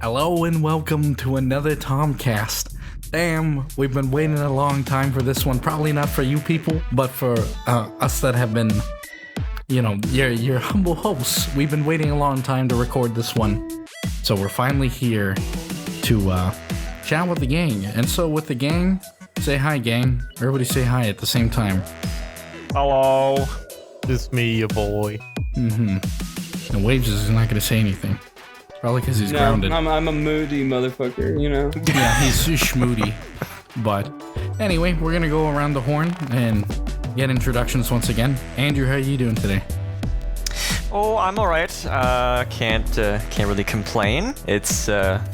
Hello and welcome to another Tomcast. Damn, we've been waiting a long time for this one. Probably not for you people, but for us that have been, your humble hosts. We've been waiting a long time to record this one. So we're finally here to chat with the gang. And so with the gang, say hi, gang. Everybody say hi at the same time. Hello. It's me, your boy. Mm-hmm. And Wavez is not going to say anything. Probably because he's grounded. I'm a moody motherfucker, you know? Yeah, he's schmoody. But anyway, we're going to go around the horn and get introductions once again. Andrew, how are you doing today? Oh, I'm alright. Can't really complain. It's a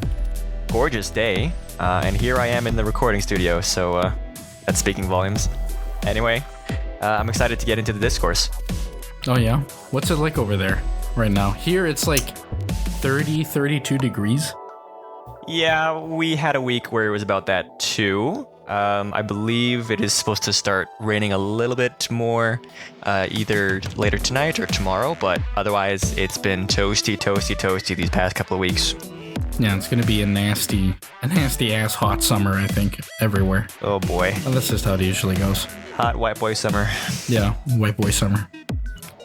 gorgeous day, and here I am in the recording studio, so that's speaking volumes. Anyway, I'm excited to get into the discourse. Oh yeah? What's it like over there right now? Here it's like 32 degrees. Yeah, we had a week where it was about that too. I believe it is supposed to start raining a little bit more either later tonight or tomorrow, but otherwise it's been toasty these past couple of weeks. Yeah, it's gonna be a nasty ass hot summer, I think, everywhere. Oh boy. Well, that's just how it usually goes. Hot white boy summer. Yeah, white boy summer.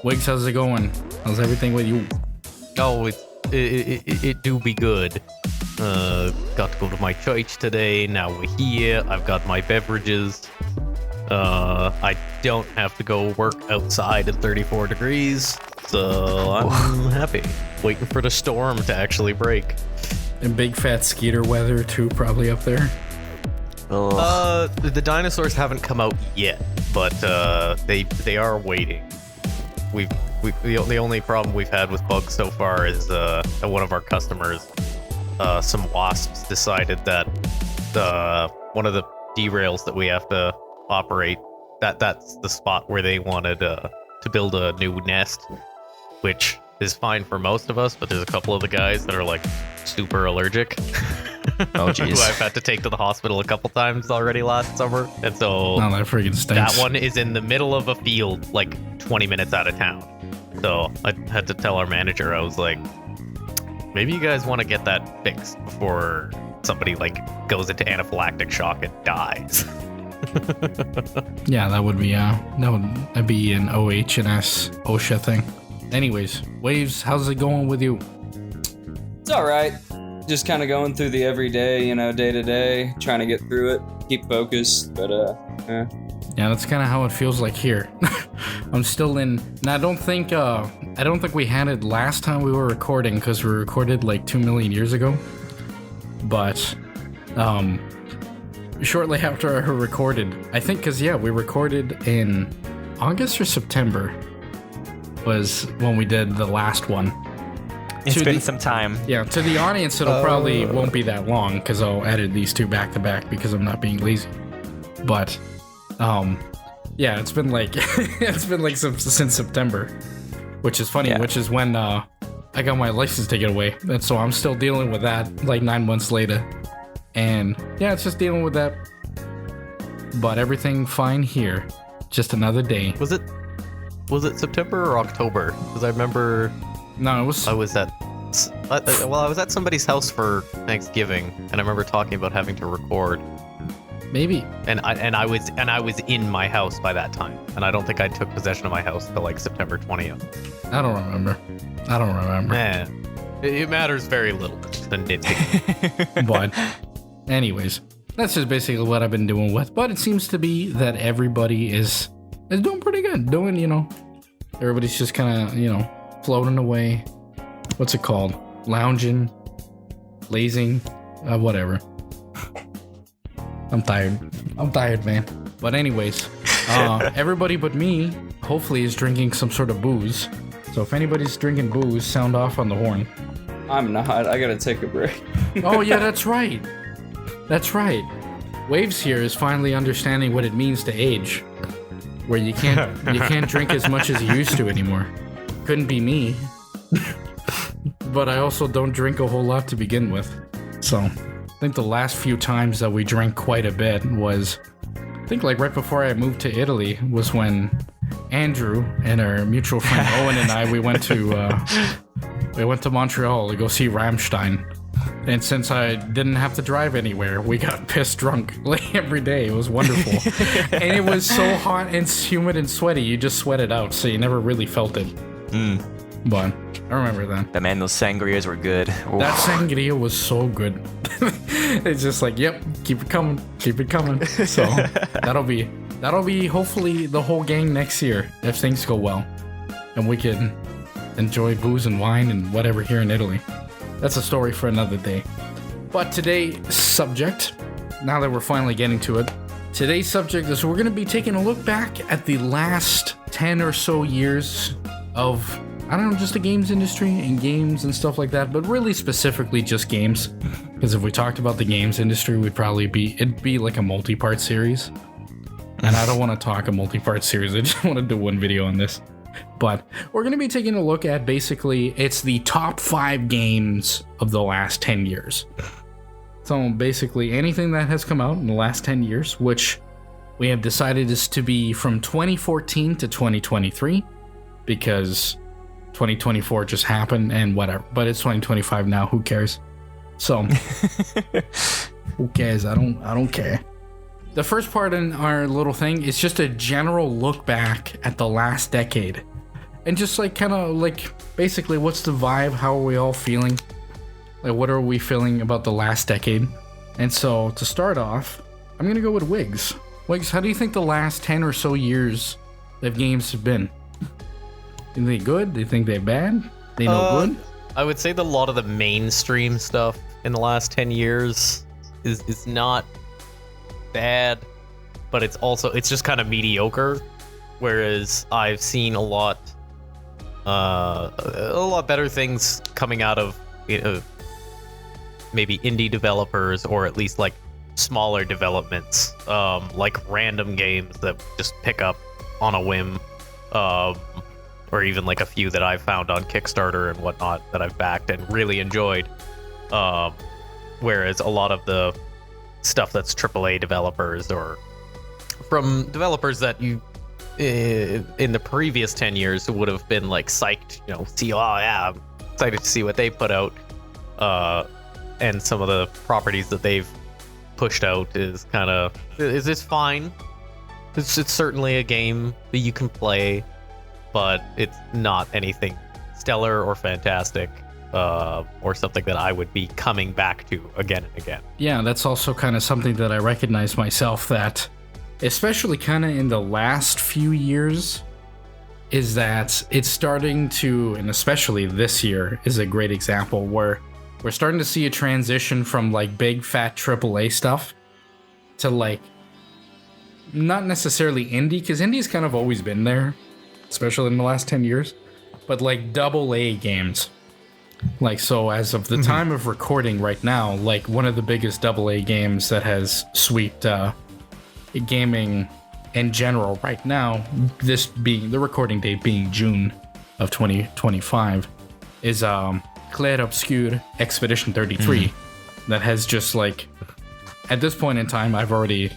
Wiggs, how's it going? How's everything with you? Oh, it do be good. Got to go to my church today. Now we're here. I've got my beverages. I don't have to go work outside at 34 degrees. So I'm happy. Waiting for the storm to actually break. And big fat skeeter weather too, probably up there. The dinosaurs haven't come out yet, but they are waiting. The only problem we've had with bugs so far is one of our customers, some wasps, decided that one of the derails that we have to operate, that's the spot where they wanted to build a new nest, which is fine for most of us, but there's a couple of the guys that are like super allergic. Oh jeez. Who I've had to take to the hospital a couple times already last summer, and so Oh, that freaking stinks. that one is in the middle of a field, like 20 minutes out of town. So I had to tell our manager, I was like, maybe you guys want to get that fixed before somebody like goes into anaphylactic shock and dies. Yeah, that'd be an OH&S OSHA thing. Anyways, Waves, how's it going with you? It's alright. Just kind of going through the everyday, day to day, trying to get through it, keep focused, but Yeah, that's kind of how it feels like here. I'm still in, and I don't think we had it last time we were recording, because we recorded like 2 million years ago. But shortly after I recorded, I think, because we recorded in August or September was when we did the last one. It's been some time. Yeah, to the audience, it'll probably won't be that long, because I'll edit these two back to back because I'm not being lazy. But yeah, it's been like since September, which is funny. Yeah. Which is when I got my license taken away, and so I'm still dealing with that like 9 months later. And yeah, it's just dealing with that. But everything fine here. Just another day. Was it September or October? Because I remember. No, it was. I was at somebody's house for Thanksgiving, and I remember talking about having to record. Maybe. And I was in my house by that time, and I don't think I took possession of my house till like September 20th. I don't remember. Man, it matters very little. Just a nitpick. But, anyways, that's just basically what I've been doing with. But it seems to be that everybody is doing pretty good. Everybody's just kind of floating away. What's it called? Lounging, lazing, whatever. I'm tired, man. But anyways, everybody but me, hopefully, is drinking some sort of booze. So if anybody's drinking booze, sound off on the horn. I'm not. I gotta take a break. Oh yeah, that's right. Waves here is finally understanding what it means to age, where you can't drink as much as you used to anymore. Couldn't be me. But I also don't drink a whole lot to begin with. So I think the last few times that we drank quite a bit was, I think like right before I moved to Italy, was when Andruu and our mutual friend Owen and I, we went to Montreal to go see Rammstein. And since I didn't have to drive anywhere, we got pissed drunk like every day. It was wonderful. And it was so hot and humid and sweaty, you just sweat it out, so you never really felt it. But I remember that. But man, those sangrias were good. Oof. That sangria was so good. It's just like, yep, keep it coming. So that'll be hopefully the whole gang next year if things go well. And we can enjoy booze and wine and whatever here in Italy. That's a story for another day. But today's subject, now that we're finally getting to it, today's subject is we're going to be taking a look back at the last 10 or so years of, I don't know, just the games industry and games and stuff like that, but really specifically just games. Because if we talked about the games industry, it'd be like a multi-part series. And I don't want to talk a multi-part series. I just want to do one video on this. But we're going to be taking a look at basically, it's the top 5 games of the last 10 years. So basically anything that has come out in the last 10 years, which we have decided is to be from 2014 to 2023, because 2024 just happened and whatever. But it's 2025 now, who cares? So, who cares? I don't care. The first part in our little thing is just a general look back at the last decade. And just like kind of like basically what's the vibe? How are we all feeling? Like what are we feeling about the last decade? And so to start off, I'm going to go with Wiggz. Wiggz, how do you think the last 10 or so years of games have been? Are they good? Do you think they're bad? They no good? I would say that a lot of the mainstream stuff in the last 10 years is not bad, but it's just kind of mediocre, whereas I've seen a lot better things coming out of maybe indie developers, or at least like smaller developments, like random games that just pick up on a whim, or even like a few that I've found on Kickstarter and whatnot that I've backed and really enjoyed, whereas a lot of the stuff that's AAA developers or from developers that you in the previous 10 years would have been like psyched, I'm excited to see what they put out, and some of the properties that they've pushed out is fine. It's certainly a game that you can play, but it's not anything stellar or fantastic, or something that I would be coming back to again and again. Yeah, that's also kind of something that I recognize myself, that especially kind of in the last few years, is that it's starting to, and especially this year is a great example, where we're starting to see a transition from like big fat AAA stuff to like not necessarily indie, because indie's kind of always been there, especially in the last 10 years, but like AA games. Like, so as of the time of recording right now, like one of the biggest AA games that has swept gaming in general right now, this being the recording date being June of 2025, is Clair Obscur Expedition 33. That has just like, at this point in time, I've already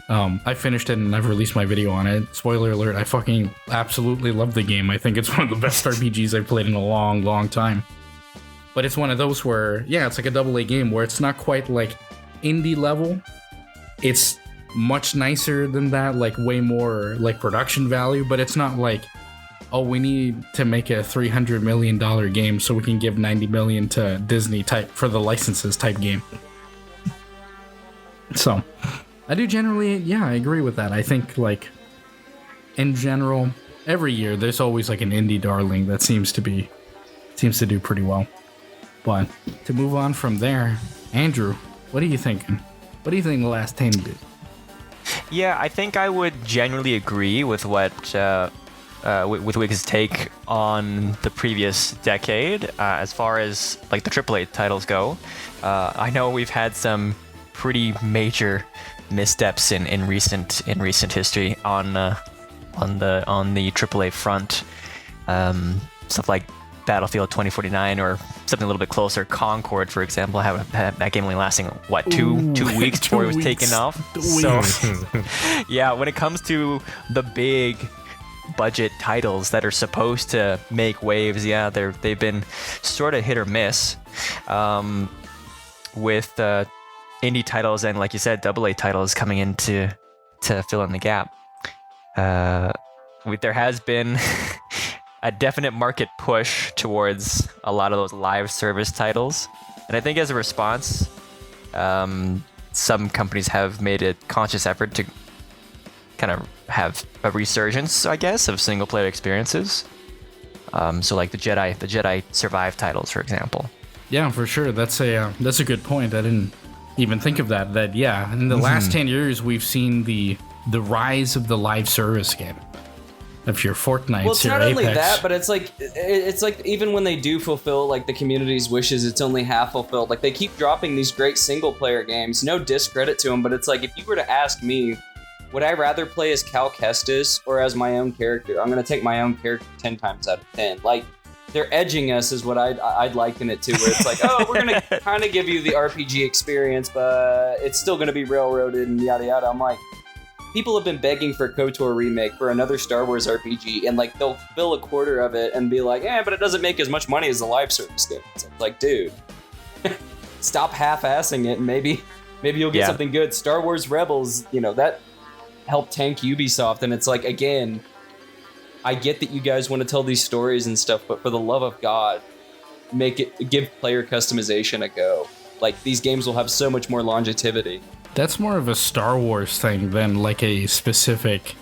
I finished it and I've released my video on it. Spoiler alert, I fucking absolutely love the game. I think it's one of the best RPGs I've played in a long, long time. But it's one of those where, yeah, it's like a AA game where it's not quite like indie level. It's much nicer than that, like way more like production value, but it's not like, oh, we need to make a $300 million game so we can give $90 million to Disney type for the licenses type game. So I do generally, yeah, I agree with that. I think like in general, every year there's always like an indie darling that seems to do pretty well. But to move on from there, Andrew, what are you thinking? What do you think the last 10 years? Yeah, I think I would generally agree with what with Wigg's take on the previous decade, as far as like the AAA titles go. I know we've had some pretty major missteps in recent history on the AAA front. Stuff like Battlefield 2049, or something a little bit closer, Concord, for example, had that game only lasting two weeks before it was taken off. So yeah, when it comes to the big budget titles that are supposed to make waves, yeah, they've been sort of hit or miss. with indie titles and, like you said, AA titles coming in to fill in the gap. There has been a definite market push towards a lot of those live service titles. And I think as a response, some companies have made a conscious effort to kind of have a resurgence, I guess, of single player experiences. So like the Jedi Survive titles, for example. Yeah, for sure. That's a good point. I didn't even think of that. That yeah, in the last 10 years, we've seen the rise of the live service game. If you're Fortnite, well, it's not only Apex. that, but it's like even when they do fulfill like the community's wishes, it's only half fulfilled. Like they keep dropping these great single player games. No discredit to them, but it's like if you were to ask me, would I rather play as Cal Kestis or as my own character? I'm gonna take my own character 10 times out of 10. Like they're edging us, is what I'd liken it to. Where it's like, oh, we're gonna kind of give you the RPG experience, but it's still gonna be railroaded and yada yada. I'm like, people have been begging for a KOTOR remake for another Star Wars RPG, and like they'll fill a quarter of it and be like, but it doesn't make as much money as the live service game. It's like, dude, stop half-assing it, and maybe you'll get something good. Star Wars Rebels, that helped tank Ubisoft, and it's like, again, I get that you guys want to tell these stories and stuff, but for the love of God, give player customization a go. Like these games will have so much more longevity. That's more of a Star Wars thing than like a specific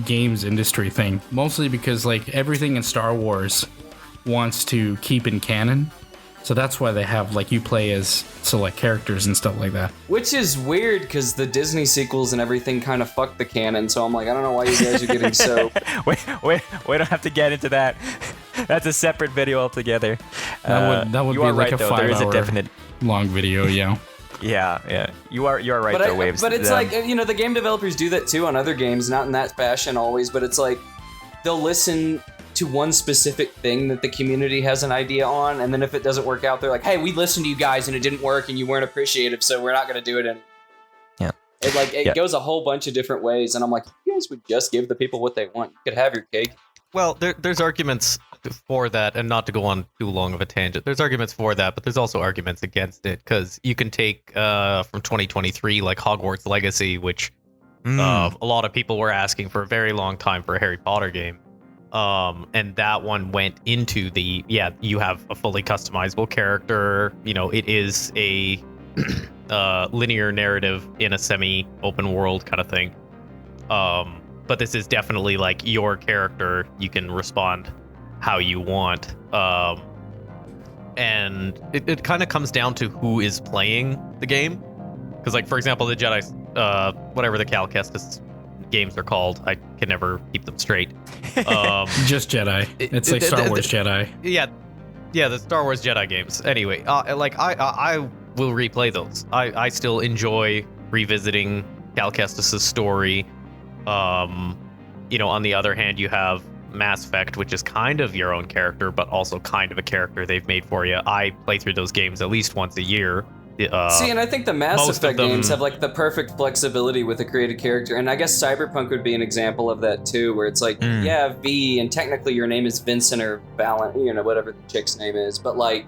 games industry thing. Mostly because like everything in Star Wars wants to keep in canon. So that's why they have like you play as select characters and stuff like that. Which is weird because the Disney sequels and everything kind of fucked the canon. So I'm like, I don't know why you guys are getting so... Wait, we don't have to get into that. That's a separate video altogether. That would be like a 5-hour long video, yeah. Yeah. You are right though, Waves. But it's like, the game developers do that too on other games, not in that fashion always, but it's like they'll listen to one specific thing that the community has an idea on, and then if it doesn't work out, they're like, hey, we listened to you guys and it didn't work and you weren't appreciative, so we're not going to do it anymore. Yeah. It goes a whole bunch of different ways, and I'm like, if you guys would just give the people what they want, you could have your cake. Well, there's arguments for that, and not to go on too long of a tangent, there's arguments for that, but there's also arguments against it, because you can take from 2023 like Hogwarts Legacy, which a lot of people were asking for a very long time for a Harry Potter game, and that one went into you have a fully customizable character, it is a linear narrative in a semi-open world kind of thing, but this is definitely like your character. You can respond how you want. And it kind of comes down to who is playing the game. Because, like, for example, the Jedi, whatever the Cal Kestis games are called, I can never keep them straight. Just Jedi. It's like Star Wars Jedi. Yeah, the Star Wars Jedi games. Anyway, I will replay those. I still enjoy revisiting Cal Kestis' story. On the other hand, you have Mass Effect, which is kind of your own character, but also kind of a character they've made for you. I play through those games at least once a year. See, and I think the Mass Effect games have like the perfect flexibility with a created character, and I guess Cyberpunk would be an example of that too, where it's like, V, and technically your name is Vincent or Valen, whatever the chick's name is, but like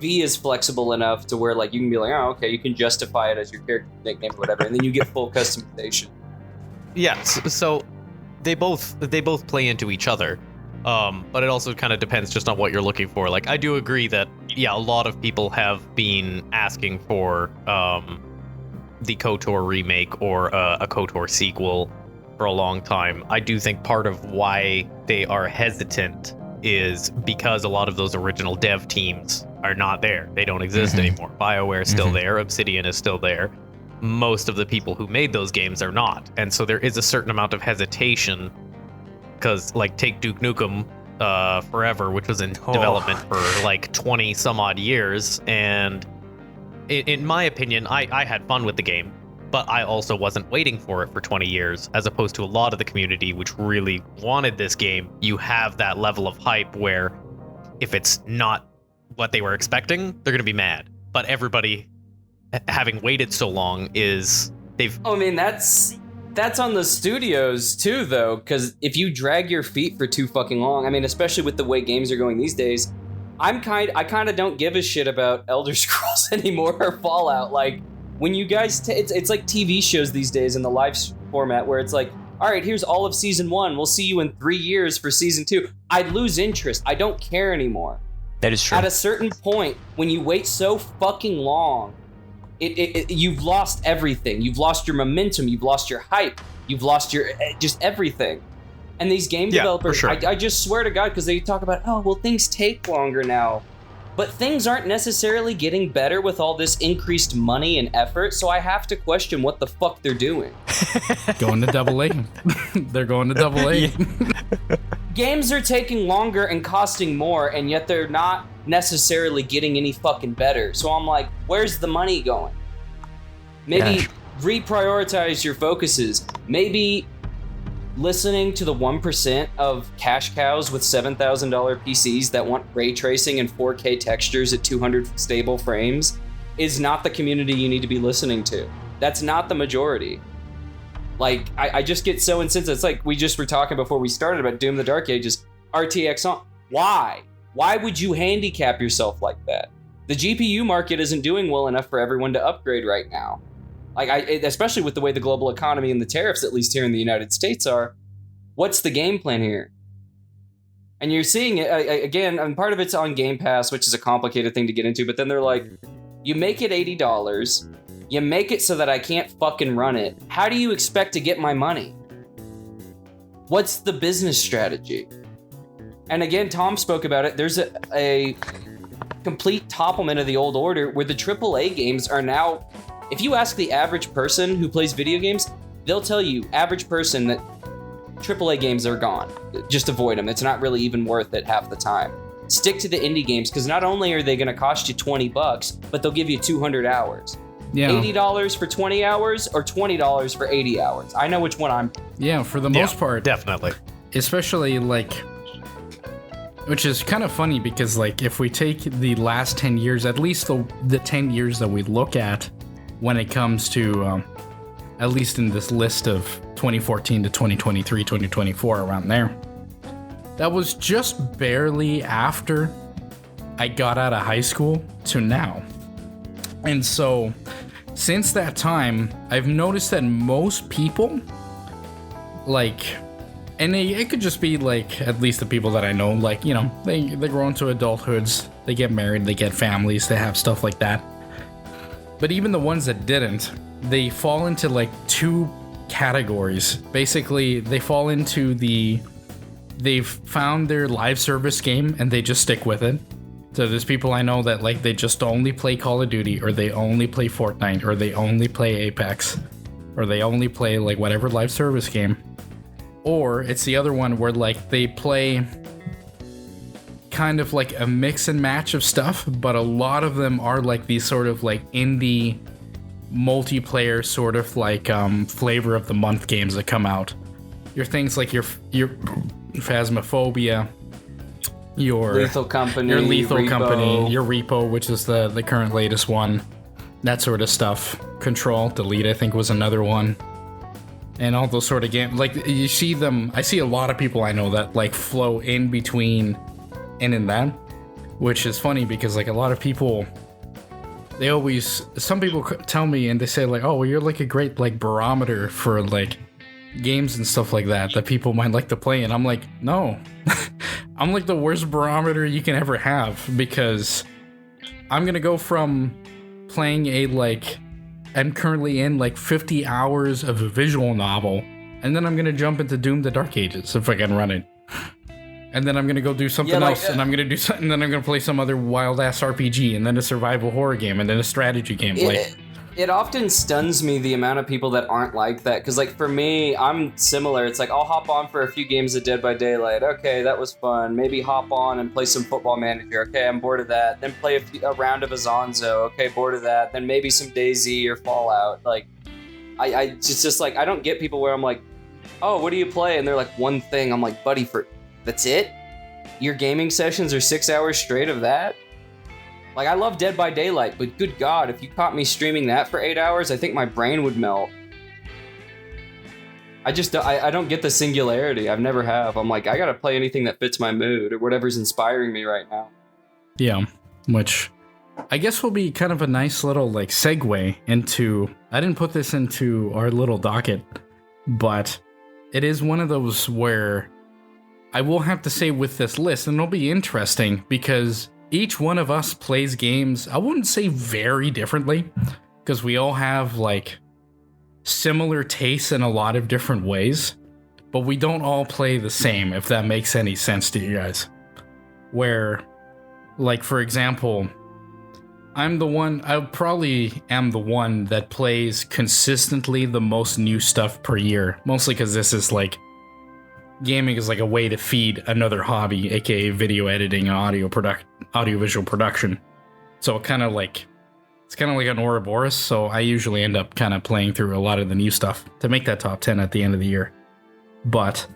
V is flexible enough to where like you can be like, oh, okay, you can justify it as your character nickname or whatever, and then you get full customization. Yes, so they both play into each other, but it also kind of depends just on what you're looking for. Like, I do agree that, a lot of people have been asking for the KOTOR remake or a KOTOR sequel for a long time. I do think part of why they are hesitant is because a lot of those original dev teams are not there. They don't exist anymore. BioWare is still there. Obsidian is still there. Most of the people who made those games are not, and so there is a certain amount of hesitation, because like take Duke Nukem Forever, which was in development for like 20 some odd years, and in my opinion, I had fun with the game, but I also wasn't waiting for it for 20 years, as opposed to a lot of the community which really wanted this game. You have that level of hype where if it's not what they were expecting, they're gonna be mad, but everybody, having waited so long, that's on the studios too, though, because if you drag your feet for too fucking long, especially with the way games are going these days, I kind of don't give a shit about Elder Scrolls anymore or Fallout. Like, when you guys, it's like TV shows these days in the live format where it's like, all right, here's all of season 1. We'll see you in 3 years for season 2. I lose interest. I don't care anymore. That is true. At a certain point, when you wait so fucking long, you've lost everything. You've lost your momentum. You've lost your hype. You've lost your just everything. And these game developers, for sure. I just swear to God, because they talk about, oh, well, things take longer now. But things aren't necessarily getting better with all this increased money and effort, so I have to question what the fuck they're doing. Going to AA. They're going to AA. Games are taking longer and costing more, and yet they're not necessarily getting any fucking better. So I'm like, where's the money going? Maybe reprioritize your focuses. Maybe listening to the 1% of cash cows with $7,000 PCs that want ray tracing and 4K textures at 200 stable frames is not the community you need to be listening to. That's not the majority. Like, I just get so incensed. It's like we just were talking before we started about Doom the Dark Ages, RTX on. Why? Why would you handicap yourself like that? The GPU market isn't doing well enough for everyone to upgrade right now. Like, especially with the way the global economy and the tariffs, at least here in the United States, are. What's the game plan here? And you're seeing it, again, and part of it's on Game Pass, which is a complicated thing to get into, but then they're like, you make it $80, you make it so that I can't fucking run it. How do you expect to get my money? What's the business strategy? And again, Tom spoke about it. There's a complete topplement of the old order where the AAA games are now, if you ask the average person who plays video games, they'll tell you, average person, that AAA games are gone. Just avoid them. It's not really even worth it half the time. Stick to the indie games, because not only are they going to cost you $20, but they'll give you 200 hours. Yeah. $80 for 20 hours or $20 for 80 hours. I know which one I'm... Yeah, for the most part. Definitely. Especially, like... Which is kind of funny, because, like, if we take the last 10 years, at least the 10 years that we look at when it comes to... at least in this list of 2014 to 2023, 2024, around there. That was just barely after I got out of high school to now. And so, since that time, I've noticed that most people, like, and it could just be, like, at least the people that I know, like, you know, they grow into adulthoods, they get married, they get families, they have stuff like that. But even the ones that didn't, they fall into like two categories. Basically, they fall into they've found their live service game and they just stick with it. So there's people I know that, like, they just only play Call of Duty, or they only play Fortnite, or they only play Apex, or they only play like whatever live service game. Or it's the other one where, like, they play kind of like a mix and match of stuff, but a lot of them are like these sort of like indie multiplayer sort of like flavor of the month games that come out. Your things like your Phasmophobia, your Lethal Company, your Lethal Repo. Company, your Repo, which is the current latest one, that sort of stuff. Control Delete, I think, was another one. And all those sort of games, like, you see them. I see a lot of people I know that like flow in between and in that, which is funny because, like, a lot of people, they always, some people tell me and they say, like, oh, well, you're like a great like barometer for like games and stuff like that people might like to play. And I'm like, no, I'm like the worst barometer you can ever have, because I'm gonna go from playing I'm currently in like 50 hours of a visual novel, and then I'm gonna jump into Doom the Dark Ages if I can run it. And then I'm gonna go do something else, and I'm gonna do something, and then I'm gonna play some other wild ass RPG, and then a survival horror game, and then a strategy game. It often stuns me the amount of people that aren't like that, because, like, for me, I'm similar. It's like, I'll hop on for a few games of Dead by Daylight. Okay, that was fun. Maybe hop on and play some Football Manager. Okay, I'm bored of that. Then play a round of Azonzo. Okay, bored of that. Then maybe some DayZ or Fallout. Like, it's just like, I don't get people where I'm like, oh, what do you play? And they're like, one thing. I'm like, buddy, that's it? Your gaming sessions are 6 hours straight of that? Like, I love Dead by Daylight, but good God, if you caught me streaming that for 8 hours, I think my brain would melt. I don't get the singularity. I've never have. I'm like, I gotta play anything that fits my mood or whatever's inspiring me right now. Yeah, which I guess will be kind of a nice little like segue into. I didn't put this into our little docket, but it is one of those where I will have to say with this list, and it'll be interesting because each one of us plays games, I wouldn't say very differently, because we all have like similar tastes in a lot of different ways, but we don't all play the same, if that makes any sense to you guys. Where, like, for example, I probably am the one that plays consistently the most new stuff per year, mostly because this is like, gaming is like a way to feed another hobby, aka video editing and audiovisual production. So it's kind of like an Ouroboros, so I usually end up kind of playing through a lot of the new stuff to make that top 10 at the end of the year. But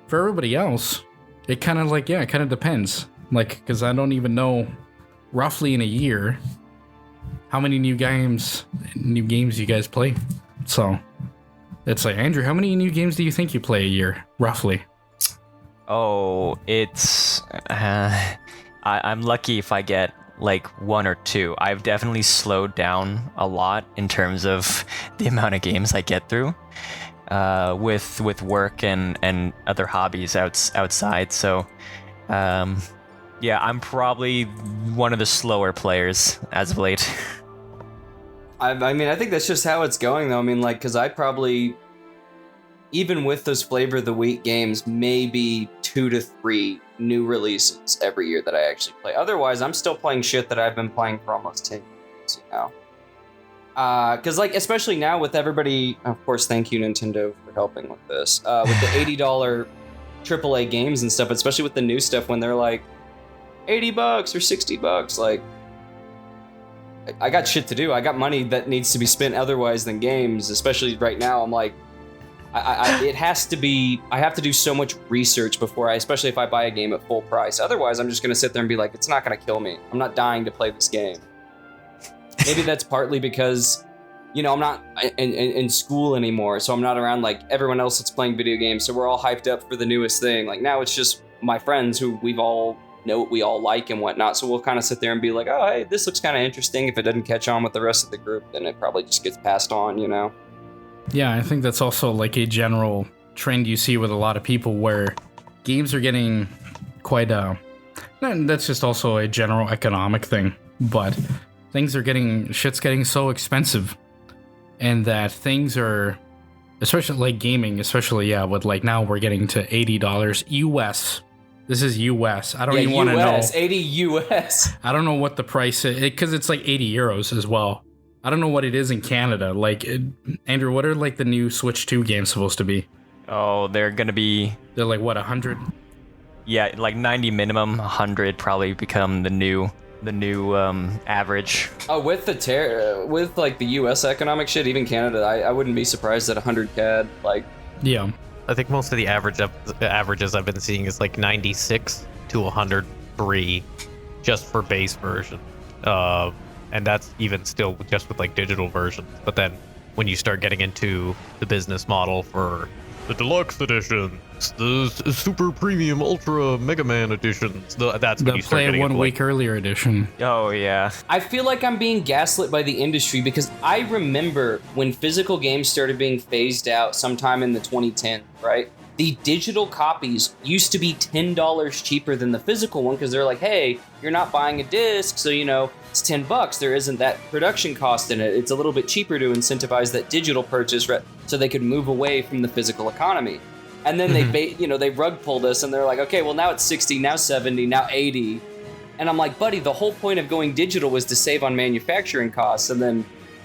for everybody else, it kind of depends. Like, because I don't even know roughly in a year how many new games you guys play. So it's like, Andrew, how many new games do you think you play a year, roughly? Oh, it's... I'm lucky if I get like 1 or 2. I've definitely slowed down a lot in terms of the amount of games I get through with work and other hobbies outside. So, yeah, I'm probably one of the slower players as of late. I mean, I think that's just how it's going, though. I mean, like, because I probably, even with those flavor of the week games, maybe 2 to 3 new releases every year that I actually play. Otherwise, I'm still playing shit that I've been playing for almost 10 years, you know? Because, like, especially now with everybody, of course, thank you, Nintendo, for helping with this. With the $80 AAA games and stuff, especially with the new stuff when they're like $80 or $60, like, I got shit to do. I got money that needs to be spent otherwise than games, especially right now. I'm like, it has to be, I have to do so much research before especially if I buy a game at full price. Otherwise, I'm just going to sit there and be like, it's not going to kill me. I'm not dying to play this game. Maybe that's partly because, you know, I'm not in school anymore, so I'm not around like everyone else that's playing video games, so we're all hyped up for the newest thing. Like now it's just my friends who we all like and whatnot, so we'll kind of sit there and be like, oh, hey, this looks kind of interesting. If it doesn't catch on with the rest of the group, then it probably just gets passed on, you know? Yeah, I think that's also like a general trend you see with a lot of people where games are getting quite that's just also a general economic thing, but shit's getting so expensive, and that things are, especially like gaming, especially, yeah, with like now we're getting to $80 US. This is US. I don't even want to know. 80 US. I don't know what the price is, because it's like 80 euros as well. I don't know what it is in Canada. Like, Andrew, what are like the new Switch 2 games supposed to be? Oh, they're like what, 100? Yeah, like 90 minimum, 100 probably become the new average. Oh, with with like the US economic shit, even Canada, I wouldn't be surprised at 100 CAD. Like, yeah. I think most of the averages I've been seeing is like 96 to 103 just for base version. And that's even still just with like digital versions. But then when you start getting into the business model for the deluxe editions, the super premium ultra Mega Man editions, that's when you start getting one week earlier edition. Oh yeah. I feel like I'm being gaslit by the industry because I remember when physical games started being phased out sometime in the 2010s, right? The digital copies used to be $10 cheaper than the physical one because they're like, hey, you're not buying a disc, so, you know, it's $10. There isn't that production cost in it. It's a little bit cheaper to incentivize that digital purchase so they could move away from the physical economy. And then they rug pulled us and they're like, okay, well, now it's 60, now 70, now 80. And I'm like, buddy, the whole point of going digital was to save on manufacturing costs. And then,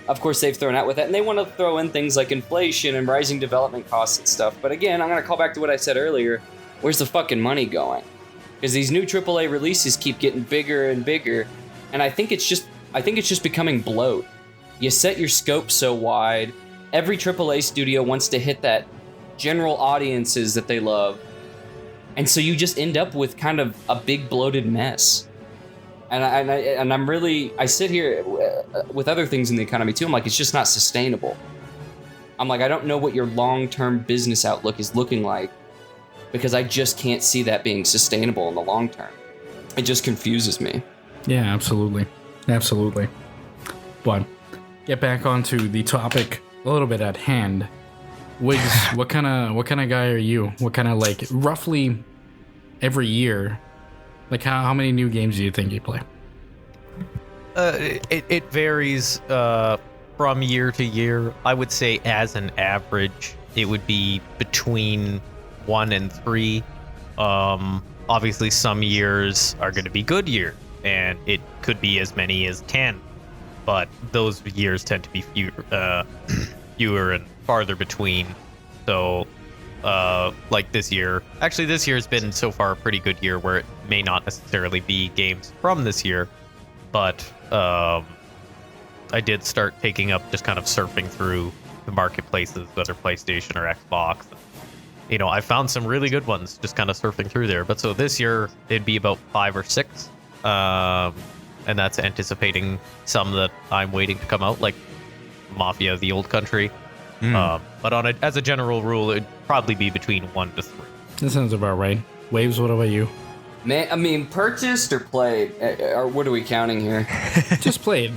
of course, they've thrown out with that. And they want to throw in things like inflation and rising development costs and stuff. But again, I'm going to call back to what I said earlier. Where's the fucking money going? Because these new AAA releases keep getting bigger and bigger. And I think it's just becoming bloat. You set your scope so wide. Every AAA studio wants to hit that general audiences that they love. And so you just end up with kind of a big bloated mess. And I sit here with other things in the economy too. I'm like, it's just not sustainable. I'm like, I don't know what your long-term business outlook is looking like because I just can't see that being sustainable in the long term. It just confuses me. Yeah, absolutely. Absolutely. But get back onto the topic a little bit at hand. Wiggz, what kind of guy are you? What kind of, like, roughly every year, like how many new games do you think you play? It varies from year to year. I would say as an average, it would be between 1 and 3. Obviously, some years are going to be good years, and it could be as many as 10. But those years tend to be fewer and farther between. So, like this year, actually, this year has been so far a pretty good year where it may not necessarily be games from this year, but I did start taking up just kind of surfing through the marketplaces, whether PlayStation or Xbox. You know, I found some really good ones just kind of surfing through there. But so this year, it'd be about 5 or 6. And that's anticipating some that I'm waiting to come out, like Mafia: The Old Country. But as a general rule, it'd probably be between 1 to 3. That sounds about right. Waves, what about you? Man, I mean, purchased or played? Or what are we counting here? Just played.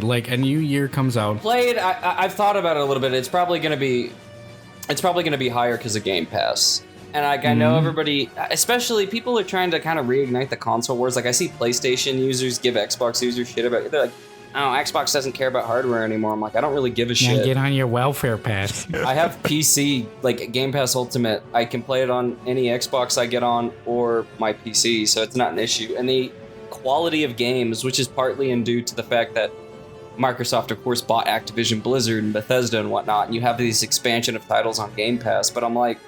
Like a new year comes out. Played. I've thought about it a little bit. It's probably gonna be higher because of Game Pass. And I know everybody, especially people are trying to kind of reignite the console wars. Like I see PlayStation users give Xbox users shit about it. They're like, oh, Xbox doesn't care about hardware anymore. I'm like, I don't really give a shit. Yeah, get on your welfare pass. I have PC, like Game Pass Ultimate. I can play it on any Xbox I get on or my PC, so it's not an issue. And the quality of games, which is partly due to the fact that Microsoft, of course, bought Activision Blizzard and Bethesda and whatnot, and you have these expansion of titles on Game Pass, but I'm like,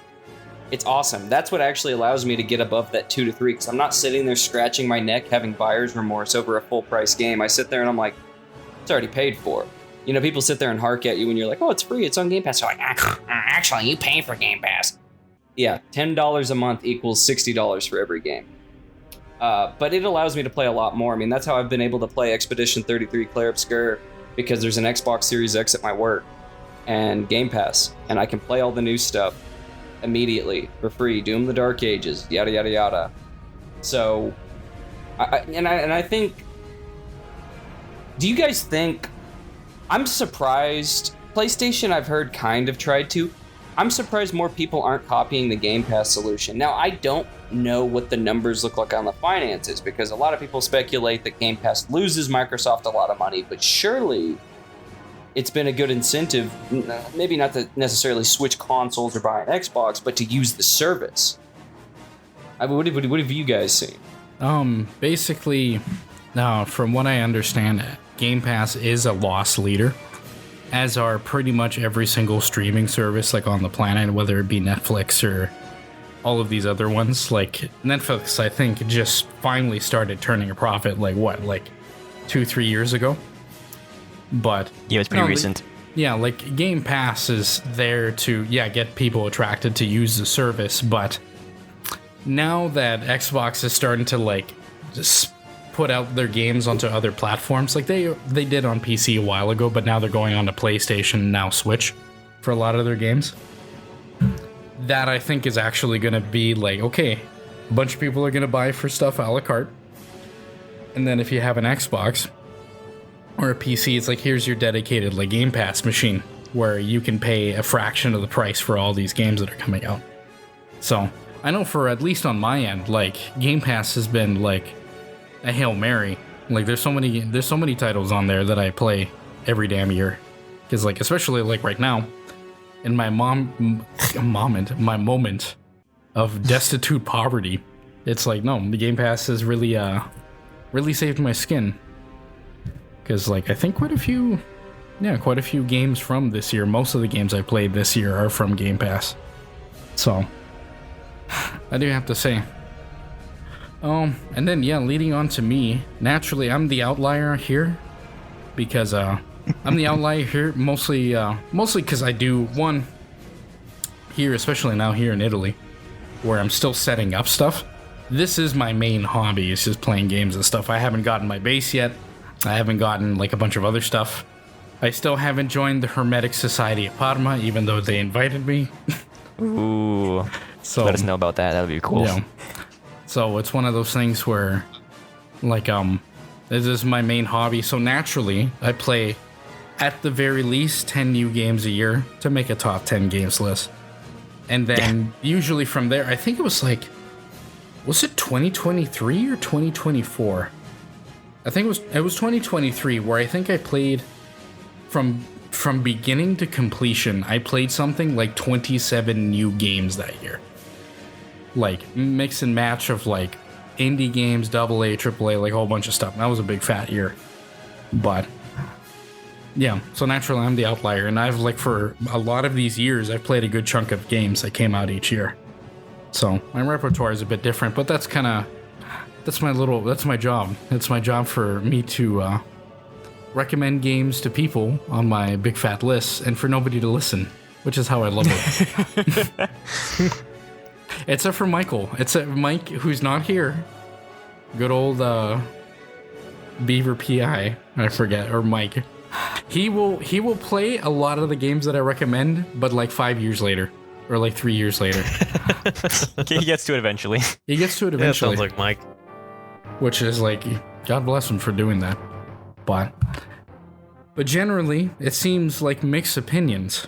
it's awesome. That's what actually allows me to get above that 2 to 3, because I'm not sitting there scratching my neck having buyer's remorse over a full-price game. I sit there and I'm like, it's already paid for. You know, people sit there and hark at you when you're like, oh, it's free, it's on Game Pass. They're like, actually, you pay for Game Pass. Yeah, $10 a month equals $60 for every game. But it allows me to play a lot more. I mean, that's how I've been able to play Expedition 33 Clair Obscur, because there's an Xbox Series X at my work and Game Pass, and I can play all the new stuff immediately for free. Doom: The Dark Ages, yada yada yada. So, I think. Do you guys think? I'm surprised. PlayStation, I've heard, kind of tried to. I'm surprised more people aren't copying the Game Pass solution. Now, I don't know what the numbers look like on the finances, because a lot of people speculate that Game Pass loses Microsoft a lot of money, but surely it's been a good incentive, maybe not to necessarily switch consoles or buy an Xbox, but to use the service. What have you guys seen? Basically, now from what I understand, Game Pass is a loss leader, as are pretty much every single streaming service like on the planet, whether it be Netflix or all of these other ones. Like Netflix, I think, just finally started turning a profit like 2-3 years ago. But yeah, it's pretty recent. Like Game Pass is there to get people attracted to use the service, but now that Xbox is starting to like just put out their games onto other platforms, like they did on PC a while ago, but now they're going on to PlayStation, now Switch, for a lot of their games. That I think is actually going to be like, okay, a bunch of people are going to buy for stuff a la carte, and then if you have an Xbox or a PC, it's like, here's your dedicated like Game Pass machine where you can pay a fraction of the price for all these games that are coming out. So I know for at least on my end, like Game Pass has been like a Hail Mary. Like there's so many titles on there that I play every damn year. Because like, especially like right now, in my moment of destitute poverty, it's like, no, the Game Pass has really saved my skin. Because like I think quite a few games from this year, most of the games I played this year are from Game Pass. So I do have to say. And then leading on to me, naturally I'm the outlier here, because I'm the outlier here mostly because I do one here, especially now here in Italy, where I'm still setting up stuff. This is my main hobby, is just playing games and stuff. I haven't gotten my base yet. I haven't gotten like a bunch of other stuff. I still haven't joined the Hermetic Society of Parma, even though they invited me. Ooh. So let us know about that. That would be cool. Yeah. So it's one of those things where, like, This is my main hobby. So naturally, I play at the very least 10 new games a year to make a top 10 games list. And then usually from there, I think it was like, was it 2023 or 2024? I think it was 2023 where I think I played from beginning to completion. I played something like 27 new games that year. Like mix and match of like indie games, AA, AAA, like a whole bunch of stuff. That was a big fat year. But yeah, so naturally I'm the outlier, and I've like for a lot of these years I've played a good chunk of games that came out each year. So my repertoire is a bit different, but that's my job. It's my job for me to recommend games to people on my big fat lists and for nobody to listen, which is how I love it. Except for Michael. It's Mike, who's not here. Good old Beaver PI, I forget, or Mike. He will play a lot of the games that I recommend, but like 5 years later, or like 3 years later. He gets to it eventually. He gets to it Yeah, eventually. sounds like Mike. Which is like, God bless him for doing that. But generally, it seems like mixed opinions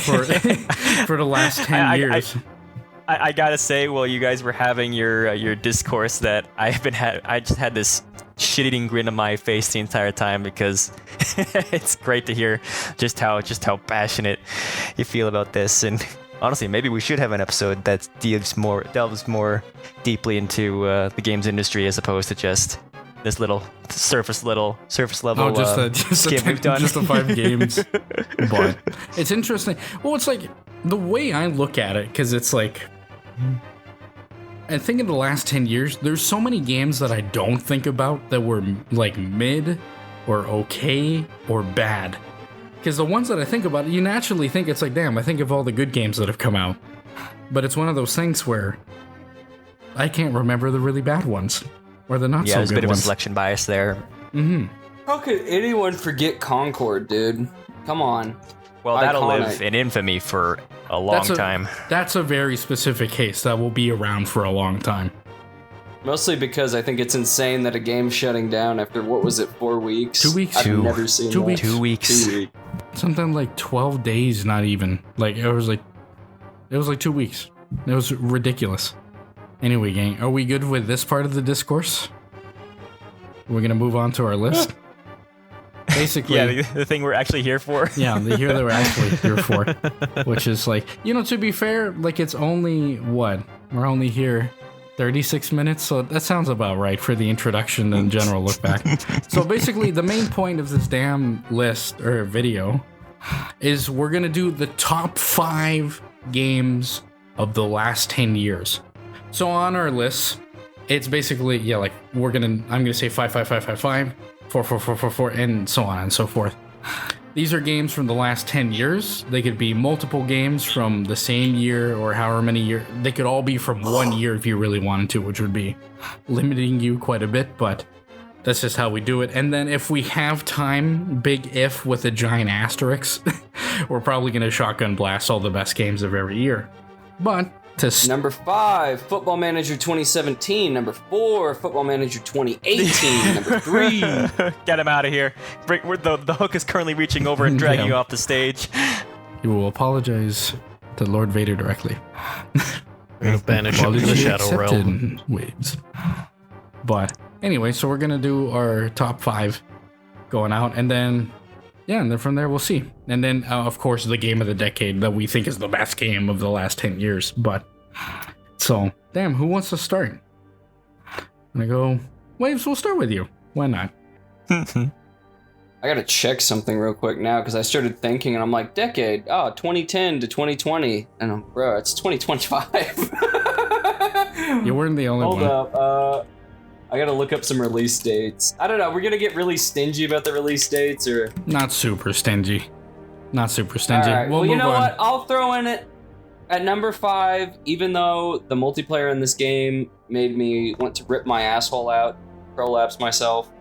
for the last 10 years. I gotta say, while you guys were having your discourse, that I just had this shit-eating grin on my face the entire time, because it's great to hear just how passionate you feel about this. And honestly, maybe we should have an episode that delves more deeply into the games industry, as opposed to just this surface level skip we've done. Just the 5 games. But it's interesting. Well, it's like the way I look at it, because it's like, I think in the last 10 years, there's so many games that I don't think about that were like mid or okay or bad. Because the ones that I think about, you naturally think it's like, damn, I think of all the good games that have come out. But it's one of those things where I can't remember the really bad ones or the not so good ones. Yeah, there's a bit of a selection bias there. Mm-hmm. How could anyone forget Concord, dude? Come on. Well, that'll Iconic. live in infamy for a long time. That's a very specific case that will be around for a long time. Mostly because I think it's insane that a game's shutting down after, what was it, 4 weeks? 2 weeks. I've never seen 2 that. weeks. 2 weeks. 2 weeks. Something like 12 days, not even. Like it was like 2 weeks. It was ridiculous. Anyway, gang, are we good with this part of the discourse? We're gonna move on to our list. Basically, Yeah, the thing we're actually here for. yeah, the year that we're actually here for, which is like, to be fair, like it's only we're only here 36 minutes, so that sounds about right for the introduction and general look back. So basically, the main point of this damn list or video is we're gonna do the top 5 games of the last 10 years. So on our list, it's basically I'm gonna say 5, 5, 5, 5, 5, 4, 4, 4, 4, 4, and so on and so forth. These are games from the last 10 years. They could be multiple games from the same year or however many years. They could all be from 1 year if you really wanted to, which would be limiting you quite a bit, but that's just how we do it. And then if we have time, big if with a giant asterisk, we're probably going to shotgun blast all the best games of every year. But Number 5, Football Manager 2017. Number 4, Football Manager 2018. Number 3. Get him out of here. The hook is currently reaching over and dragging you off the stage. You will apologize to Lord Vader directly. Banish him to the Shadow Realm. Waves. But anyway, so we're gonna do our top 5 going out, and then from there we'll see. And then of course the game of the decade that we think is the best game of the last 10 years. But so damn, who wants to start? I'm gonna go Waves. We'll start with you. Why not? I gotta check something real quick now, because I started thinking and I'm like, decade, 2010 to 2020. And I'm, bro, it's 2025. You weren't the only one. Hold up. I gotta look up some release dates. I don't know, we're gonna get really stingy about the release dates, or... Not super stingy. Alright, well, you know what? I'll throw in it at number 5, even though the multiplayer in this game made me want to rip my asshole out, prolapse myself.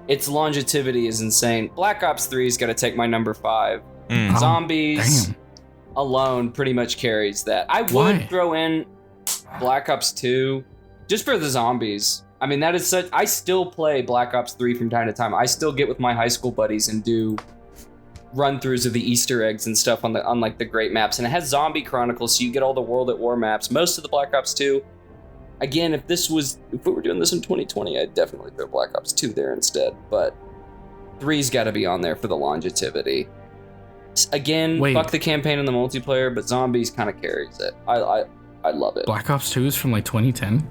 Its longevity is insane. Black Ops 3's gotta take my number 5. Zombies alone pretty much carries that. I would throw in Black Ops 2, just for the zombies. I mean, that is such. I still play Black Ops 3 from time to time. I still get with my high school buddies and do run-throughs of the Easter eggs and stuff on like the great maps. And it has Zombie Chronicles, so you get all the World at War maps. Most of the Black Ops 2. Again, if we were doing this in 2020, I'd definitely throw Black Ops 2 there instead. But 3's got to be on there for the longevity. Again, fuck the campaign and the multiplayer, but Zombies kind of carries it. I love it. Black Ops 2 is from like 2010.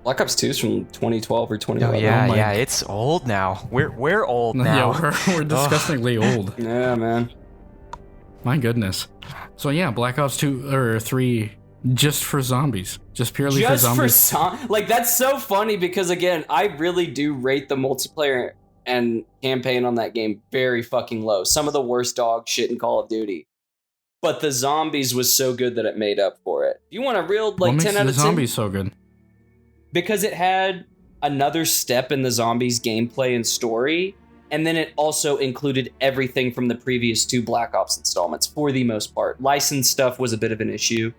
Black Ops 2 is from 2012 or 2011. Oh yeah, it's old now. We're old now. Yeah, we're disgustingly old. Yeah, man. My goodness. So yeah, Black Ops 2 or 3 just for zombies. Just purely for zombies. Like, that's so funny because, again, I really do rate the multiplayer and campaign on that game very fucking low. Some of the worst dog shit in Call of Duty. But the zombies was so good that it made up for it. You want a real, like, 10 out of 10? What makes the zombies so good? Because it had another step in the zombies gameplay and story, and then it also included everything from the previous 2 Black Ops installments for the most part. Licensed stuff was a bit of an issue.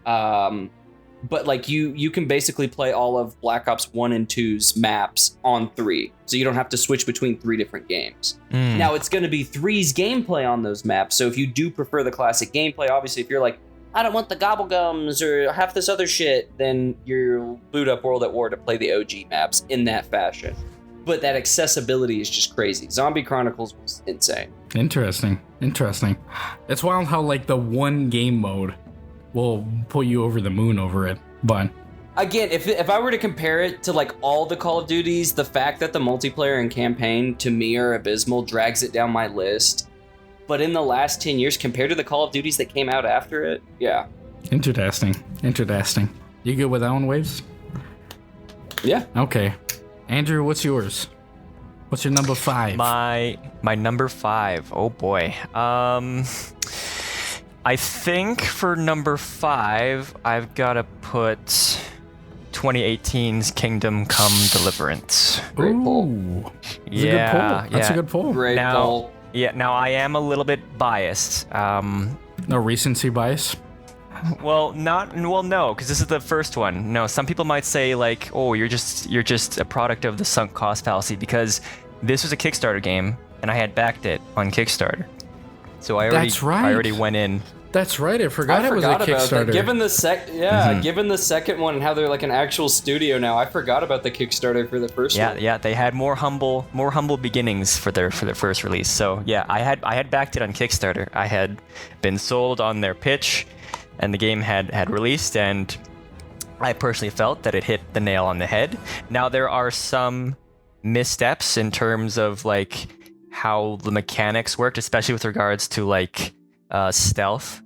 But like you can basically play all of Black Ops 1 and 2's maps on 3. So you don't have to switch between 3 different games. Now it's going to be 3's gameplay on those maps. So if you do prefer the classic gameplay, obviously if you're like, I don't want the gobblegums or half this other shit, then you'll boot up World at War to play the OG maps in that fashion. But that accessibility is just crazy. Zombie Chronicles was insane. Interesting. It's wild how like the one game mode will put you over the moon over it. But again, if I were to compare it to like all the Call of Duties, the fact that the multiplayer and campaign to me are abysmal drags it down my list. But in the last 10 years, compared to the Call of Duties that came out after it, yeah. Interesting. You good with that one, Waves? Yeah. Okay. Andrew, what's yours? What's your number 5? My number 5. Oh boy. I think for number 5, I've got to put 2018's Kingdom Come Deliverance. Great poll. That's a good poll. Great poll. Yeah, now I am a little bit biased. No recency bias? No, because this is the first one. No, some people might say like, oh, you're just a product of the sunk cost fallacy because this was a Kickstarter game and I had backed it on Kickstarter. So I already went in. That's right. I forgot it was a Kickstarter. Given the second one and how they're like an actual studio now, I forgot about the Kickstarter for the first one. Yeah, they had more humble beginnings for their first release. So yeah, I had backed it on Kickstarter. I had been sold on their pitch, and the game had released, and I personally felt that it hit the nail on the head. Now there are some missteps in terms of like how the mechanics worked, especially with regards to like stealth.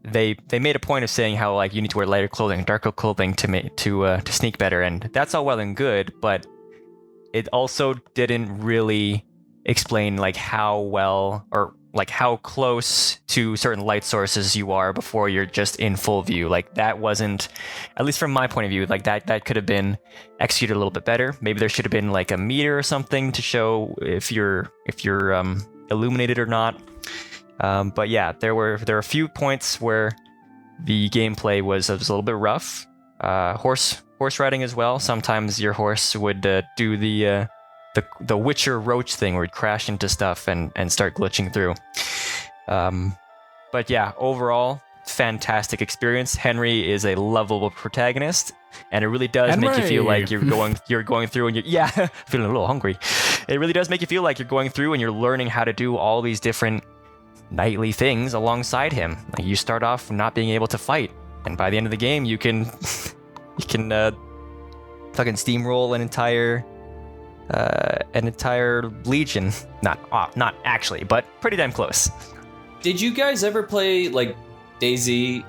They made a point of saying how like you need to wear lighter clothing, darker clothing to sneak better, and that's all well and good, but it also didn't really explain like how well or like how close to certain light sources you are before you're just in full view. Like that wasn't, at least from my point of view, like that could have been executed a little bit better. Maybe there should have been like a meter or something to show if you're illuminated or not. But yeah, there were a few points where the gameplay was a little bit rough. Horse riding as well. Sometimes your horse would do the Witcher roach thing where it'd crash into stuff and start glitching through. But yeah, overall, fantastic experience. Henry is a lovable protagonist, and it really does make you feel like you're going through and you're feeling a little hungry. It really does make you feel like you're going through and you're learning how to do all these different nightly things alongside him. Like you start off not being able to fight, and by the end of the game you can fucking steamroll an entire legion. Not actually, but pretty damn close. Did you guys ever play like DayZ,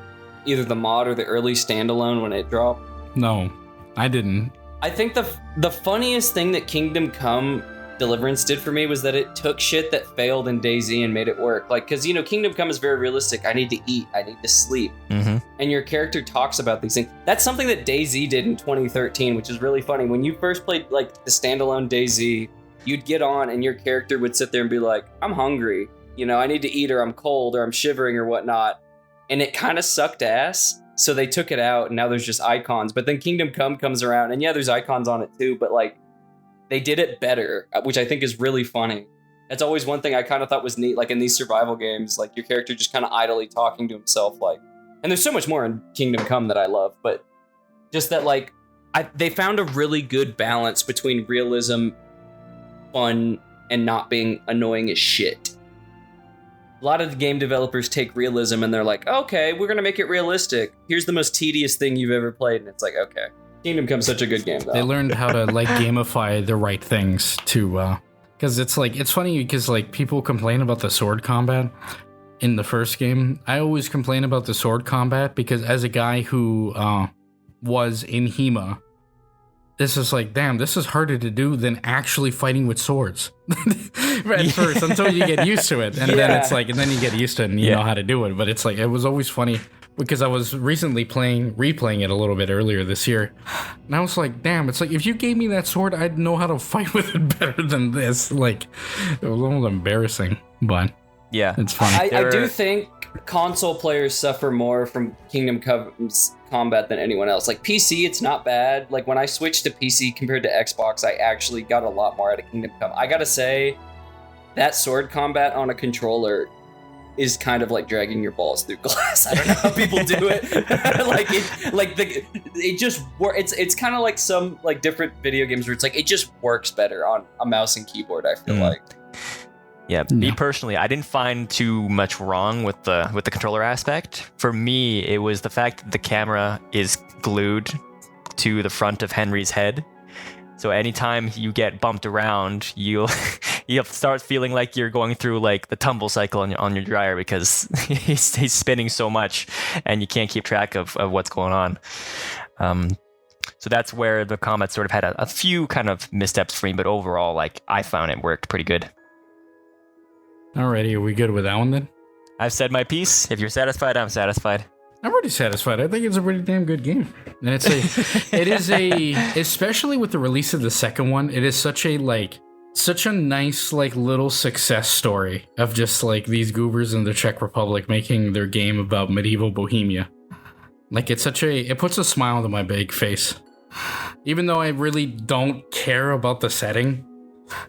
either the mod or the early standalone when it dropped? No, I didn't. I think the funniest thing that Kingdom Come Deliverance did for me was that it took shit that failed in DayZ and made it work. Like, because, Kingdom Come is very realistic. I need to eat. I need to sleep. Mm-hmm. And your character talks about these things. That's something that DayZ did in 2013, which is really funny. When you first played, like, the standalone DayZ, you'd get on and your character would sit there and be like, I'm hungry. I need to eat, or I'm cold, or I'm shivering or whatnot. And it kind of sucked ass. so they took it out, and now there's just icons. But then Kingdom Come comes around, and yeah, there's icons on it too, but like they did it better, which I think is really funny. That's always one thing I kind of thought was neat, like in these survival games, like your character just kind of idly talking to himself, like. And there's so much more in Kingdom Come that I love, but just that like they found a really good balance between realism, fun, and not being annoying as shit. A lot of the game developers take realism and they're like, okay, we're gonna make it realistic. Here's the most tedious thing you've ever played, and it's like, okay. Kingdom Come's such a good game, though. They learned how to like gamify the right things to, because it's like it's funny because like people complain about the sword combat in the first game. I always complain about the sword combat because as a guy who was in HEMA, this is like, damn, this is harder to do than actually fighting with swords at first until you get used to it. And then it's like, and then you get used to it and you know how to do it. But it's like, it was always funny because I was recently replaying it a little bit earlier this year. And I was like, damn, it's like, if you gave me that sword, I'd know how to fight with it better than this. Like, it was almost embarrassing, but yeah, it's funny. I do think console players suffer more from Kingdom Come's combat than anyone else. Like PC, it's not bad. Like when I switched to PC compared to Xbox, I actually got a lot more out of Kingdom Come. I gotta say, that sword combat on a controller is kind of like dragging your balls through glass. I don't know how people do it. It's kind of like some like different video games where it's like it just works better on a mouse and keyboard. I feel like. Yeah, me personally, I didn't find too much wrong with the controller aspect. For me, it was the fact that the camera is glued to the front of Henry's head. So anytime you get bumped around, you'll start feeling like you're going through like the tumble cycle on your dryer because he's spinning so much and you can't keep track of what's going on. So that's where the combat sort of had a few kind of missteps for me, but overall, like I found it worked pretty good. Alrighty, are we good with that one then? I've said my piece. If you're satisfied, I'm satisfied. I'm pretty satisfied. I think it's a pretty damn good game. And especially with the release of the second one, it is such a nice, like, little success story of just, like, these goobers in the Czech Republic making their game about medieval Bohemia. Like, it puts a smile on my big face. Even though I really don't care about the setting,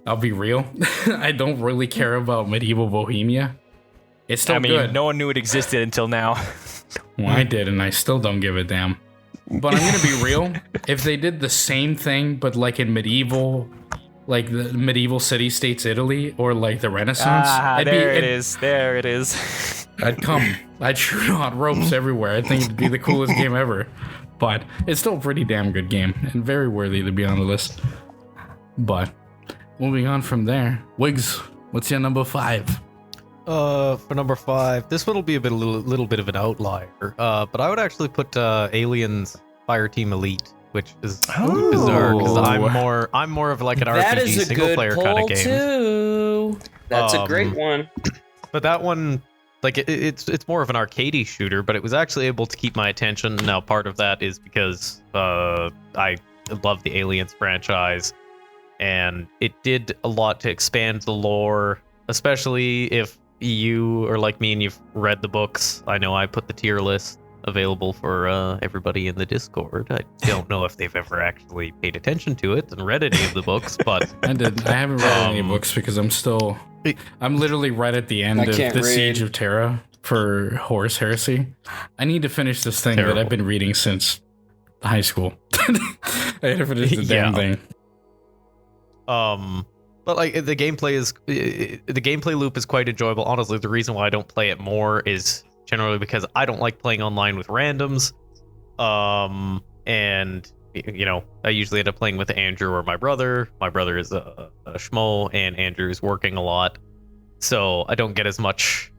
I'll be real. I don't really care about medieval Bohemia. It's still good. No one knew it existed until now. Well, I did, and I still don't give a damn. But I'm gonna be real. If they did the same thing, but like in medieval, like the medieval city-states Italy, or like the Renaissance, There it is. I'd come. I'd shoot on ropes everywhere. I think it'd be the coolest game ever. But it's still a pretty damn good game, and very worthy to be on the list. But moving on from there, Wiggz, what's your number 5? For number 5, this one will be a little bit of an outlier. But I would actually put Aliens Fireteam Elite, which is bizarre because I'm more of like an RPG single player kind of game. Too. That's a great one. But that one, like it's more of an arcadey shooter, but it was actually able to keep my attention. Now part of that is because I love the Aliens franchise, and it did a lot to expand the lore, especially if you are like me and you've read the books. I know I put the tier list available for everybody in the Discord. I don't know if they've ever actually paid attention to it and read any of the books, but I haven't read any books because I'm literally right at the end of the Siege of Terra for Horus Heresy. I need to finish this thing that I've been reading since high school. I had to finish the damn thing. But like the gameplay loop is quite enjoyable. Honestly, the reason why I don't play it more is generally because I don't like playing online with randoms. And you know, I usually end up playing with Andrew or my brother. My brother is a schmo, and Andrew's working a lot, so I don't get as much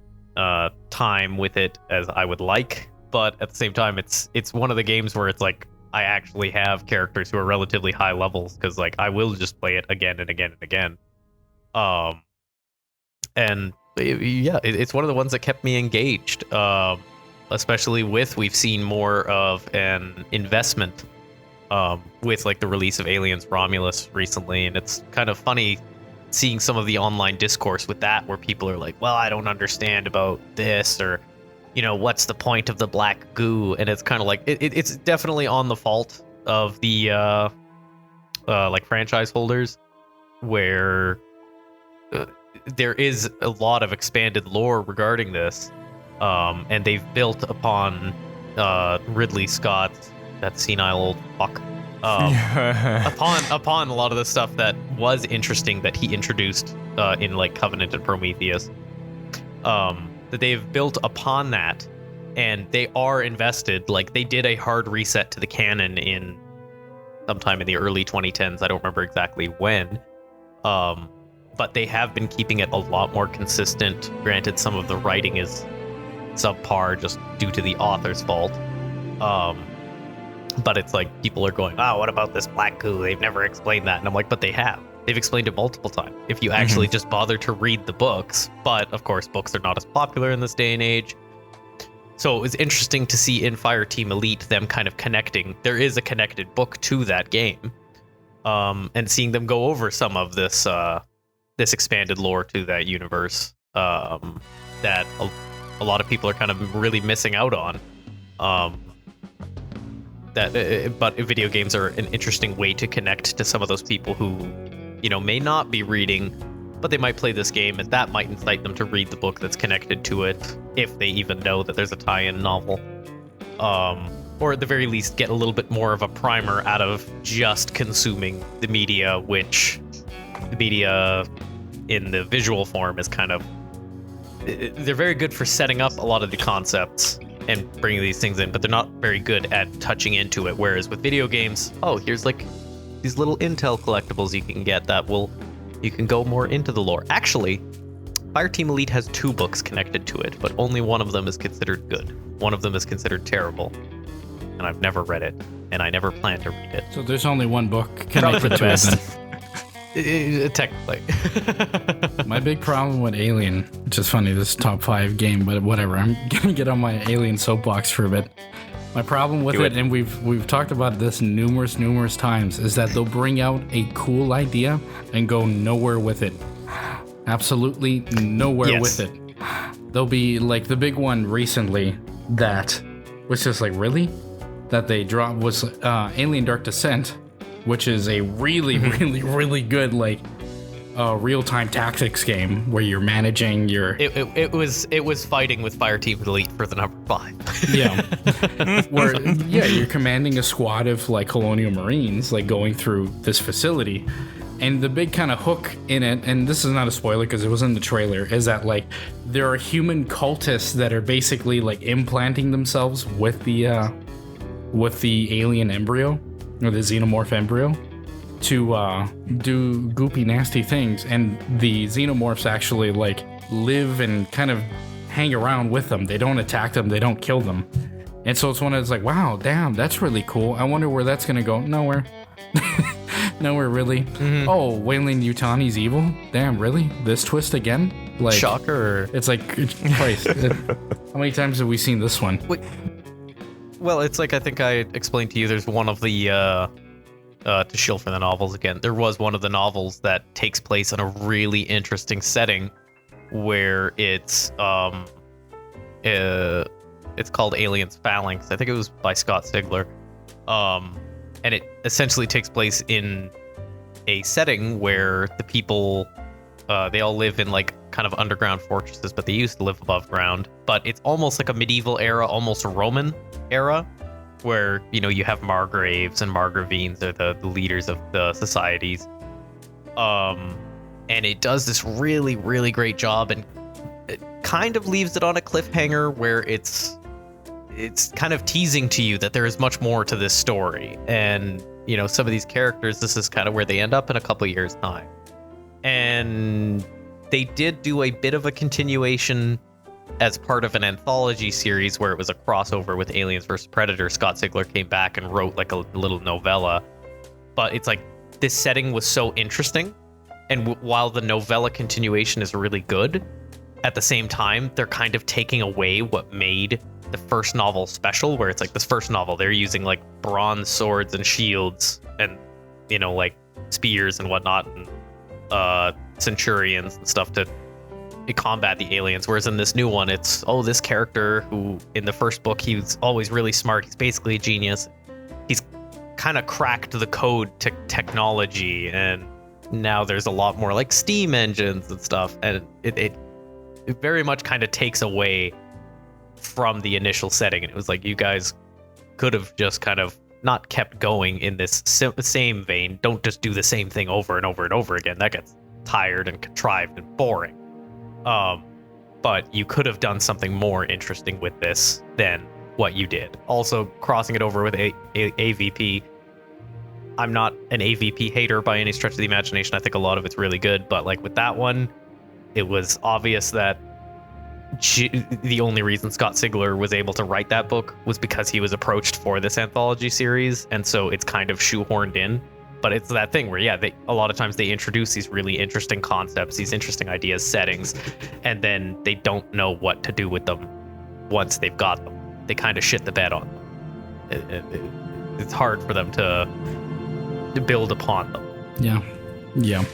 time with it as I would like. But at the same time, it's one of the games where it's like I actually have characters who are relatively high levels, because like I will just play it again and again and again. And it's one of the ones that kept me engaged, especially we've seen more of an investment with like the release of Aliens Romulus recently, and it's kind of funny seeing some of the online discourse with that, where people are like, well, I don't understand about this, or what's the point of the black goo? And it's kind of like it's definitely on the fault of the like franchise holders, where there is a lot of expanded lore regarding this, and they've built upon Ridley Scott's, that senile old fuck, upon a lot of the stuff that was interesting that he introduced in like Covenant and Prometheus. That they've built upon that, and they are invested. Like, they did a hard reset to the canon in sometime in the early 2010s. I don't remember exactly when. But they have been keeping it a lot more consistent. Granted, some of the writing is subpar just due to the author's fault. But it's like people are going, what about this black goo? They've never explained that. And I'm like, but they have. They've explained it multiple times. If you actually just bother to read the books. But, of course, books are not as popular in this day and age. So it was interesting to see in Fireteam Elite them kind of connecting. There is a connected book to that game. And seeing them go over some of this this expanded lore to that universe that a lot of people are kind of really missing out on. But video games are an interesting way to connect to some of those people who, may not be reading, but they might play this game, and that might incite them to read the book that's connected to it, if they even know that there's a tie-in novel. Or at the very least, get a little bit more of a primer out of just consuming the media, which the media in the visual form is kind of... They're very good for setting up a lot of the concepts and bringing these things in, but they're not very good at touching into it. Whereas with video games, here's like these little intel collectibles you can get that you can go more into the lore. Actually, Fireteam Elite has 2 books connected to it, but only one of them is considered good. One of them is considered terrible. And I've never read it, and I never plan to read it. So there's only one book connected to it then. Technically. My big problem with Alien, which is funny, this is top 5 game, but whatever. I'm gonna get on my Alien soapbox for a bit. My problem with it, and we've talked about this numerous times, is that they'll bring out a cool idea and go nowhere with it. Absolutely nowhere with it. There'll be like the big one recently that was just like, really? That they dropped was Alien Dark Descent, which is a really good like real-time tactics game where you're managing your... It was fighting with Fireteam Elite for the number 5. Yeah. You're commanding a squad of like Colonial Marines like going through this facility. And the big kind of hook in it, and this is not a spoiler because it was in the trailer, is that like there are human cultists that are basically like implanting themselves with the alien embryo, or the xenomorph embryo, to do goopy, nasty things. And the xenomorphs actually like live and kind of hang around with them. They don't attack them. They don't kill them. And so it's one that's like, wow, damn, that's really cool. I wonder where that's gonna go. Nowhere. Nowhere, really. Mm-hmm. Oh, Wayland Yutani's evil? Damn, really? This twist again? Like, shocker. It's like, Christ. How many times have we seen this one? Wait. Well, it's like I think I explained to you, there's one of the to shill for the novels again. There was one of the novels that takes place in a really interesting setting where it's called Alien's Phalanx. I think it was by Scott Sigler. And it essentially takes place in a setting where the people, they all live in like kind of underground fortresses, but they used to live above ground. But it's almost like a medieval era, almost a Roman era, where, you have margraves and margravines are the leaders of the societies. And it does this really, really great job, and it kind of leaves it on a cliffhanger where it's kind of teasing to you that there is much more to this story. And, some of these characters, this is kind of where they end up in a couple years' time. And they did do a bit of a continuation as part of an anthology series where it was a crossover with Aliens vs. Predator. Scott Sigler came back and wrote like a little novella. But it's like, this setting was so interesting. And while the novella continuation is really good, at the same time, they're kind of taking away what made the first novel special, where it's like this first novel, they're using like bronze swords and shields and, like spears and whatnot, and centurions and stuff to combat the aliens. Whereas in this new one, it's this character who in the first book he was always really smart. He's basically a genius. He's kind of cracked the code to technology, and now there's a lot more like steam engines and stuff, and it very much kind of takes away from the initial setting. And it was like, you guys could have just kind of not kept going in this same vein. Don't just do the same thing over and over and over again. That gets tired and contrived and boring. But you could have done something more interesting with this than what you did. Also, crossing it over with AVP. I'm not an AVP hater by any stretch of the imagination. I think a lot of it's really good, but like with that one, it was obvious that the only reason Scott Sigler was able to write that book was because he was approached for this anthology series, and so it's kind of shoehorned in. But it's that thing where, a lot of times they introduce these really interesting concepts, these interesting ideas, settings, and then they don't know what to do with them once they've got them. They kind of shit the bed on them. It's hard for them to build upon them. Yeah.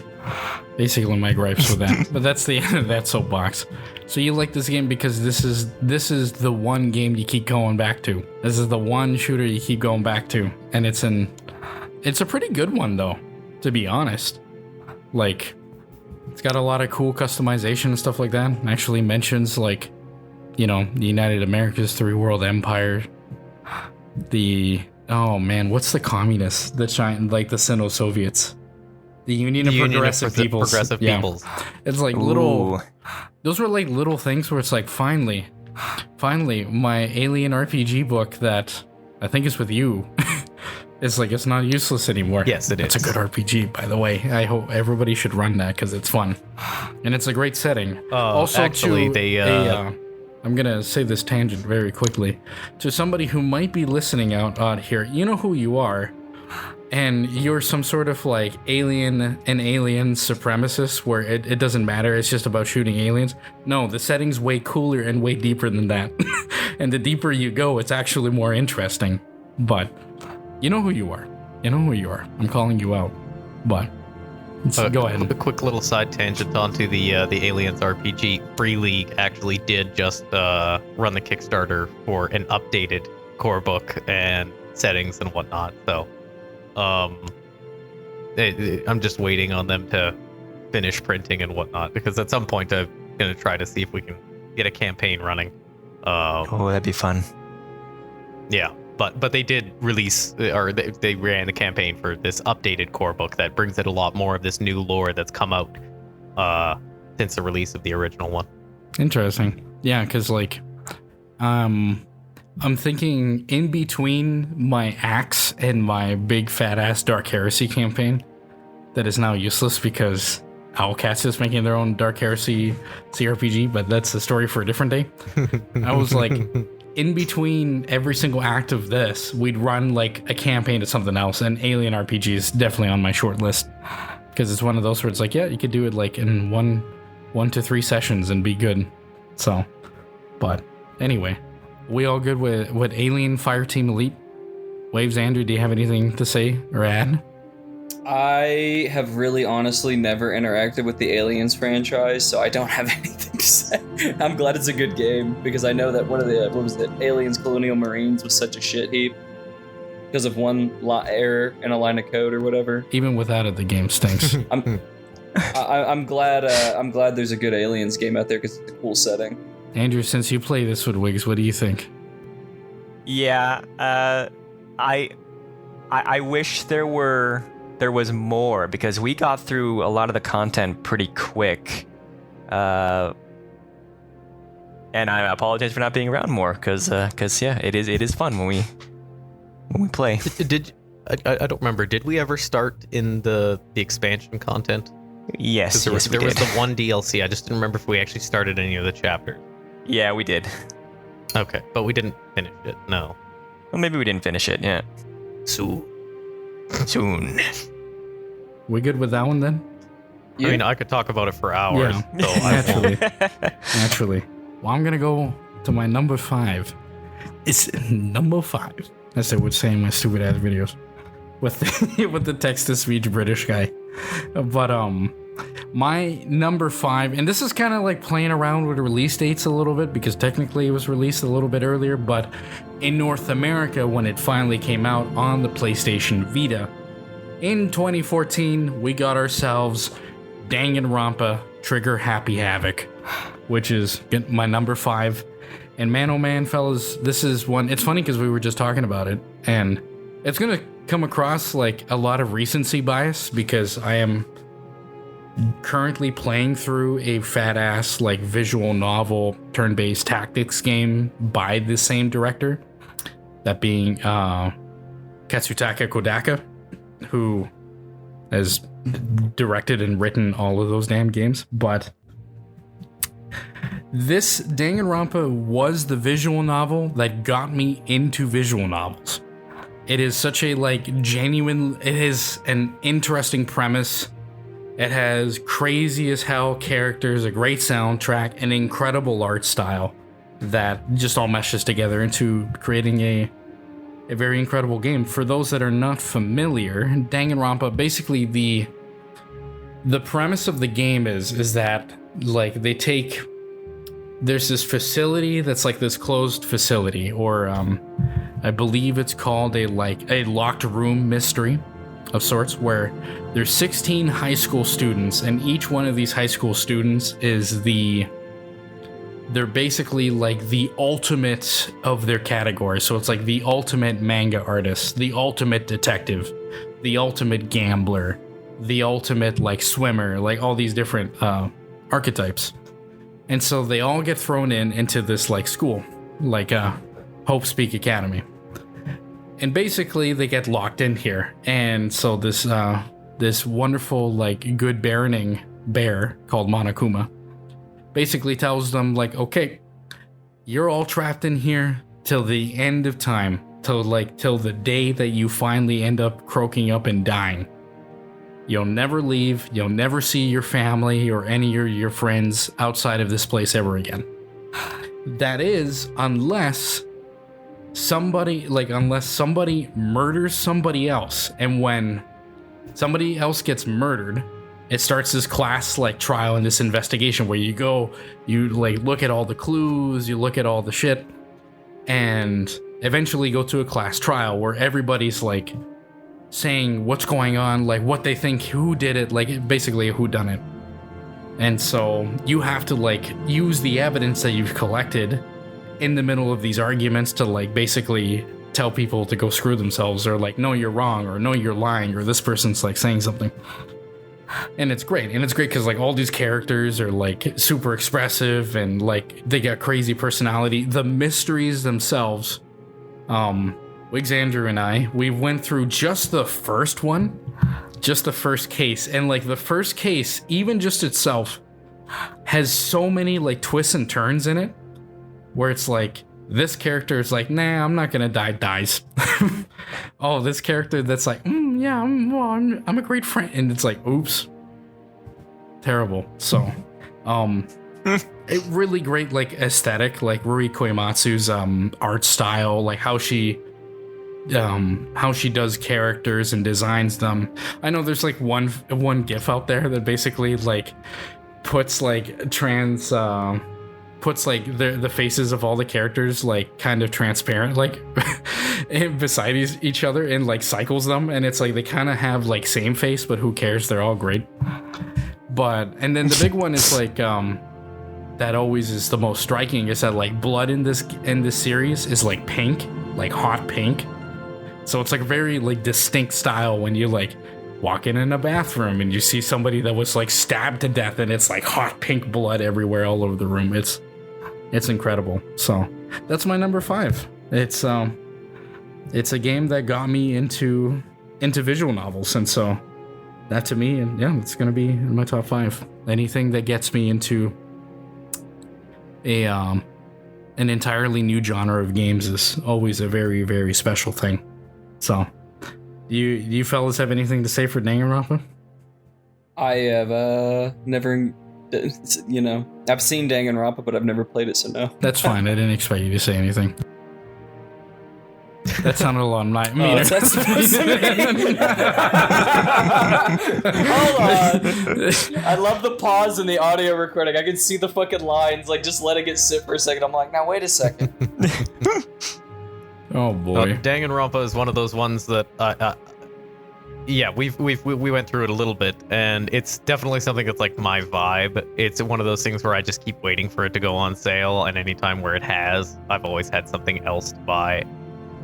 Basically my gripes with that. But that's the end of that soapbox. So you like this game because this is the one game you keep going back to. This is the one shooter you keep going back to. And it's a pretty good one though, to be honest. Like, it's got a lot of cool customization and stuff like that. It actually mentions like, the United Americas, three world empire. What's the communists? The Sino-Soviets. The Union of Progressive Peoples. Peoples. It's like little. Those were like little things where it's like, finally, my alien RPG book that I think is with you. It's like, it's not useless anymore. Yes, it is. It's a good RPG, by the way. I hope everybody should run that because it's fun, and it's a great setting. Also, actually, I'm gonna say this tangent very quickly to somebody who might be listening out here. You know who you are. And you're some sort of like alien supremacist where it doesn't matter, it's just about shooting aliens. No, the setting's way cooler and way deeper than that. And the deeper you go, it's actually more interesting. But you know who you are. I'm calling you out. But go ahead. A quick little side tangent onto the Aliens RPG. Free League actually did just run the Kickstarter for an updated core book and settings and whatnot. So I'm just waiting on them to finish printing and whatnot, because at some point I'm gonna try to see if we can get a campaign running. That'd be fun. Yeah, but they did release, or they ran the campaign for this updated core book that brings in a lot more of this new lore that's come out since the release of the original one. Interesting. Yeah, because like, I'm thinking in between my Axe and my big fat ass Dark Heresy campaign that is now useless because Owlcats is making their own Dark Heresy CRPG, but that's a story for a different day. I was like, in between every single act of this, we'd run like a campaign to something else, and Alien RPG is definitely on my short list because it's one of those where it's like, yeah, you could do it like in one to 3 sessions and be good. So, but anyway. We all good with Alien Fireteam Elite? Waves, Andrew, do you have anything to say or add? I have really honestly never interacted with the Aliens franchise, so I don't have anything to say. I'm glad it's a good game, because I know that Aliens Colonial Marines was such a shit heap because of one error in a line of code or whatever. Even without it, the game stinks. I'm glad there's a good Aliens game out there because it's a cool setting. Andrew, since you play this with Wiggz, what do you think? Yeah, I wish there was more, because we got through a lot of the content pretty quick. And I apologize for not being around more, because yeah, it is fun when we play. I don't remember. Did we ever start in the expansion content? Yes, there was did. The one DLC. I just didn't remember if we actually started any of the chapters. Yeah, we did. Okay, but we didn't finish it. No. Well, maybe we didn't finish it. Yeah. Soon. We good with that one then? Yeah. I mean, I could talk about it for hours. Yeah, so naturally. Well, I'm gonna go to my number 5. It's number 5, as I would say in my stupid ass videos, with the text to speech British guy. But My number 5, and this is kind of like playing around with release dates a little bit because technically it was released a little bit earlier, but in North America, when it finally came out on the PlayStation Vita in 2014, we got ourselves Danganronpa Trigger Happy Havoc, which is my number 5. And man, oh man, fellas, this is one. It's funny because we were just talking about it, and it's gonna come across like a lot of recency bias because I am currently playing through a fat ass like visual novel turn-based tactics game by the same director, that being Katsutaka Kodaka, who has directed and written all of those damn games. But this Danganronpa was the visual novel that got me into visual novels. It is such a like genuine, it is an interesting premise. It has crazy as hell characters, a great soundtrack, an incredible art style that just all meshes together into creating a very incredible game. For those that are not familiar, Danganronpa, basically the premise of the game is that like there's this facility that's like this closed facility, or I believe it's called a locked room mystery of sorts, where there's 16 high school students, and each one of these high school students is they're basically like the ultimate of their category. So it's like the ultimate manga artist, the ultimate detective, the ultimate gambler, the ultimate like swimmer, like all these different archetypes. And so they all get thrown into this like school, like Hope Speak Academy. And basically they get locked in here. And so this wonderful like good baroning bear called Monokuma basically tells them like, okay, you're all trapped in here till the end of time, till the day that you finally end up croaking up and dying. You'll never leave, you'll never see your family or any of your friends outside of this place ever again. That is, unless somebody murders somebody else. And when somebody else gets murdered, it starts this class like trial and this investigation where you like look at all the clues, you look at all the shit, and eventually go to a class trial where everybody's like saying what's going on, like what they think, who did it, like basically a whodunit. And so you have to like use the evidence that you've collected in the middle of these arguments to like basically tell people to go screw themselves, or like, no, you're wrong, or no, you're lying, or this person's like saying something. And it's great because like all these characters are like super expressive and like they got crazy personality. The mysteries themselves, Wiggz, Andruu, and we went through just the first one, just the first case, and like the first case, even just itself, has so many like twists and turns in it, where it's like this character is like, nah, I'm not gonna die, dies. Oh, this character that's like, yeah, I'm a great friend, and it's like, oops, terrible. So, it really great like aesthetic, like Rui Korematsu's art style, like how she does characters and designs them. I know there's like one GIF out there that basically like puts like puts like the faces of all the characters like kind of transparent, like beside each other, and like cycles them, and it's like they kind of have like same face, but who cares? They're all great. But and then the big one is like that always is the most striking, is that like blood in this series is like pink, like hot pink. So it's like a very like distinct style when you like walk in a bathroom and you see somebody that was like stabbed to death, and it's like hot pink blood everywhere all over the room. It's incredible. So that's my number 5. It's a game that got me into visual novels, and so that to me, and yeah, it's gonna be in my top 5. Anything that gets me into an entirely new genre of games is always a very, very special thing. So, do you fellas have anything to say for Danganronpa? I have never, I've seen Danganronpa, but I've never played it, so no. That's fine. I didn't expect you to say anything. That sounded a lot meaner. What's that supposed to mean? Hold on. I love the pause in the audio recording. I can see the fucking lines, like just letting it sit for a second. I'm like, now wait a second. Oh boy. Danganronpa is one of those ones that yeah, we went through it a little bit, and it's definitely something that's like my vibe. It's one of those things where I just keep waiting for it to go on sale, and anytime where it has, I've always had something else to buy.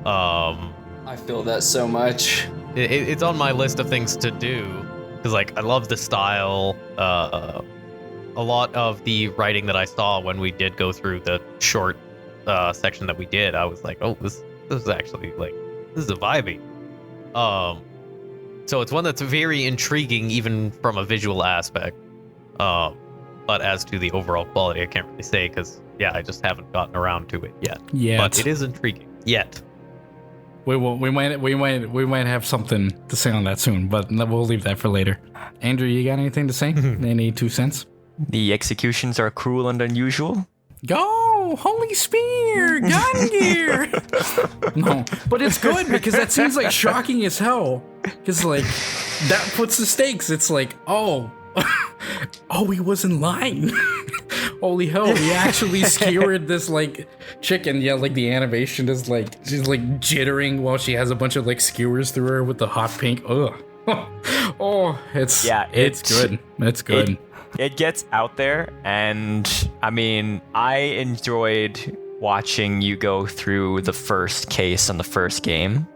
I feel that so much. It's on my list of things to do, because like I love the style. A lot of the writing that I saw when we did go through the short section that we did, I was like, oh, this is actually like, this is a vibey. So it's one that's very intriguing, even from a visual aspect. But as to the overall quality, I can't really say, because yeah, I just haven't gotten around to it yet. Yeah, but it is intriguing. Yet. We might have something to say on that soon, but we'll leave that for later. Andrew, you got anything to say? Any 2 cents? The executions are cruel and unusual. Go! Holy Spear! Gun gear! No, but it's good because that seems like shocking as hell. Because, like, that puts the stakes. It's like, oh, he was in line. Holy hell, he actually skewered this, like, chicken. Yeah, like, the animation is, like, she's, like, jittering while she has a bunch of, like, skewers through her with the hot pink. Ugh. Oh, it's good. It's good. It gets out there, and I mean, I enjoyed watching you go through the first case on the first game.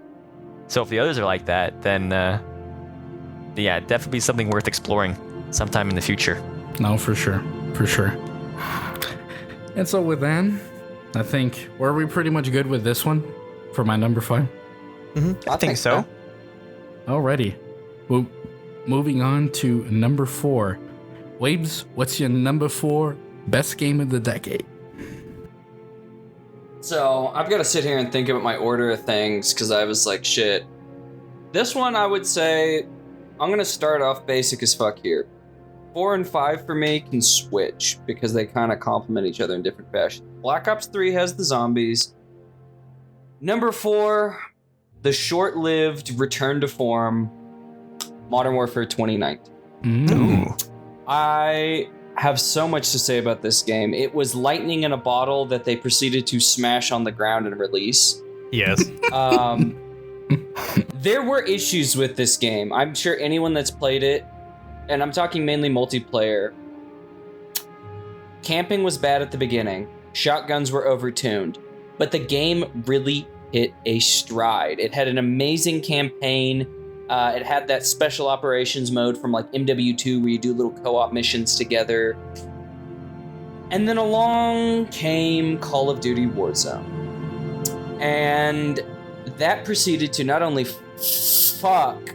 So if the others are like that, then yeah, definitely something worth exploring sometime in the future. No, for sure. And so with that, I think, were we pretty much good with this one for my number 5? I think so. Alrighty. Well, moving on to number 4. Wavez, what's your number 4 best game of the decade? So I've got to sit here and think about my order of things because I was like, shit. This one, I would say, I'm going to start off basic as fuck here. 4 and 5 for me can switch because they kind of complement each other in different fashions. Black Ops 3 has the zombies. Number 4, the short-lived return to form, Modern Warfare 2019. Ooh. I have so much to say about this game. It was lightning in a bottle that they proceeded to smash on the ground and release. Yes. There were issues with this game. I'm sure anyone that's played it, and I'm talking mainly multiplayer, camping was bad at the beginning. Shotguns were overtuned. But the game really hit a stride. It had an amazing campaign. It had that special operations mode from like MW2 where you do little co-op missions together. And then along came Call of Duty Warzone. And that proceeded to not only fuck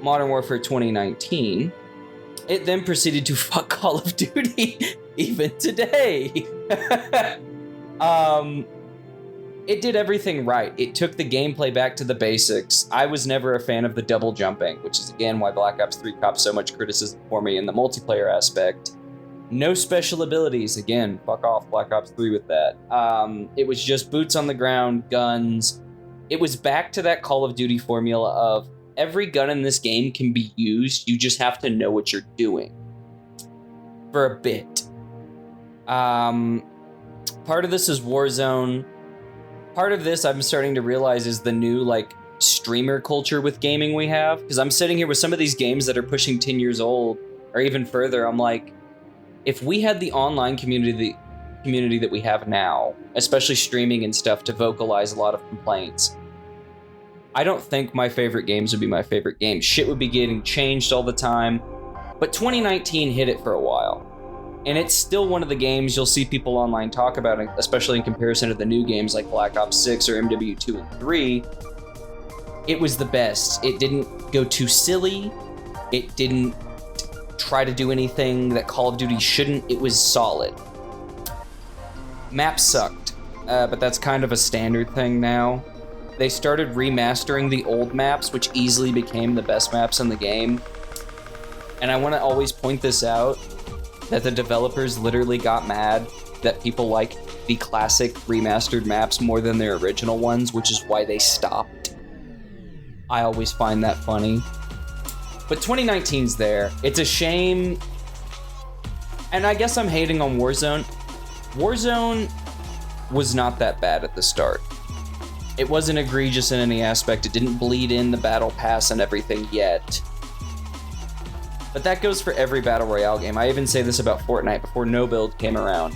Modern Warfare 2019, it then proceeded to fuck Call of Duty even today. It did everything right. It took the gameplay back to the basics. I was never a fan of the double jumping, which is again why Black Ops 3 copped so much criticism for me in the multiplayer aspect. No special abilities. Again, fuck off Black Ops 3 with that. It was just boots on the ground, guns. It was back to that Call of Duty formula of every gun in this game can be used. You just have to know what you're doing. For a bit. Part of this is Warzone. Part of this I'm starting to realize is the new like streamer culture with gaming we have. Because I'm sitting here with some of these games that are pushing 10 years old or even further. I'm like, if we had the online community that we have now, especially streaming and stuff to vocalize a lot of complaints, I don't think my favorite games would be my favorite games. Shit would be getting changed all the time. But 2019 hit it for a while. And it's still one of the games you'll see people online talk about, especially in comparison to the new games like Black Ops 6 or MW2 and 3. It was the best. It didn't go too silly. It didn't try to do anything that Call of Duty shouldn't. It was solid. Maps sucked, but that's kind of a standard thing now. They started remastering the old maps, which easily became the best maps in the game. And I want to always point this out, that the developers literally got mad that people like the classic remastered maps more than their original ones, which is why they stopped. I always find that funny. But 2019's there. It's a shame. And I guess I'm hating on Warzone. Warzone was not that bad at the start. It wasn't egregious in any aspect. It didn't bleed in the battle pass and everything yet. But that goes for every Battle Royale game. I even say this about Fortnite before No Build came around.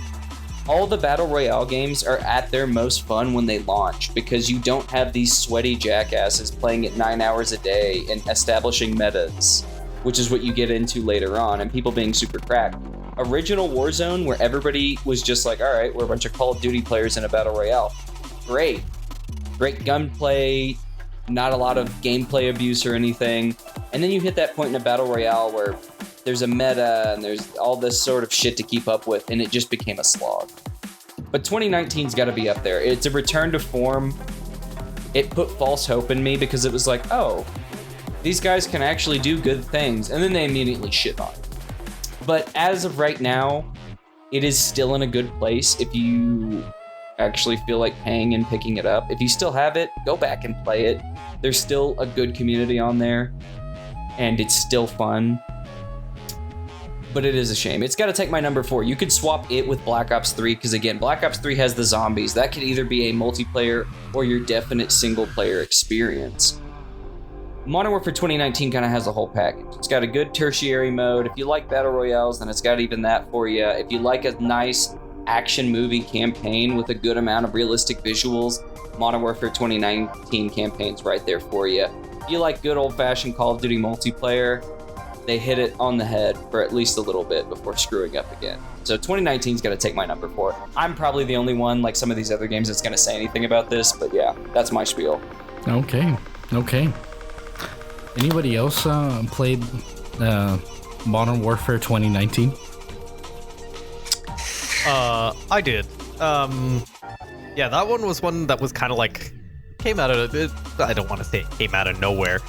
All the Battle Royale games are at their most fun when they launch because you don't have these sweaty jackasses playing it 9 hours a day and establishing metas, which is what you get into later on, and people being super cracked. Original Warzone, where everybody was just like, all right, we're a bunch of Call of Duty players in a Battle Royale. Great gunplay, not a lot of gameplay abuse or anything. And then you hit that point in a Battle Royale where there's a meta and there's all this sort of shit to keep up with, and it just became a slog. But 2019's got to be up there. It's a return to form. It put false hope in me because it was like, oh, these guys can actually do good things, and then they immediately shit on it. But as of right now, it is still in a good place if you actually feel like paying and picking it up. If you still have it, go back and play it. There's still a good community on there, and it's still fun. But it is a shame. It's got to take my number 4. You could swap it with Black Ops 3, because again, Black Ops 3 has the zombies. That could either be a multiplayer or your definite single-player experience. Modern Warfare 2019 kind of has a whole package. It's got a good tertiary mode. If you like Battle Royales, then it's got even that for you. If you like a nice action movie campaign with a good amount of realistic visuals, Modern Warfare 2019 campaign's right there for you. If you like good old-fashioned Call of Duty multiplayer, they hit it on the head for at least a little bit before screwing up again. So 2019's got to take my number 4. I'm probably the only one, like some of these other games, that's going to say anything about this, but yeah, that's my spiel. Okay. Anybody else played Modern Warfare 2019? I did. Yeah, that one was one that was kind of like came out of it. I don't want to say it came out of nowhere.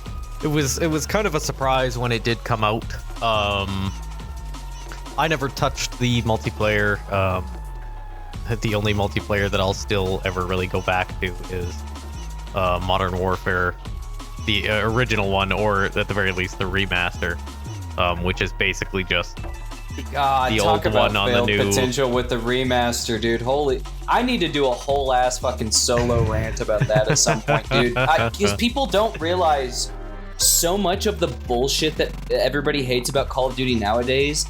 It was kind of a surprise when it did come out. I never touched the multiplayer. The only multiplayer that I'll still ever really go back to is Modern Warfare, the original one, or at the very least the remaster, which is basically just God, the talk old about one on the failed new potential with the remaster, dude. Holy, I need to do a whole ass fucking solo rant about that at some point, dude. Because people don't realize so much of the bullshit that everybody hates about Call of Duty nowadays.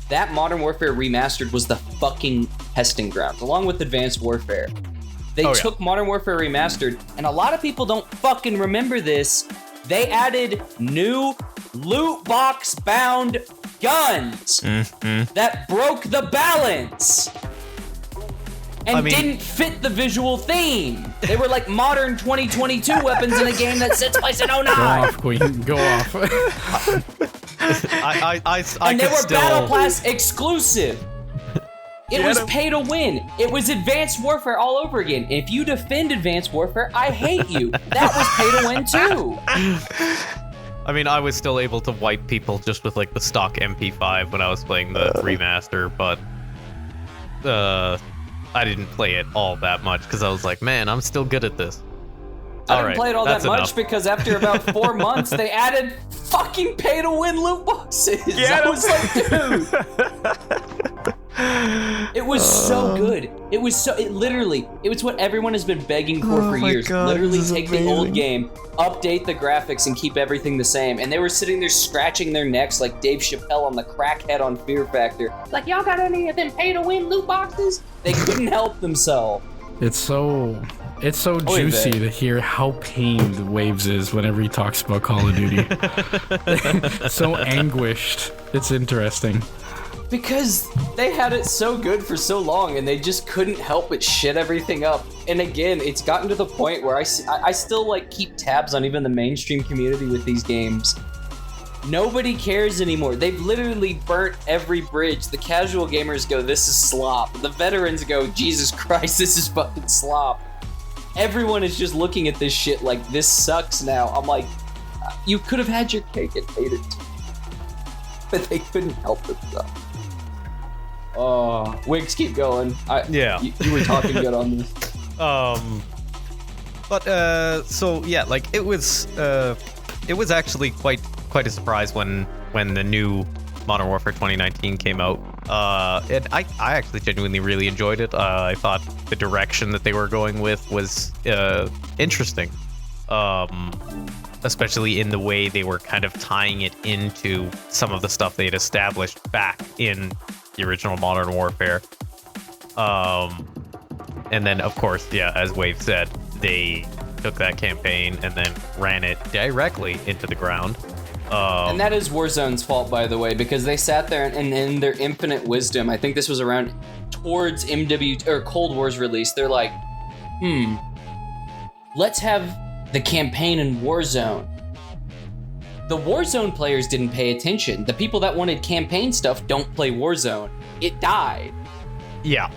That Modern Warfare Remastered was the fucking testing ground, along with Advanced Warfare. They took Modern Warfare Remastered, and a lot of people don't fucking remember this. They added new loot box bound guns that broke the balance and didn't fit the visual theme. They were like modern 2022 weapons in a game that sits place in 09. Go off, Queen. Go off. And they were Battle Pass exclusive. It was pay to win. It was Advanced Warfare all over again. If you defend Advanced Warfare, I hate you. That was pay to win too. I mean, I was still able to wipe people just with like the stock MP5 when I was playing the remaster, but I didn't play it all that much because I was like, man, I'm still good at this. I didn't play it all that much because after about 4 months, they added fucking pay-to-win loot boxes. I was like, dude. It was so good. It was what everyone has been begging for years. God, literally take amazing. the old game, update the graphics, and keep everything the same. And they were sitting there scratching their necks like Dave Chappelle on the crackhead on Fear Factor. Like, y'all got any of them pay-to-win loot boxes? They couldn't help themselves. It's so juicy to hear how pained Wavez is whenever he talks about Call of Duty. So anguished. It's interesting. Because they had it so good for so long and they just couldn't help but shit everything up. And again, it's gotten to the point where I still like keep tabs on even the mainstream community with these games. Nobody cares anymore. They've literally burnt every bridge. The casual gamers go, this is slop. The veterans go, Jesus Christ, this is fucking slop. Everyone is just looking at this shit like, this sucks now. I'm like, you could have had your cake and ate it too. But they couldn't help themselves. Wiggz, keep going. Yeah. You were talking good on this. So yeah, like it was actually quite a surprise when the new Modern Warfare 2019 came out. And I actually genuinely really enjoyed it. I thought the direction that they were going with was interesting. Especially in the way they were kind of tying it into some of the stuff they had established back in the original Modern Warfare. And then, of course, yeah, as Wave said, they took that campaign and then ran it directly into the ground. And that is Warzone's fault, by the way, because they sat there and in their infinite wisdom, I think this was around towards Cold War's release, they're like, let's have the campaign in Warzone. The Warzone players didn't pay attention. The people that wanted campaign stuff don't play Warzone. It died. Yeah.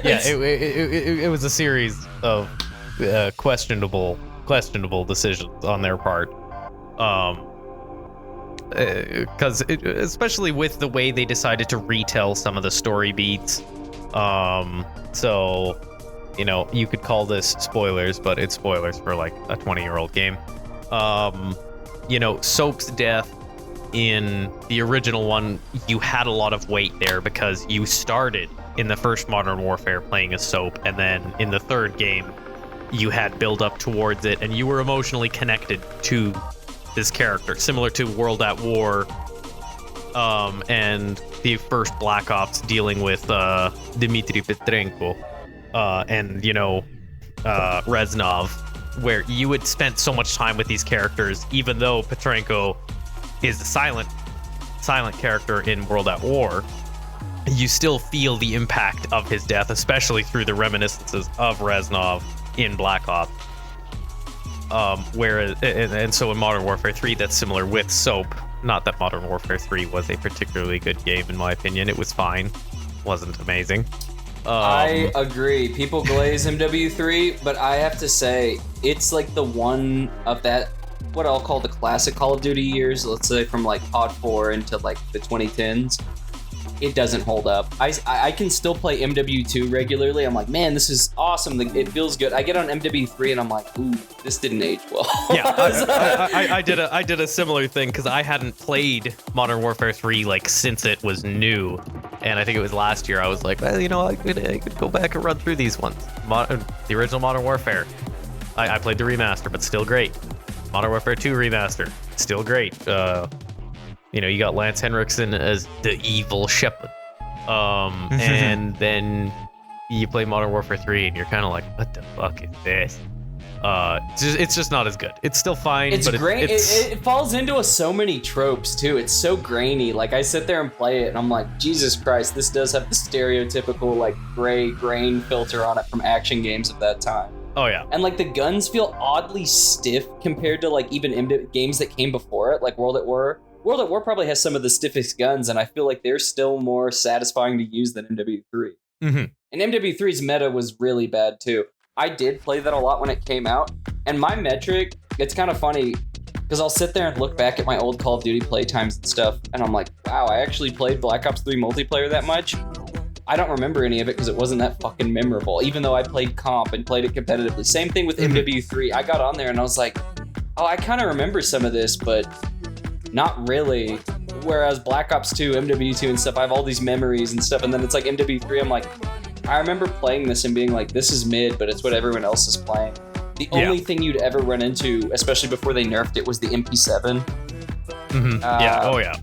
Yeah, it was a series of questionable decisions on their part. Because especially with the way they decided to retell some of the story beats. So, you know, you could call this spoilers, but it's spoilers for like a 20-year-old game. You know, Soap's death in the original one, you had a lot of weight there because you started in the first Modern Warfare playing as Soap, and then in the third game, you had build up towards it, and you were emotionally connected to this character, similar to World at War, and the first Black Ops dealing with Dmitry Petrenko, and, you know, Reznov, where you had spent so much time with these characters, even though Petrenko is a silent character in World at War, you still feel the impact of his death, especially through the reminiscences of Reznov in Black Ops. Whereas, and so in Modern Warfare 3, that's similar with Soap. Not that Modern Warfare 3 was a particularly good game, in my opinion. It was fine. Wasn't amazing. I agree. People glaze MW3, but I have to say, it's like the one of that, what I'll call the classic Call of Duty years, let's say from like COD 4 into like the 2010s. It doesn't hold up. I can still play MW2 regularly. I'm like, man, this is awesome. It feels good. I get on MW3 and I'm like, ooh, this didn't age well. Yeah, I did a similar thing because I hadn't played Modern Warfare 3 like since it was new, and I think it was last year. I was like, well, you know, I could go back and run through these ones. The original Modern Warfare, I played the remaster, but still great. Modern Warfare 2 remaster, still great. You know, you got Lance Henriksen as the evil shepherd. And then you play Modern Warfare 3 and you're kind of like, what the fuck is this? It's just not as good. It's still fine, it's but great. It falls into so many tropes too. It's so grainy. Like I sit there and play it and I'm like, Jesus Christ, this does have the stereotypical like gray grain filter on it from action games of that time. Oh yeah. And like the guns feel oddly stiff compared to like even games that came before it, like World at War. World at War probably has some of the stiffest guns, and I feel like they're still more satisfying to use than MW3. Mm-hmm. And MW3's meta was really bad too. I did play that a lot when it came out, and my metric, it's kind of funny, because I'll sit there and look back at my old Call of Duty playtimes and stuff, and I'm like, wow, I actually played Black Ops 3 multiplayer that much? I don't remember any of it because it wasn't that fucking memorable, even though I played comp and played it competitively. Same thing with MW3. I got on there and I was like, oh, I kind of remember some of this, but not really. Whereas Black Ops 2, MW2 and stuff, I have all these memories and stuff, and then it's like MW3, I'm like, I remember playing this and being like, this is mid, but it's what everyone else is playing. The only thing you'd ever run into, especially before they nerfed it, was the MP7. Yeah.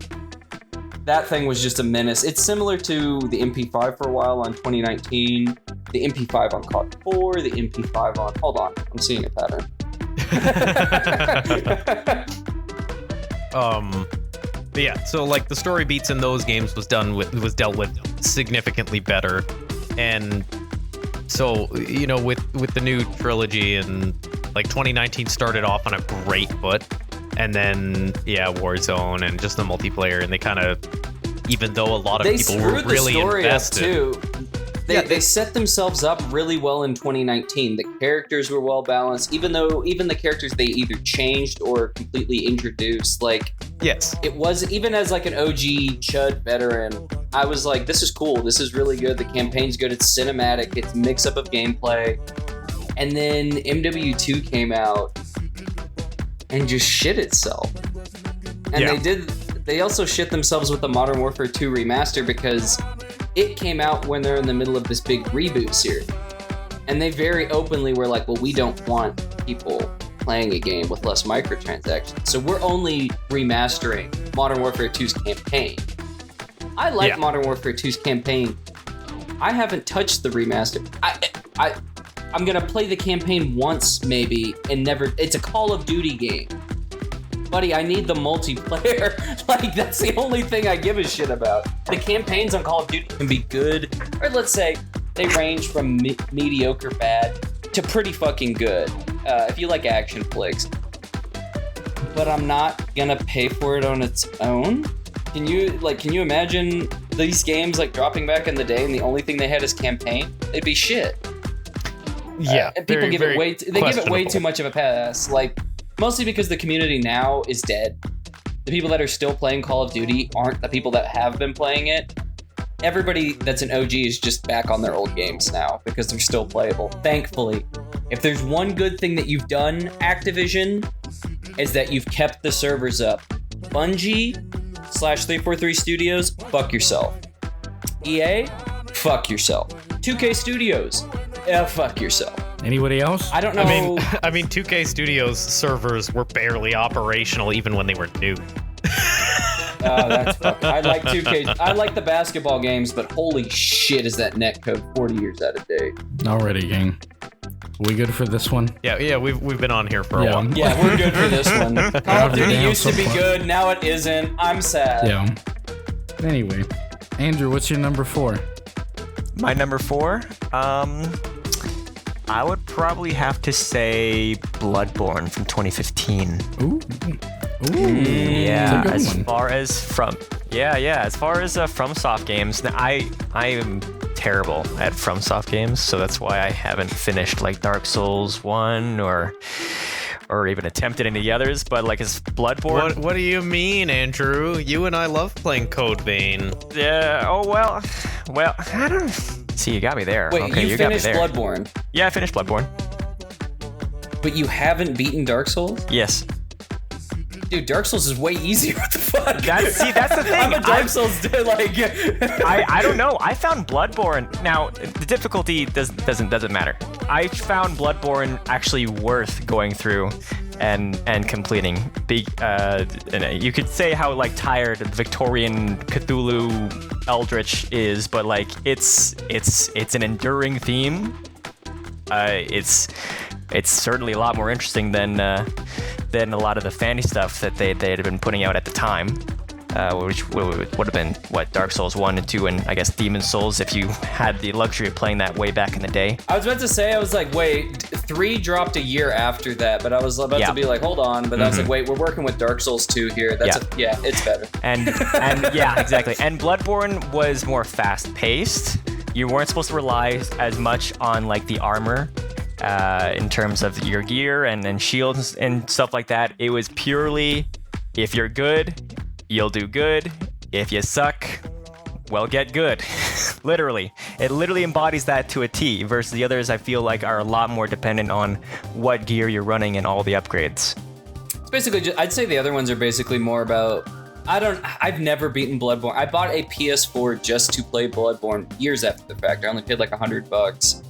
That thing was just a menace. It's similar to the MP5 for a while on 2019, the MP5 on COD 4, the MP5 on... Hold on, I'm seeing a pattern. But yeah, so like the story beats in those games was dealt with significantly better, and so you know with the new trilogy, and like 2019 started off on a great foot, and then Warzone and just the multiplayer, and they kind of, even though a lot of people were really invested too. They set themselves up really well in 2019. The characters were well balanced, even the characters they either changed or completely introduced. Like Yes. It was, even as like an OG Chud veteran, I was like, this is cool. This is really good. The campaign's good. It's cinematic. It's mix up of gameplay. And then MW2 came out and just shit itself. And they also shit themselves with the Modern Warfare 2 remaster because it came out when they're in the middle of this big reboot series. And they very openly were like, well, we don't want people playing a game with less microtransactions. So we're only remastering Modern Warfare 2's campaign. I like Modern Warfare 2's campaign. I haven't touched the remaster. I'm gonna play the campaign once maybe and never. It's a Call of Duty game. Buddy, I need the multiplayer. Like, that's the only thing I give a shit about. The campaigns on Call of Duty can be good, or let's say they range from mediocre bad to pretty fucking good, if you like action flicks. But I'm not gonna pay for it on its own. Can you imagine these games like dropping back in the day and the only thing they had is campaign? It'd be shit. Yeah, and people give it way questionable. too much of a pass. Like, mostly because the community now is dead. The people that are still playing Call of Duty aren't the people that have been playing it. Everybody that's an OG is just back on their old games now because they're still playable. Thankfully, if there's one good thing that you've done, Activision, is that you've kept the servers up. Bungie/343 Studios, fuck yourself. EA, fuck yourself. 2K Studios, fuck yourself. Anybody else? I don't know. I mean, 2K Studios servers were barely operational even when they were new. That's fucking. I like 2K. I like the basketball games, but holy shit, is that netcode 40 years out of date? Already, gang. We good for this one? Yeah, we've been on here for a while. Yeah, we're good for this one. Call of Duty Damn, used to be so far. good, now it isn't. I'm sad. Yeah. Anyway, Andrew, what's your number 4? My number 4, I would probably have to say Bloodborne from 2015. Ooh. Yeah, That's a good as one. far as from FromSoft games, I am terrible at FromSoft games, so that's why I haven't finished like Dark Souls 1 or even attempted any of the others. But like as Bloodborne, What do you mean, Andrew? You and I love playing Code Vein. yeah. Oh well, I don't see. You got me there. Wait, okay, you got me finished there. Bloodborne, Yeah, I finished Bloodborne. but you haven't beaten Dark Souls? Yes. Dude, Dark Souls is way easier. What the fuck? That's the thing. I'm a Dark Souls dude, like. I don't know. I found Bloodborne. Now the difficulty doesn't matter. I found Bloodborne actually worth going through and completing. And you could say how like tired Victorian Cthulhu Eldritch is, but like it's an enduring theme. It's certainly a lot more interesting than a lot of the fanny stuff that they had been putting out at the time, which would have been Dark Souls 1 and 2 and I guess Demon Souls if you had the luxury of playing that way back in the day. I was about to say, I was like, wait, 3 dropped a year after that, but I was about to be like, hold on, but I was like, wait, we're working with Dark Souls 2 here. It's better. And yeah, exactly. And Bloodborne was more fast-paced. You weren't supposed to rely as much on like the armor in terms of your gear and shields and stuff like that. It was purely, if you're good, you'll do good. If you suck, well, get good. Literally. It literally embodies that to a T, versus the others I feel like are a lot more dependent on what gear you're running and all the upgrades. It's basically just, I'd say the other ones are basically more about, I've never beaten Bloodborne. I bought a PS4 just to play Bloodborne years after the fact. I only paid like $100.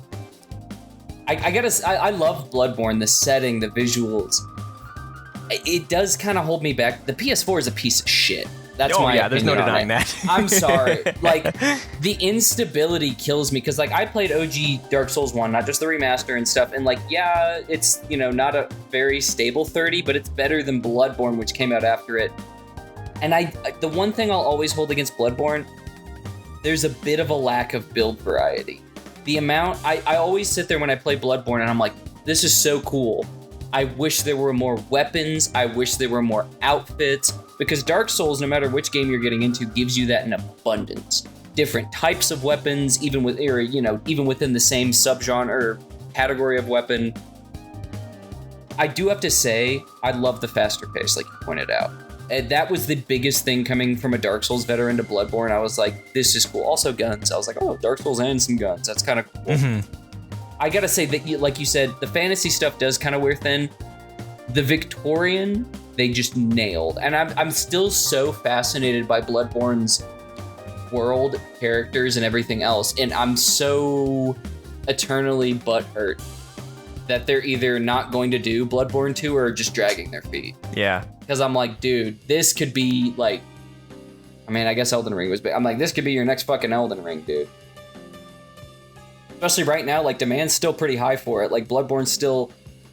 I love Bloodborne, the setting, the visuals. It does kind of hold me back. The PS4 is a piece of shit. That's my opinion. There's no on denying it. that. I'm sorry. Like, the instability kills me because, like, I played OG Dark Souls 1, not just the remaster and stuff, and, like, yeah, it's, not a very stable 30, but it's better than Bloodborne, which came out after it. And the one thing I'll always hold against Bloodborne, there's a bit of a lack of build variety. The amount, I always sit there when I play Bloodborne and I'm like, this is so cool. I wish there were more weapons. I wish there were more outfits. Because Dark Souls, no matter which game you're getting into, gives you that in abundance. Different types of weapons, even within the same subgenre or category of weapon. I do have to say, I love the faster pace, like you pointed out. that was the biggest thing coming from a Dark Souls veteran to Bloodborne. I was like, this is cool. Also guns. I was like, oh, Dark Souls and some guns. That's kind of cool. Mm-hmm. I gotta say that, like you said, the fantasy stuff does kind of wear thin. The Victorian, they just nailed. And I'm still so fascinated by Bloodborne's world, characters, and everything else. And I'm so eternally butthurt that they're either not going to do Bloodborne 2 or just dragging their feet. Yeah. Because I'm like, dude, this could be like, I mean, I guess Elden Ring was big. I'm like, this could be your next fucking Elden Ring, dude. Especially right now, like, demand's still pretty high for it. Like, Bloodborne still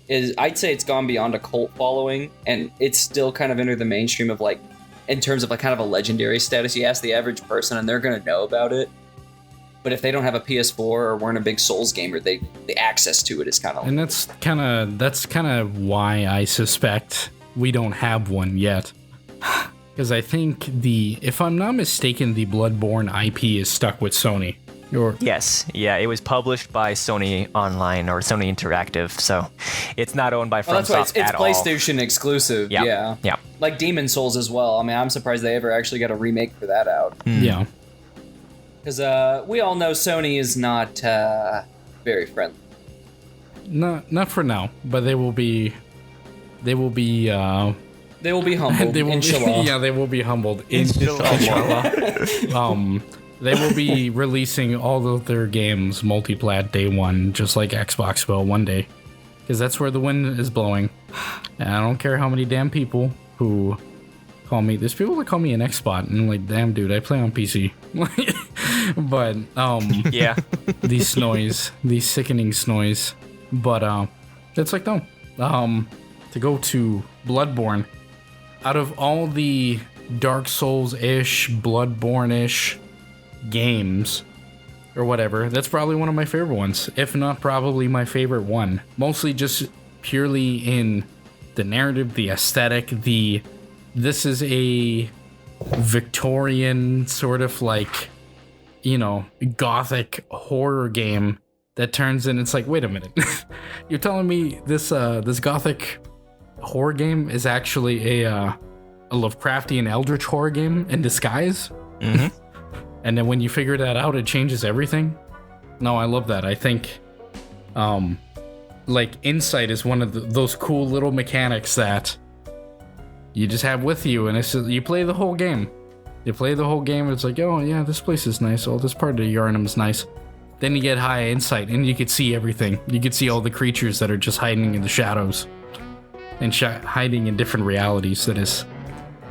is, I'd say it's gone beyond a cult following, and it's still kind of entered the mainstream of, like, in terms of, like, kind of a legendary status. You ask the average person, and they're going to know about it. But if they don't have a PS4 or weren't a big Souls gamer, the access to it is kind of... And that's kind of why I suspect we don't have one yet. Because I think if I'm not mistaken, the Bloodborne IP is stuck with Sony. Yes, yeah, it was published by Sony Online or Sony Interactive, so it's not owned by FromSoft that's right. It's at all. PlayStation exclusive. Yep. Yeah. Yeah. Like Demon Souls as well. I mean, I'm surprised they ever actually got a remake for that out. Yeah. Because we all know Sony is not very friendly. Not for now, but they will be. They will be humbled. Inshallah. Yeah, they will be humbled. Inshallah. They will be releasing all of their games multi-plat day one, just like Xbox will one day, because that's where the wind is blowing. And I don't care how many damn people who call me. There's people that call me an Xbot, and I'm like, damn, dude, I play on PC. But Yeah. these sickening snoys. But it's like, no. To go to Bloodborne, out of all the Dark Souls-ish, Bloodborne-ish games or whatever, that's probably one of my favorite ones, if not probably my favorite one. Mostly just purely in the narrative, the aesthetic, this is a Victorian sort of like, gothic horror game that turns in, it's like, wait a minute. You're telling me this gothic horror game is actually a Lovecraftian eldritch horror game in disguise? Mm-hmm. And then when you figure that out, it changes everything. No, I love that. I think, like, insight is one of those cool little mechanics that you just have with you, and it's just, you play the whole game. It's like, oh yeah, this place is nice. Oh, this part of the Yharnam is nice. Then you get high insight, and you could see everything. You could see all the creatures that are just hiding in the shadows, and hiding in different realities. That is.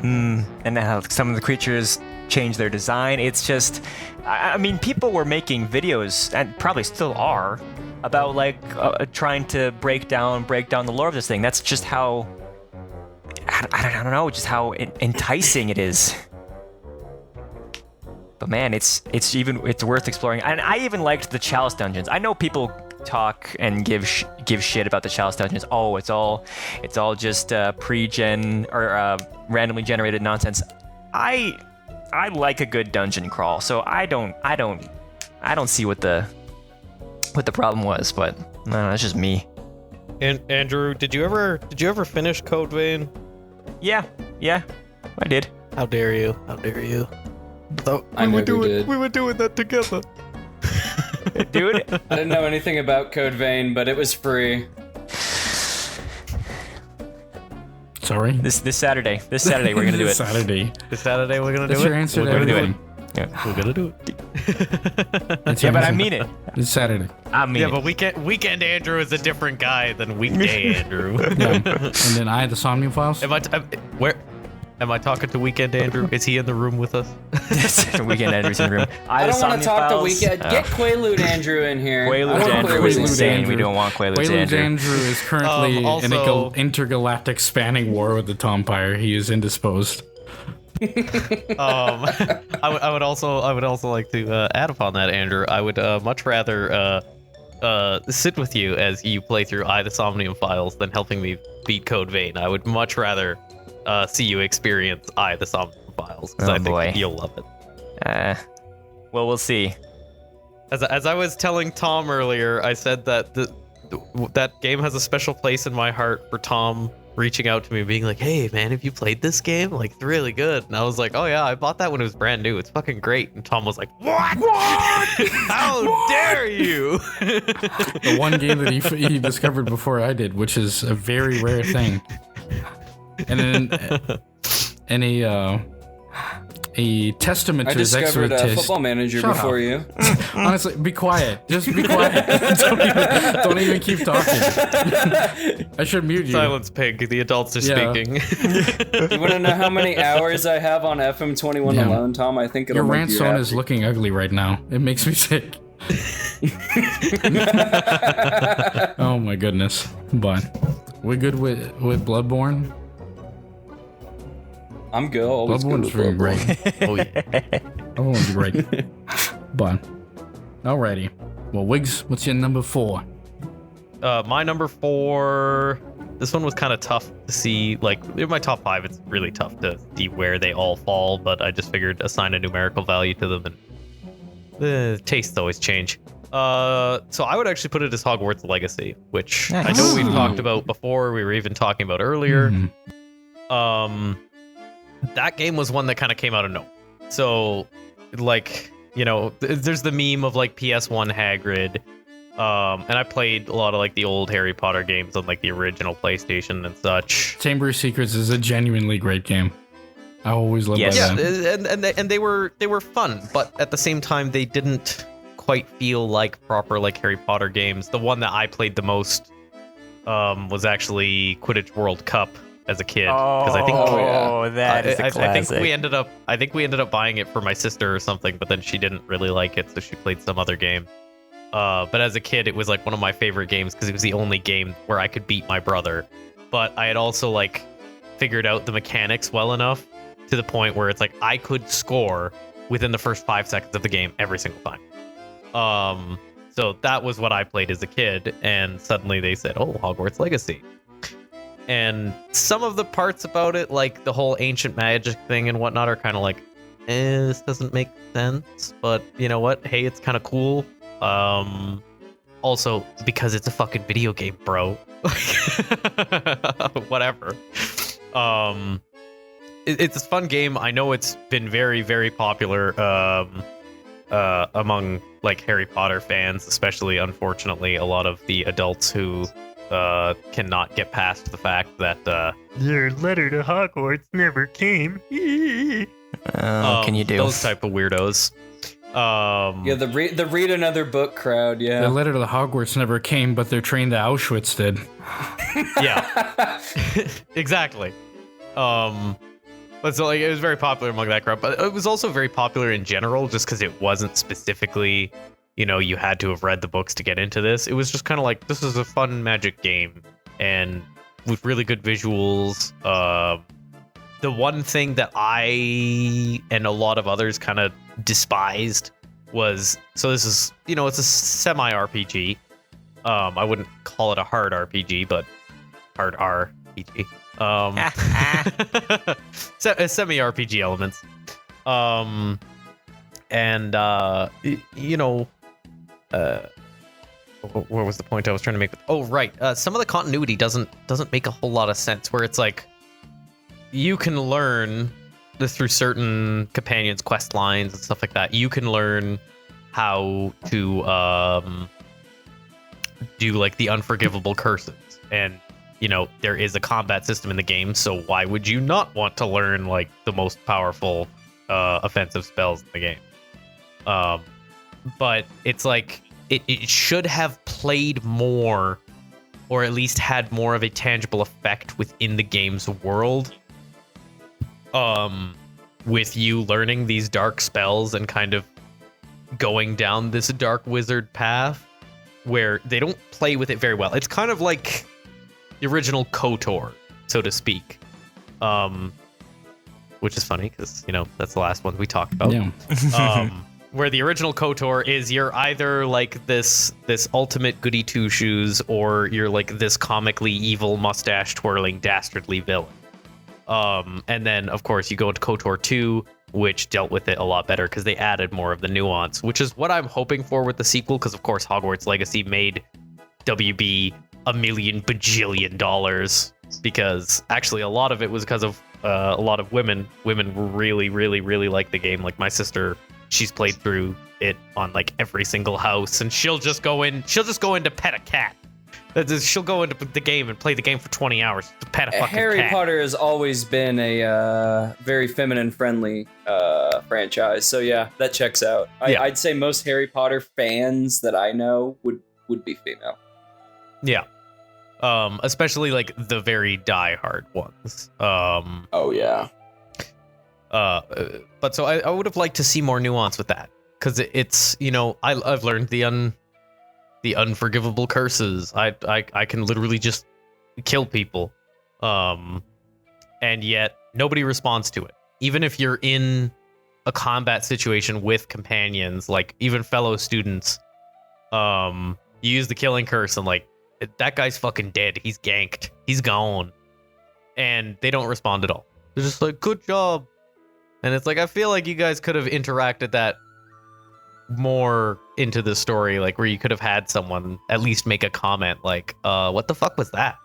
And how some of the creatures change their design. It's just, I mean, people were making videos, and probably still are, about like trying to break down the lore of this thing. That's just how, I don't know, just how enticing it is. But man, it's worth exploring. And I even liked the Chalice dungeons. I know people talk and give shit about the Chalice dungeons. Oh, it's all just pre-gen or randomly generated nonsense. I like a good dungeon crawl, so I don't see what the problem was, but no, that's just me. And Andrew, did you ever finish Code Vein? Yeah, I did. How dare you? I never did. We were doing that together. Dude, I didn't know anything about Code Vein, but it was free. Sorry. This Saturday we're gonna do it. This Saturday we're gonna do it. That's your answer to We're gonna do everything. it. Yeah. We're gonna do it. That's Yeah, your but I answer. mean it. It's Saturday. I mean Yeah, it. but weekend Andrew is a different guy than weekday Andrew. Yeah. And then I had the Somnium Files. Where? Am I talking to Weekend Andrew? Is he in the room with us? Weekend Andrew's in the room. I don't want to talk to Weekend. Weekend. Get Quaalude Andrew in here. Quaalude I want Andrew is Quaalude insane. Andrew. We don't want Quaalude Quaalude Andrew. Andrew is currently in Also- an intergalactic spanning war with the Tompire. He is indisposed. I would also like to add upon that, Andrew. I would much rather sit with you as you play through the Somnium Files than helping me beat Code Vein. I would much rather see you experience the Somnium Files, because I boy. think you'll love it. Well, we'll see. As I was telling Tom earlier, I said that that game has a special place in my heart for Tom reaching out to me being like, hey man, have you played this game? Like, it's really good. And I was like, oh yeah, I bought that when it was brand new. It's fucking great. And Tom was like, what? How dare you? The one game that he discovered before I did, which is a very rare thing. And then a testament to his discovered expertise. Football Manager Shut before up. you. Honestly, be quiet. Just be quiet. don't even keep talking. I should mute you. Silence, pig. The adults are Yeah. speaking. You want to know how many hours I have on FM21 Yeah. alone, Tom? I think it'll Your make rant you zone happy. is looking ugly right now. It makes me sick. Oh my goodness. But we're good with Bloodborne. I'm good. Always good Bloodborne's with very Bloodborne. great. Oh yeah. Bloodborne's great. But alrighty. Well, Wiggz, what's your number 4? My number 4. This one was kind of tough to see. Like, in my top 5, it's really tough to see where they all fall. But I just figured assign a numerical value to them, and the tastes always change. So I would actually put it as Hogwarts Legacy, which I know we've talked about before. We were even talking about earlier. That game was one that kind of came out of nowhere. So, like, you know, there's the meme of like PS1 Hagrid. And I played a lot of like the old Harry Potter games on like the original PlayStation and such. Chamber of Secrets is a genuinely great game. I always love Yes. that. Yeah, and they were fun, but at the same time they didn't quite feel like proper like Harry Potter games. The one that I played the most was actually Quidditch World Cup as a kid, because I think that is a classic. I think we ended up buying it for my sister or something, but then she didn't really like it, so she played some other game. But as a kid, it was like one of my favorite games because it was the only game where I could beat my brother. But I had also like figured out the mechanics well enough to the point where it's like I could score within the first 5 seconds of the game every single time. So that was what I played as a kid, and suddenly they said, "Oh, Hogwarts Legacy." And some of the parts about it, like the whole ancient magic thing and whatnot, are kind of like, this doesn't make sense. But you know what? Hey, it's kind of cool. Also, because it's a fucking video game, bro. Whatever. It's a fun game. I know it's been very, very popular among like Harry Potter fans, especially, unfortunately, a lot of the adults who cannot get past the fact that Your letter to Hogwarts never came. Can you do? those type of weirdos. Yeah, the read another book crowd. The Yeah. letter to the Hogwarts never came, but their train to Auschwitz did. Yeah, exactly. But so like it was very popular among that crowd, but it was also very popular in general, just because it wasn't specifically, you know, you had to have read the books to get into this. It was just kind of like, this is a fun magic game, and with really good visuals. The one thing that I and a lot of others kind of despised was, so this is, you know, it's a semi RPG. I wouldn't call it a hard RPG, but hard RPG. Semi RPG elements. You know, where was the point I was trying to make? Oh, right. Some of the continuity doesn't make a whole lot of sense. Where it's like, you can learn through certain companions' quest lines and stuff like that. You can learn how to do like the unforgivable curses, and you know there is a combat system in the game. So why would you not want to learn like the most powerful offensive spells in the game? But it's like it should have played more, or at least had more of a tangible effect within the game's world. With you learning these dark spells and kind of going down this dark wizard path, where they don't play with it very well. It's kind of like the original KOTOR, so to speak. Which is funny because, you know, that's the last one we talked about. Yeah. Where the original KOTOR is, you're either like this ultimate goody two shoes, or you're like this comically evil mustache twirling dastardly villain. And then of course you go into KOTOR 2, which dealt with it a lot better because they added more of the nuance, which is what I'm hoping for with the sequel, because of course Hogwarts Legacy made WB $1 million bajillion because actually a lot of it was because of a lot of women really like the game. Like my sister, she's played through it on like every single house, and she'll just go in to pet a cat. She'll go into the game and play the game for 20 hours to pet a fucking Harry cat. Potter has always been a very feminine-friendly franchise, so yeah, that checks out. I'd say most Harry Potter fans that I know would be female. Yeah. Especially like the very diehard ones. Oh yeah. But so I would have liked to see more nuance with that, because it's, you know, I've learned the unforgivable curses. I can literally just kill people, and yet nobody responds to it. Even if you're in a combat situation with companions, like even fellow students, you use the killing curse and like that guy's fucking dead. He's ganked. He's gone, and they don't respond at all. They're just like, "Good job," and it's like I feel like you guys could have interacted that more into the story, like where you could have had someone at least make a comment like, what the fuck was that?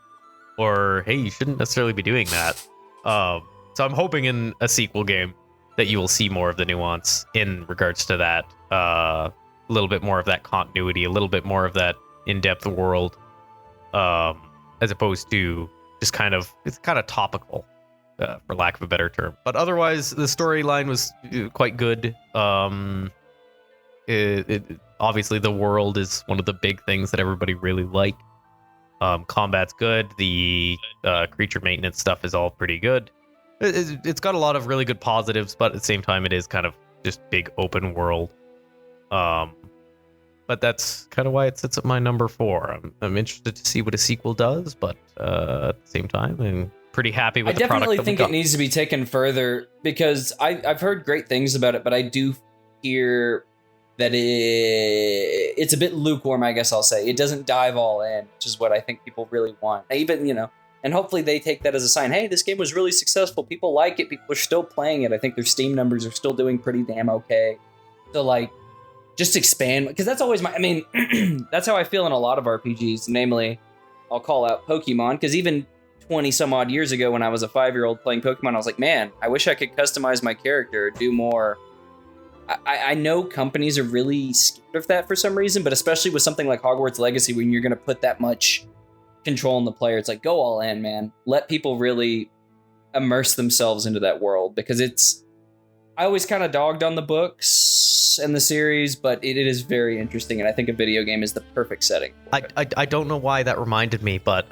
Or, hey, you shouldn't necessarily be doing that. So I'm hoping in a sequel game that you will see more of the nuance in regards to that. A little bit more of that continuity, a little bit more of that in-depth world, as opposed to just it's kind of topical, for lack of a better term. But otherwise, the storyline was quite good. Obviously the world is one of the big things that everybody really liked. Combat's good. The creature maintenance stuff is all pretty good. It's got a lot of really good positives, but at the same time it is kind of just big open world. But that's kind of why it sits at my number 4. I'm interested to see what a sequel does, but at the same time I'm pretty happy with the product. I definitely think it needs to be taken further, because I've heard great things about it, but I do hear that it's a bit lukewarm, I guess I'll say. It doesn't dive all in, which is what I think people really want. Even, you know, and hopefully they take that as a sign. Hey, this game was really successful. People like it. People are still playing it. I think their Steam numbers are still doing pretty damn okay. So, like, just expand. Because that's always that's how I feel in a lot of RPGs. Namely, I'll call out Pokemon. Because even 20 some odd years ago when I was a 5-year-old playing Pokemon, I was like, man, I wish I could customize my character, do more. I know companies are really scared of that for some reason, but especially with something like Hogwarts Legacy, when you're going to put that much control in the player, it's like, go all in, man. Let people really immerse themselves into that world, because I always kind of dogged on the books and the series, but it is very interesting, and I think a video game is the perfect setting for it. I don't know why that reminded me, but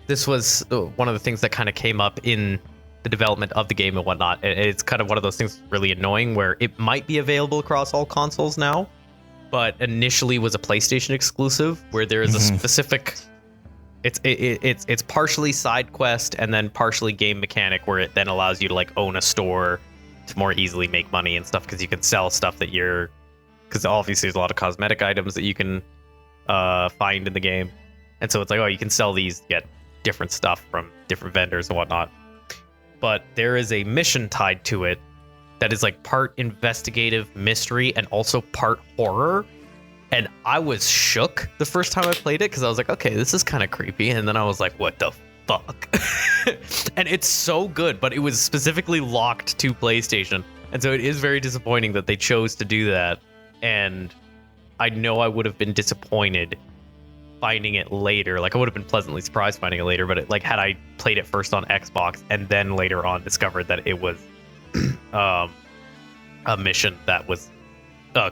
this was one of the things that kind of came up in the development of the game and whatnot. It's kind of one of those things really annoying where it might be available across all consoles now, but initially was a PlayStation exclusive, where there is a specific, it's partially side quest and then partially game mechanic, where it then allows you to like own a store to more easily make money and stuff, because you can sell stuff because obviously there's a lot of cosmetic items that you can find in the game, and so it's like, oh, you can sell these to get different stuff from different vendors and whatnot. But there is a mission tied to it that is like part investigative mystery and also part horror. And I was shook the first time I played it, because I was like, okay, this is kind of creepy. And then I was like, what the fuck? And it's so good, but it was specifically locked to PlayStation. And so it is very disappointing that they chose to do that. And I know I would have been disappointed finding it later. Like, I would have been pleasantly surprised finding it later, but had I played it first on Xbox and then later on discovered that it was a mission that was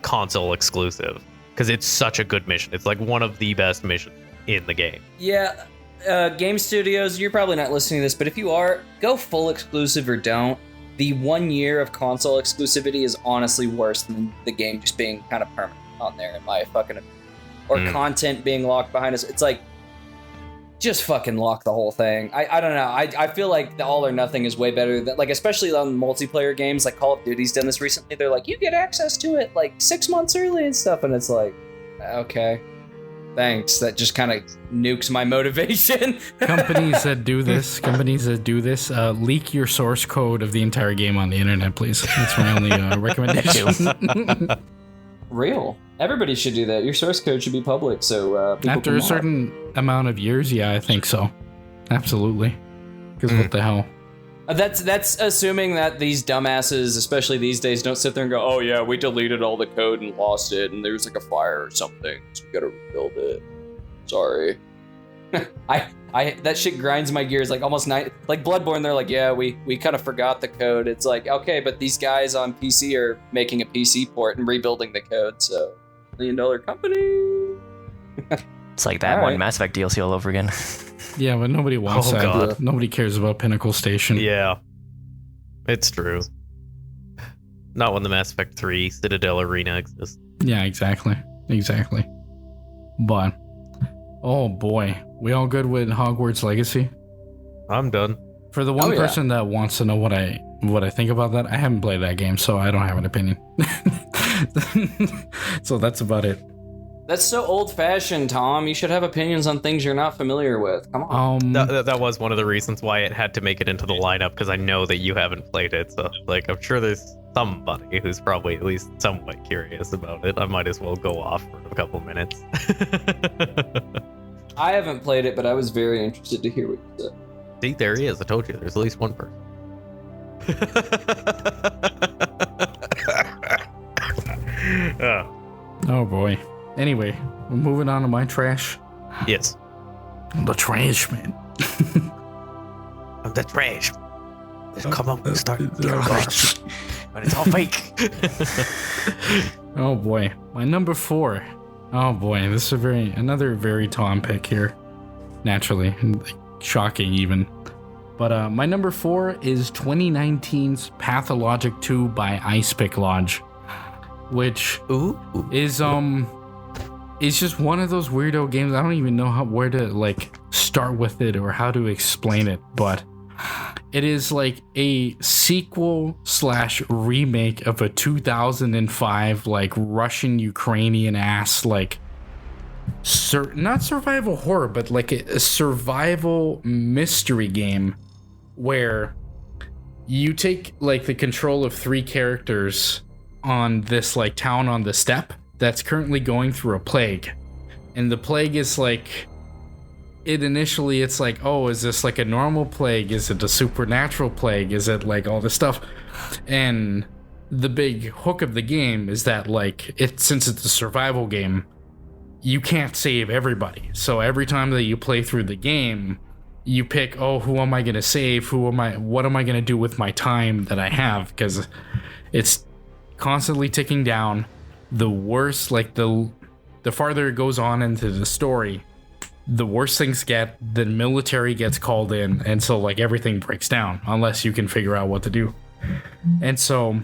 console exclusive, because it's such a good mission. It's like one of the best missions in the game. Yeah, game studios, you're probably not listening to this, but if you are, go full exclusive or don't. The 1 year of console exclusivity is honestly worse than the game just being kind of permanent on there, in my fucking opinion. Or content being locked behind us. It's like, just fucking lock the whole thing. I don't know. I feel like the all or nothing is way better. Like, especially on multiplayer games, like Call of Duty's done this recently. They're like, you get access to it like 6 months early and stuff. And it's like, okay, thanks. That just kind of nukes my motivation. Companies that do this, leak your source code of the entire game on the internet, please. That's my only recommendation. Real. Everybody should do that. Your source code should be public, so people after a certain amount of years, yeah, I think so. absolutely. Because what the hell? That's assuming that these dumbasses, especially these days, don't sit there and go, "Oh yeah, we deleted all the code and lost it, and there's like a fire or something, so we gotta rebuild it." Sorry. I that shit grinds my gears like almost like Bloodborne. They're like, "Yeah, we kind of forgot the code." It's like, okay, but these guys on PC are making a PC port and rebuilding the code, so $1 million company. It's like that All one right. Mass Effect DLC all over again. Yeah, but nobody wants Oh, that. God. Nobody cares about Pinnacle Station. Yeah, it's true. Not when the Mass Effect 3 Citadel Arena exists. Yeah, exactly. But, oh boy, we all good with Hogwarts Legacy? I'm done. For the one Oh, yeah. person that wants to know what I think about that, I haven't played that game, so I don't have an opinion. So that's about it. That's so old-fashioned, Tom. You should have opinions on things you're not familiar with. Come on. That was one of the reasons why it had to make it into the lineup, because I know that you haven't played it. So, like, I'm sure there's somebody who's probably at least somewhat curious about it. I might as well go off for a couple minutes. I haven't played it, but I was very interested to hear what you said. See, there he is. I told you, there's at least one person. Oh boy. Anyway, we're moving on to my trash. Yes. The trash, man. I'm the trash. Come on, we start. But it's all fake. Oh boy, my number 4. Oh boy, this is another very Tom pick here. Naturally, shocking even. But my number 4 is 2019's Pathologic 2 by Icepick Lodge, which is just one of those weirdo games. I don't even know where to like start with it or how to explain it, but it is like a sequel / remake of a 2005 like Russian Ukrainian ass like not survival horror, but like a survival mystery game where you take like the control of 3 characters on this like town on the steppe that's currently going through a plague. And the plague is like, it's like, oh, is this like a normal plague? Is it a supernatural plague? Is it like all this stuff? And the big hook of the game is that like since it's a survival game, you can't save everybody. So every time that you play through the game, you pick, oh, who am I going to save? What am I going to do with my time that I have? Because it's constantly ticking down. The worse, like the farther it goes on into the story, the worse things get. The military gets called in, and so like everything breaks down unless you can figure out what to do. And so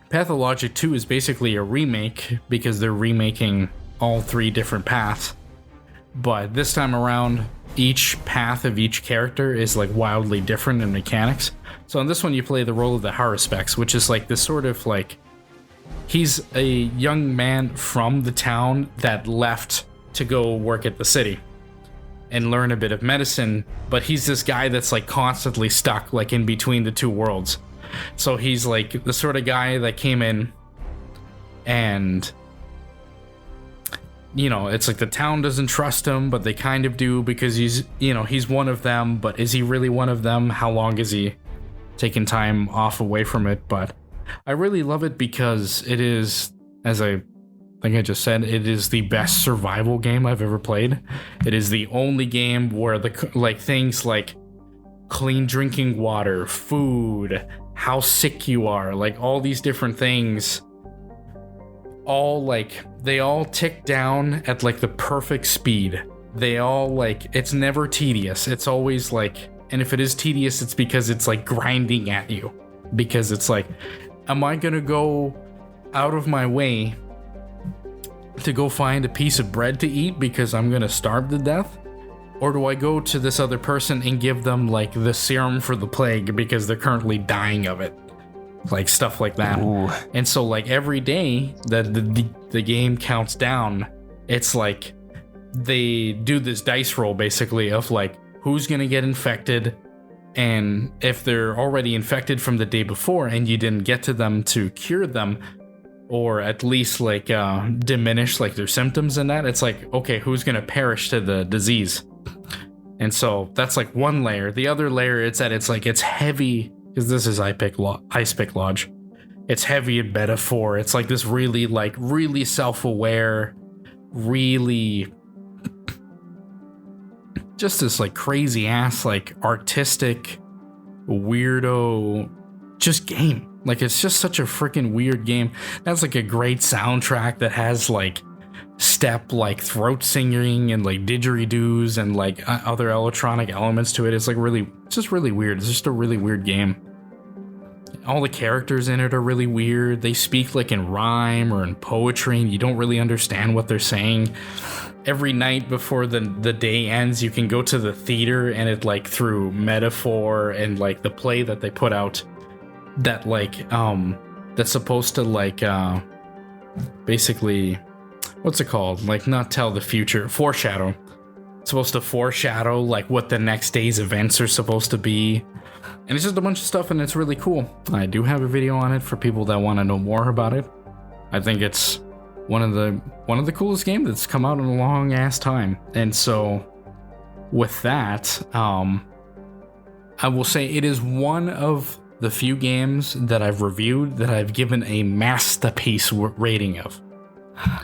Pathologic 2 is basically a remake because they're remaking all 3 different paths. But this time around, each path of each character is like wildly different in mechanics. So in this one, you play the role of the Haruspex, which is like this sort of like, he's a young man from the town that left to go work at the city and learn a bit of medicine, but he's this guy that's like constantly stuck like in between the 2 worlds. So he's like the sort of guy that came in and, you know, it's like the town doesn't trust him, but they kind of do because he's one of them, but is he really one of them? How long is he taking time off away from it? But I really love it because it is, as I think I just said, it is the best survival game I've ever played. It is the only game where the like things like clean drinking water, food, how sick you are, like all these different things, all like they all tick down at like the perfect speed. They all like, it's never tedious. It's always like, and if it is tedious, it's because it's like grinding at you, because it's like, am I gonna go out of my way to go find a piece of bread to eat because I'm gonna starve to death? Or do I go to this other person and give them like the serum for the plague because they're currently dying of it? Like stuff like that. Ooh. And so like every day that the game counts down, it's like they do this dice roll basically of like who's gonna get infected, and if they're already infected from the day before and you didn't get to them to cure them, or at least like diminish like their symptoms and that, it's like, okay, who's gonna perish to the disease? And so that's like one layer. The other layer, it's heavy, because this is Ice Pick Lodge. It's heavy in metaphor. It's like this really self-aware, really just this like crazy ass, like artistic, weirdo, just game. Like, it's just such a freaking weird game. That's like a great soundtrack that has like like throat singing and like didgeridoos and like other electronic elements to it. It's like just really weird. It's just a really weird game. All the characters in it are really weird. They speak like in rhyme or in poetry, and you don't really understand what they're saying. Every night before the day ends, you can go to the theater, and it like through metaphor and like the play that they put out that like that's supposed to like basically, what's it called? Like, not tell the future, foreshadow. It's supposed to foreshadow like what the next day's events are supposed to be. And it's just a bunch of stuff, and it's really cool. I do have a video on it for people that want to know more about it. I think it's one of the coolest games that's come out in a long ass time. And so with that, I will say it is one of the few games that I've reviewed that I've given a masterpiece rating of.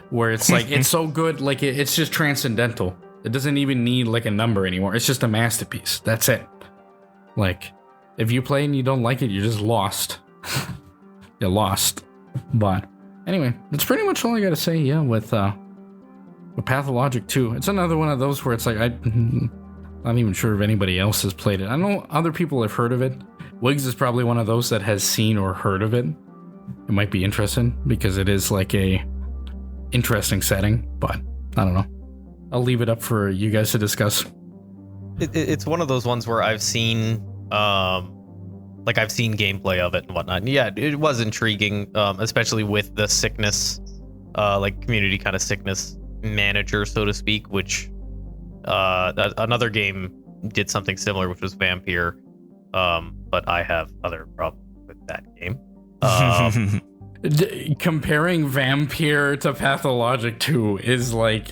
Where it's like, it's so good, like it's just transcendental. It doesn't even need like a number anymore. It's just a masterpiece. That's it. Like, if you play and you don't like it, you're just lost. You're lost. But anyway, that's pretty much all I gotta say. Yeah, with Pathologic 2. It's another one of those where it's like, I'm not even sure if anybody else has played it. I know other people have heard of it. Wiggz is probably one of those that has seen or heard of it. It might be interesting because it is like a interesting setting, but I don't know. I'll leave it up for you guys to discuss. It's one of those ones where I've seen I've seen gameplay of it and whatnot. And yeah, it was intriguing, especially with the sickness, like community kind of sickness manager, so to speak, which another game did something similar, which was Vampire. But I have other problems with that game. Comparing Vampire to Pathologic 2 is like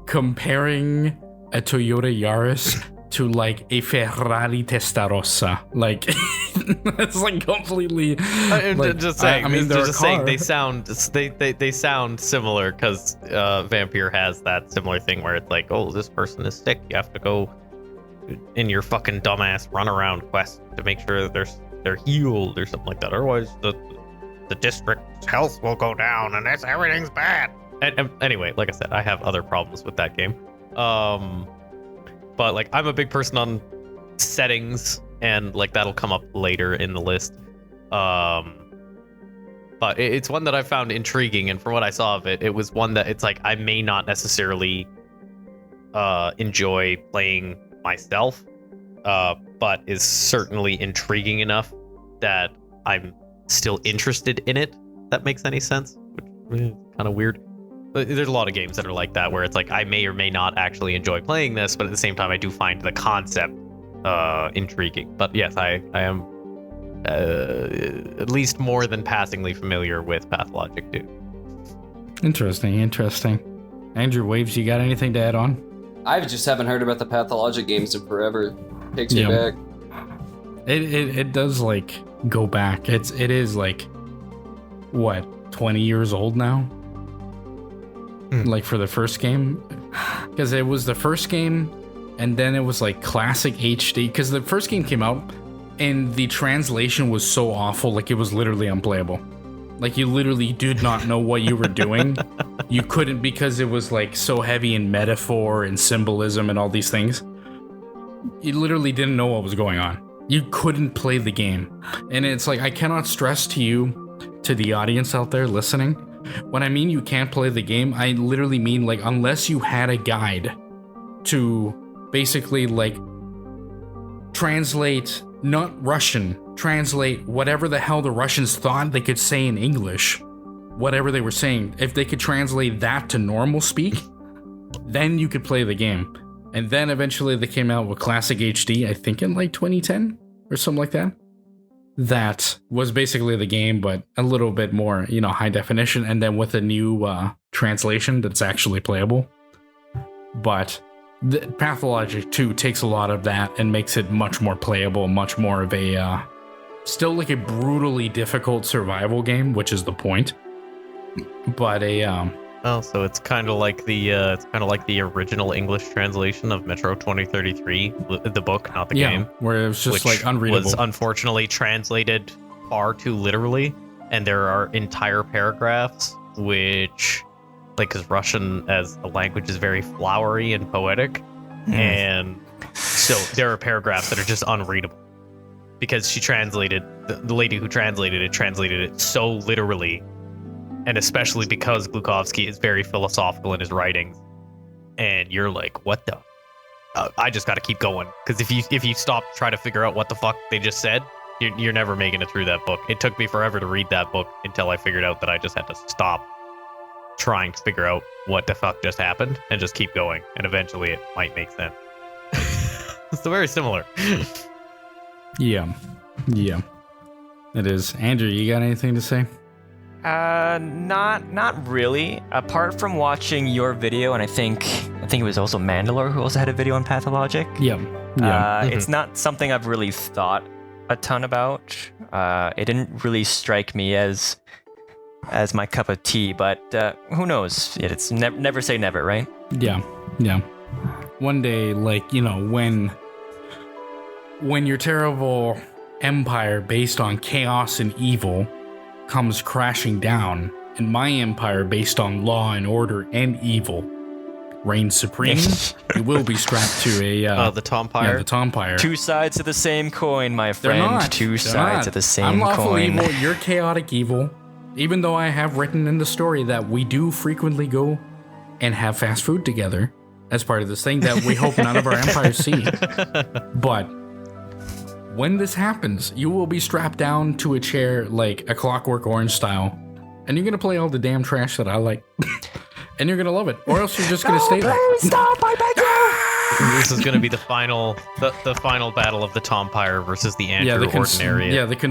comparing a Toyota Yaris to like a Ferrari Testarossa. Like, it's like completely. Like, just saying. I mean, just saying they sound similar because Vampire has that similar thing where it's like, oh, this person is sick. You have to go in your fucking dumbass runaround quest to make sure that they're healed or something like that. Otherwise, the district's health will go down and everything's bad. And anyway, like I said, I have other problems with that game. But like, I'm a big person on settings, and like that'll come up later in the list. But it's one that I found intriguing, and from what I saw of it, it was one that it's like I may not necessarily enjoy playing myself, but is certainly intriguing enough that I'm still interested in it. If that makes any sense, which is kind of weird. But there's a lot of games that are like that, where it's like I may or may not actually enjoy playing this, but at the same time I do find the concept intriguing. But yes, I am at least more than passingly familiar with Pathologic 2. Interesting. Andrew, Waves, you got anything to add on? I just haven't heard about the Pathologic games in forever. Takes me back. It does like go back. It is like what, 20 years old now? Like for the first game, because it was the first game, and then it was like classic HD. Because the first game came out, and the translation was so awful, like it was literally unplayable. Like you literally did not know what you were doing. You couldn't, because it was like so heavy in metaphor and symbolism and all these things. You literally didn't know what was going on. You couldn't play the game. And it's like, I cannot stress to you, to the audience out there listening, when I mean you can't play the game, I literally mean like unless you had a guide to basically like translate, not Russian, translate whatever the hell the Russians thought they could say in English, whatever they were saying. If they could translate that to normal speak, then you could play the game. And then eventually they came out with Classic HD, I think in like 2010 or something like that. That was basically the game, but a little bit more, high definition, and then with a new translation that's actually playable. But the Pathologic 2 takes a lot of that and makes it much more playable, much more of a still like a brutally difficult survival game, which is the point. But Oh, so it's kind of like the original English translation of Metro 2033, the book, not the game. Where it was just which like unreadable. was unfortunately translated far too literally, and there are entire paragraphs which, like, because Russian as a language is very flowery and poetic, and so there are paragraphs that are just unreadable because she translated the lady who translated it so literally. And especially because Glukhovsky is very philosophical in his writings, and you're like, what the? I just got to keep going, because if you stop to try to figure out what the fuck they just said, you're never making it through that book. It took me forever to read that book until I figured out that I just had to stop trying to figure out what the fuck just happened and just keep going, and eventually it might make sense. It's very similar. Yeah, it is. Andrew, you got anything to say? Not really. Apart from watching your video, and I think it was also Mandalore who also had a video on Pathologic. Yeah. It's not something I've really thought a ton about. It didn't really strike me as my cup of tea, but who knows? It's never say never, right? Yeah. One day, like, you know, when your terrible empire based on chaos and evil comes crashing down, and my empire based on law and order and evil reigns supreme, you will be strapped to a the Tompire. Yeah, the Tompire. Two sides of the same coin, my They're friend. not. Two They're sides not. of the same I'm lawful coin. evil. You're chaotic evil. Even though I have written in the story that we do frequently go and have fast food together as part of this thing that we hope none of our empires see. But when this happens, you will be strapped down to a chair like a Clockwork Orange style, and you're gonna play all the damn trash that I like, and you're gonna love it, or else you're just gonna stay there. Stop! I beg you! This is going to be the final battle of the Tompire versus the Andrew Ordinary. Yeah, the Q.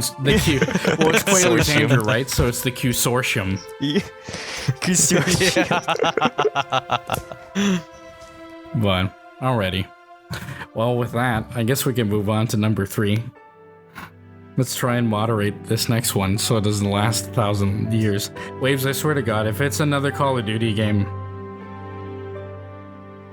Well, it's Quayler's Andrew, right? So it's the Consortium. But alrighty. Well, with that, I guess we can move on to number 3. Let's try and moderate this next one so it doesn't last 1,000 years. Waves, I swear to God, if it's another Call of Duty game...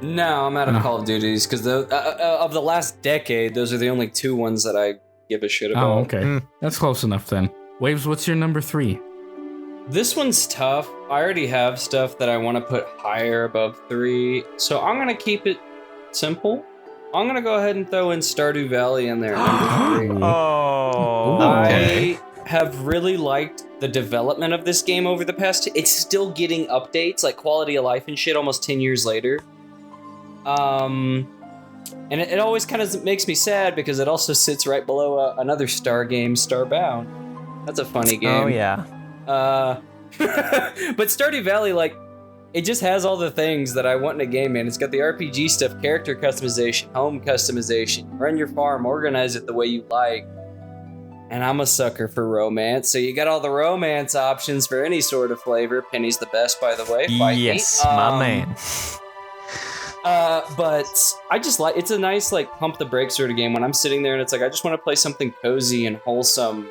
No, I'm out of Call of Duties, because of the last decade, those are the only 2 ones that I give a shit about. Oh, okay. That's close enough then. Waves, what's your number 3? This one's tough. I already have stuff that I want to put higher above 3, so I'm going to keep it simple. I'm going to go ahead and throw in Stardew Valley in there at number 3. Oh, okay. I have really liked the development of this game over the past... It's still getting updates, like quality of life and shit, almost 10 years later. And it always kind of makes me sad because it also sits right below another Star game, Starbound. That's a funny game. Oh, yeah. But Stardew Valley, like, it just has all the things that I want in a game, man. It's got the RPG stuff, character customization, home customization, run your farm, organize it the way you like. And I'm a sucker for romance, so you got all the romance options for any sort of flavor. Penny's the best, by the way. Yes, my man. But I just like, it's a nice, like, pump the brakes sort of game when I'm sitting there and it's like, I just want to play something cozy and wholesome,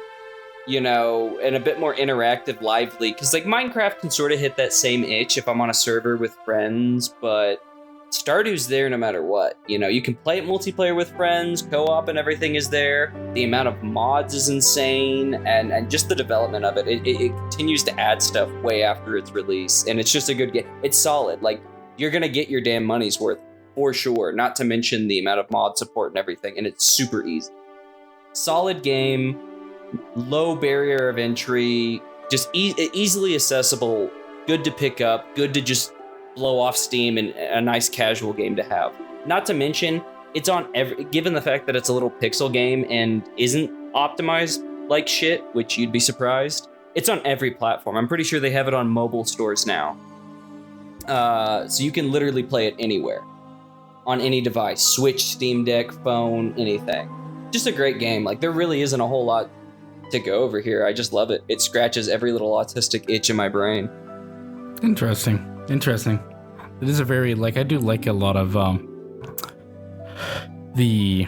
you know, and a bit more interactive, lively. Because, like, Minecraft can sort of hit that same itch if I'm on a server with friends, but Stardew's there no matter what. You know, you can play it multiplayer with friends, co-op and everything is there. The amount of mods is insane, and just the development of it. It continues to add stuff way after its release, and it's just a good game. It's solid. Like, you're going to get your damn money's worth for sure, not to mention the amount of mod support and everything, and it's super easy. Solid game, low barrier of entry, just easily accessible, good to pick up, good to just blow off steam, and a nice casual game to have. Not to mention, it's on given the fact that it's a little pixel game and isn't optimized like shit, which you'd be surprised, it's on every platform. I'm pretty sure they have it on mobile stores now. So you can literally play it anywhere, on any device, Switch, Steam Deck, phone, anything. Just a great game. Like, there really isn't a whole lot to go over here. I just love it. It scratches every little autistic itch in my brain. Interesting. It is a very, like, I do like a lot of the,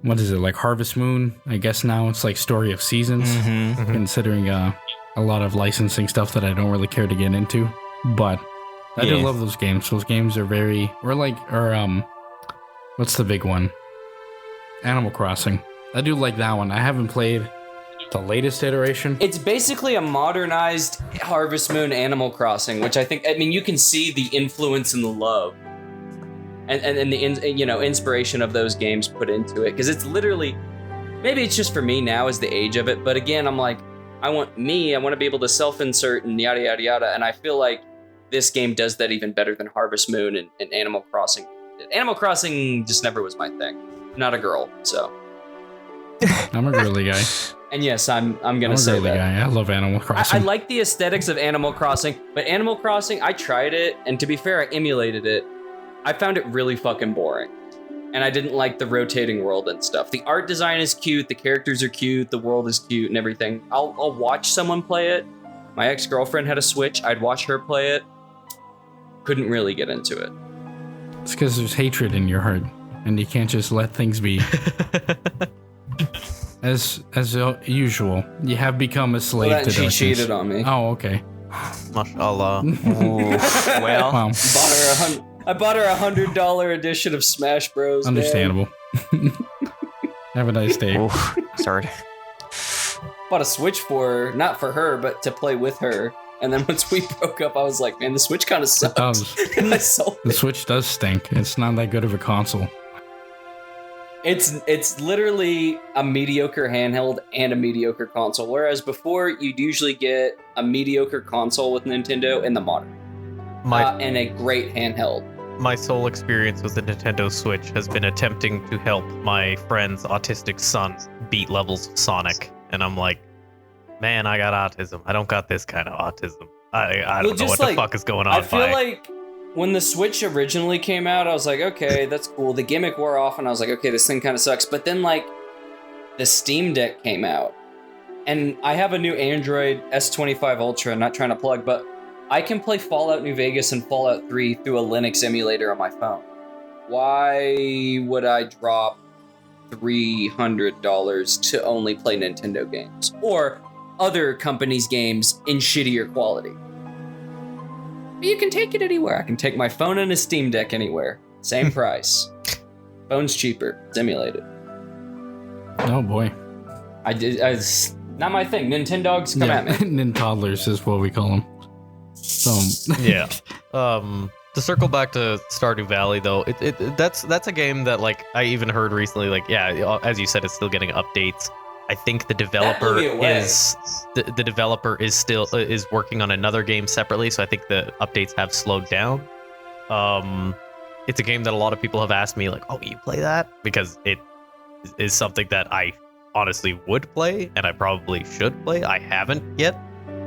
what is it, like Harvest Moon? I guess now it's like Story of Seasons, considering a lot of licensing stuff that I don't really care to get into. But I do love those games. Those games are very, what's the big one? Animal Crossing. I do like that one. I haven't played the latest iteration. It's basically a modernized Harvest Moon Animal Crossing, which I mean, you can see the influence and the love and the inspiration of those games put into it, because it's literally, maybe it's just for me now as the age of it, but again, I'm like, I want to be able to self-insert and yada yada yada, and I feel like this game does that even better than Harvest Moon and Animal Crossing. Animal Crossing just never was my thing. Not a girl, so. I'm a girly guy. And yes, I'm gonna say that. Guy. I love Animal Crossing. I like the aesthetics of Animal Crossing, but Animal Crossing, I tried it, and to be fair, I emulated it. I found it really fucking boring. And I didn't like the rotating world and stuff. The art design is cute, the characters are cute, the world is cute and everything. I'll watch someone play it. My ex-girlfriend had a Switch, I'd watch her play it. Couldn't really get into it. It's because there's hatred in your heart, and you can't just let things be. As usual, you have become a slave to she those cheated things. On me. Oh, okay. Mashallah. Well, Wow. I bought her $100 edition of Smash Bros. Understandable. Have a nice day. oof, sorry. Bought a Switch for her, not for her, but to play with her. And then once we broke up, I was like, man, the Switch kind of sucks. And I sold The it. Switch does stink. It's not that good of a console. It's literally a mediocre handheld and a mediocre console. Whereas before, you'd usually get a mediocre console with Nintendo and the modern. And a great handheld. My sole experience with the Nintendo Switch has been attempting to help my friend's autistic son beat levels of Sonic. And I'm like, man, I got autism. I don't got this kind of autism. I don't know what the fuck is going on. I feel like when the Switch originally came out, I was like, okay, that's cool. The gimmick wore off, and I was like, okay, this thing kind of sucks. But then, like, the Steam Deck came out, and I have a new Android S25 Ultra. I'm not trying to plug, but I can play Fallout New Vegas and Fallout 3 through a Linux emulator on my phone. Why would I drop $300 to only play Nintendo games or other companies' games in shittier quality? You can take it anywhere. I can take my phone and a Steam Deck anywhere. Same price. Phone's cheaper. It's emulated. Oh boy. It's not my thing. Nintendogs, come at me. Nintoddlers is what we call them. So Yeah. To circle back to Stardew Valley, though, that's a game that, like, I even heard recently, like, yeah, as you said, it's still getting updates. I think the developer is working on another game separately, so I think the updates have slowed down. It's a game that a lot of people have asked me, like, oh, you play that? Because it is something that I honestly would play, and I probably should play. I haven't yet.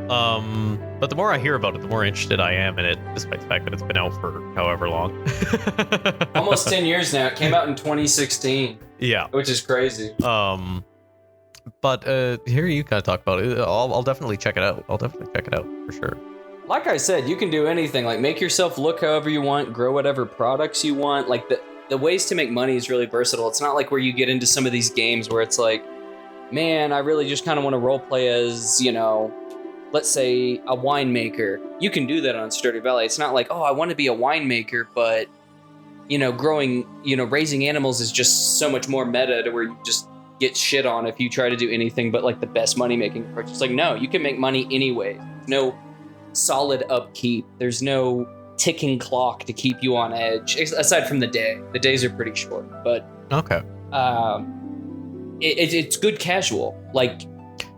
But the more I hear about it, the more interested I am in it, despite the fact that it's been out for however long. Almost 10 years now. It came out in 2016. Yeah. Which is crazy. But here you kind of talk about it. I'll definitely check it out. I'll definitely check it out for sure. Like I said, you can do anything. Like, make yourself look however you want, grow whatever products you want. Like, the ways to make money is really versatile. It's not like where you get into some of these games where it's like, man, I really just kind of want to roleplay as, let's say a winemaker. You can do that on Stardew Valley. It's not like, oh, I want to be a winemaker, but, raising animals is just so much more meta to where you just get shit on if you try to do anything but like the best money making approach. It's like, no, you can make money anyway. There's no solid upkeep. There's no ticking clock to keep you on edge, aside from the day. The days are pretty short, but Okay. It's good casual. Like,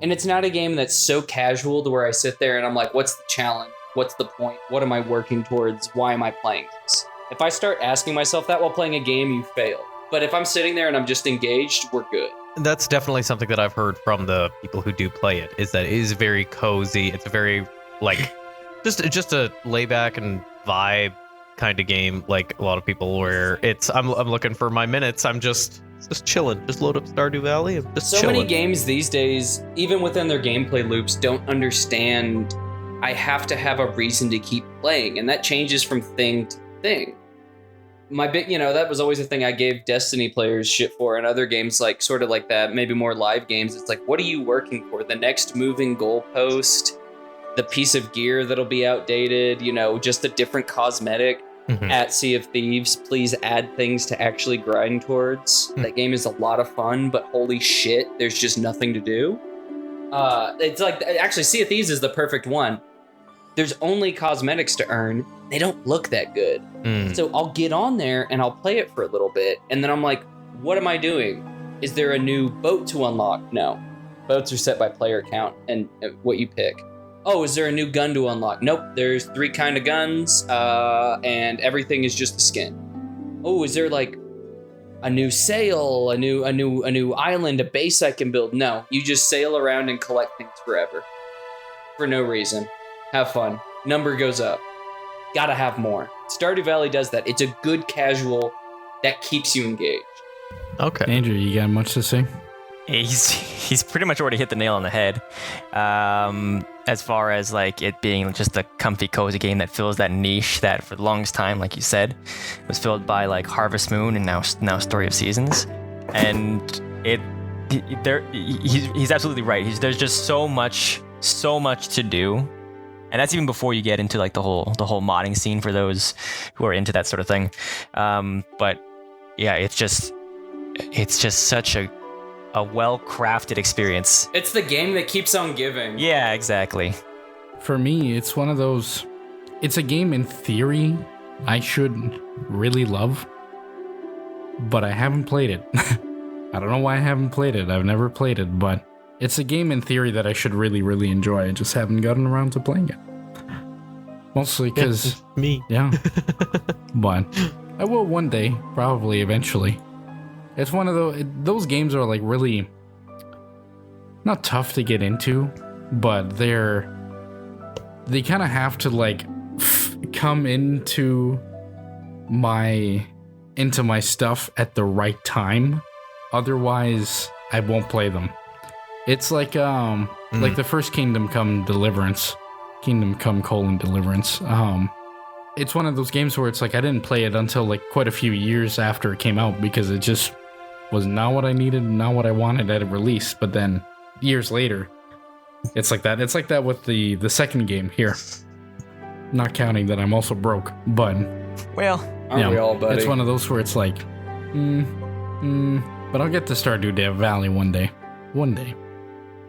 and it's not a game that's so casual to where I sit there and I'm like, what's the challenge? What's the point? What am I working towards? Why am I playing this? If I start asking myself that while playing a game, you fail. But if I'm sitting there and I'm just engaged, we're good. That's definitely something that I've heard from the people who do play it, is that it is very cozy. It's a very, like, just a layback and vibe kind of game, like a lot of people, where it's I'm looking for my minutes. I'm just chilling. Just load up Stardew Valley. I'm just so chilling. many games these days, even within their gameplay loops, don't understand I have to have a reason to keep playing, and that changes from thing to thing. my big, that was always a thing I gave Destiny players shit for, and other games like sort of like that, maybe more live games. It's like, what are you working for? The next moving goalpost, the piece of gear that'll be outdated, just a different cosmetic. At Sea of Thieves, please add things to actually grind towards. That game is a lot of fun, but holy shit, there's just nothing to do. It's like, actually, Sea of Thieves is the perfect one. There's only cosmetics to earn. They don't look that good. So I'll get on there and I'll play it for a little bit, and then I'm like, what am I doing? Is there a new boat to unlock? No. Boats are set by player count and what you pick. Oh, is there a new gun to unlock? Nope, there's 3 kind of guns, and everything is just the skin. Oh, is there like a new sail, a new island, a base I can build? No, you just sail around and collect things forever. For no reason. Have fun. Number goes up. Gotta have more. Stardew Valley does that. It's a good casual that keeps you engaged. Okay. Andrew, you got much to say? He's pretty much already hit the nail on the head. As far as like it being just a comfy, cozy game that fills that niche that for the longest time, like you said, was filled by like Harvest Moon and now Story of Seasons, and he's absolutely right. There's just so much to do, and that's even before you get into like the whole modding scene for those who are into that sort of thing. But yeah, it's just such a well-crafted experience. It's the game that keeps on giving. Yeah, exactly. For me, it's one of those... It's a game in theory I should really love, but I haven't played it. I don't know why I haven't played it. I've never played it, but it's a game in theory that I should really, really enjoy. I just haven't gotten around to playing it. Mostly because... me. Yeah. But I will one day, probably, eventually. It's one of those games are like really not tough to get into, but they kind of have to like come into my stuff at the right time. Otherwise, I won't play them. It's like like the first Kingdom Come Deliverance. It's one of those games where it's like I didn't play it until like quite a few years after it came out because it just was not what I needed, not what I wanted at a release. But then years later, it's like that. It's like that with the second game here. Not counting that I'm also broke, but well, aren't we all, buddy? It's one of those where it's like, but I'll get to Stardew Valley one day. One day.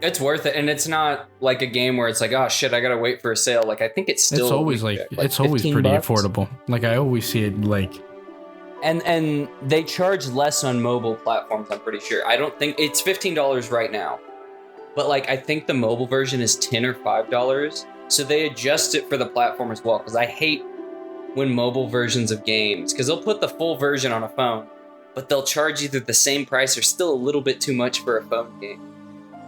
It's worth it, and it's not like a game where it's like, oh shit, I gotta wait for a sale. Like I think it's still. It's always like it's always pretty $15. affordable. Like I always see it like. And they charge less on mobile platforms, I'm pretty sure. I don't think it's $15 right now. But like I think the mobile version is $10 or $5. So they adjust it for the platform as well. Because I hate when mobile versions of games, because they'll put the full version on a phone, but they'll charge either the same price or still a little bit too much for a phone game.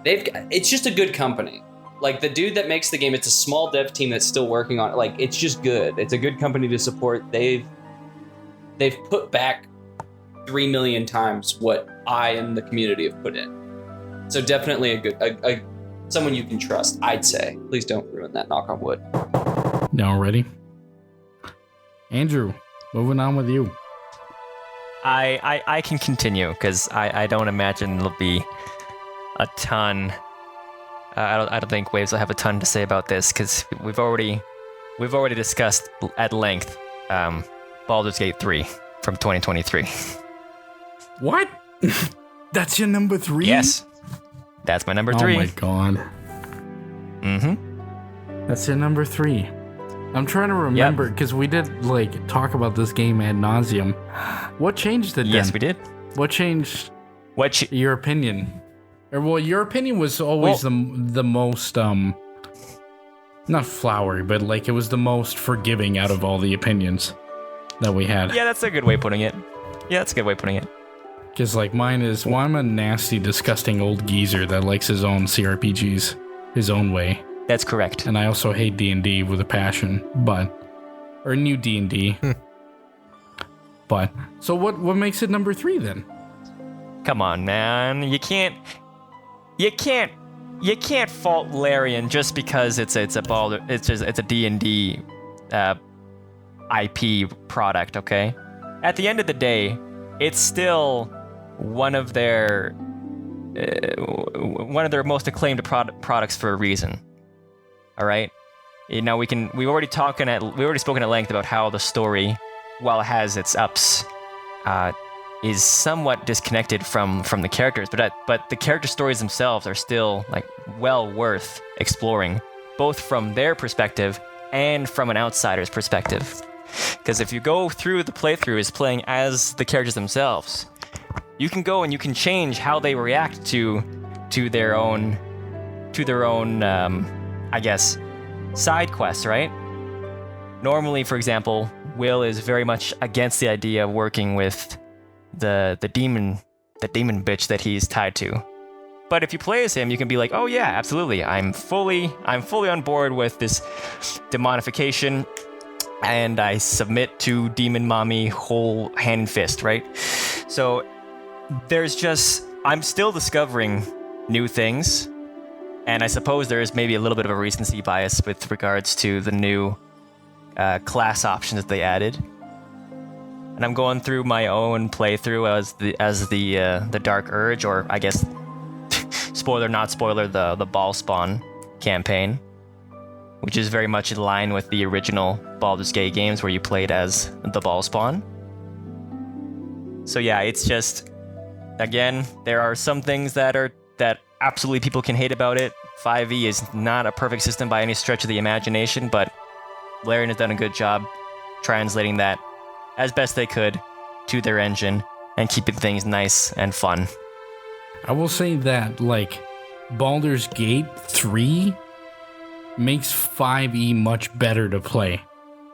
It's just a good company. Like the dude that makes the game, it's a small dev team that's still working on it. Like it's just good. It's a good company to support. They've put back 3 million times what I and the community have put in. So definitely a someone you can trust, I'd say. Please don't ruin that, knock on wood. Now ready? Andrew, moving on with you. I can continue because I don't imagine there'll be a ton. I don't think Waves will have a ton to say about this because we've already discussed at length Baldur's Gate 3 from 2023. What? That's your number 3? Yes, that's my number 3. Oh my god. That's your number 3. I'm trying to remember because we did like talk about this game ad nauseum. What changed it? Yes, then? we did. What changed? Your opinion? Or well, your opinion was always the most not flowery, but like it was the most forgiving out of all the opinions that we had. Yeah, that's a good way of putting it. Because like mine is, well, I'm a nasty, disgusting old geezer that likes his own CRPGs his own way. That's correct. And I also hate D&D with a passion, or new D&D. But so what makes it number 3 then? Come on, man. You can't fault Larian just because it's a D&D IP product, okay? at the end of the day, it's still one of their most acclaimed products for a reason. All right. We've already spoken at length about how the story, while it has its ups, is somewhat disconnected from the characters, but the character stories themselves are still like well worth exploring, both from their perspective and from an outsider's perspective. Because if you go through the playthroughs playing as the characters themselves, you can go and you can change how they react to their own I guess side quests, right? Normally, for example, Will is very much against the idea of working with the demon bitch that he's tied to. But if you play as him, you can be like, oh yeah, absolutely, I'm fully on board with this demonification, and I submit to Demon Mommy whole hand and fist, right? So I'm still discovering new things, and I suppose there is maybe a little bit of a recency bias with regards to the new class options that they added. And I'm going through my own playthrough as the Dark Urge, or I guess spoiler not spoiler, the Ball Spawn campaign, which is very much in line with the original Baldur's Gate games where you played as the Ball Spawn. So yeah, it's just, again, there are some things that absolutely people can hate about it. 5e is not a perfect system by any stretch of the imagination, but Larian has done a good job translating that as best they could to their engine and keeping things nice and fun. I will say that, like, Baldur's Gate 3 makes 5e much better to play.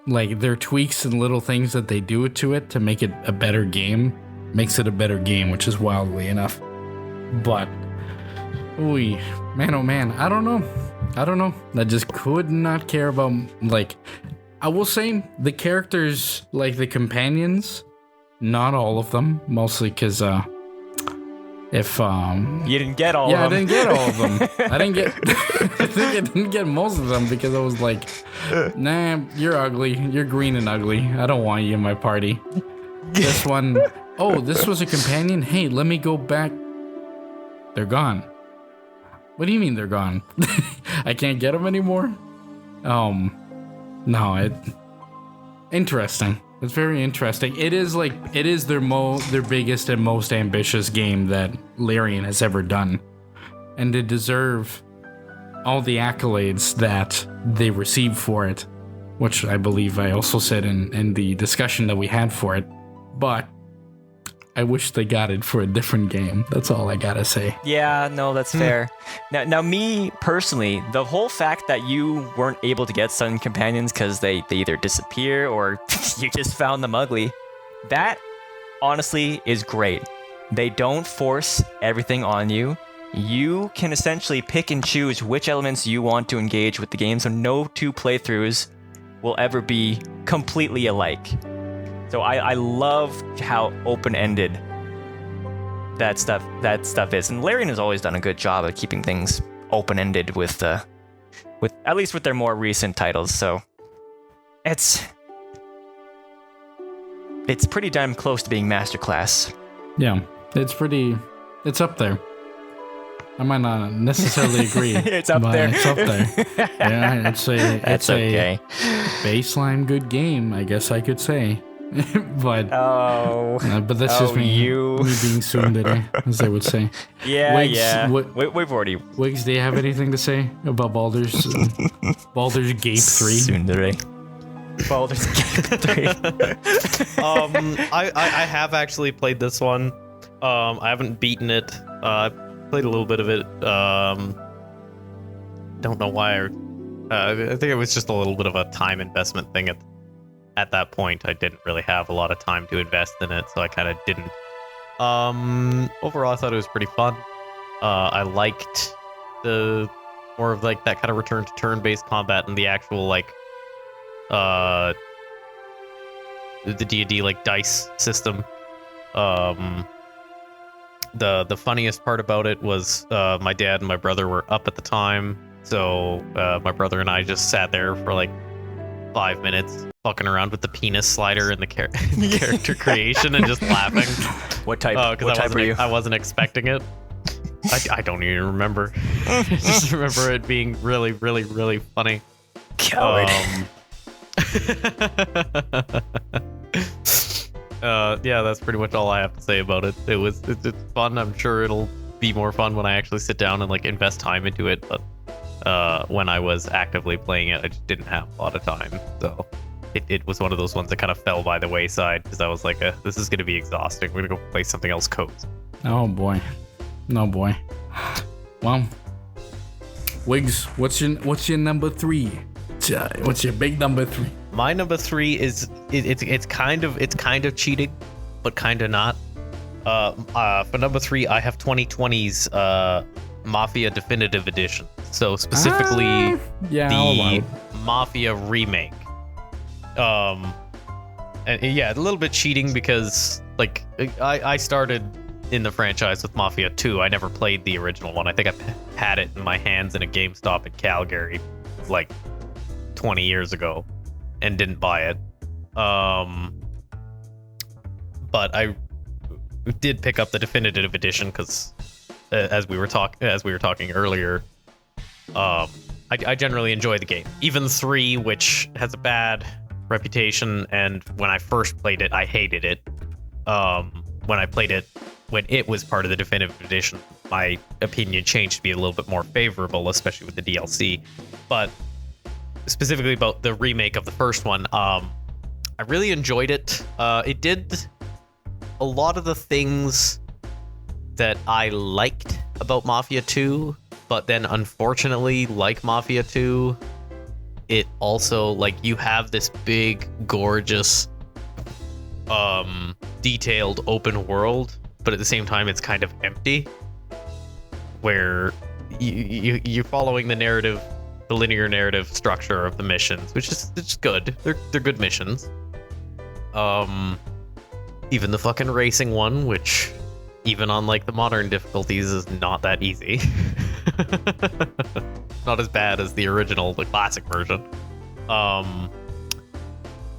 Like, there are tweaks and little things that they do to it to make it a better game. Makes it a better game, which is wildly enough. But, man, oh man, I don't know. I just could not care about, like, I will say the characters, like the companions, not all of them, mostly because, if you didn't get all of them. Yeah, I didn't get all of them. I think I didn't get most of them because I was like, nah, you're ugly. You're green and ugly. I don't want you in my party. This one, oh, this was a companion? Hey, let me go back. They're gone. What do you mean they're gone? I can't get them anymore? No, interesting. It's very interesting. It is their biggest and most ambitious game that Larian has ever done. And they deserve all the accolades that they receive for it, which I believe I also said in the discussion that we had for it. But I wish they got it for a different game. That's all I gotta say. Yeah, no, that's fair. Now, me personally, the whole fact that you weren't able to get Sun Companions because they either disappear or you just found them ugly, that honestly is great. They don't force everything on you. You can essentially pick and choose which elements you want to engage with the game, so no two playthroughs will ever be completely alike. So I love how open-ended that stuff is, and Larian has always done a good job of keeping things open-ended with at least with their more recent titles. So it's pretty damn close to being masterclass. Yeah, it's up there. I might not necessarily agree. It's up there. It's up there. Yeah, it's a baseline good game, I guess I could say. but that's just me being tsundere, as they would say. Yeah, Wiggz, yeah. We've already. Wiggz, do you have anything to say about Baldur's Gate 3? Tsundere. Baldur's Gate 3. I have actually played this one. I haven't beaten it. I played a little bit of it. Don't know why. I think it was just a little bit of a time investment thing at that point. I didn't really have a lot of time to invest in it, so I kind of didn't. Overall, I thought it was pretty fun. I liked the more of like that kind of return to turn-based combat and the actual like the D&D like dice system. The funniest part about it was my dad and my brother were up at the time, so my brother and I just sat there for like 5 minutes fucking around with the penis slider in the character creation and just laughing. What type? Because What type are you? I wasn't expecting it. I don't even remember. I just remember it being really, really, really funny. Coward. Yeah, that's pretty much all I have to say about it. It's fun. I'm sure it'll be more fun when I actually sit down and like invest time into it. But when I was actively playing it, I just didn't have a lot of time. So it was one of those ones that kind of fell by the wayside because I was like, this is going to be exhausting. We're gonna go play something else cozy. Oh boy. No boy. Well, Wiggz, what's your number 3? What's your big number 3? My number 3 is it's kind of cheating, but kind of not. For number 3, I have 2020's Mafia Definitive Edition. So specifically the Mafia remake. And yeah, a little bit cheating because like I started in the franchise with Mafia 2. I never played the original one. I think I had it in my hands in a GameStop in Calgary like 20 years ago and didn't buy it. But I did pick up the definitive edition because as we were talking earlier, I generally enjoy the game. Even 3, which has a bad reputation, and when I first played it, I hated it. When I played it when it was part of the definitive edition, my opinion changed to be a little bit more favorable, especially with the DLC. But specifically about the remake of the first one, I really enjoyed it. It did a lot of the things that I liked about Mafia 2, but then unfortunately, like Mafia 2, it also, like, you have this big, gorgeous, detailed open world, but at the same time, it's kind of empty, where you're following the narrative, the linear narrative structure of the missions, which is it's good. They're good missions. Even the fucking racing one, which even on like the modern difficulties is not that easy. Not as bad as the original, the classic version.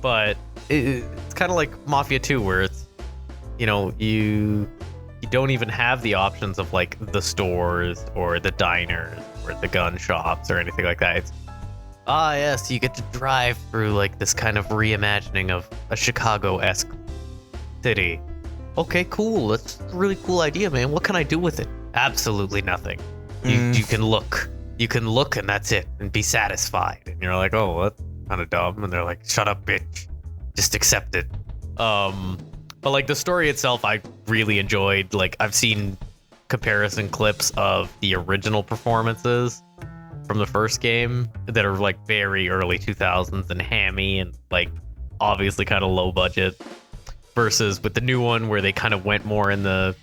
But it's kind of like Mafia 2, where it's, you know, you don't even have the options of like the stores or the diners or the gun shops or anything like that. It's, yes, you get to drive through like this kind of reimagining of a Chicago-esque city. Okay, cool. That's a really cool idea, man. What can I do with it? Absolutely nothing. You can look. You can look and that's it, and be satisfied. And you're like, oh, that's kind of dumb. And they're like, shut up, bitch. Just accept it. But like the story itself, I really enjoyed. Like, I've seen comparison clips of the original performances from the first game that are like very early 2000s and hammy and like obviously kind of low budget, versus with the new one where they kind of went more in the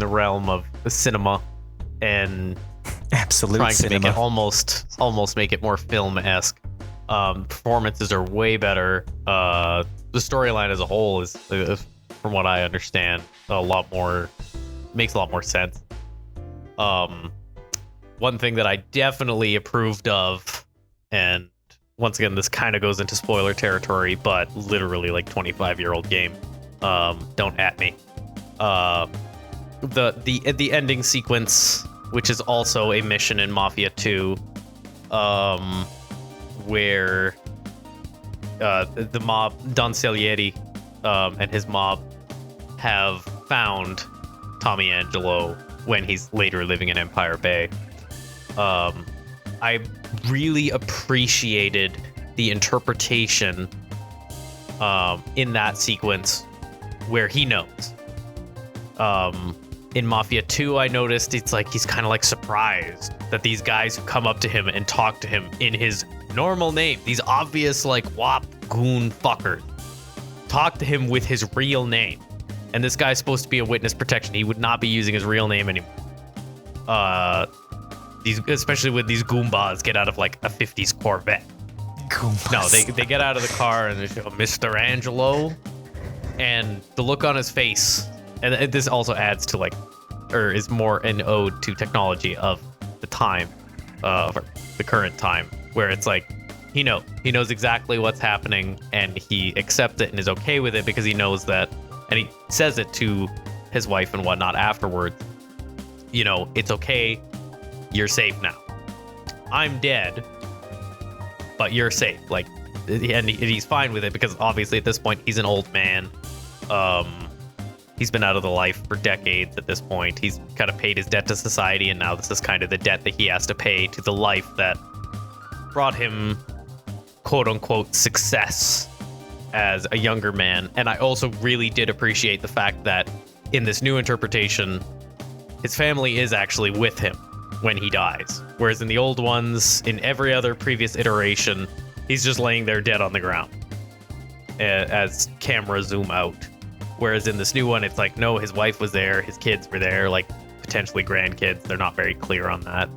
realm of the cinema and Absolute trying cinema. to make it almost make it more film-esque. Performances are way better. The storyline as a whole is, from what I understand, makes a lot more sense. One thing that I definitely approved of, and once again, this kind of goes into spoiler territory, but literally like 25-year-old game. Don't at me. The ending sequence, which is also a mission in Mafia 2, where the mob, Don Salieri, and his mob have found Tommy Angelo when he's later living in Empire Bay. I really appreciated the interpretation in that sequence where he knows. In Mafia 2, I noticed it's like he's kind of like surprised that these guys who come up to him and talk to him in his normal name, these obvious like wop goon fuckers, talk to him with his real name. And this guy's supposed to be a witness protection. He would not be using his real name anymore. Especially when these Goombas get out of like a 50s Corvette. Goombas. No, they get out of the car and they say, Mr. Angelo. And the look on his face, and this also adds to like, or is more an ode to technology of the time. the current time, where it's like he knows exactly what's happening, and he accepts it and is okay with it because he knows that, and he says it to his wife and whatnot afterwards. It's okay. You're safe now. I'm dead, but you're safe. Like, and he's fine with it because obviously at this point he's an old man. He's been out of the life for decades at this point. He's kind of paid his debt to society, and now this is kind of the debt that he has to pay to the life that brought him, quote unquote, success as a younger man. And I also really did appreciate the fact that in this new interpretation, his family is actually with him when he dies. Whereas in the old ones, in every other previous iteration, he's just laying there dead on the ground as cameras zoom out. Whereas in this new one, it's like, no, his wife was there, his kids were there, like potentially grandkids. They're not very clear on that.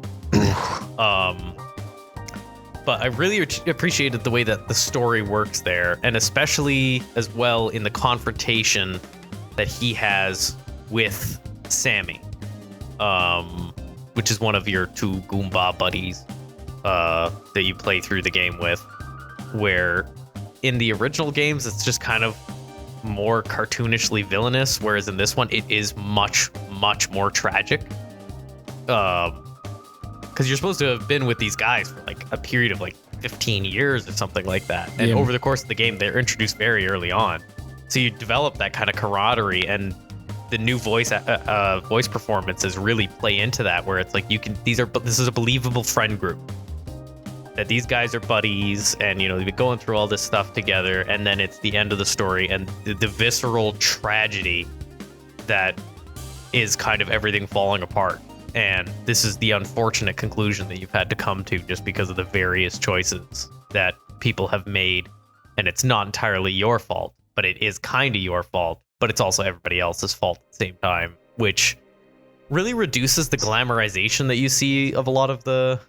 But I really appreciated the way that the story works there, and especially as well in the confrontation that he has with Sammy, which is one of your two Goomba buddies that you play through the game with, where in the original games, it's just kind of more cartoonishly villainous, whereas in this one, it is much, much more tragic. Because you're supposed to have been with these guys for like a period of like 15 years or something like that. And over the course of the game, they're introduced very early on. So you develop that kind of camaraderie, and the new voice performances really play into that, where it's like this is a believable friend group. That these guys are buddies, and they've been going through all this stuff together, and then it's the end of the story, and the visceral tragedy that is kind of everything falling apart. And this is the unfortunate conclusion that you've had to come to just because of the various choices that people have made. And it's not entirely your fault, but it is kind of your fault, but it's also everybody else's fault at the same time, which really reduces the glamorization that you see of a lot of the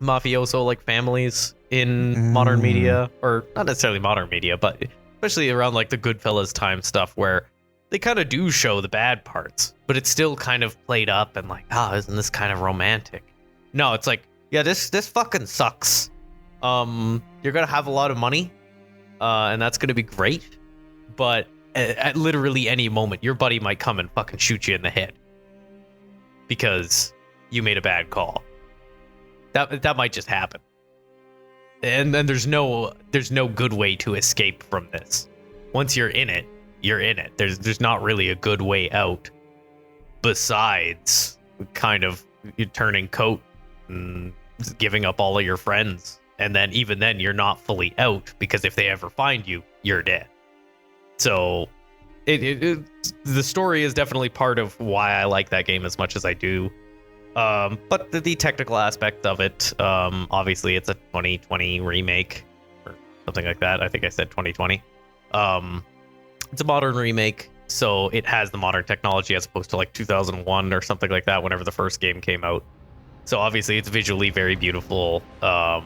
mafioso like families in modern media, or not necessarily modern media, but especially around like the Goodfellas time stuff, where they kind of do show the bad parts, but it's still kind of played up and like, isn't this kind of romantic? No, it's like, yeah, this fucking sucks. You're gonna have a lot of money, and that's gonna be great, but at literally any moment, your buddy might come and fucking shoot you in the head because you made a bad call. That might just happen, and then there's no good way to escape from this. Once you're in it, you're in it. There's not really a good way out, besides kind of you turning coat and giving up all of your friends, and then even then you're not fully out, because if they ever find you, you're dead. So the story is definitely part of why I like that game as much as I do. But the technical aspect of it, obviously it's a 2020 remake or something like that. I think I said 2020. It's a modern remake, so it has the modern technology as opposed to like 2001 or something like that, whenever the first game came out. So obviously it's visually very beautiful. The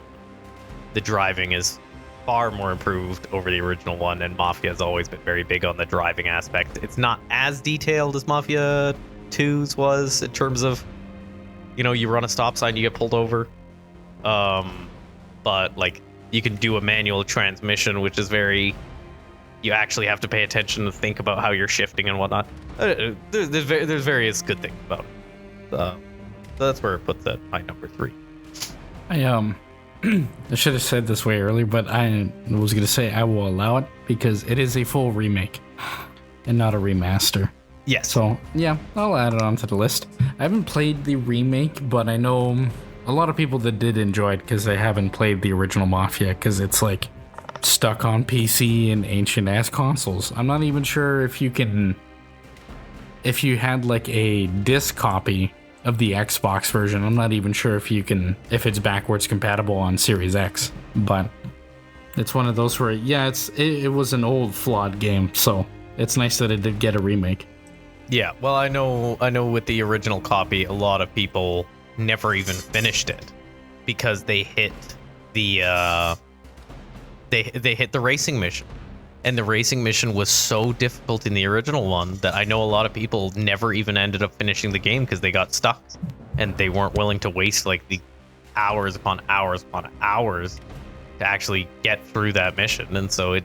driving is far more improved over the original one, and Mafia has always been very big on the driving aspect. It's not as detailed as Mafia 2's was in terms of, you run a stop sign, you get pulled over. But like you can do a manual transmission, which is very, you actually have to pay attention to think about how you're shifting and whatnot. There's various good things about it. So that's where it puts at my number 3. I should have said this way earlier, but I was going to say I will allow it because it is a full remake and not a remaster. Yes. So, yeah, I'll add it onto the list. I haven't played the remake, but I know a lot of people that did enjoy it because they haven't played the original Mafia, because it's like stuck on PC and ancient-ass consoles. I'm not even sure if you had like a disc copy of the Xbox version, I'm not even sure if it's backwards compatible on Series X, but it's one of those where, yeah, it was an old flawed game, so it's nice that it did get a remake. Yeah, well, I know with the original copy, a lot of people never even finished it because they hit the they hit the racing mission. And the racing mission was so difficult in the original one that I know a lot of people never even ended up finishing the game because they got stuck and they weren't willing to waste like the hours upon hours upon hours to actually get through that mission, and so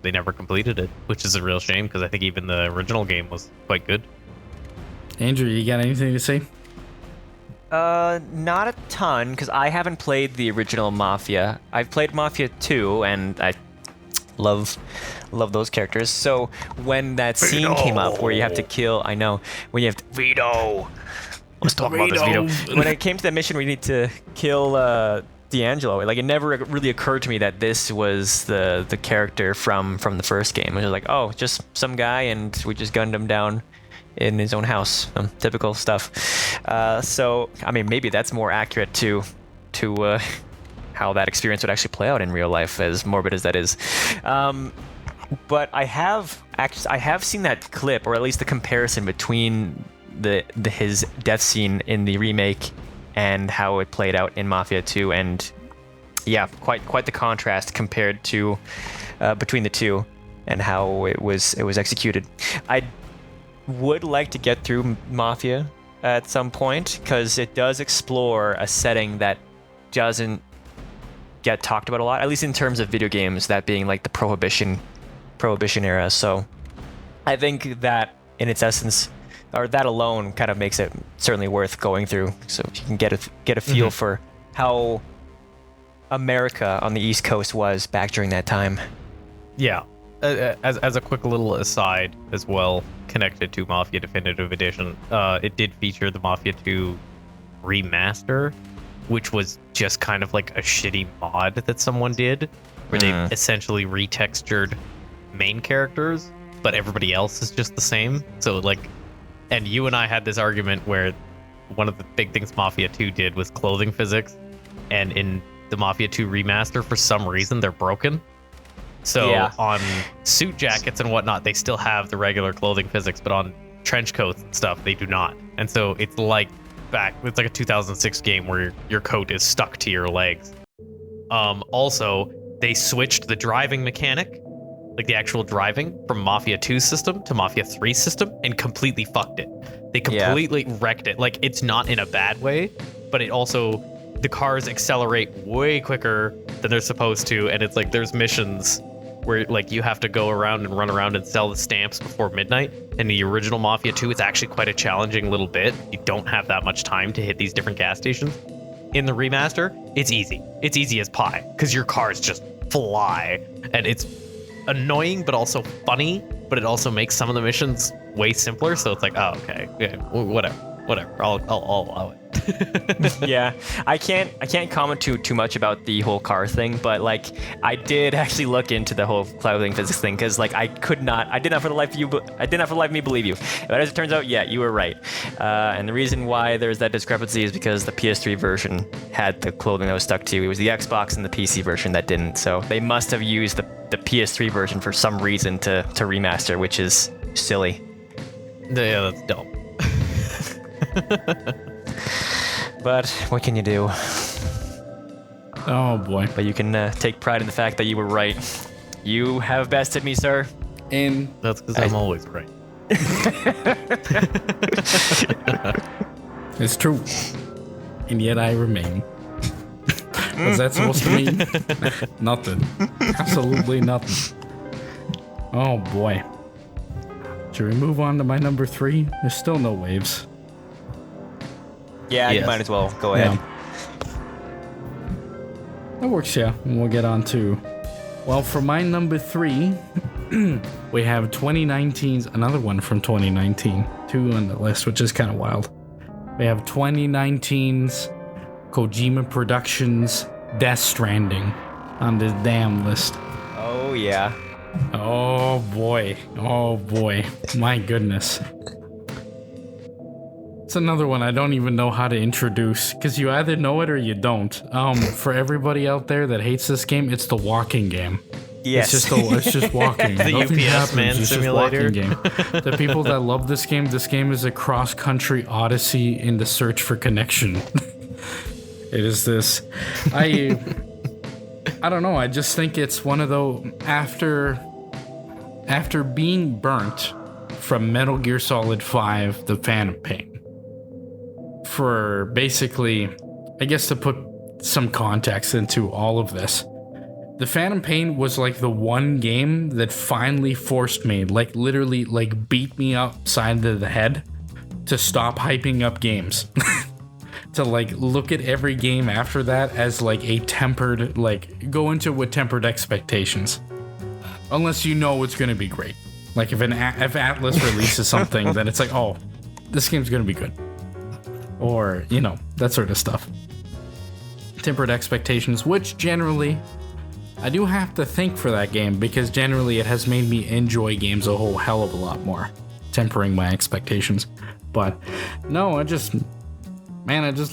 they never completed it, which is a real shame because I think even the original game was quite good. Andrew, you got anything to say? Not a ton, because I haven't played the original Mafia. I've played Mafia 2, and I love those characters. So when that scene came up where you have to kill, when you have to, Vito. Let's talk about this, Vito. When it came to that mission where you need to kill D'Angelo, like it never really occurred to me that this was the character from the first game. It was like, oh, just some guy, and we just gunned him down in his own house. Typical stuff. So, I mean, maybe that's more accurate to how that experience would actually play out in real life, as morbid as that is. But I have seen that clip, or at least the comparison between his death scene in the remake and how it played out in Mafia 2, and yeah, quite the contrast compared to between the two and how it was executed. I would like to get through Mafia at some point, because it does explore a setting that doesn't get talked about a lot, at least in terms of video games, that being like the prohibition era. So I think that in its essence, or that alone, kind of makes it certainly worth going through, so you can get a feel for how America on the East Coast was back during that time. Yeah. As a quick little aside as well, connected to Mafia Definitive Edition, it did feature the Mafia 2 remaster, which was just kind of like a shitty mod that someone did, where they essentially retextured main characters, but everybody else is just the same. So like, and you and I had this argument where one of the big things Mafia 2 did was clothing physics, and in the Mafia 2 remaster, for some reason, they're broken. So on suit jackets and whatnot, they still have the regular clothing physics, but on trench coats and stuff, they do not. And so it's like a 2006 game where your coat is stuck to your legs. Also, they switched the driving mechanic, like the actual driving, from Mafia 2 system to Mafia 3 system, and completely fucked it. They completely wrecked it. Like, it's not in a bad way, but it also, the cars accelerate way quicker than they're supposed to, and it's like there's missions where like you have to go around and run around and sell the stamps before midnight. In the original Mafia 2, it's actually quite a challenging little bit. You don't have that much time to hit these different gas stations. In the remaster, it's easy. It's easy as pie, because your cars just fly, and it's annoying but also funny, but it also makes some of the missions way simpler, so it's like, oh, okay, yeah, whatever, I'll allow it. Yeah, I can't comment too much about the whole car thing, but like I did actually look into the whole clothing physics thing, because like I did not for the life of me believe you. But as it turns out, yeah, you were right. And the reason why there's that discrepancy is because the PS3 version had the clothing that was stuck to. It was the Xbox and the PC version that didn't. So they must have used the PS3 version for some reason to remaster, which is silly. Yeah, that's dumb. But what can you do? Oh boy. But you can take pride in the fact that you were right. You have bested me, sir. And that's because I'm always right. it's true. And yet I remain. What's that supposed to mean? Nothing. Absolutely nothing. Oh boy. Should we move on to my number 3? There's still no waves. Yeah, yes. You might as well go ahead. That works, yeah. And we'll get on to... Well, for my number 3, we have 2019's... Another one from 2019. 2 on the list, which is kind of wild. We have 2019's Kojima Productions Death Stranding on this damn list. Oh, yeah. Oh, boy. Oh, boy. My goodness. It's another one I don't even know how to introduce, because you either know it or you don't. For everybody out there that hates this game, it's the walking game. Yes. It's just walking. The Nothing UPS happens. man It's just simulator. walking game. The people that love this game is a cross-country odyssey in the search for connection. It is this. I don't know. I just think it's one of those, after being burnt from Metal Gear Solid 5, The Phantom Pain, for basically, I guess to put some context into all of this, the Phantom Pain was like the one game that finally forced me, like literally like beat me upside of the head to stop hyping up games. To like look at every game after that as like a tempered, like go into it with tempered expectations. Unless you know it's going to be great. Like if Atlas releases something, then it's like, oh, this game's going to be good. Or, you know, that sort of stuff. Tempered expectations, which generally I do have to think for that game, because generally it has made me enjoy games a whole hell of a lot more, tempering my expectations. But no, I just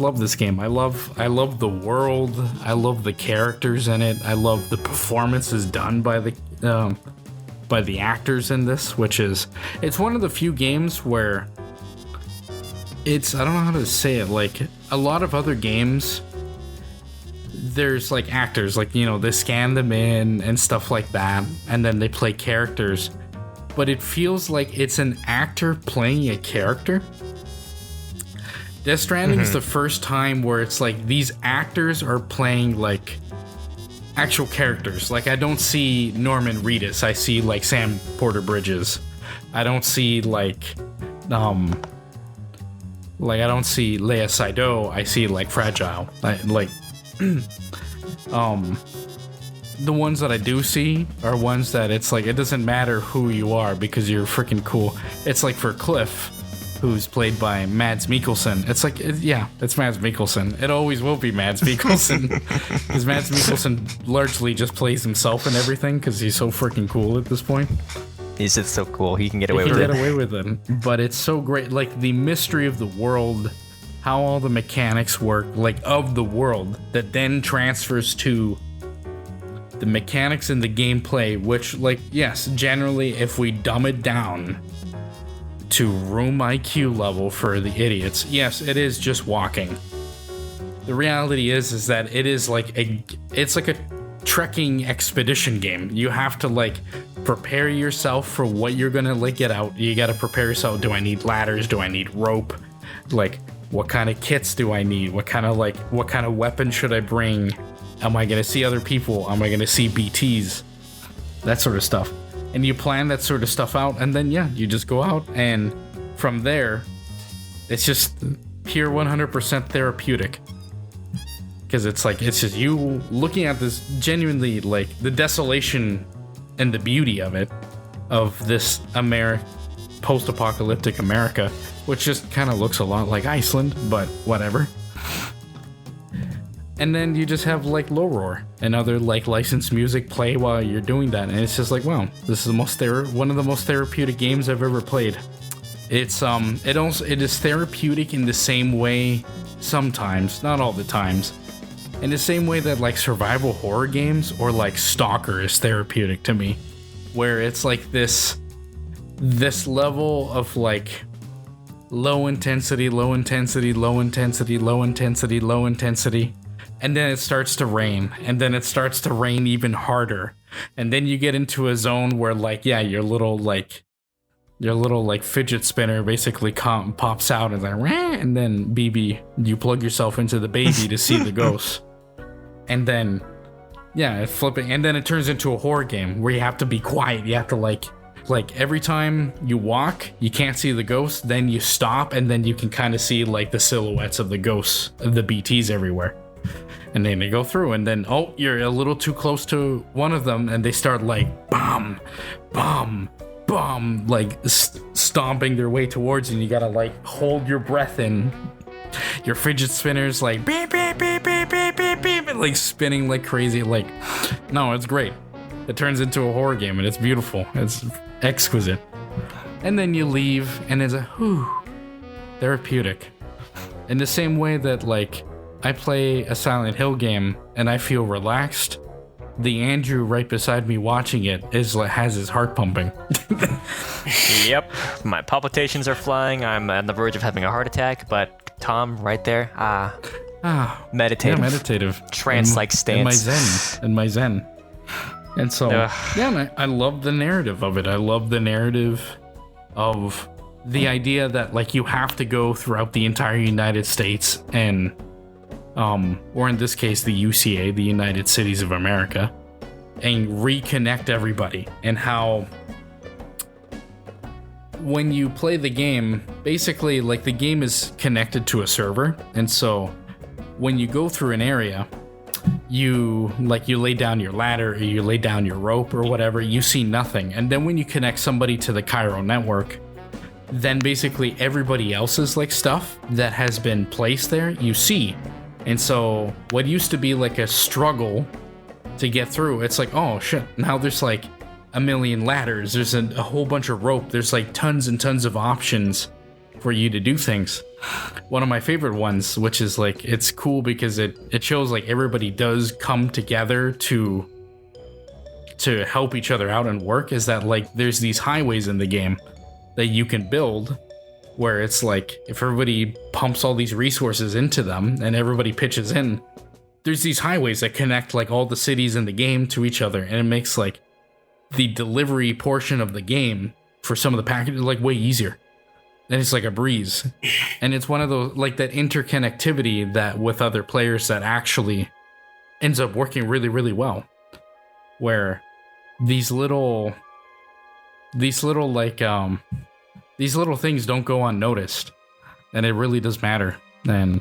love this game. I love the world. I love the characters in it. I love the performances done by the actors in this, it's one of the few games where I don't know how to say it, like a lot of other games, there's like actors, like, you know, they scan them in and stuff like that, and then they play characters, but it feels like it's an actor playing a character. Death Stranding is the first time where it's like these actors are playing like actual characters. Like I don't see Norman Reedus, I see like Sam Porter Bridges. I don't see like I don't see Lea Seydoux, I see like Fragile. The ones that I do see are ones that it's like it doesn't matter who you are because you're freaking cool. It's like for Cliff, who's played by Mads Mikkelsen. It's like, it's Mads Mikkelsen. It always will be Mads Mikkelsen. Because Mads Mikkelsen largely just plays himself and everything because he's so freaking cool at this point. He's just so cool. He can get away with it. But it's so great. Like the mystery of the world, how all the mechanics work, like of the world, that then transfers to the mechanics in the gameplay, which, like, yes, generally, if we dumb it down to room IQ level for the idiots, yes, it is just walking. The reality is that it is like it's like a trekking expedition game. You have to like prepare yourself for what you're gonna like get out. You gotta prepare yourself. Do I need ladders? Do I need rope? Like, what kind of kits do I need? What kind of weapon should I bring? Am I gonna see other people? Am I gonna see BTs? That sort of stuff. And you plan that sort of stuff out, and then you just go out, and from there, it's just pure 100% therapeutic. Because it's just you looking at this genuinely, like, the desolation and the beauty of it, of this post-apocalyptic America, which just kind of looks a lot like Iceland, but whatever. And then you just have like low roar and other like licensed music play while you're doing that, and it's just like, wow, this is one of the most therapeutic games I've ever played. It is therapeutic in the same way sometimes, not all the times, in the same way that like survival horror games or like Stalker is therapeutic to me, where it's like this level of like low intensity, and then it starts to rain, and then it starts to rain even harder, and then you get into a zone where like your little fidget spinner basically pops out and like, and then you plug yourself into the baby to see the ghosts, and then it's flipping, and then it turns into a horror game where you have to be quiet. You have to like every time you walk, you can't see the ghosts, then you stop, and then you can kind of see like the silhouettes of the ghosts, of the BTs everywhere. And then they go through, and then, you're a little too close to one of them, and they start like, bomb, bomb, bomb, like stomping their way towards you, and you gotta like hold your breath in. Your fidget spinner's like, beep, beep, beep, beep, beep, beep, beep, like spinning like crazy. Like, no, it's great. It turns into a horror game, and it's beautiful. It's exquisite. And then you leave, and it's therapeutic. In the same way that, like, I play a Silent Hill game and I feel relaxed, the Andrew right beside me watching it has his heart pumping. Yep, my palpitations are flying. I'm on the verge of having a heart attack, but Tom right there, meditative. Yeah, meditative. Trance-like stance. In my zen. And so, I love the narrative of it. I love the narrative of the idea that like you have to go throughout the entire United States and or in this case the UCA, the United Cities of America, and reconnect everybody, and how when you play the game, basically like the game is connected to a server, and so when you go through an area, you lay down your ladder or you lay down your rope or whatever, you see nothing, and then when you connect somebody to the Cairo network, then basically everybody else's like stuff that has been placed there you see. And so what used to be like a struggle to get through, it's like, oh shit, now there's like a million ladders, there's a whole bunch of rope, there's like tons and tons of options for you to do things. One of my favorite ones, which is like, it's cool because it shows like everybody does come together to help each other out and work, is that like there's these highways in the game that you can build where it's like if everybody pumps all these resources into them and everybody pitches in, there's these highways that connect like all the cities in the game to each other, and it makes like the delivery portion of the game for some of the packages like way easier. And it's like a breeze. And it's one of those like that interconnectivity that with other players that actually ends up working really, really well. Where these little things don't go unnoticed, and it really does matter. And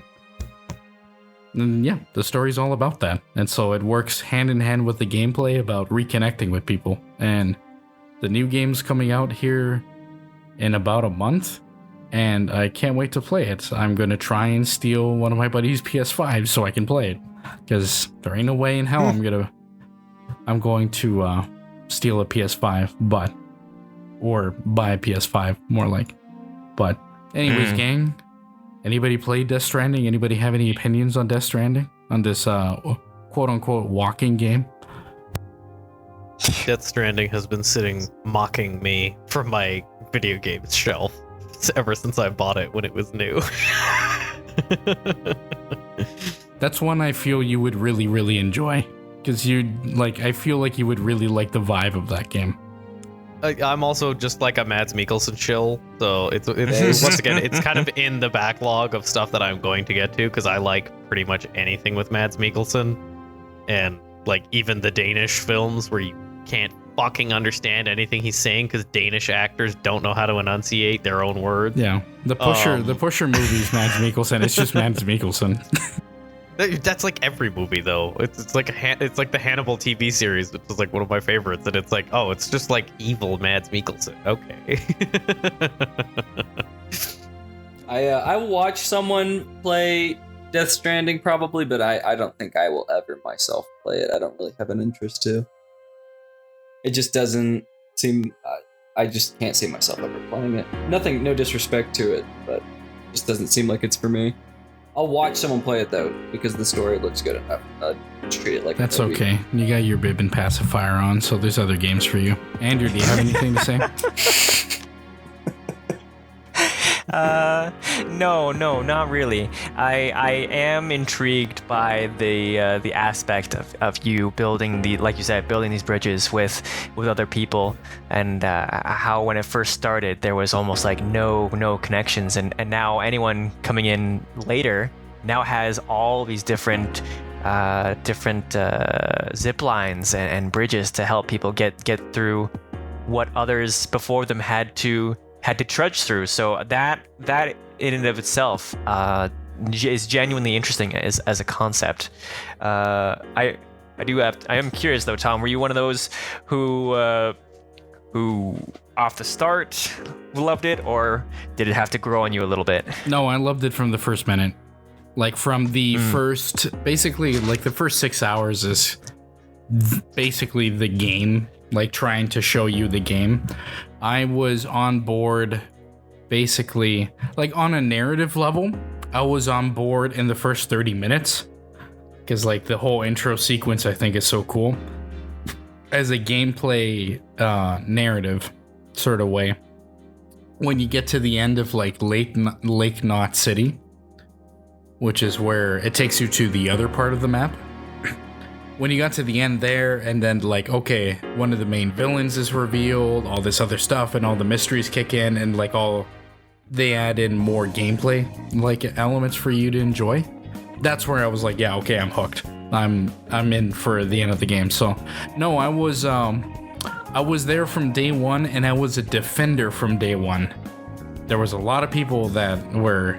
yeah, the story's all about that. And so it works hand in hand with the gameplay about reconnecting with people. And the new game's coming out here in about a month, and I can't wait to play it. I'm going to try and steal one of my buddy's PS5 so I can play it, because there ain't no way in hell I'm going to steal a PS5, or buy a PS5, more like. But anyways, gang, anybody play Death Stranding? Anybody have any opinions on Death Stranding? On this quote-unquote walking game? Death Stranding has been sitting mocking me from my video games shelf ever since I bought it when it was new. That's one I feel you would really, really enjoy. Because I feel like you would really like the vibe of that game. I'm also just like a Mads Mikkelsen chill, so it's once again, it's kind of in the backlog of stuff that I'm going to get to, because I like pretty much anything with Mads Mikkelsen, and like even the Danish films where you can't fucking understand anything he's saying because Danish actors don't know how to enunciate their own words. Yeah, the Pusher movies, Mads Mikkelsen. It's just Mads Mikkelsen. That's like every movie though. It's like the Hannibal TV series, which is like one of my favorites, and it's like, oh, it's just like evil Mads Mikkelsen. Okay. I will watch someone play Death Stranding probably, but I don't think I will ever myself play it. I don't really have an interest to. It just doesn't seem. I just can't see myself ever playing it. No disrespect to it, but it just doesn't seem like it's for me. I'll watch someone play it though, because the story looks good enough. Just treat it like that's okay. You got your bib and pacifier on, so there's other games for you. Andrew, do you have anything to say? No, not really. I am intrigued by the aspect of you building like you said, building these bridges with other people, and how when it first started there was almost like no connections, and now anyone coming in later now has all these different zip lines and bridges to help people get through what others before them had to trudge through. So that in and of itself is genuinely interesting as a concept. I am curious though, Tom, were you one of those who off the start loved it, or did it have to grow on you a little bit? No, I loved it from the first minute. Like from the first, basically like the first 6 hours is basically the game, like trying to show you the game. I was on board basically, like on a narrative level, I was on board in the first 30 minutes because like the whole intro sequence I think is so cool. As a gameplay narrative sort of way, when you get to the end of like Lake Knot City, which is where it takes you to the other part of the map, when you got to the end there, and then like, okay, one of the main villains is revealed, all this other stuff, and all the mysteries kick in, and like all they add in more gameplay like elements for you to enjoy, that's where I was like, yeah, okay, I'm hooked. I'm in for the end of the game. So no, I was there from day one, and I was a defender from day one. There was a lot of people that were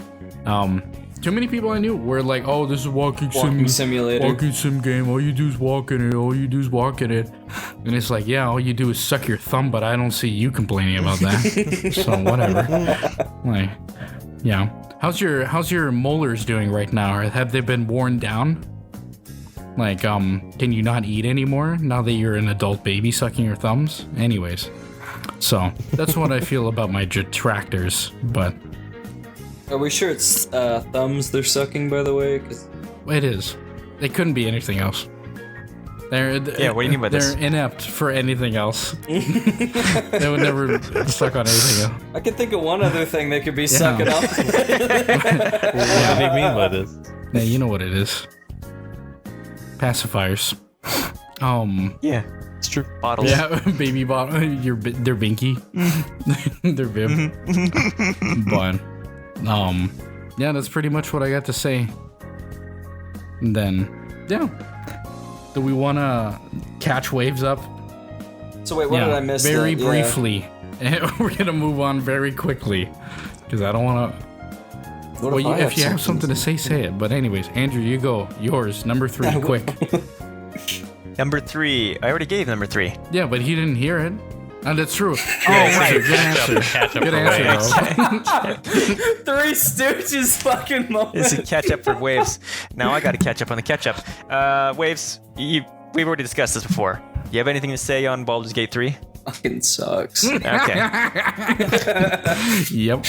too many people I knew were like, oh, this is walking simulator. Walking sim game. All you do is walk in it. All you do is walk in it. And it's like, yeah, all you do is suck your thumb, but I don't see you complaining about that. So whatever. Like, yeah. How's your molars doing right now? Or have they been worn down? Like, can you not eat anymore now that you're an adult baby sucking your thumbs? Anyways. So that's what I feel about my detractors, but Are we sure it's thumbs they're sucking, by the way? 'Cause it is. It couldn't be anything else. Yeah, what do you mean by they're this? inept for anything else. They would never suck on anything else. I can think of one other thing they could be sucking on. What do you mean by this? Yeah, you know what it is. Pacifiers. Yeah, it's true. Bottles. Yeah, baby bottle. They're binky. They're bib. But yeah, that's pretty much what I got to say. And then, yeah. Do we want to catch waves up? So wait, what did I miss? Very then? briefly. We're gonna move on very quickly because I don't want to. Well, if you have something to say, say it. But anyways, Andrew, you go. Yours, number 3, quick. Number 3. I already gave number 3. Yeah, but he didn't hear it. And that's true. Right. Good answer. Catch up Good for answer, Waves. though. Three Stooges fucking moment. This is catch up for Waves. Now I got to catch up on the catch up. Waves, we've already discussed this before. You have anything to say on Baldur's Gate 3? Fucking sucks. Okay. Yep.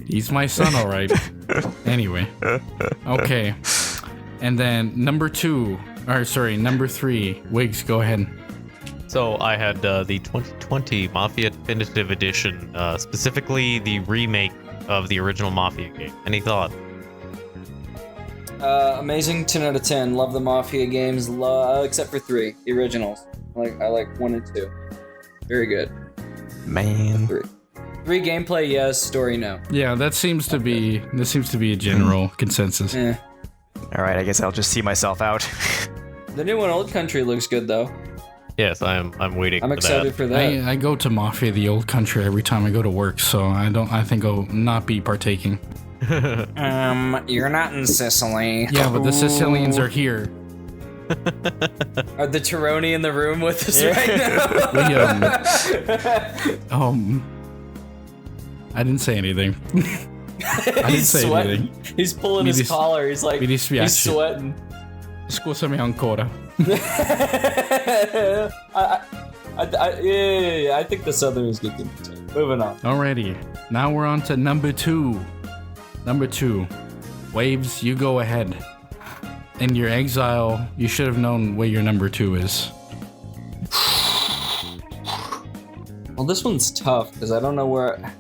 He's my son, all right. Anyway. Okay. And then number 3. Wiggs, go ahead. So I had the 2020 Mafia Definitive Edition, specifically the remake of the original Mafia game. Any thought? Amazing, 10 out of 10. Love the Mafia games, except for 3, the originals. I like 1 and 2. Very good. Man. 3 gameplay, yes. Story, no. Yeah, that seems to be a general consensus. Eh. All right, I guess I'll just see myself out. The new one, Old Country, looks good though. Yes, I'm waiting. I'm for excited that. for that. I go to Mafia the Old Country every time I go to work, so I think I'll not be partaking. You're not in Sicily. Yeah, but the Sicilians are here. Are the Tironi in the room with us right now? We, I didn't say anything. I didn't He's say sweating. anything. He's pulling his collar. He's like, mi he's dispiace. sweating. Scusami ancora. Yeah, I think the Southerners get good. Moving on. Alrighty, now we're on to number 2. Number 2. Waves, you go ahead. In your exile, you should have known where your number 2 is. Well, this one's tough because I don't know where.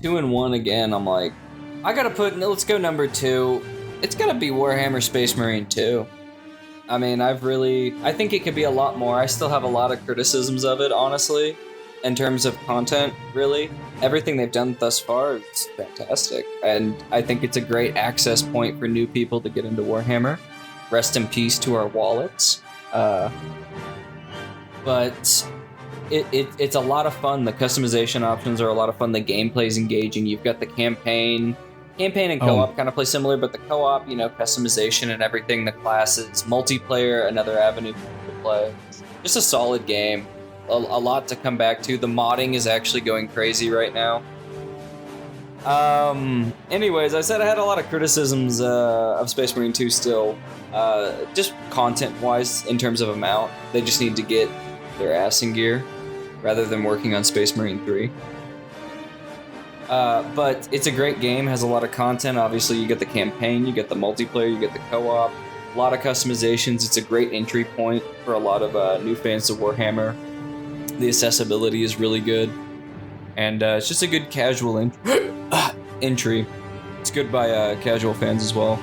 2 and 1 again. I'm like, I gotta let's go number 2. It's gotta be Warhammer Space Marine 2. I mean, I think it could be a lot more. I still have a lot of criticisms of it, honestly, in terms of content, really. Everything they've done thus far is fantastic. And I think it's a great access point for new people to get into Warhammer. Rest in peace to our wallets. But it's a lot of fun. The customization options are a lot of fun. The gameplay's engaging. You've got the campaign and co-op kind of play similar, but the co-op, customization and everything, the classes, multiplayer, another avenue to play. Just a solid game. A lot to come back to. The modding is actually going crazy right now. Anyways, I said I had a lot of criticisms of Space Marine 2 still. Just content-wise, in terms of amount. They just need to get their ass in gear rather than working on Space Marine 3. But it's a great game, has a lot of content. Obviously, you get the campaign, you get the multiplayer, you get the co-op, a lot of customizations. It's a great entry point for a lot of new fans of Warhammer. The accessibility is really good, and it's just a good casual entry. It's good by casual fans as well.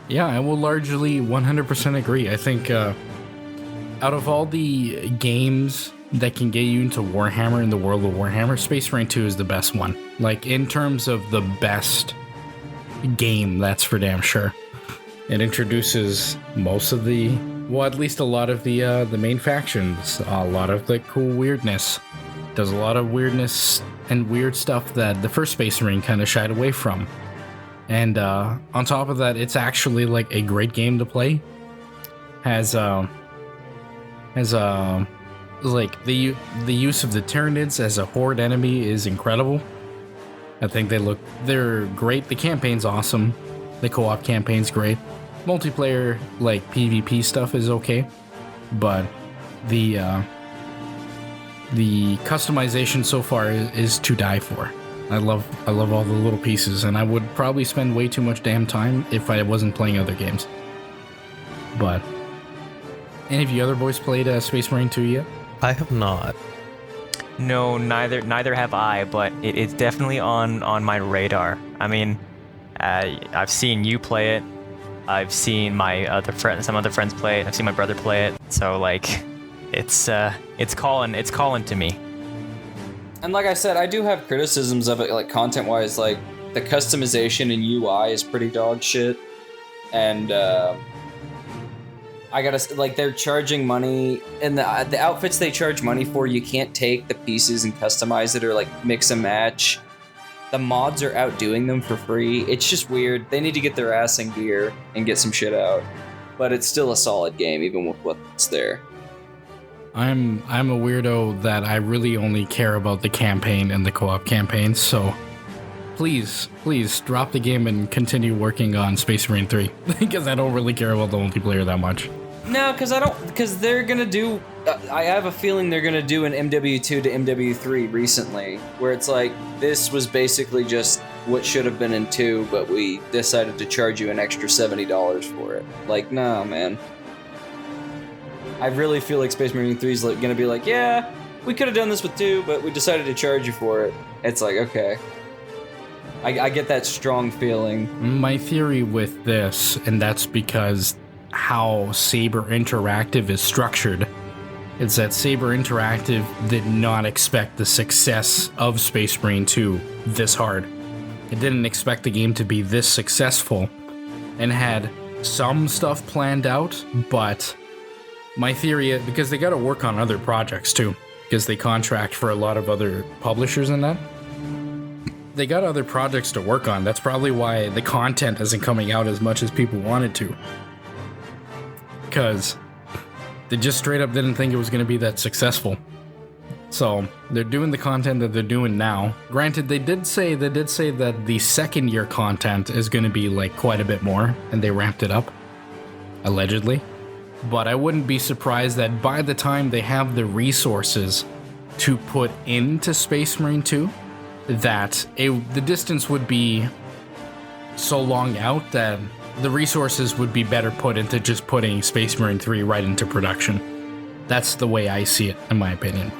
Yeah, I will largely 100% agree. I think out of all the games that can get you into Warhammer in the world of Warhammer, Space Marine 2 is the best one. Like, in terms of the best game, that's for damn sure. It introduces most of the, well, at least a lot of the main factions, a lot of the cool weirdness. Does a lot of weirdness and weird stuff that the first Space Marine kind of shied away from. And on top of that, it's actually like a great game to play. Has like the use of the Tyranids as a horde enemy is incredible. I think they're great. The campaign's awesome. The co-op campaign's great. Multiplayer, like PvP stuff, is okay, but the customization so far is to die for. I love all the little pieces, and I would probably spend way too much damn time if I wasn't playing other games. But any of you other boys played Space Marine 2 yet? I have not. No, neither have I, but it's definitely on my radar. I mean, I've seen you play it. I've seen some other friends play it. I've seen my brother play it. So like, it's calling to me. And like I said, I do have criticisms of it, like content-wise. Like the customization and UI is pretty dog shit, and I gotta like they're charging money, and the outfits they charge money for, you can't take the pieces and customize it or like mix and match. The mods are outdoing them for free. It's just weird. They need to get their ass in gear and get some shit out. But it's still a solid game, even with what's there. I'm a weirdo that I really only care about the campaign and the co-op campaigns, so please drop the game and continue working on Space Marine 3 because I don't really care about the multiplayer that much. No, because they're gonna do. I have a feeling they're gonna do an MW2 to MW3 recently, where it's like this was basically just what should have been in 2, but we decided to charge you an extra $70 for it. Like, nah, man. I really feel like Space Marine 3 is gonna be like, yeah, we could have done this with 2, but we decided to charge you for it. It's like, okay. I get that strong feeling. My theory with this, and that's because how Saber Interactive is structured, is that Saber Interactive did not expect the success of Space Marine 2 this hard. It didn't expect the game to be this successful, and had some stuff planned out, but my theory is, because they gotta work on other projects too, because they contract for a lot of other publishers and that. They got other projects to work on. That's probably why the content isn't coming out as much as people wanted to. Because they just straight up didn't think it was going to be that successful. So they're doing the content that they're doing now. Granted, they did say that the second year content is going to be like quite a bit more, and they ramped it up, allegedly. But I wouldn't be surprised that by the time they have the resources to put into Space Marine 2, that the distance would be so long out that the resources would be better put into just putting Space Marine 3 right into production. That's the way I see it, in my opinion.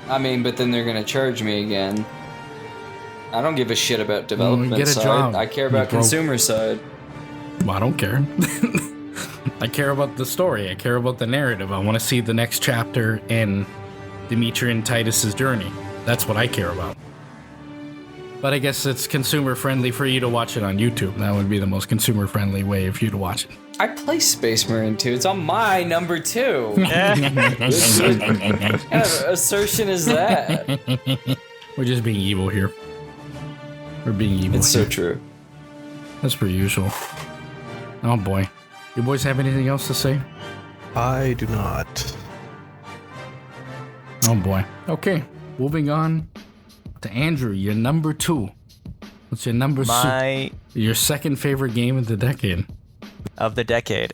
I mean, but then they're gonna charge me again. I don't give a shit about development get a side. job. I care about consumer side. Well, I don't care. I care about the story. I care about the narrative. I want to see the next chapter in Dimitri and Titus's journey. That's what I care about. But I guess it's consumer friendly for you to watch it on YouTube. That would be the most consumer friendly way for you to watch it. I play Space Marine 2. It's on my number 2. What kind of assertion is that? We're just being evil here. We're being evil. It's here. so true. That's per usual. Oh boy. You boys have anything else to say? I do not. Oh boy. Okay. Moving on to Andrew, your number 2. What's your number your second favorite game of the decade? Of the decade.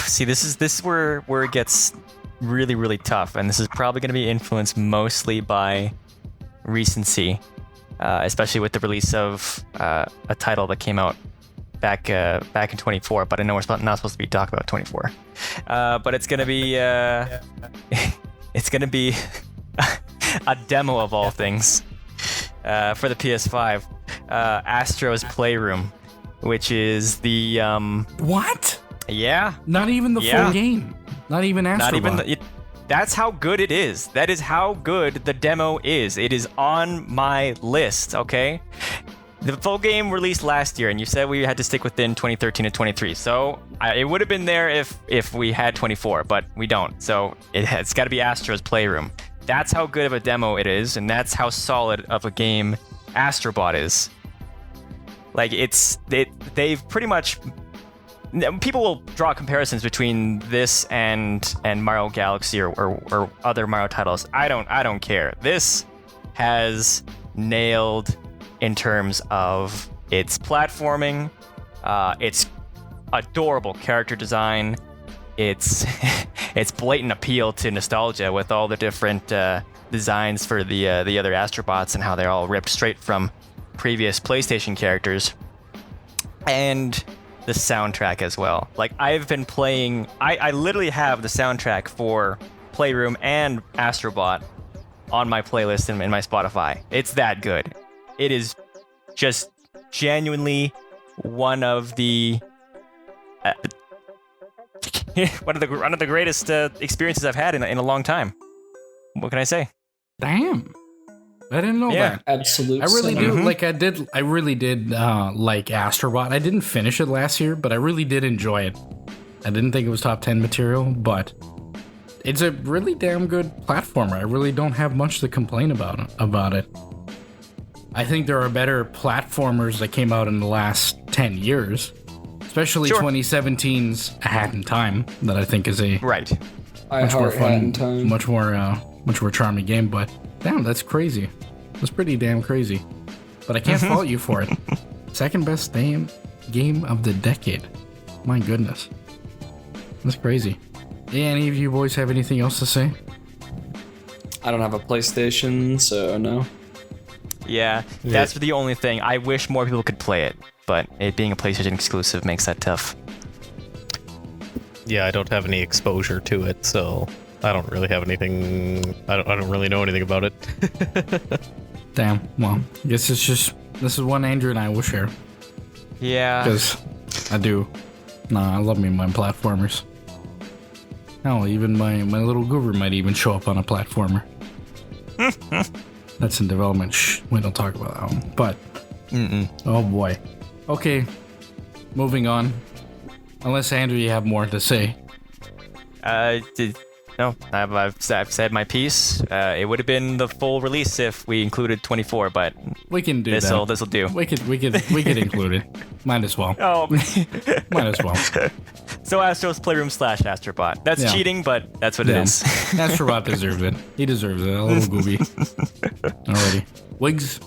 See, this is where it gets really, really tough, and this is probably going to be influenced mostly by recency, especially with the release of a title that came out back in 24. But I know we're not supposed to be talking about 24. But it's going to be it's going to be a demo of all things for the PS5, Astro's Playroom, which is the What? Yeah. Not even the full game. Not even Astrobot. Not even that's how good it is. That is how good the demo is. It is on my list, okay? The full game released last year, and you said we had to stick within 2013 and 23. So it would have been there if we had 24, but we don't. So it's got to be Astro's Playroom. That's how good of a demo it is, and that's how solid of a game Astrobot is. Like they've pretty much. People will draw comparisons between this and Mario Galaxy or other Mario titles. I don't care. This has nailed in terms of its platforming, its adorable character design, its blatant appeal to nostalgia with all the different designs for the other Astrobots and how they're all ripped straight from previous PlayStation characters, and the soundtrack as well. Like, I've been playing, I literally have the soundtrack for Playroom and Astrobot on my playlist in my Spotify. It's that good. It is just genuinely one of the one of the greatest experiences I've had in a long time. What can I say? Damn. I didn't know that. Absolutely. I really do. Like, I really did like Astrobot. I didn't finish it last year, but I really did enjoy it. I didn't think it was top 10 material, but it's a really damn good platformer. I really don't have much to complain about it. I think there are better platformers that came out in the last 10 years, especially Sure. 2017's A Hat in Time, that I think is a Right. much more fun, much more charming game. But damn, that's crazy. That's pretty damn crazy. But I can't fault you for it. Second best damn game of the decade. My goodness, that's crazy. Yeah, any of you boys have anything else to say? I don't have a PlayStation, so no. Yeah, that's the only thing. I wish more people could play it, but it being a PlayStation exclusive makes that tough. Yeah, I don't have any exposure to it, so I don't really have anything. I don't really know anything about it. Damn. Well, I guess this is one Andrew and I will share. Yeah. Because I do. Nah, I love me my platformers. Hell, even my little goober might even show up on a platformer. That's in development. Shh, we don't talk about that one. But, oh boy. Okay, moving on. Unless, Andrew, you have more to say. No, I've said my piece. It would have been the full release if we included 24, but We can do that. this'll do. We could include it. Might as well. Oh, Might as well. so Astro's Playroom / Astrobot. That's Yeah. cheating, but that's what it Damn. is. Astrobot deserves it. He deserves it. A little gooby. Alrighty. Wiggs,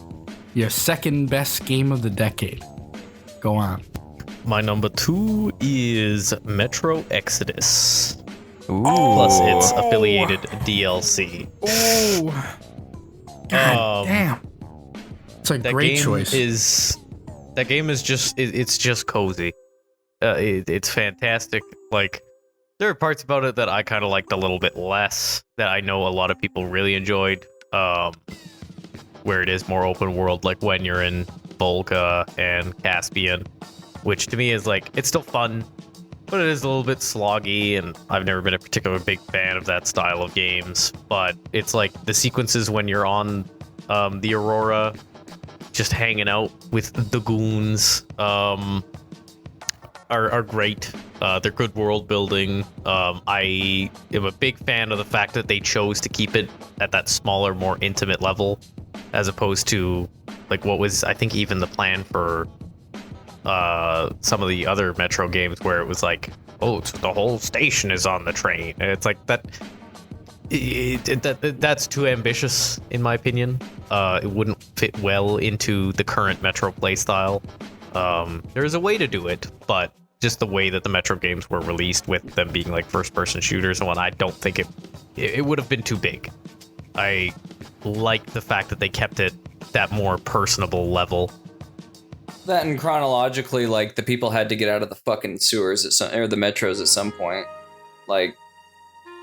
your second best game of the decade. Go on. My number 2 is Metro Exodus. Ooh. Plus its affiliated DLC. Oh. God damn. It's a great choice. That game is just it's just cozy. It's fantastic. Like, there are parts about it that I kind of liked a little bit less, that I know a lot of people really enjoyed. Where it is more open world, like when you're in Volga and Caspian, which to me is like, it's still fun, but it is a little bit sloggy, and I've never been a particular big fan of that style of games. But it's like the sequences when you're on the Aurora, just hanging out with the goons, are great. They're good world building. I am a big fan of the fact that they chose to keep it at that smaller, more intimate level, as opposed to like what was, I think, even the plan for some of the other Metro games, where it was like, oh, it's, the whole station is on the train. And it's like that. That's too ambitious, in my opinion. It wouldn't fit well into the current Metro playstyle. There's a way to do it, but just the way that the Metro games were released, with them being like first-person shooters and I don't think it would have been too big. I like the fact that they kept it that more personable level. That, and chronologically, like, the people had to get out of the fucking sewers or the metros at some point. Like,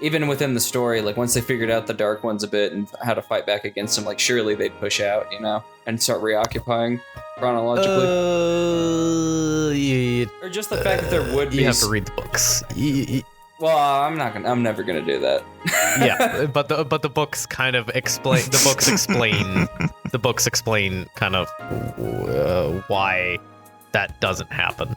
even within the story, like, once they figured out the Dark Ones a bit and how to fight back against them, like, surely they'd push out, you know, and start reoccupying chronologically. Yeah, Or just the fact that there would be... you have to read the books. Well, I'm never gonna do that. Yeah, but the books kind of explain. The books explain kind of why that doesn't happen.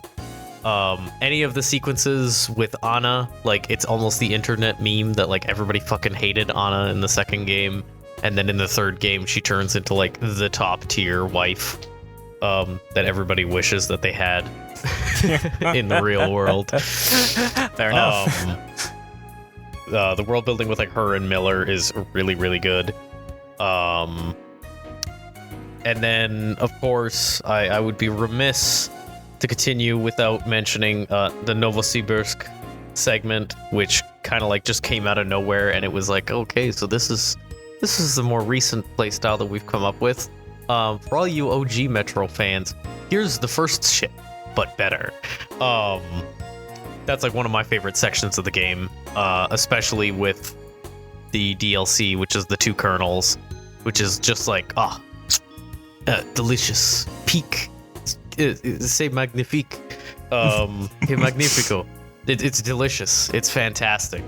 Any of the sequences with Anna, like it's almost the internet meme that like everybody fucking hated Anna in the second game, and then in the third game she turns into like the top tier wife that everybody wishes that they had in the real world. Fair enough. The world building with like her and Miller is really, really good. And then of course I would be remiss to continue without mentioning the Novosibirsk segment, which kind of like just came out of nowhere, and it was like, okay, so this is the more recent playstyle that we've come up with. For all you OG Metro fans, here's the first shit, but better. That's like one of my favorite sections of the game, especially with the DLC, which is the 2 kernels, which is just like, delicious, peak, c'est magnifique, c'est magnifico. It's delicious. It's fantastic.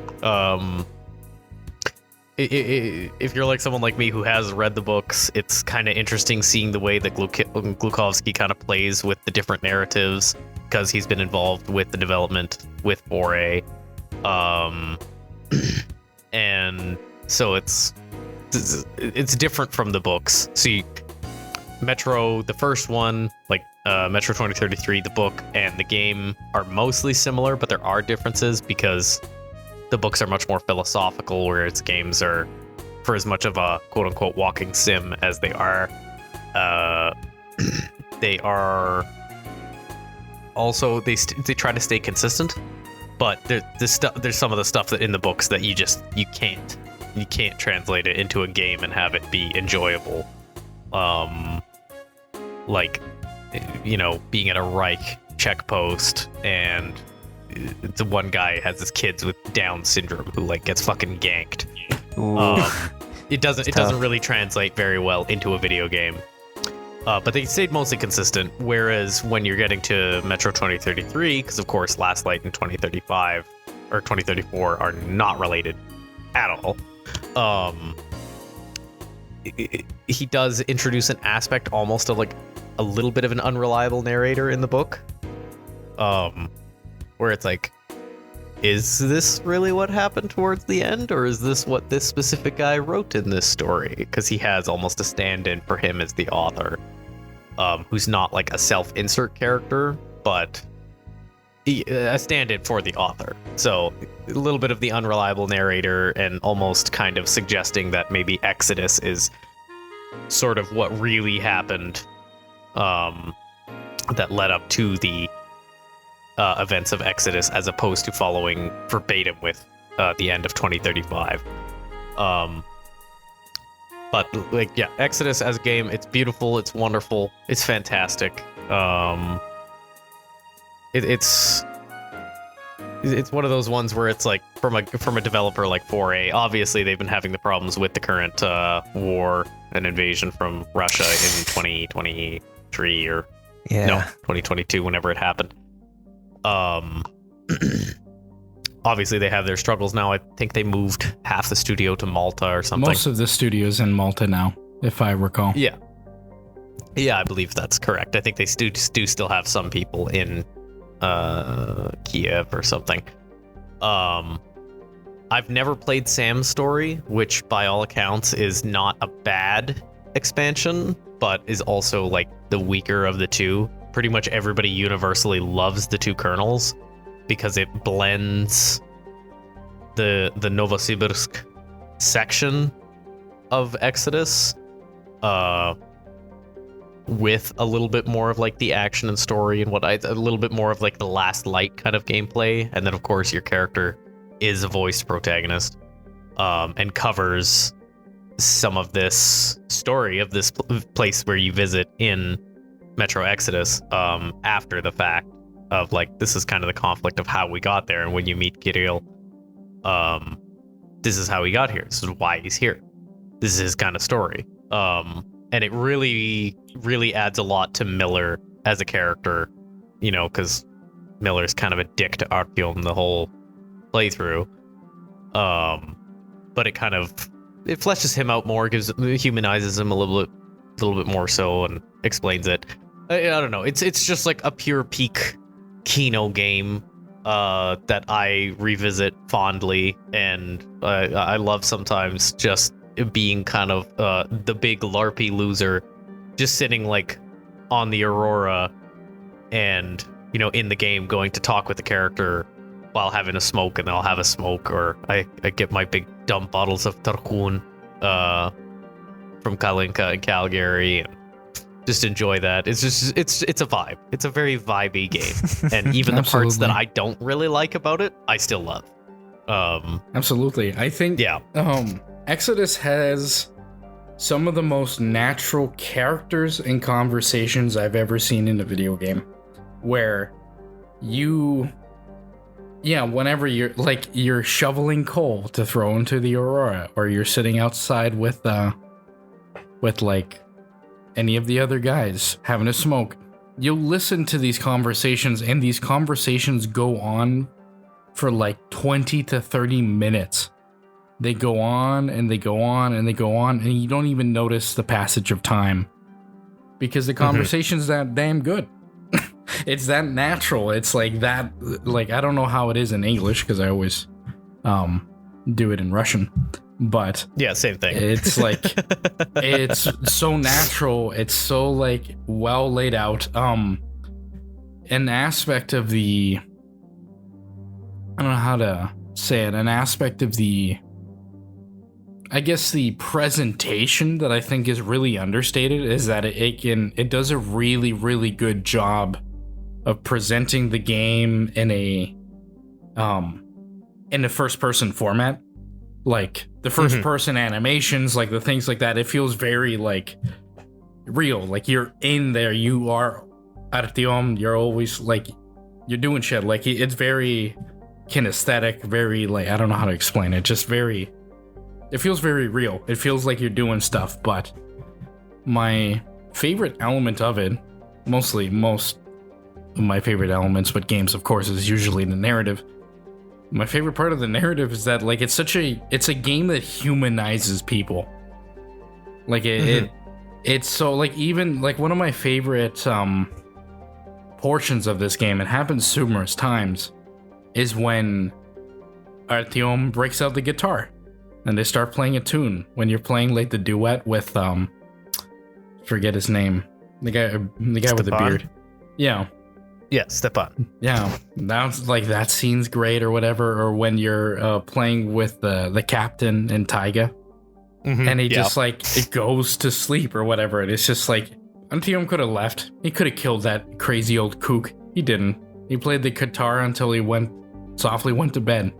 If you're like someone like me who has read the books, it's kind of interesting seeing the way that Glukhovsky kind of plays with the different narratives, because he's been involved with the development with Bore. And so it's different from the books. See, Metro, the first one, like Metro 2033, the book and the game are mostly similar, but there are differences because the books are much more philosophical, whereas games are, for as much of a quote-unquote walking sim as they are also they try to stay consistent, but there's some of the stuff that in the books that you can't translate it into a game and have it be enjoyable. Like, you know, being at a Reich checkpost and the one guy has his kids with Down syndrome who like gets fucking ganked. It doesn't really translate very well into a video game. But they stayed mostly consistent, whereas when you're getting to Metro 2033, because of course Last Light and 2035 or 2034 are not related at all. He does introduce an aspect almost of like a little bit of an unreliable narrator in the book. Where it's like, is this really what happened towards the end, or is this what this specific guy wrote in this story? Because he has almost a stand-in for him as the author, who's not like a self-insert character, but a stand-in for the author. So a little bit of the unreliable narrator, and almost kind of suggesting that maybe Exodus is sort of what really happened, that led up to the events of Exodus, as opposed to following verbatim with the end of 2035. But like, yeah, Exodus as a game, it's beautiful, it's wonderful, it's fantastic. It's one of those ones where it's like from a developer like 4A. Obviously, they've been having the problems with the current war and invasion from Russia in 2023 or 2022, whenever it happened. Obviously they have their struggles now. I think they moved half the studio to Malta or something. Most of the studio's in Malta now, if I recall. Yeah, I believe that's correct. I think they do still have some people in Kiev or something. I've never played Sam's Story, which by all accounts is not a bad expansion, but is also like the weaker of the two. Pretty much everybody universally loves the 2 kernels because it blends the Novosibirsk section of Exodus with a little bit more of like the action and story and a little bit more of like the Last Light kind of gameplay. And then of course your character is a voiced protagonist, and covers some of this story of this place where you visit in Metro Exodus, after the fact of like, this is kind of the conflict of how we got there. And when you meet Kirill, this is how he got here. This is why he's here. This is his kind of story. And it really, really adds a lot to Miller as a character, you know, because Miller's kind of a dick to Artyom the whole playthrough. But it fleshes him out more, humanizes him a little bit more so, and explains it. I don't know. It's just like a pure peak Kino game that I revisit fondly, and I love sometimes just being kind of the big LARPy loser, just sitting like on the Aurora and, you know, in the game going to talk with the character while having a smoke, and I'll have a smoke, or I get my big dumb bottles of Tarkun from Kalinka and Calgary, and just enjoy that. It's a vibe. It's a very vibey game, and even the parts that I don't really like about it, I still love. Absolutely. I think Exodus has some of the most natural characters and conversations I've ever seen in a video game, where whenever you're shoveling coal to throw into the Aurora, or you're sitting outside with like any of the other guys having a smoke, you'll listen to these conversations, and these conversations go on for like 20 to 30 minutes. They go on and they go on and they go on, and you don't even notice the passage of time because the conversation's that damn good. It's that natural. It's like that. Like, I don't know how it is in English because I always do it in Russian. But yeah, same thing. It's like it's so natural. It's so like well laid out. An aspect of the, I don't know how to say it. An aspect of the, I guess, the presentation that I think is really understated is that it does a really, really good job of presenting the game in a first person format. Like the first person animations, like the things like that, it feels very like real. Like you're in there, you are Artyom, you're always like you're doing shit. Like it's very kinesthetic, very like, I don't know how to explain it. Just very, it feels very real. It feels like you're doing stuff. But my favorite element of it, most of my favorite elements with games, of course, is usually the narrative. My favorite part of the narrative is that like it's a game that humanizes people. Like it's so like, even like one of my favorite portions of this game, it happens numerous times, is when Artyom breaks out the guitar and they start playing a tune. When you're playing like the duet with forget his name, the guy with the beard. Yeah, Stepan. Yeah, that's like, that scene's great or whatever. Or when you're playing with the captain in Taiga, and he just like, it goes to sleep or whatever. And it's just like, Artyom could have left. He could have killed that crazy old kook. He didn't. He played the guitar until he softly went to bed.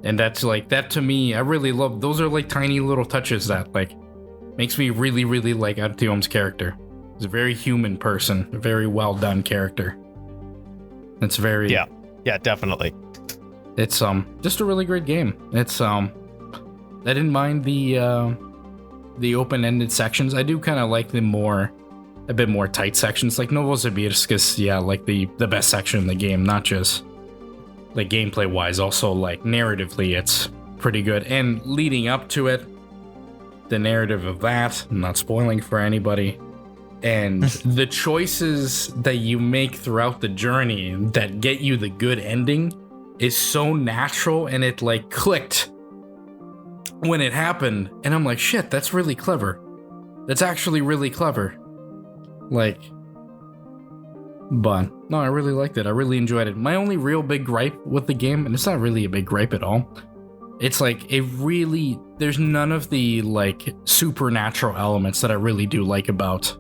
And that's like, that to me, I really love. Those are like tiny little touches that like makes me really, really like Artyom's character. He's a very human person, a very well done character. It's very, yeah, definitely. It's just a really great game. It's I didn't mind the open-ended sections. I do kind of like a bit more tight sections. Like Novosibirsk is, like the best section in the game, not just like gameplay wise, also like narratively it's pretty good. And leading up to it, the narrative of that, I'm not spoiling for anybody, and the choices that you make throughout the journey that get you the good ending is so natural, and it like clicked when it happened, and I'm like, shit, that's really clever. That's actually really clever. Like, but no, I really liked it. I really enjoyed it. My only real big gripe with the game, and it's not really a big gripe at all, it's like there's none of the like supernatural elements that I really do like about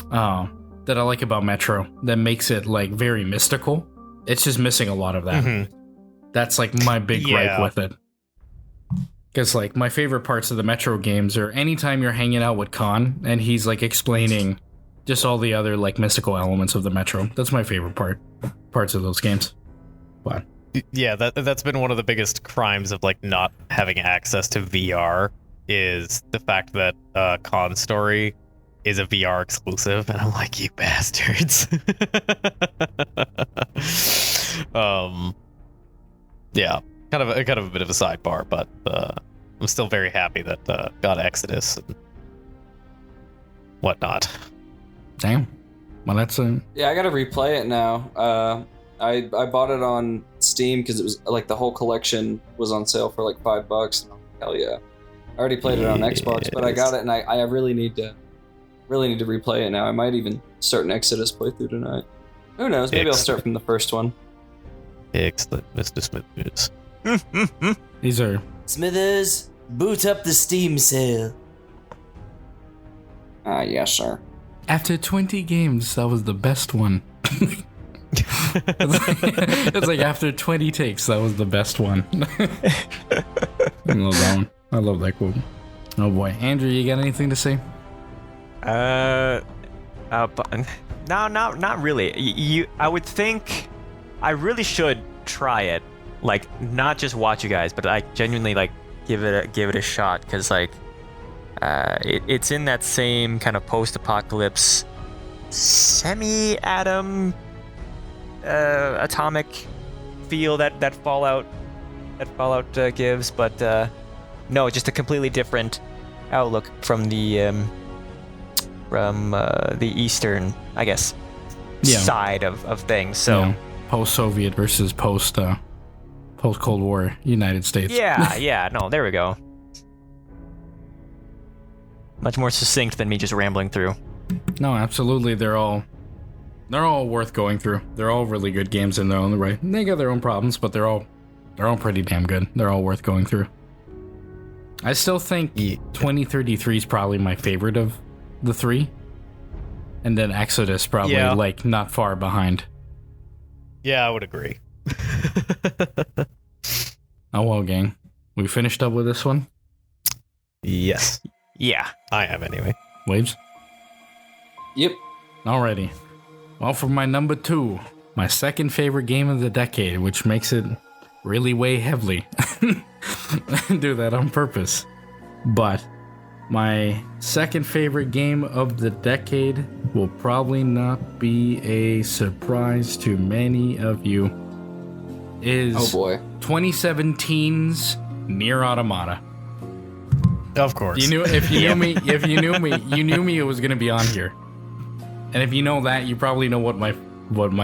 Metro that makes it like very mystical. It's just missing a lot of that. That's like my big gripe with it. Because like my favorite parts of the Metro games are anytime you're hanging out with Khan and he's like explaining just all the other like mystical elements of the Metro. That's my favorite parts of those games. But yeah, that's been one of the biggest crimes of like not having access to VR, is the fact that Khan's story is a VR exclusive, and I'm like, you bastards. Yeah, kind of a bit of a sidebar, but I'm still very happy that got Exodus and whatnot. Damn. Well, that's a... Yeah, I gotta replay it now. I bought it on Steam because it was like the whole collection was on sale for like $5. Hell yeah! I already played it on Xbox, but I got it, and I really need to replay it now. I might even start an Exodus playthrough tonight. Who knows? Maybe I'll start from the first one. Excellent, Mr. Smithers. These are... Smithers, boot up the Steam sale. Yes, sir. After 20 games, that was the best one. It's like after 20 takes, that was the best one. I love that one. I love that quote. Oh boy. Andrew, you got anything to say? No, not really. I would think I really should try it. Like, not just watch you guys, but I genuinely like give it a shot, because like it's in that same kind of post-apocalypse, semi-atom, atomic feel that Fallout gives, but no, just a completely different outlook from the eastern, I guess, side of things. So post-Soviet versus post-Cold War United States. Yeah, no, there we go. Much more succinct than me just rambling through. No, absolutely. They're all worth going through. They're all really good games in their own right. They got their own problems, but they're all pretty damn good. They're all worth going through. I still think 2033 is probably my favorite of the three. And then Exodus probably like not far behind. Yeah, I would agree. Oh well, gang. We finished up with this one? Yes. Yeah. I am anyway. Waves? Yep. Alrighty. Well, for my number 2, my second favorite game of the decade, which makes it really weigh heavily. I do that on purpose. But my second favorite game of the decade will probably not be a surprise to many of you. Is 2017's Nier Automata. Of course. You knew if you knew me, you knew me it was gonna be on here. And if you know that, you probably know what my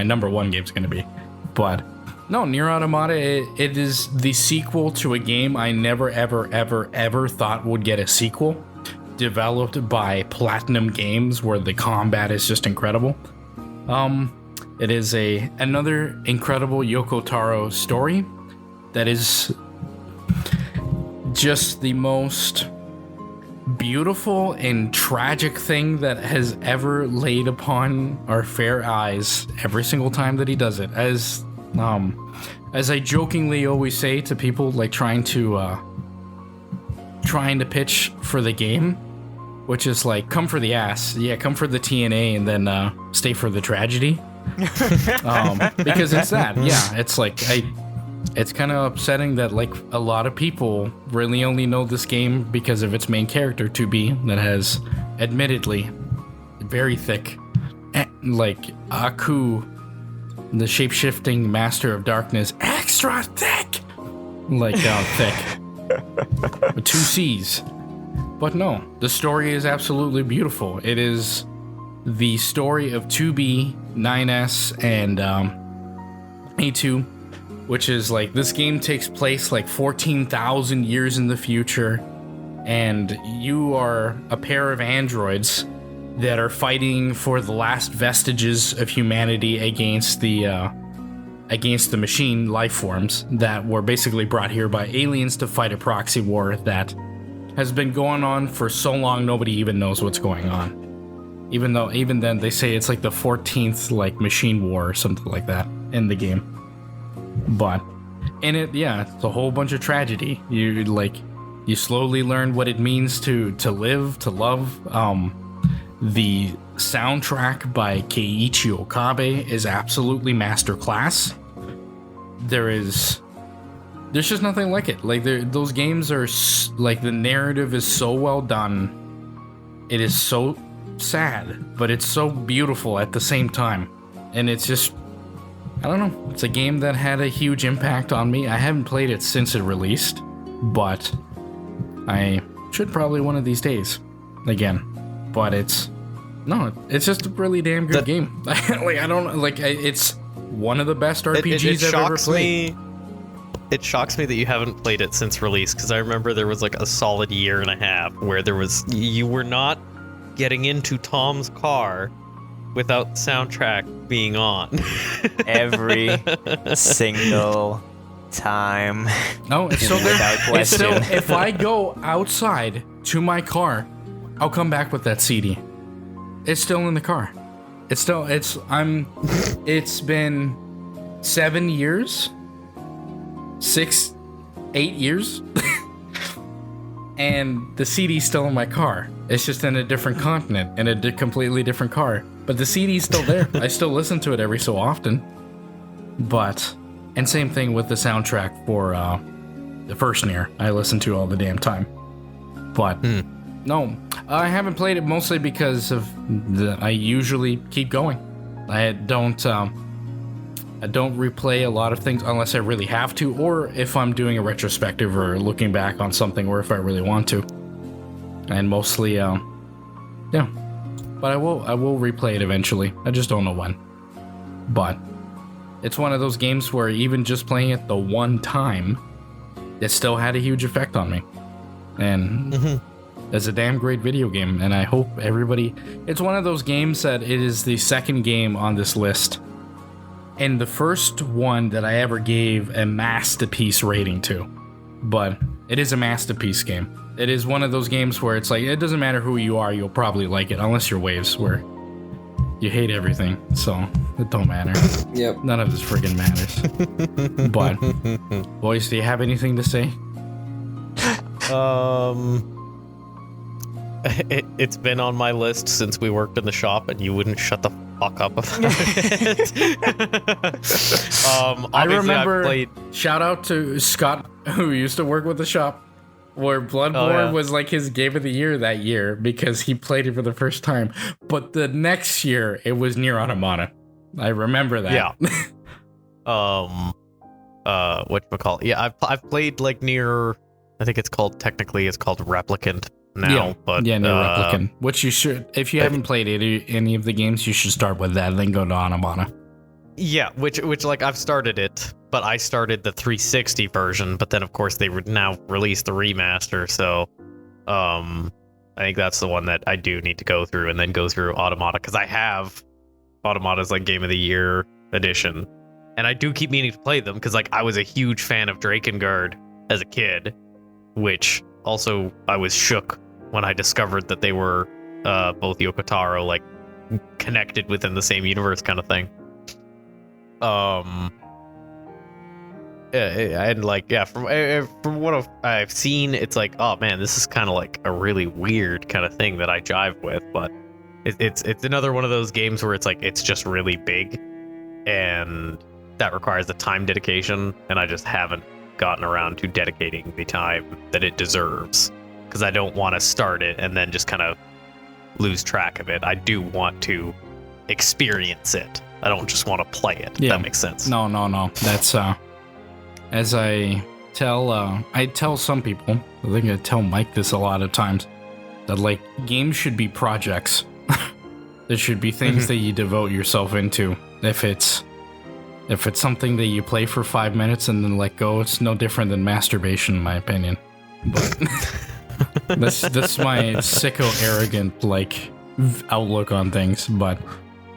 number 1 game's gonna be. But no, Nier Automata, it is the sequel to a game I never ever thought would get a sequel. Developed by Platinum Games, where the combat is just incredible. It is another incredible Yoko Taro story that is just the most beautiful and tragic thing that has ever laid upon our fair eyes every single time that he does it. As I jokingly always say to people like trying to pitch for the game, which is like, come for the ass, come for the TNA, and then stay for the tragedy. Because it's that, it's like it's kind of upsetting that like a lot of people really only know this game because of its main character, 2B, that has admittedly very thick, like Aku, the shape-shifting master of darkness, extra thick, like thick, with 2 C's. But no, the story is absolutely beautiful. It is the story of 2B, 9S, and A2, which is like, this game takes place like 14,000 years in the future, and you are a pair of androids that are fighting for the last vestiges of humanity against the machine life forms that were basically brought here by aliens to fight a proxy war that has been going on for so long nobody even knows what's going on. Even then they say it's like the 14th like machine war or something like that in the game. But in it, it's a whole bunch of tragedy. You slowly learn what it means to live, to love. The soundtrack by Keiichi Okabe is absolutely masterclass. There's just nothing like it. Like those games are like, the narrative is so well done. It is so sad, but it's so beautiful at the same time, and it's just I don't know. It's a game that had a huge impact on me. I haven't played it since it released, but I should probably one of these days again. But it's just a really damn good game. It's one of the best RPGs I've ever played. It shocks me that you haven't played it since release, because I remember there was like a solid year and a half where you were not getting into Tom's car without the soundtrack being on. Every single time. No, it's still there. Without question. It's still, if I go outside to my car, I'll come back with that CD. It's still in the car. It's been 7 years. 8 years. And the CD's still in my car. It's just in a different continent, in a completely different car. But the CD's still there. I still listen to it every so often. And same thing with the soundtrack for the first Nier. I listen to all the damn time. But no, I haven't played it mostly because of I usually keep going. I don't replay a lot of things unless I really have to, or if I'm doing a retrospective or looking back on something, or if I really want to. And mostly, yeah. But I will replay it eventually. I just don't know when. But it's one of those games where even just playing it the one time, it still had a huge effect on me. And it's a damn great video game, and I hope everybody... It's one of those games that it is the second game on this list, and the first one that I ever gave a masterpiece rating to. But it is a masterpiece game. It is one of those games where it's like, it doesn't matter who you are, you'll probably like it, unless you're Wavez, where you hate everything, so it don't matter. Yep. None of this friggin' matters. But, boys, do you have anything to say? It's been on my list since we worked in the shop, and you wouldn't shut the fuck up about it. I remember, shout out to Scott, who used to work with the shop, where Bloodborne was like his game of the year that year because he played it for the first time. But the next year, it was Nier Automata. I remember that. Yeah. Whatchamacallit? Yeah, I've played like Nier. I think it's called Replicant now. But Nier Replicant. Which you should, if you haven't played any of the games, you should start with that and then go to Automata. Yeah, which like I've started it, but I started the 360 version, but then of course they would now release the remaster, so I think that's the one that I do need to go through, and then go through Automata, because I have Automata's like Game of the Year edition, and I do keep meaning to play them, because like I was a huge fan of Drakengard as a kid, which also I was shook when I discovered that they were both Yoko like connected within the same universe kind of thing. And like, yeah, from what I've seen, it's like, oh man, this is kind of like a really weird kind of thing that I jive with, but it's another one of those games where it's like, it's just really big, and that requires the time dedication, and I just haven't gotten around to dedicating the time that it deserves, because I don't want to start it and then just kind of lose track of it. I do want to experience it. I don't just want to play it. Yeah. That makes sense. No. That's as I tell some people, I think I tell Mike this a lot of times, that like games should be projects. There should be things that you devote yourself into. If it's something that you play for 5 minutes and then let go, it's no different than masturbation, in my opinion. But that's my sicko arrogant like outlook on things. But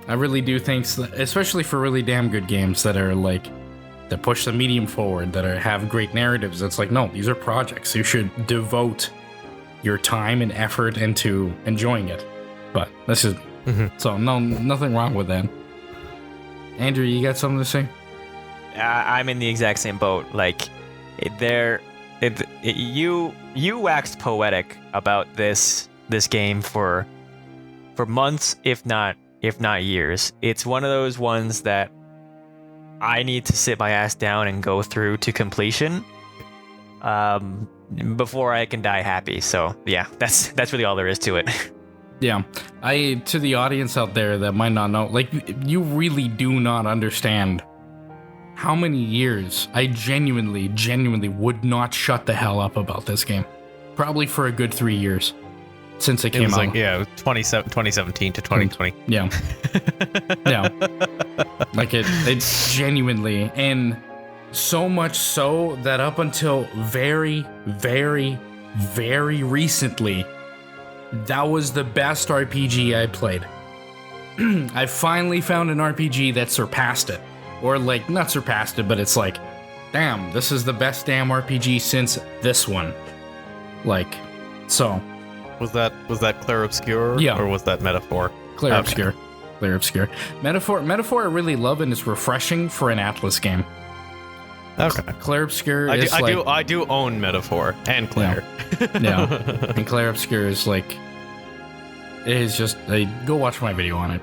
I really do think, especially for really damn good games that are like, that push the medium forward, that have great narratives, it's like, no, these are projects. You should devote your time and effort into enjoying it. But this is so nothing wrong with that. Andrew, you got something to say? I'm in the exact same boat. Like, you waxed poetic about this game for months, if not years. It's one of those ones that I need to sit my ass down and go through to completion before I can die happy. So yeah, that's really all there is to it. Yeah, to the audience out there that might not know, like, you really do not understand how many years I genuinely would not shut the hell up about this game. Probably for a good 3 years since it came was out. like, 2017 to 2020. Yeah. Yeah. Like it's genuinely, and so much so that up until very, very, very recently, that was the best RPG I played. I finally found an RPG that surpassed it. Or like, not surpassed it, but it's like, damn, this is the best damn RPG since this one. Like, so. Was that Clair Obscur? Yeah. Or was that Metaphor? Clair Okay. Obscur. Clair Obscur. Metaphor I really love, and it's refreshing for an Atlas game. Okay. Clair Obscur I do own Metaphor and Clair. Yeah. And Clair Obscur is like, it is just, go watch my video on it.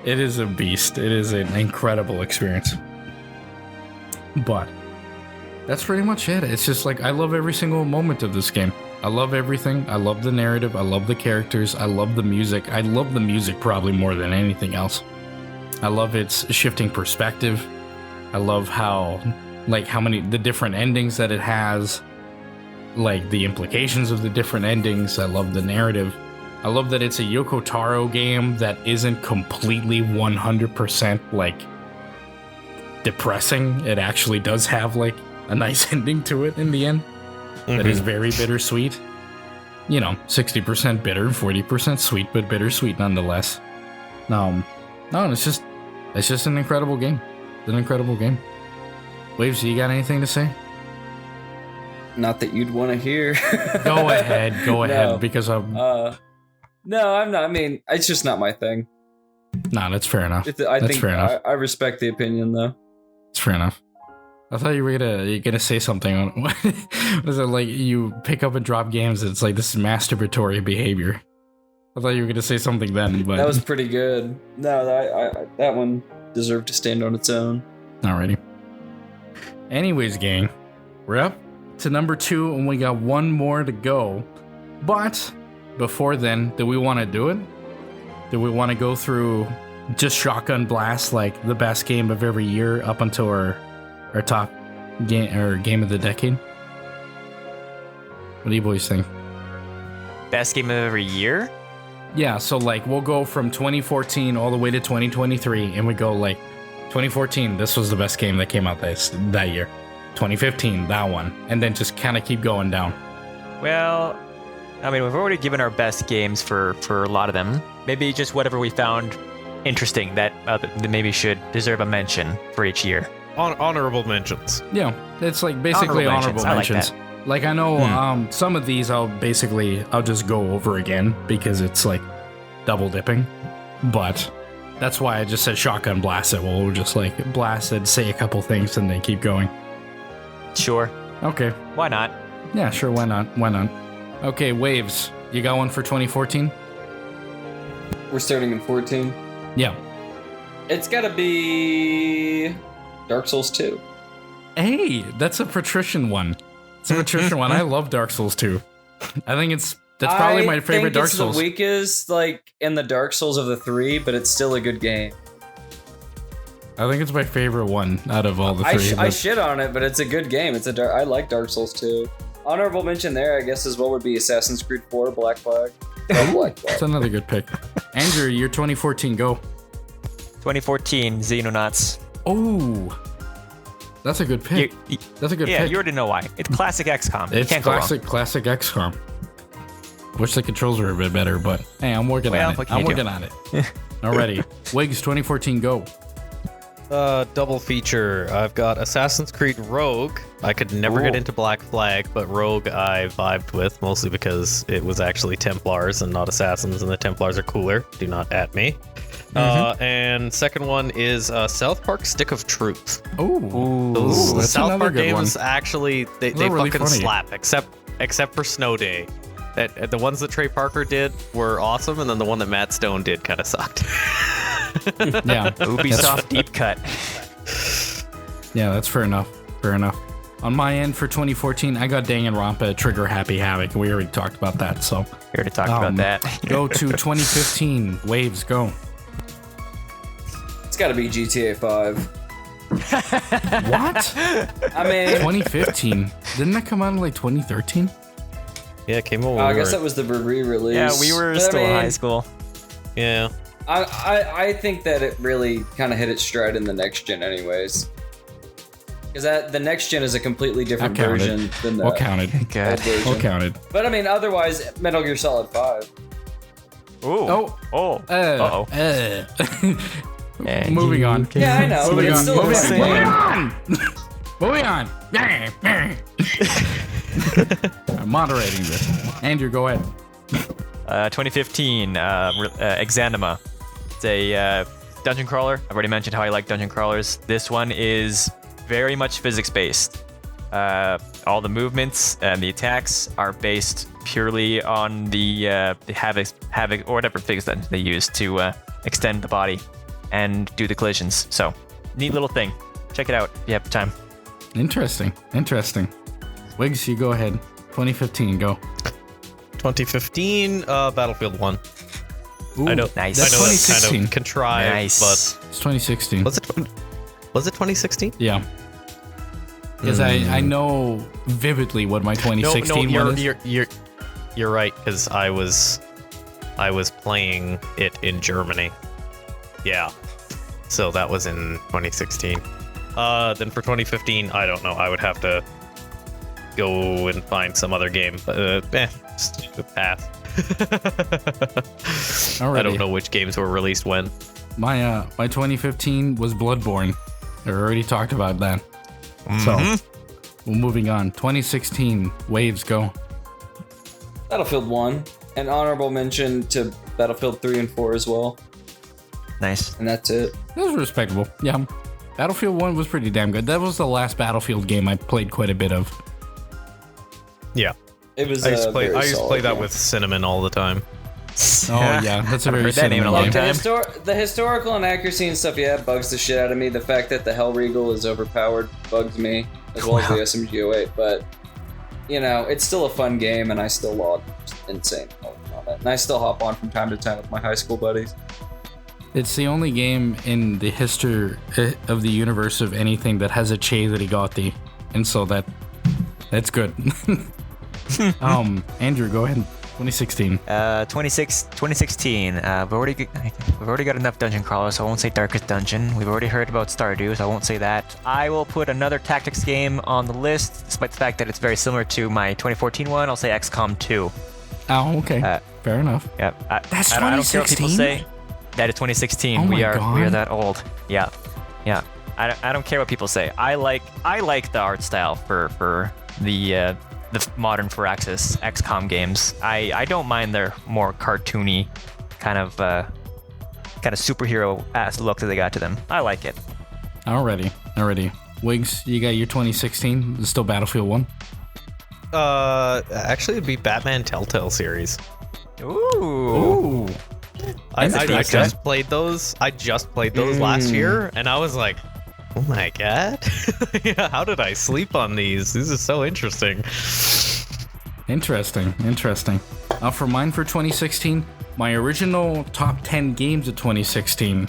It is a beast. It is an incredible experience. But that's pretty much it. It's just like, I love every single moment of this game. I love everything. I love the narrative. I love the characters. I love the music. I love the music probably more than anything else. I love its shifting perspective. I love how many, the different endings that it has, like the implications of the different endings. I love the narrative. I love that it's a Yoko Taro game that isn't completely 100% like depressing. It actually does have like a nice ending to it in the end. That is very bittersweet. 60% bitter, 40% sweet, but bittersweet nonetheless. No, it's just an incredible game. It's an incredible game. Waves, you got anything to say? Not that you'd want to hear. Go ahead, No. because I'm. No, I'm not. I mean, it's just not my thing. No, that's fair enough. I That's think fair enough. I respect the opinion, though. It's fair enough. I thought you were gonna say something on what is it like? You pick up and drop games. It's like this is masturbatory behavior. I thought you were gonna say something then, but That was pretty good. No, that one deserved to stand on its own. alrighty. Anyways, gang, we're up to number 2, and we got one more to go. But before then, do we want to do it? Do we want to go through just Shotgun Blast, like the best game of every year up until our top game of the decade? What do you boys think? Best game of every year? Yeah, so like we'll go from 2014 all the way to 2023, and we go like 2014, this was the best game that came out that year. 2015, that one, and then just kind of keep going down. Well, I mean, we've already given our best games for a lot of them. Maybe just whatever we found interesting that maybe should deserve a mention for each year. Honorable mentions. Yeah, it's like basically honorable I like mentions. Like I know some of these I'll just go over again because it's like double dipping. But that's why I just said Shotgun Blast it. We'll just like blast it, say a couple things, and then keep going. Sure. Okay. Why not? Yeah, sure, why not? Okay, Waves, you got one for 2014? We're starting in 14. Yeah. It's gotta be Dark Souls 2. Hey, that's a patrician one. It's a patrician one. I love Dark Souls 2. I think that's probably my favorite Dark Souls. It's the weakest, like, in the Dark Souls of the 3, but it's still a good game. I think it's my favorite one out of all the 3. I shit on it, but it's a good game. I like Dark Souls 2. Honorable mention there, I guess, as well would be Assassin's Creed 4, Black Flag. Oh, Black Flag. That's another good pick. Andrew, your 2014, go. 2014 Xenonauts. Oh, that's a good pick. That's a good Yeah, pick. you already know why. It's classic XCOM. It's Can't classic XCOM. Wish the controls were a bit better, but hey, I'm working on it. I'm working on it. Alrighty. Wiggz 2014, go. Double feature. I've got Assassin's Creed Rogue. I could never get into Black Flag, but Rogue I vibed with, mostly because it was actually Templars and not Assassins, and the Templars are cooler. Do not at me. And second one is South Park Stick of Truth. Those that's South another Park good games one. actually they really fucking funny. slap, except for Snow Day. The ones that Trey Parker did were awesome, and then the one that Matt Stone did kind of sucked. Yeah. Ubisoft deep cut. Yeah, that's fair enough. Fair enough. On my end for 2014, I got Danganronpa, Trigger Happy Havoc. We already talked about that, so. We already talked about that. Go to 2015. Waves, go. It's gotta be GTA 5. What? I mean, 2015. Didn't that come out in like 2013? Yeah, it came over. I guess that was the re-release. Yeah, we were But, still I in mean, high school. Yeah. I think that it really kind of hit its stride in the next gen, anyways. Because the next gen is a completely different version than the What counted? God. old version. What counted? But I mean, otherwise, Metal Gear Solid 5. Ooh. Oh. Uh-oh. Moving on. Yeah, I know, but Moving it's on. still a Moving fun on. game. Moving on. I'm moderating this. Andrew, go ahead. 2015, Exanima. It's a dungeon crawler. I've already mentioned how I like dungeon crawlers. This one is very much physics-based. All the movements and the attacks are based purely on the havoc, or whatever physics that they use to extend the body and do the collisions. So, neat little thing. Check it out if you have time. Interesting. Wiggs, you go ahead. 2015, go. 2015, Battlefield 1. Ooh, I know. Nice. I That's know that's kind 2016. of contrived, Nice. but It's 2016. was it 2016? Yeah. Because I know vividly what my 2016 no, one is. you're right, because I was playing it in Germany. Yeah. So that was in 2016. Then for 2015, I don't know. I would have to go and find some other game. But just pass. I don't know which games were released when. My 2015 was Bloodborne. I already talked about that. So, we're moving on. 2016, Waves, go. Battlefield 1. An honorable mention to Battlefield 3 and 4 as well. Nice. And that's it. That was respectable. Yeah. Battlefield 1 was pretty damn good. That was the last Battlefield game I played quite a bit of. Yeah. It was I used to play that game. with Cinnamon all the time. Oh, yeah. That's a Haven't very heard that name in a Cinnamon long game. time. The historical inaccuracy and stuff, yeah, bugs the shit out of me. The fact that the Hell Regal is overpowered bugs me, as well as the SMG08. But, you know, it's still a fun game, and I still log insane on it. And I still hop on from time to time with my high school buddies. It's the only game in the history of the universe of anything that has a Che that he got the. And so that's good. Andrew, go ahead. 2016. 2016. We've already got enough dungeon crawlers, so I won't say Darkest Dungeon. We've already heard about Stardew, so I won't say that. I will put another tactics game on the list, despite the fact that it's very similar to my 2014 one. I'll say XCOM 2. Oh, okay. Fair enough. Yeah. That's I don't care what people 2016? say. That is 2016. Oh my we are God. that old. Yeah. I don't care what people say. I like the art style for the modern Firaxis XCOM games. I don't mind their more cartoony kind of superhero ass look that they got to them. I like it. Alrighty. Wiggs, you got your 2016. It's still Battlefield 1. Actually, it'd be Batman Telltale series. Ooh. I That's just played those. Last year, and I was like, "Oh my god! Yeah, how did I sleep on these? This is so interesting." Interesting. For mine for 2016, my original top 10 games of 2016,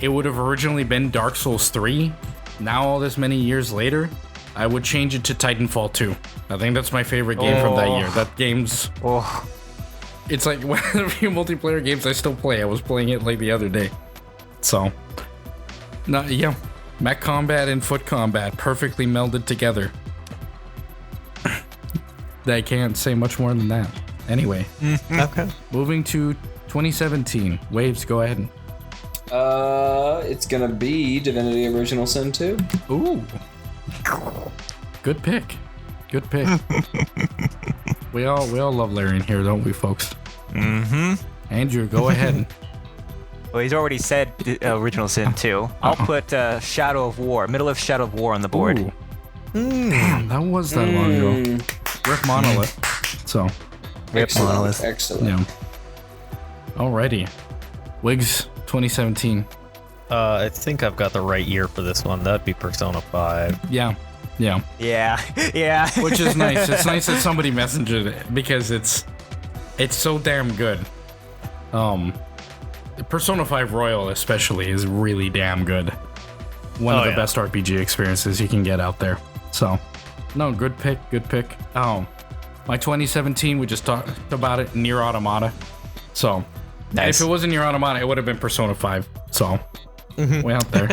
it would have originally been Dark Souls 3. Now, all this many years later, I would change it to Titanfall 2. I think that's my favorite game from that year. That game's... Oh. It's like one of the few multiplayer games I still play. I was playing it like the other day. So, yeah. Mech combat and foot combat perfectly melded together. I can't say much more than that. Anyway. Okay. Moving to 2017. Waves, go ahead. It's gonna be Divinity Original Sin 2. Ooh. Good pick. We all love Larry in here, don't we, folks? Mm-hmm. Andrew, go ahead. Well, he's already said Original Sin 2. I'll put Shadow of War, Middle of Shadow of War on the board. Ooh. Damn, that was that long ago. Rip Monolith. So, Excellent. Excellent. yeah. Alrighty. Wiggs, 2017. I think I've got the right year for this one. That'd be Persona 5. Yeah. Yeah. Which is nice. It's nice that somebody messaged it because it's so damn good. Persona 5 Royal especially is really damn good. one of the best RPG experiences you can get out there. So, no, good pick. My 2017, we just talked about it, Nier Automata. So, Nice. if it wasn't Nier Automata, it would have been Persona 5. So, way out there.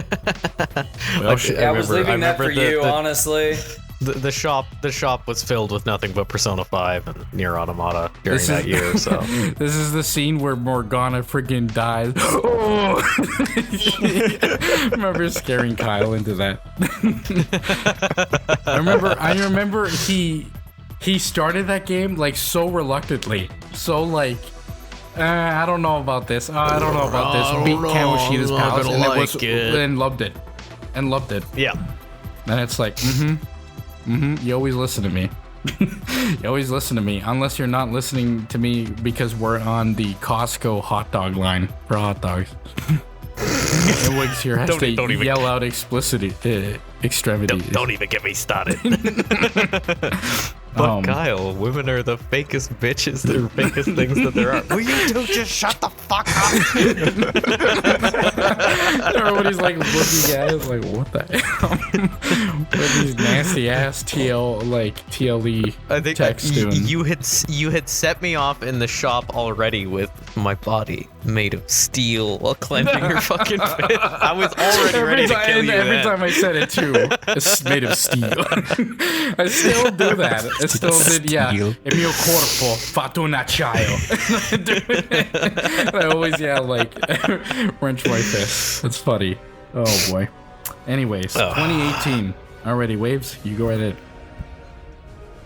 I was leaving that for you, honestly. The shop was filled with nothing but Persona 5 and Nier Automata during This that is- year. So This is the scene where Morgana freaking dies. Oh! I remember scaring Kyle into that. I remember he started that game like so reluctantly, so like. I don't know about this. I don't know about this. Beat Kamoshida's palace and loved it. yeah. And it's like, you always listen to me. You always listen to me, unless you're not listening to me because we're on the Costco hot dog line for hot dogs. And Wiggz here has to don't even- yell out extremity. Don't even get me started. But Kyle, women are the fakest bitches. They're the fakest things that there are. Will you two just shut the fuck up? Everybody's like looking at us like, what the hell? What are these nasty ass TLE I think texts doing? you had set me off in the shop already with my body made of steel while cleansing your fucking fist. I was already ready to kill you. Every time I said it too, it's made of steel. I still do that. I still did, yeah. Il mio corpo fatto un acciaio. I always, wrench my fist. It's funny. Oh boy. Anyways, 2018. Already, Waves, you go right ahead.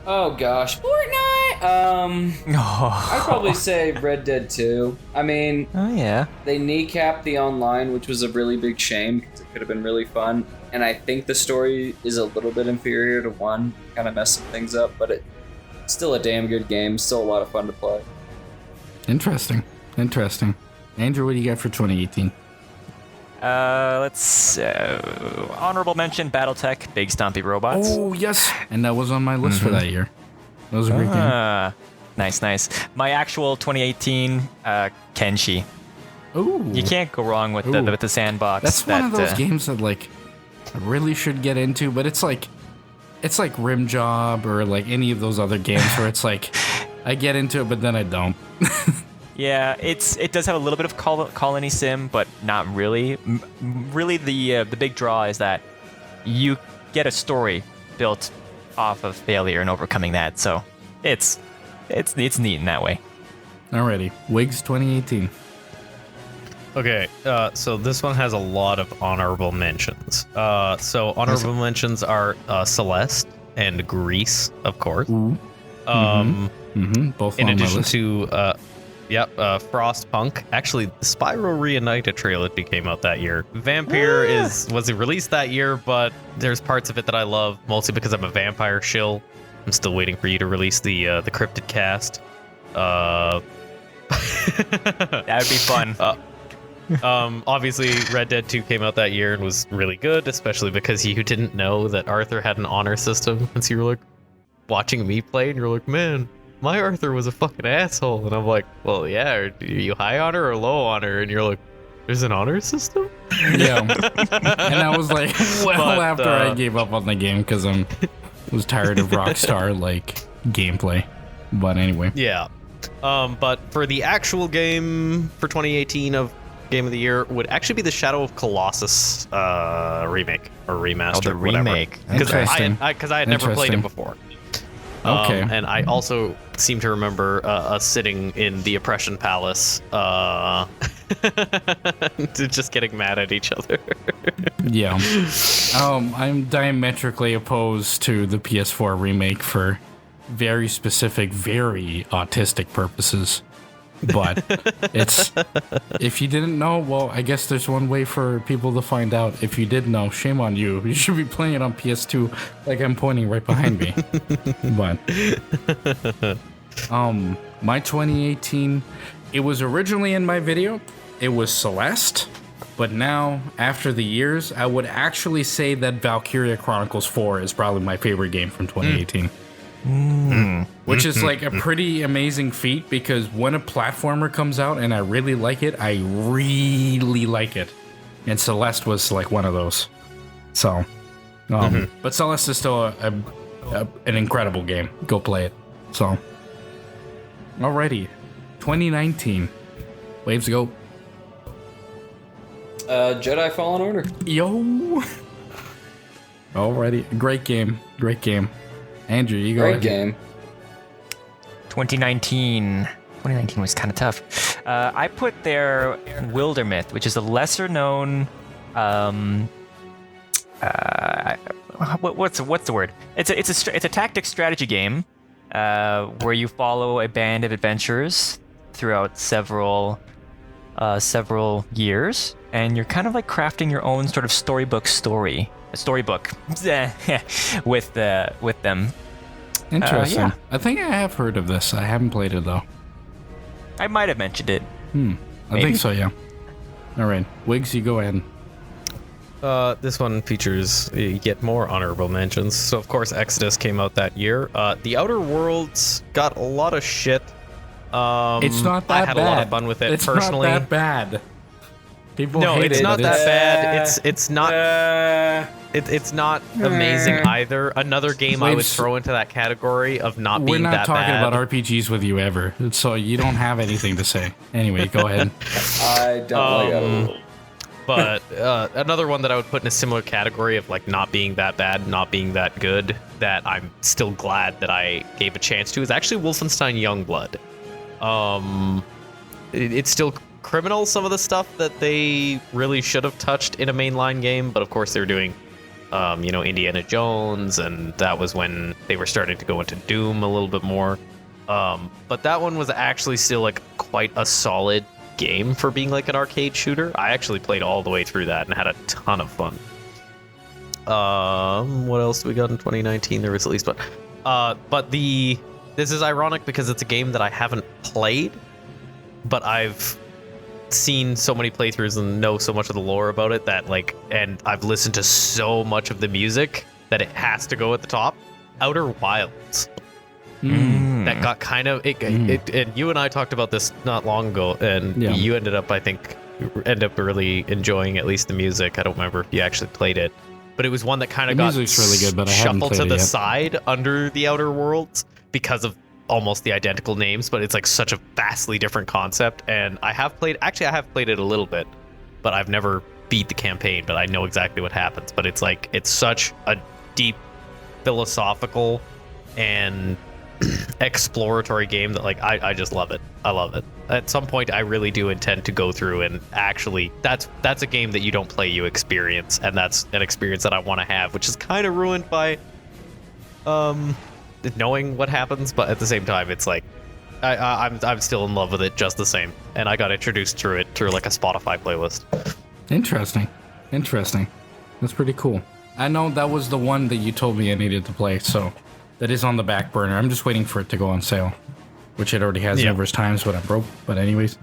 Oh gosh, Fortnite. I'd probably say Red Dead 2. I mean, Oh yeah. they kneecapped the online, which was a really big shame because it could have been really fun. And I think the story is a little bit inferior to 1, kind of messing things up, but it's still a damn good game. Still a lot of fun to play. Interesting. Andrew, what do you got for 2018? Let's honorable mention BattleTech, Big Stompy Robots. Oh, yes. And that was on my list for that year. That was a great game. Nice. My actual 2018 Kenshi. Ooh. You can't go wrong with the sandbox. That's one of those games that I really should get into, but it's like Rim Job or like any of those other games where it's like I get into it, but then I don't. Yeah, it does have a little bit of colony sim, but not really. Really, the big draw is that you get a story built off of failure and overcoming that. So it's neat in that way. Alrighty, Wiggz 2018. Okay, so this one has a lot of honorable mentions. So honorable mentions are Celeste and Grease, of course. Ooh. Both In on my addition list. to Frostpunk. Actually, the Spyro Reunited trilogy came out that year. Vampire was released that year, but there's parts of it that I love, mostly because I'm a vampire shill. I'm still waiting for you to release the cryptid cast. That would be fun. Obviously, Red Dead 2 came out that year and was really good, especially because you didn't know that Arthur had an honor system, and so you were like watching me play, and you're like, man, my Arthur was a fucking asshole. And I'm like, well, yeah, are you high honor or low honor? And you're like, there's an honor system? Yeah. And I was like, But, after I gave up on the game because I was tired of Rockstar gameplay. But anyway. Yeah. But for the actual game for 2018 of Game of the Year would actually be the Shadow of Colossus remake or remaster. Oh, the remake. Because Interesting. I had never played it Interesting. before. Okay. And I also seem to remember us sitting in the Oppression Palace, just getting mad at each other. Yeah. I'm diametrically opposed to the PS4 remake for very specific, very autistic purposes. But if you didn't know, well, I guess there's one way for people to find out. If you did know, shame on you. You should be playing it on PS2 like I'm pointing right behind me. But my 2018, it was originally in my video. It was Celeste. But now, after the years, I would actually say that Valkyria Chronicles 4 is probably my favorite game from 2018. Which is like a pretty amazing feat because when a platformer comes out and I really like it, I really like it. And Celeste was like one of those. So, but Celeste is still an incredible game. Go play it. So, alrighty, 2019, Waves go. Jedi Fallen Order. Yo. Alrighty, great game. Andrew, you go. Great game. 2019 was kind of tough. I put there Wildermyth, which is a lesser known. What's the word? It's a tactics strategy game where you follow a band of adventurers throughout several years, and you're kind of like crafting your own sort of storybook with them. Interesting. Yeah. I think I have heard of this. I haven't played it though. I might have mentioned it. I Maybe. think so. Yeah. All right, Wiggs, you go ahead. This one features yet more honorable mentions. So, of course, Exodus came out that year. The Outer Worlds got a lot of shit. It's not that I had bad. a lot of fun with it It's personally. not that bad. People No, hate it's it. not but that it's- bad. It's not. It's not amazing either. Another game I would Waves- throw into that category of not We're being not that talking bad. about RPGs with you ever, so you don't have anything to say. Anyway, go ahead. I don't like Outer Worlds. But another one that I would put in a similar category of like not being that bad, not being that good, that I'm still glad that I gave a chance to is actually Wolfenstein Youngblood. It's still criminal, some of the stuff that they really should have touched in a mainline game, but of course they're doing Indiana Jones, and that was when they were starting to go into Doom a little bit more. But that one was actually still like quite a solid game for being like an arcade shooter. I actually played all the way through that and had a ton of fun. What else do we got in 2019? There was at least one. But this is ironic because it's a game that I haven't played, but I've seen so many playthroughs and know so much of the lore about it that and I've listened to so much of the music that it has to go at the top. Outer Wilds. That got kind of and you and I talked about this not long ago, and you ended up really enjoying at least the music. I don't remember if you actually played it, but it was one that kind of got music's really good, but I haven't shuffled played to it the yet. side under the Outer Worlds because of almost the identical names, but it's like such a vastly different concept. And I have played it a little bit, but I've never beat the campaign, but I know exactly what happens. But it's such a deep philosophical and exploratory game that I just love it. I love it. At some point I really do intend to go through and actually that's a game that you don't play, you experience, and that's an experience that I want to have, which is kind of ruined by knowing what happens, but at the same time it's like I'm still in love with it just the same, and I got introduced through like a Spotify playlist. Interesting. That's pretty cool. I know that was the one that you told me I needed to play, so that is on the back burner. I'm just waiting for it to go on sale, which it already has numerous times, but I'm broke. But anyways,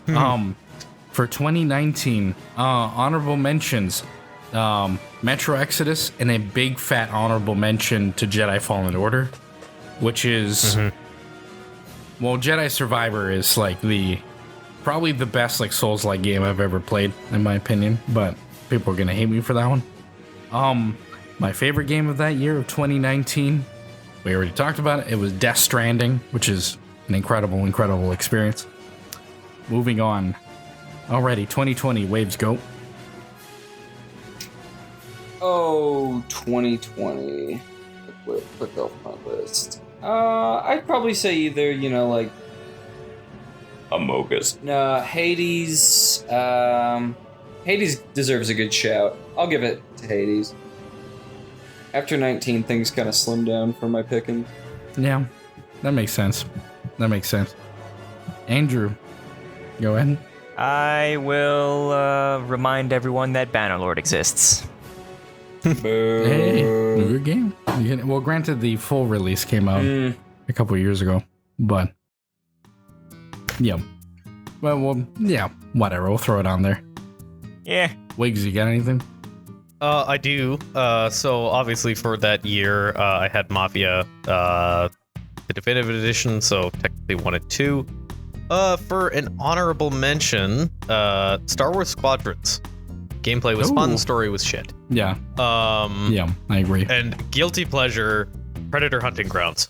for 2019, honorable mentions, Metro Exodus, and a big fat honorable mention to Jedi Fallen Order, which is, well, Jedi Survivor is probably the best Souls-like game I've ever played, in my opinion, but people are gonna hate me for that one. My favorite game of that year of 2019, we already talked about it. It was Death Stranding, which is an incredible experience. Moving on. Alrighty, 2020, Waves go. Oh, 2020. Click off my list. I'd probably say either, Amogus. No, Hades. Hades deserves a good shout. I'll give it to Hades. After 19, things kind of slimmed down for my picking. Yeah, that makes sense. Andrew, go ahead. I will remind everyone that Bannerlord exists. Boo. Hey, good game. Well, granted, the full release came out a couple of years ago, but yeah. Well, yeah, whatever. We'll throw it on there. Yeah. Wiggs, you got anything? I do. So obviously for that year, I had Mafia, the definitive edition, so technically 1 and 2. For an honorable mention, Star Wars Squadrons. Gameplay was Ooh. fun, story was shit. Yeah, Yeah, I agree. and guilty pleasure, Predator Hunting Grounds.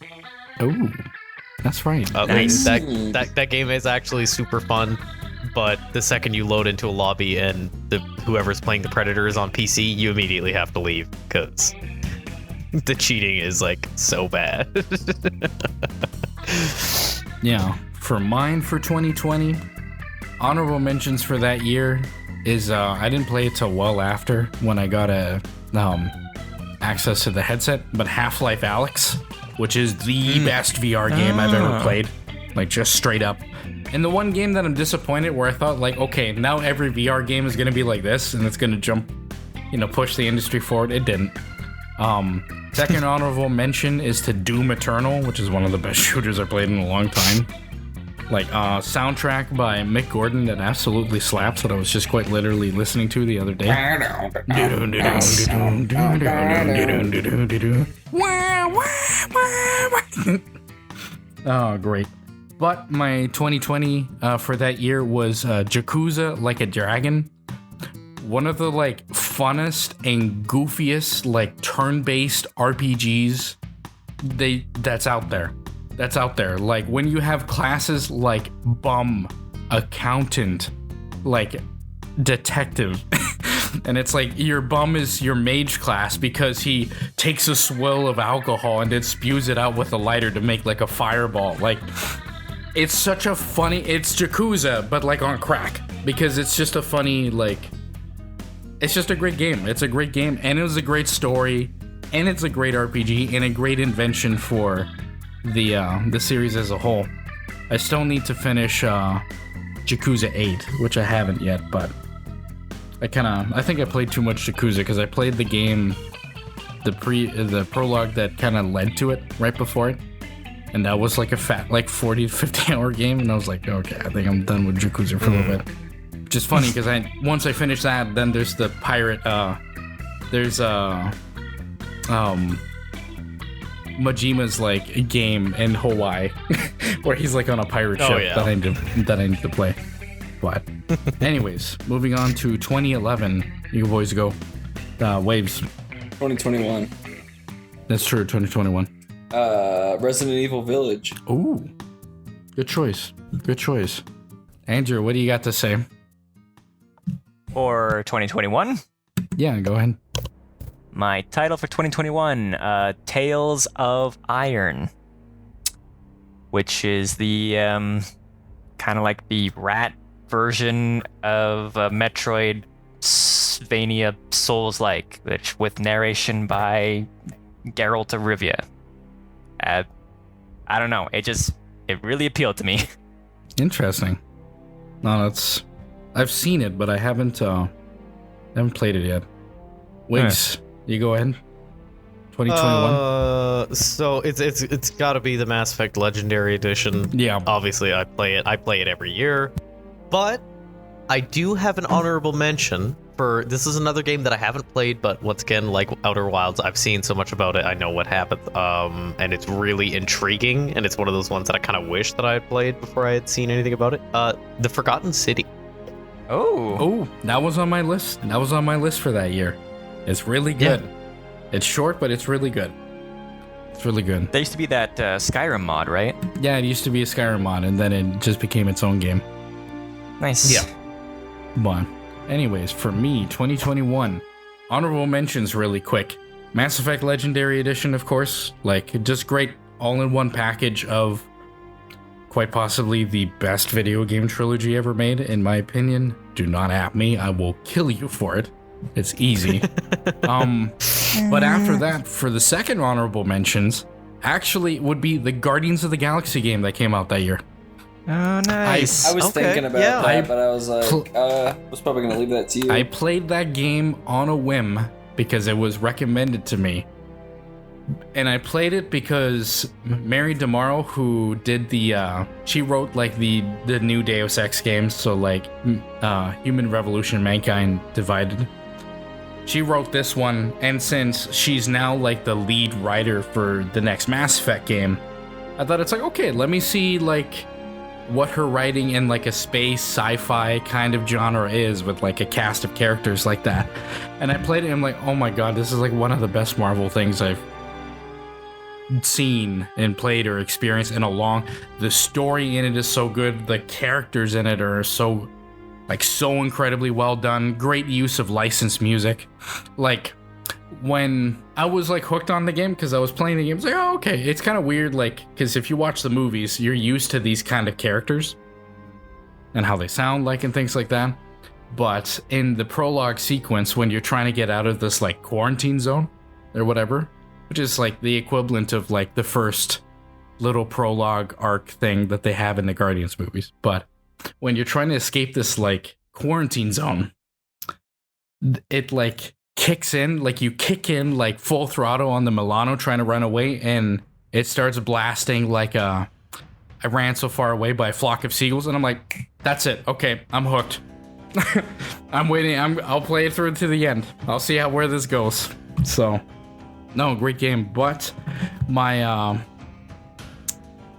Oh, that's right. Nice. That game is actually super fun, but the second you load into a lobby and whoever's playing the Predator is on PC, you immediately have to leave because the cheating is like so bad. Yeah, for mine for 2020, honorable mentions for that year is I didn't play it till well after when I got access to the headset, but Half-Life Alyx, which is the best VR game I've ever played, like just straight up. And the one game that I'm disappointed where I thought like, okay, now every VR game is gonna be like this and it's gonna jump, push the industry forward. It didn't. Second honorable mention is to Doom Eternal, which is one of the best shooters I've played in a long time. Like soundtrack by Mick Gordon that absolutely slaps that I was just quite literally listening to the other day. Oh, great. But my 2020 for that year was Yakuza Like a Dragon. One of the like funnest and goofiest like turn-based RPGs that's out there. That's out there. Like when you have classes like bum, accountant, like detective, and it's like your bum is your mage class because he takes a swill of alcohol and then spews it out with a lighter to make like a fireball. Like it's such a funny, it's Yakuza, but like on crack because it's just a funny, like, it's just a great game. It's a great game and it was a great story and it's a great RPG and a great invention for the series as a whole. I still need to finish Yakuza 8, which I haven't yet, but I think I played too much Yakuza because I played the game, the prologue that kind of led to it right before it, and that was like a fat like 40 to 50 hour game, and I was like, okay, I think I'm done with Yakuza for a little bit. Which is funny because once I finish that, then there's the pirate, there's Majima's like game in Hawaii where he's like on a pirate ship that I need to play. But anyways, moving on to 2011. You boys go. Waves. 2021. That's true, 2021. Resident Evil Village. Ooh. Good choice. Good choice. Andrew, what do you got to say? For 2021, Yeah, go ahead. my title for 2021, Tales of Iron, which is the kind of like the rat version of Metroidvania Souls-like, which with narration by Geralt of Rivia. I don't know, it really appealed to me. Interesting. No, I've seen it, but I haven't played it yet. Wiggz, you go ahead. 2021. So it's got to be the Mass Effect Legendary Edition. Yeah. Obviously, I play it every year, but I do have an honorable mention for this is another game that I haven't played, but once again, like Outer Wilds, I've seen so much about it, I know what happened, and it's really intriguing, and it's one of those ones that I kind of wish that I had played before I had seen anything about it. The Forgotten City. Oh, that was on my list. That was on my list for that year. It's really good. Yeah. It's short, but it's really good. It's really good. There used to be that Skyrim mod, right? Yeah, it used to be a Skyrim mod, and then it just became its own game. Nice. Yeah. But anyways, for me, 2021, honorable mentions really quick. Mass Effect Legendary Edition, of course. Like, just great all-in-one package of quite possibly the best video game trilogy ever made, in my opinion. Do not at me. I will kill you for it. It's easy. But after that, for the second honorable mentions, actually would be the Guardians of the Galaxy game that came out that year. Oh, nice. I was thinking about that, but I was like, I was probably going to leave that to you. I played that game on a whim because it was recommended to me. And I played it because Mary DeMauro, who did she wrote like the new Deus Ex games, so like Human Revolution, Mankind Divided. She wrote this one, and since she's now like the lead writer for the next Mass Effect game, I thought it's like, okay, let me see like what her writing in like a space sci-fi kind of genre is, with like a cast of characters like that. And I played it and I'm like, oh my god, this is like one of the best Marvel things I've seen and played or experienced in a long. The story in it is so good. The characters in it are so incredibly well done. Great use of licensed music. Like, when I was like hooked on the game because I was playing the game, it's like, oh, okay. It's kind of weird, like, because if you watch the movies, you're used to these kind of characters and how they sound like and things like that. But in the prologue sequence, when you're trying to get out of this like quarantine zone or whatever, which is like the equivalent of like the first little prologue arc thing that they have in the Guardians movies. But when you're trying to escape this like quarantine zone, it like kicks in, like you kick in like full throttle on the Milano trying to run away, and it starts blasting like I ran so far away by a flock of seagulls, and I'm like, that's it. Okay, I'm hooked. I'm waiting. I'll play it through to the end. I'll see where this goes. So, no, great game. But my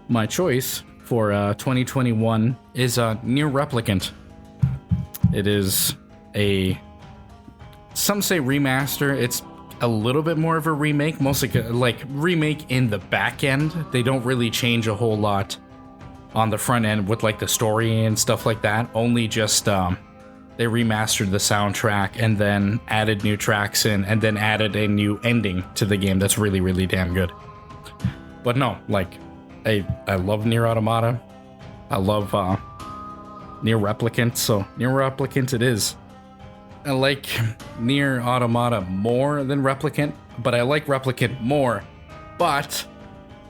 my choice for 2021 is Near Replicant. It is some say remaster. It's a little bit more of a remake, mostly like remake in the back end. They don't really change a whole lot on the front end with like the story and stuff like that. Only just they remastered the soundtrack and then added new tracks in, and then added a new ending to the game that's really, really damn good. But no, like I love Nier Automata. I love Nier Replicant, so Nier Replicant it is. I like Nier Automata more than Replicant, but I like Replicant more. But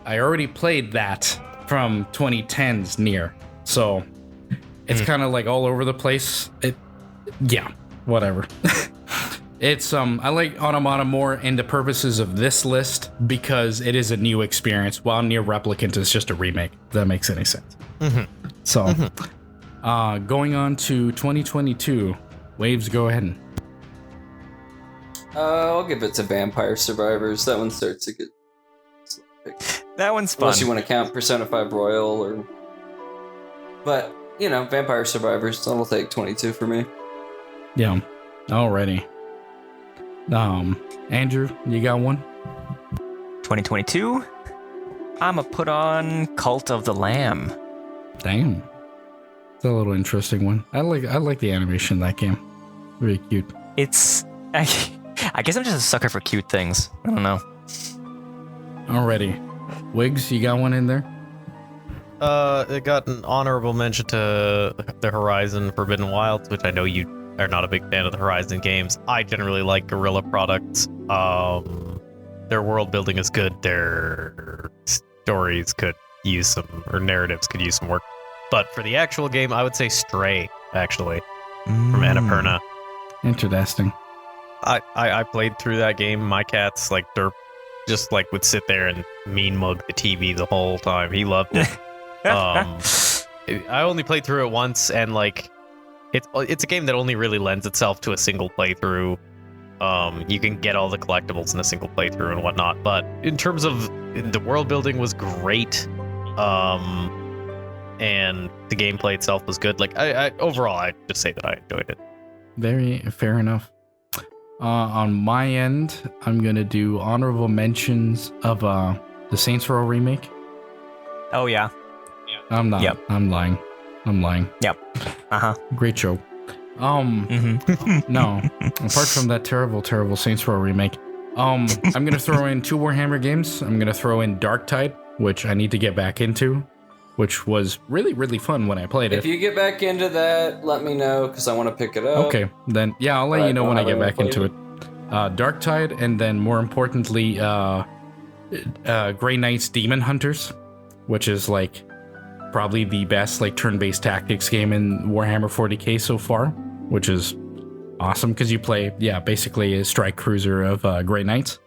I already played that from 2010's Nier, so it's kind of like all over the place. Yeah, whatever. It's I like Automata more in the purposes of this list because it is a new experience, while Nier Replicant is just a remake. If that makes any sense. So, going on to 2022. Waves, go ahead. I'll give it to Vampire Survivors. That one starts to get. That one's fun. Unless you want to count Persona 5 Royal or. But, you know, Vampire Survivors, that'll take 22 for me. Yeah, alrighty. Andrew, you got one? 2022? I'ma put on Cult of the Lamb. Damn. It's a little interesting one. I like the animation in that game. Very cute. It's... I guess I'm just a sucker for cute things. I don't know. Alrighty. Wiggz, you got one in there? It got an honorable mention to the Horizon Forbidden Wilds, which I know you are not a big fan of the Horizon games. I generally like Guerrilla products. Their world building is good. Their stories could use some, or narratives could use some work. But for the actual game, I would say Stray, actually, from Annapurna. Interesting. I played through that game. My cat's like, they're just like would sit there and mean mug the TV the whole time. He loved it. I only played through it once, and like, it's a game that only really lends itself to a single playthrough. You can get all the collectibles in a single playthrough and whatnot. But in terms of the world building was great. And the gameplay itself was good. Like, I overall, I'd just say that I enjoyed it. Very fair enough. On my end, I'm gonna do honorable mentions of the Saints Row remake. Oh yeah. I'm not. Yep. I'm lying. Yep. Great joke. No. Apart from that terrible Saints Row remake, I'm gonna throw in 2 Warhammer games. I'm gonna throw in Darktide, which I need to get back into, which was really, really fun when I played it. If you get back into that, let me know, because I want to pick it up. Okay, then yeah, I'll let you know when I get back into it. Darktide, and then more importantly, Grey Knights Demon Hunters, which is like probably the best like turn-based tactics game in Warhammer 40k so far, which is awesome because you play basically a strike cruiser of Grey Knights.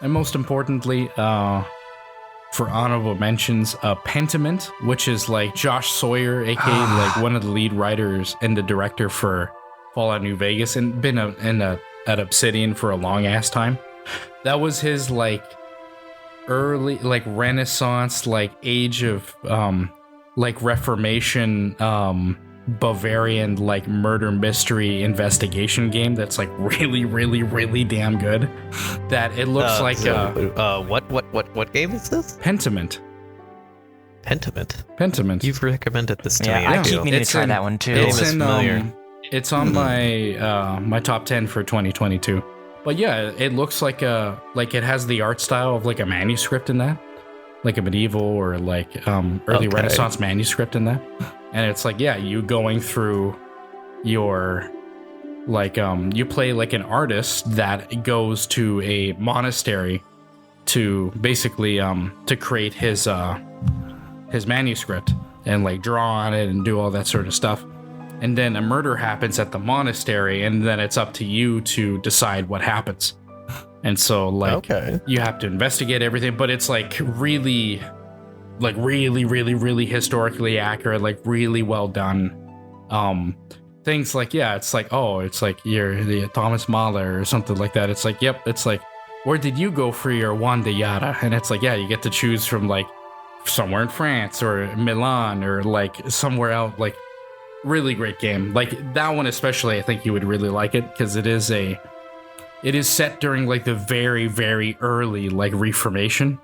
And most importantly, for honorable mentions, Pentiment, which is like Josh Sawyer, aka like one of the lead writers and the director for Fallout New Vegas, and been at Obsidian for a long ass time. That was his like early like Renaissance, like age of like Reformation Bavarian like murder mystery investigation game that's like really, really, really damn good. That it looks like what game is this? Pentiment. Pentiment. You've recommended this to me. I keep meaning to try that one too. It's on my my top 10 for 2022. But yeah, it looks like it has the art style of like a manuscript in that, like a medieval or like early Renaissance manuscript in that. And it's like, yeah, you going through your like you play like an artist that goes to a monastery to basically to create his manuscript and like draw on it and do all that sort of stuff. And then a murder happens at the monastery, and then it's up to you to decide what happens. And so like you have to investigate everything, but it's like really historically accurate, like really well done. Things like, yeah, it's like, oh, it's like you're the Thomas Mahler or something like that. It's like, yep, it's like, where did you go for your Juan de Yara? And it's like, yeah, you get to choose from like somewhere in France or Milan or like somewhere else. Like, really great game. Like that one especially, I think you would really like it because it is set during like the very, very early like Reformation.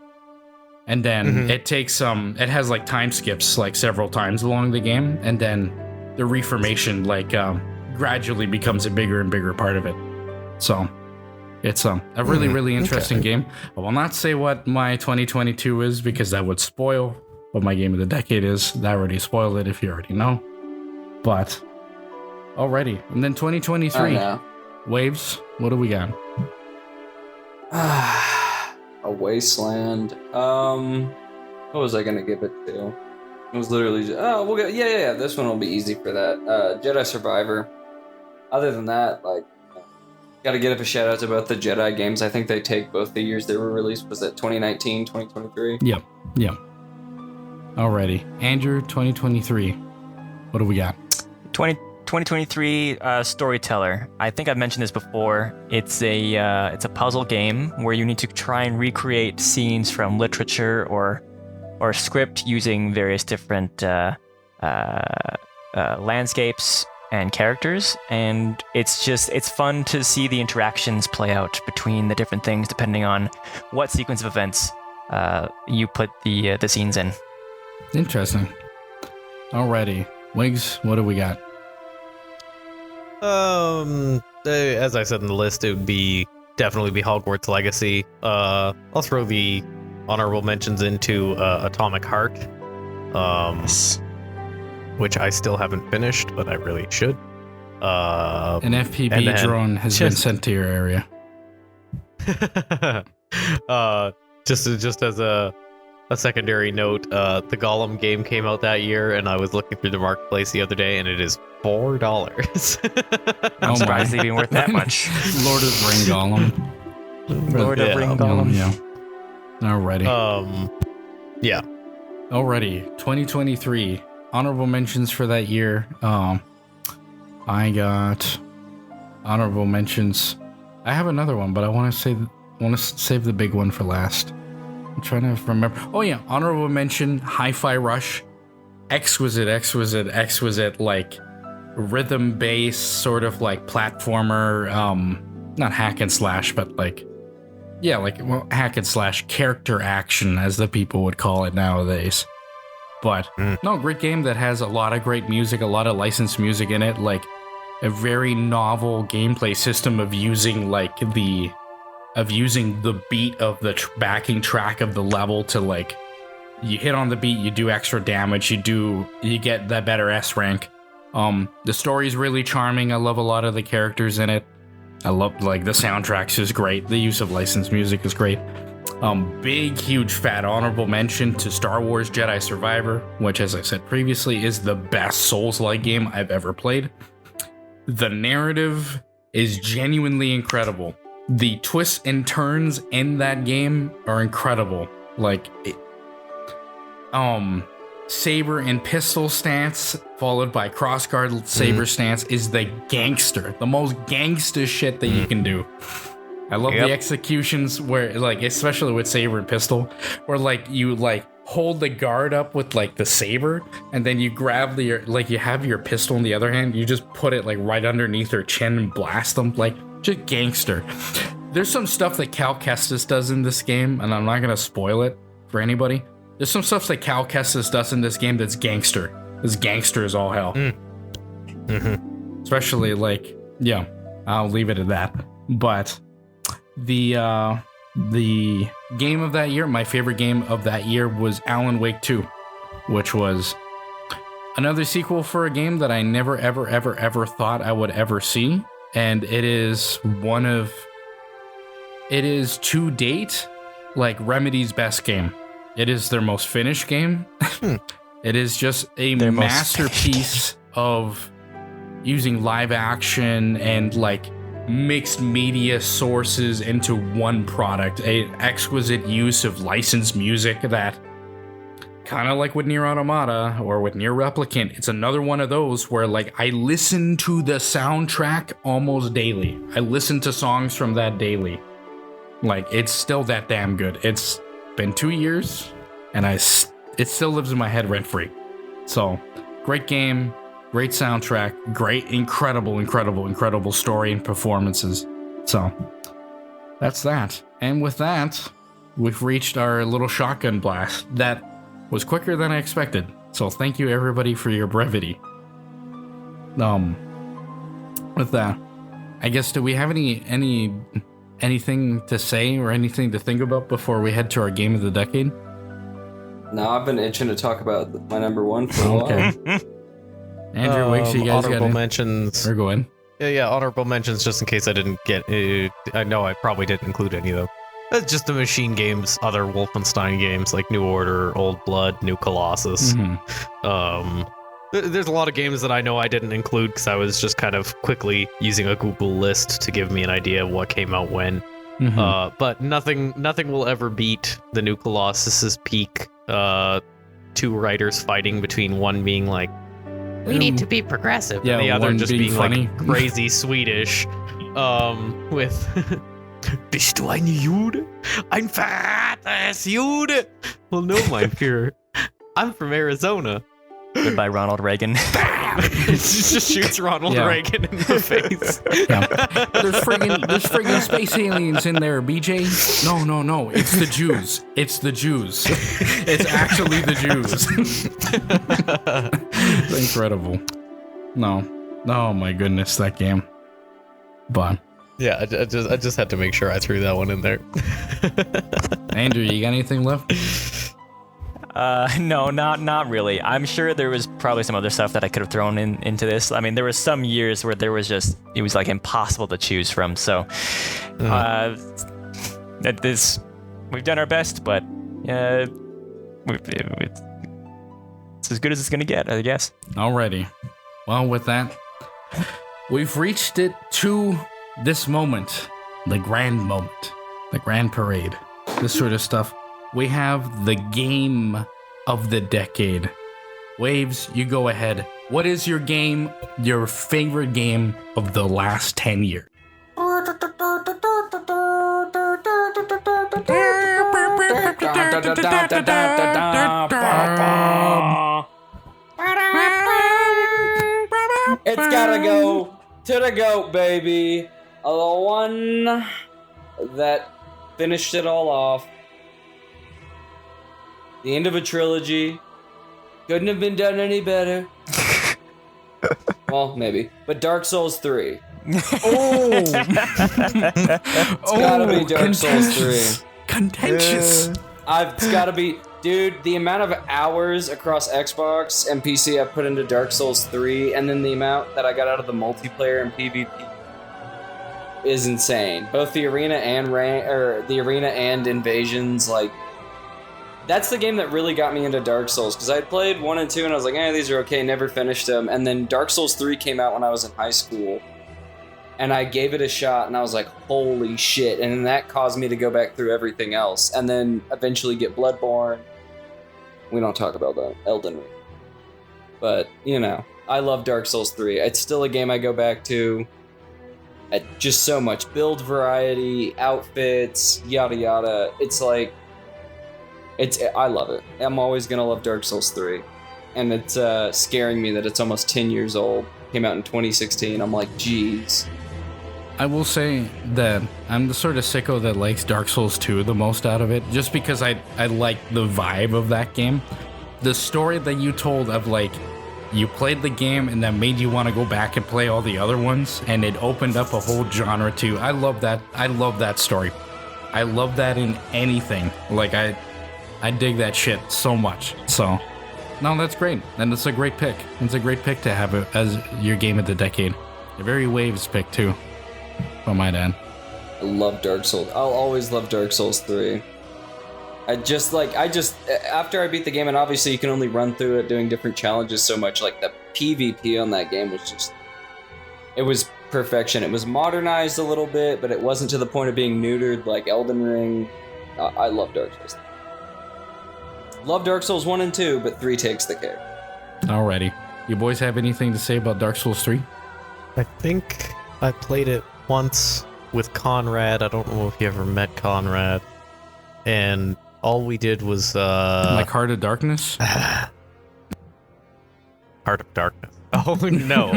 And then it takes it has like time skips like several times along the game, and then the Reformation like gradually becomes a bigger and bigger part of it. So it's a really, really interesting game. I will not say what my 2022 is because that would spoil what my game of the decade is. I already spoiled it if you already know. But already. And then 2023. Waves, what do we got? A Wasteland. What was I gonna give it to? It was literally just, we'll go, yeah. This one will be easy for that. Jedi Survivor. Other than that, like, gotta give a shout out to both the Jedi games. I think they take both the years they were released. Was it 2019, 2023? Yep. Alrighty. Andrew, 2023. What do we got? 2023 Storyteller. I think I've mentioned this before. It's a puzzle game where you need to try and recreate scenes from literature or script using various different landscapes and characters, and it's fun to see the interactions play out between the different things depending on what sequence of events you put the scenes in. Interesting. Alrighty. Wiggs, what do we got? As I said in the list, it would definitely be Hogwarts Legacy. I'll throw the honorable mentions into Atomic Heart, which I still haven't finished, but I really should. An FPV drone has been sent to your area. Just as a secondary note, the Gollum game came out that year, and I was looking through the marketplace the other day, and it is $4. I'm surprised it's even worth that much. Lord of the Ring Gollum. Lord of Ring Gollum. Yeah. Alrighty. Yeah. Alrighty. 2023 honorable mentions for that year. I got honorable mentions. I have another one, but I want to save the big one for last. I'm trying to remember. Oh yeah, honorable mention, Hi-Fi Rush. Exquisite, like rhythm-based sort of like platformer, not hack and slash, but like, yeah, like hack and slash character action, as the people would call it nowadays. But no, great game that has a lot of great music, a lot of licensed music in it, like a very novel gameplay system of using the beat of the backing track of the level to like, you hit on the beat, you do extra damage, you get that better S rank. The story's really charming. I love a lot of the characters in it. I love like the soundtracks is great. The use of licensed music is great. Big, huge, fat honorable mention to Star Wars Jedi Survivor, which, as I said previously, is the best Souls-like game I've ever played. The narrative is genuinely incredible. The twists and turns in that game are incredible. Like, saber and pistol stance followed by crossguard saber stance is the most gangster shit that you can do. I love the executions where, like, especially with saber and pistol, where like you like hold the guard up with like the saber, and then you grab the like you have your pistol in the other hand. You just put it like right underneath her chin and blast them, like just gangster. There's some stuff that Cal Kestis does in this game, and I'm not gonna spoil it for anybody. There's some stuff that Cal Kestis does in this game that's gangster. It's gangster as all hell. Mm-hmm. Especially like, yeah, I'll leave it at that. But the game of that year, my favorite game of that year was Alan Wake 2, which was another sequel for a game that I never, ever, ever, ever thought I would ever see. And it is to date, like Remedy's best game. It is their most finished game. It is just a masterpiece of using live action and like mixed media sources into one product. A exquisite use of licensed music that, kind of like with Nier Automata or with Nier Replicant, it's another one of those where like I listen to the soundtrack almost daily. I listen to songs from that daily. Like, it's still that damn good. It's been 2 years, and it still lives in my head rent-free. So, great game, great soundtrack, great, incredible story and performances. So, that's that. And with that, we've reached our little shotgun blast. That was quicker than I expected. So, thank you, everybody, for your brevity. With that, I guess, do we have anything to say or anything to think about before we head to our game of the decade? No, I've been itching to talk about my number one for a while. Andrew, Wiggs, you guys honorable got mentions. Or go in. Yeah, honorable mentions just in case I didn't get I know I probably didn't include any of them. That's just the machine games, other Wolfenstein games like New Order, Old Blood, New Colossus. Mm-hmm. There's a lot of games that I know I didn't include because I was just kind of quickly using a Google list to give me an idea of what came out when. Mm-hmm. But nothing will ever beat the New Colossus's peak. Two writers fighting, between one being like, we need to be progressive, and the other just being funny. like crazy Swedish. With Bist du ein Jude? Ein fettes Jude? Well, no, mein Führer. I'm from Arizona. Goodbye, Ronald Reagan. It just shoots Ronald Reagan in the face. Yeah. There's friggin' space aliens in there, BJ. No. It's the Jews. It's It's actually the Jews. It's incredible. No. Oh my goodness, that game. But Yeah, I just had to make sure I threw that one in there. Andrew, you got anything left? No, not really. I'm sure there was probably some other stuff that I could have thrown into this. I mean, there was some years where it was like impossible to choose from. So, we've done our best, but it's as good as it's gonna get, I guess. Alrighty. Well, with that, we've reached it to this moment, the grand moment, the grand parade, this sort of stuff. We have the game of the decade. Waves, you go ahead. What is your favorite game of the last 10 years? It's gotta go to the GOAT, baby. The one that finished it all off. The end of a trilogy. Couldn't have been done any better. Well, maybe. But Dark Souls 3. It's gotta be Dark Souls 3. Contentious. It's gotta be... Dude, the amount of hours across Xbox and PC I've put into Dark Souls 3, and then the amount that I got out of the multiplayer and PvP is insane. Both the arena and invasions, like... That's the game that really got me into Dark Souls, because I had played 1 and 2 and I was like, these are okay, never finished them. And then Dark Souls 3 came out when I was in high school, and I gave it a shot, and I was like, holy shit. And then that caused me to go back through everything else, and then eventually get Bloodborne. We don't talk about that. Elden Ring. But, I love Dark Souls 3. It's still a game I go back to. Just so much build variety, outfits, yada yada. It's like... I love it. I'm always gonna love Dark Souls 3, and it's scaring me that it's almost 10 years old. Came out in 2016. I'm like, geez. I will say that I'm the sort of sicko that likes Dark Souls 2 the most out of it, just because I like the vibe of that game. The story that you told of like, you played the game and that made you want to go back and play all the other ones, and it opened up a whole genre too. I love that. I love that story. I love that in anything. Like I dig that shit so much. So, no, that's great. And it's a great pick. It's a great pick to have it as your game of the decade. A very Wavez pick too. Oh my dad. I love Dark Souls. I'll always love Dark Souls 3. After I beat the game, and obviously you can only run through it doing different challenges so much, like the PvP on that game was it was perfection. It was modernized a little bit, but it wasn't to the point of being neutered like Elden Ring. I love Dark Souls. Love Dark Souls 1 and 2, but 3 takes the cake. Alrighty. You boys have anything to say about Dark Souls 3? I think I played it once with Conrad. I don't know if you ever met Conrad. And all we did was like Heart of Darkness? Heart of Darkness. Oh no.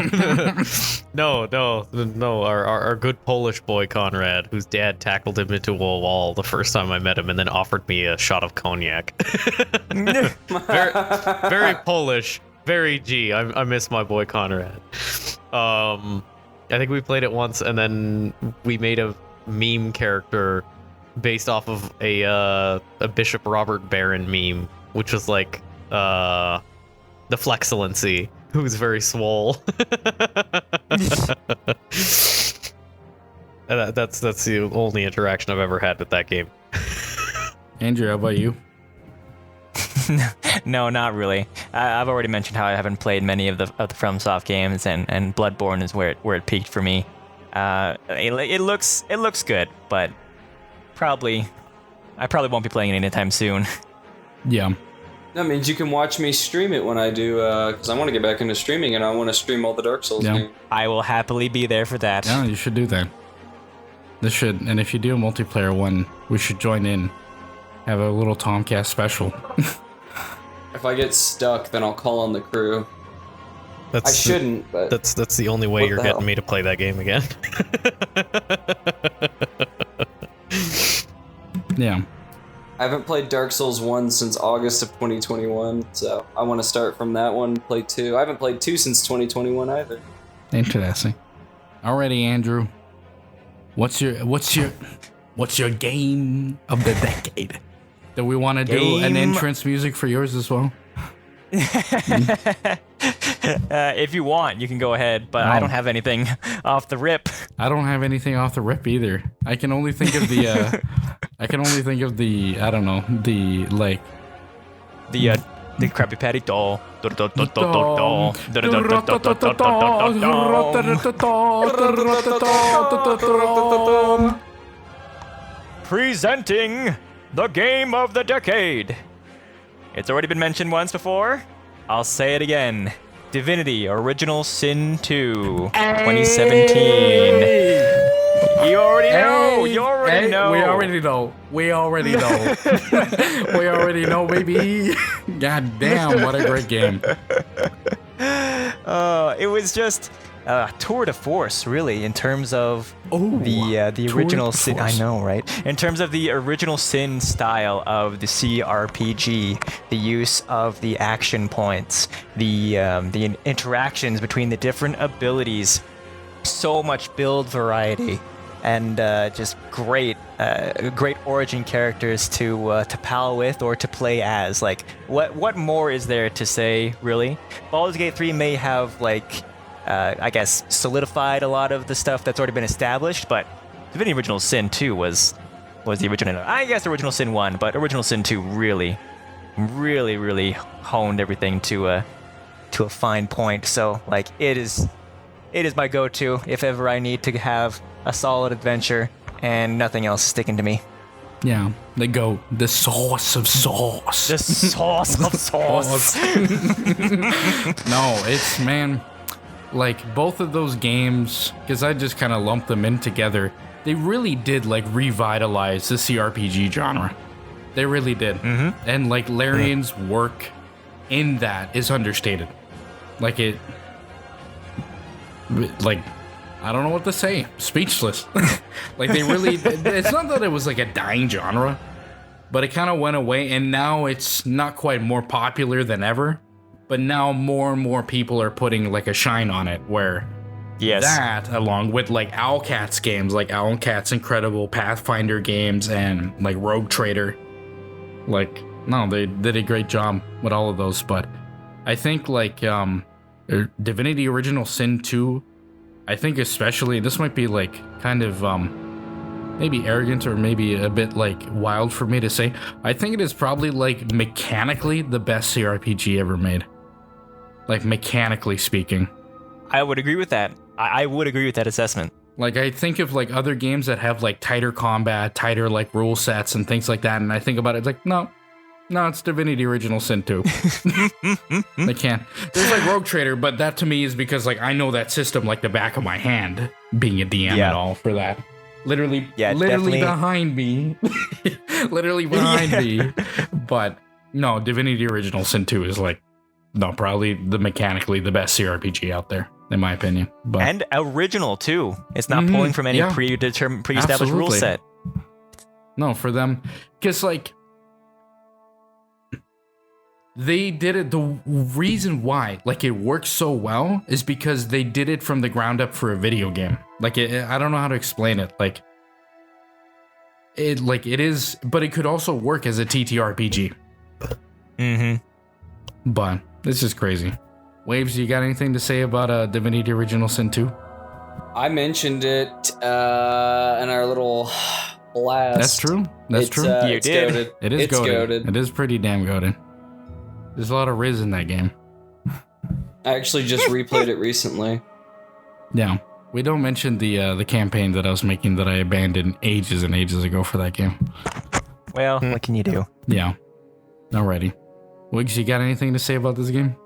no. Our good Polish boy Conrad, whose dad tackled him into a wall the first time I met him and then offered me a shot of cognac. very Polish, very G. I miss my boy Conrad. I think we played it once, and then we made a meme character based off of a Bishop Robert Barron meme, which was like the Flexcellency, who's very swole. That's the only interaction I've ever had with that game. Andrew, how about you? No, not really. I've already mentioned how I haven't played many of the FromSoft games, and Bloodborne is where it peaked for me. It looks good, but I probably won't be playing it anytime soon. Yeah. That means you can watch me stream it when I do, because I want to get back into streaming and I want to stream all the Dark Souls games. I will happily be there for that. Yeah, you should do that. And if you do a multiplayer one, we should join in. Have a little Tomcast special. If I get stuck, then I'll call on the crew. I shouldn't, but... That's the only way you're getting me to play that game again. Yeah. I haven't played Dark Souls 1 since August of 2021, so I want to start from that one, play 2. I haven't played 2 since 2021 either. Interesting. Alrighty, Andrew. What's your game of the decade? Do we want to do an entrance music for yours as well? If you want, you can go ahead, but I don't have anything off the rip. I don't have anything off the rip either. I can only think of the I don't know, the Krabby Patty doll. Presenting the game of the decade. It's already been mentioned once before. I'll say it again. Divinity Original Sin 2, 2017. You already know. You already know. We already know. We already know, baby. God damn, what a great game. It was just a tour de force, really, in terms of the original Sin. I know, right? In terms of the original Sin style of the CRPG, the use of the action points, the interactions between the different abilities, so much build variety, and just great origin characters to pal with or to play as. Like, what more is there to say, really? Baldur's Gate 3 may have, like, I guess, solidified a lot of the stuff that's already been established, but Divinity Original Sin 2 was the original. I guess Original Sin 1, but Original Sin 2 really honed everything to a fine point. So, like, it is my go-to if ever I need to have a solid adventure and nothing else sticking to me. Yeah, the sauce of sauce. The sauce of sauce. No, it's, man, like, both of those games, because I just kind of lumped them in together, they really did, like, revitalize the CRPG genre. They really did. Mm-hmm. And like Larian's work in that is understated. Like I don't know what to say. Speechless. Like they really, it's not that it was like a dying genre, but it kind of went away, and now it's not quite more popular than ever, but now more and more people are putting like a shine on it, where that, along with like Owlcat's games, like Owlcat's incredible Pathfinder games and like Rogue Trader, like, no, they did a great job with all of those. But I think like Divinity Original Sin 2, I think especially, this might be like kind of maybe arrogant or maybe a bit like wild for me to say, I think it is probably like mechanically the best CRPG ever made. Like mechanically speaking. I would agree with that. I would agree with that assessment. Like I think of like other games that have like tighter combat, tighter like rule sets and things like that, and I think about it, it's like, no, it's Divinity Original Sin 2. They can't. There's like Rogue Trader, but that to me is because like I know that system like the back of my hand, being a DM and all for that. Literally behind me. Literally behind me. But no, Divinity Original Sin 2 is like, no, probably mechanically the best CRPG out there, in my opinion. But and original too. It's not pulling from any pre-established Absolutely. rule set. No, for them, because like they did it. The reason why like it works so well is because they did it from the ground up for a video game. Like I don't know how to explain it. Like it is, but it could also work as a TTRPG. But this is crazy. Waves, you got anything to say about Divinity Original Sin 2? I mentioned it in our little blast. That's true. That's true. It's did. goated. It is It's goated. It is pretty damn goated. There's a lot of Riz in that game. I actually just replayed it recently. Yeah. We don't mention the campaign that I was making that I abandoned ages and ages ago for that game. Well, what can you do? Yeah. Alrighty. Wiggs, you got anything to say about this game?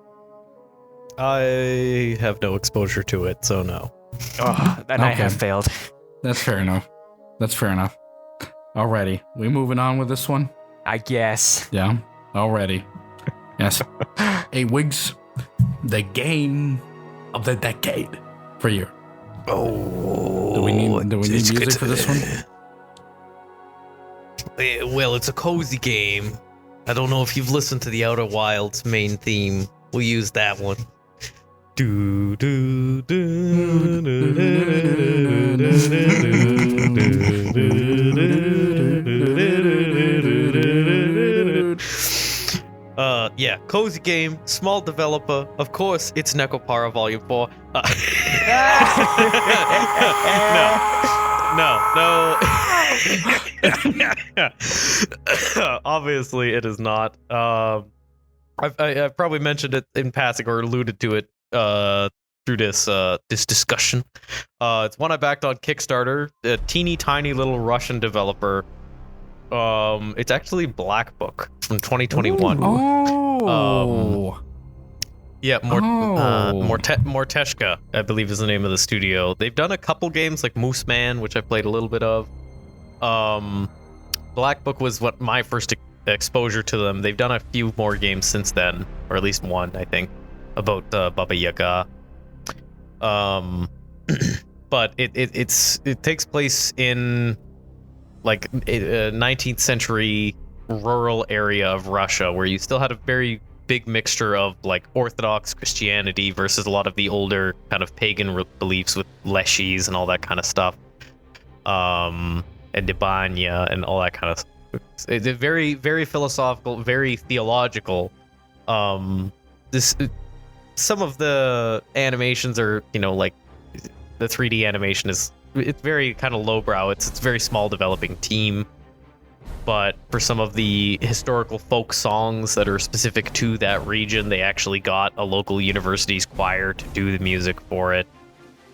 I have no exposure to it, so no. Oh, then I Okay. have failed. That's fair enough. Alrighty. We moving on with this one? I guess. Yeah. Already. Yes. Hey, Wiggs, the game of the decade for you. Oh, Do we need music for this one? Well, it's a cozy game. I don't know if you've listened to the Outer Wilds main theme. We'll use that one. Do do do do yeah, cozy game, small developer. Of course, it's Necopara Volume 4. No. Obviously, it is not. I've probably mentioned it in passing or alluded to it through this discussion. It's one I backed on Kickstarter. A teeny tiny little Russian developer. It's actually Black Book from 2021. Yeah, Morteshka, I believe is the name of the studio. They've done a couple games like Moose Man, which I played a little bit of. Black Book was what my first exposure to them. They've done a few more games since then, or at least one, I think, about Baba Yaga. But it takes place in like a 19th century rural area of Russia, where you still had a very big mixture of like Orthodox Christianity versus a lot of the older kind of pagan beliefs with Leshis and all that kind of stuff, and Debanya and all that kind of stuff. It's very, very philosophical, very theological. Some of the animations are, like the 3D animation it's very kind of lowbrow. It's a very small developing team. But for some of the historical folk songs that are specific to that region, they actually got a local university's choir to do the music for it.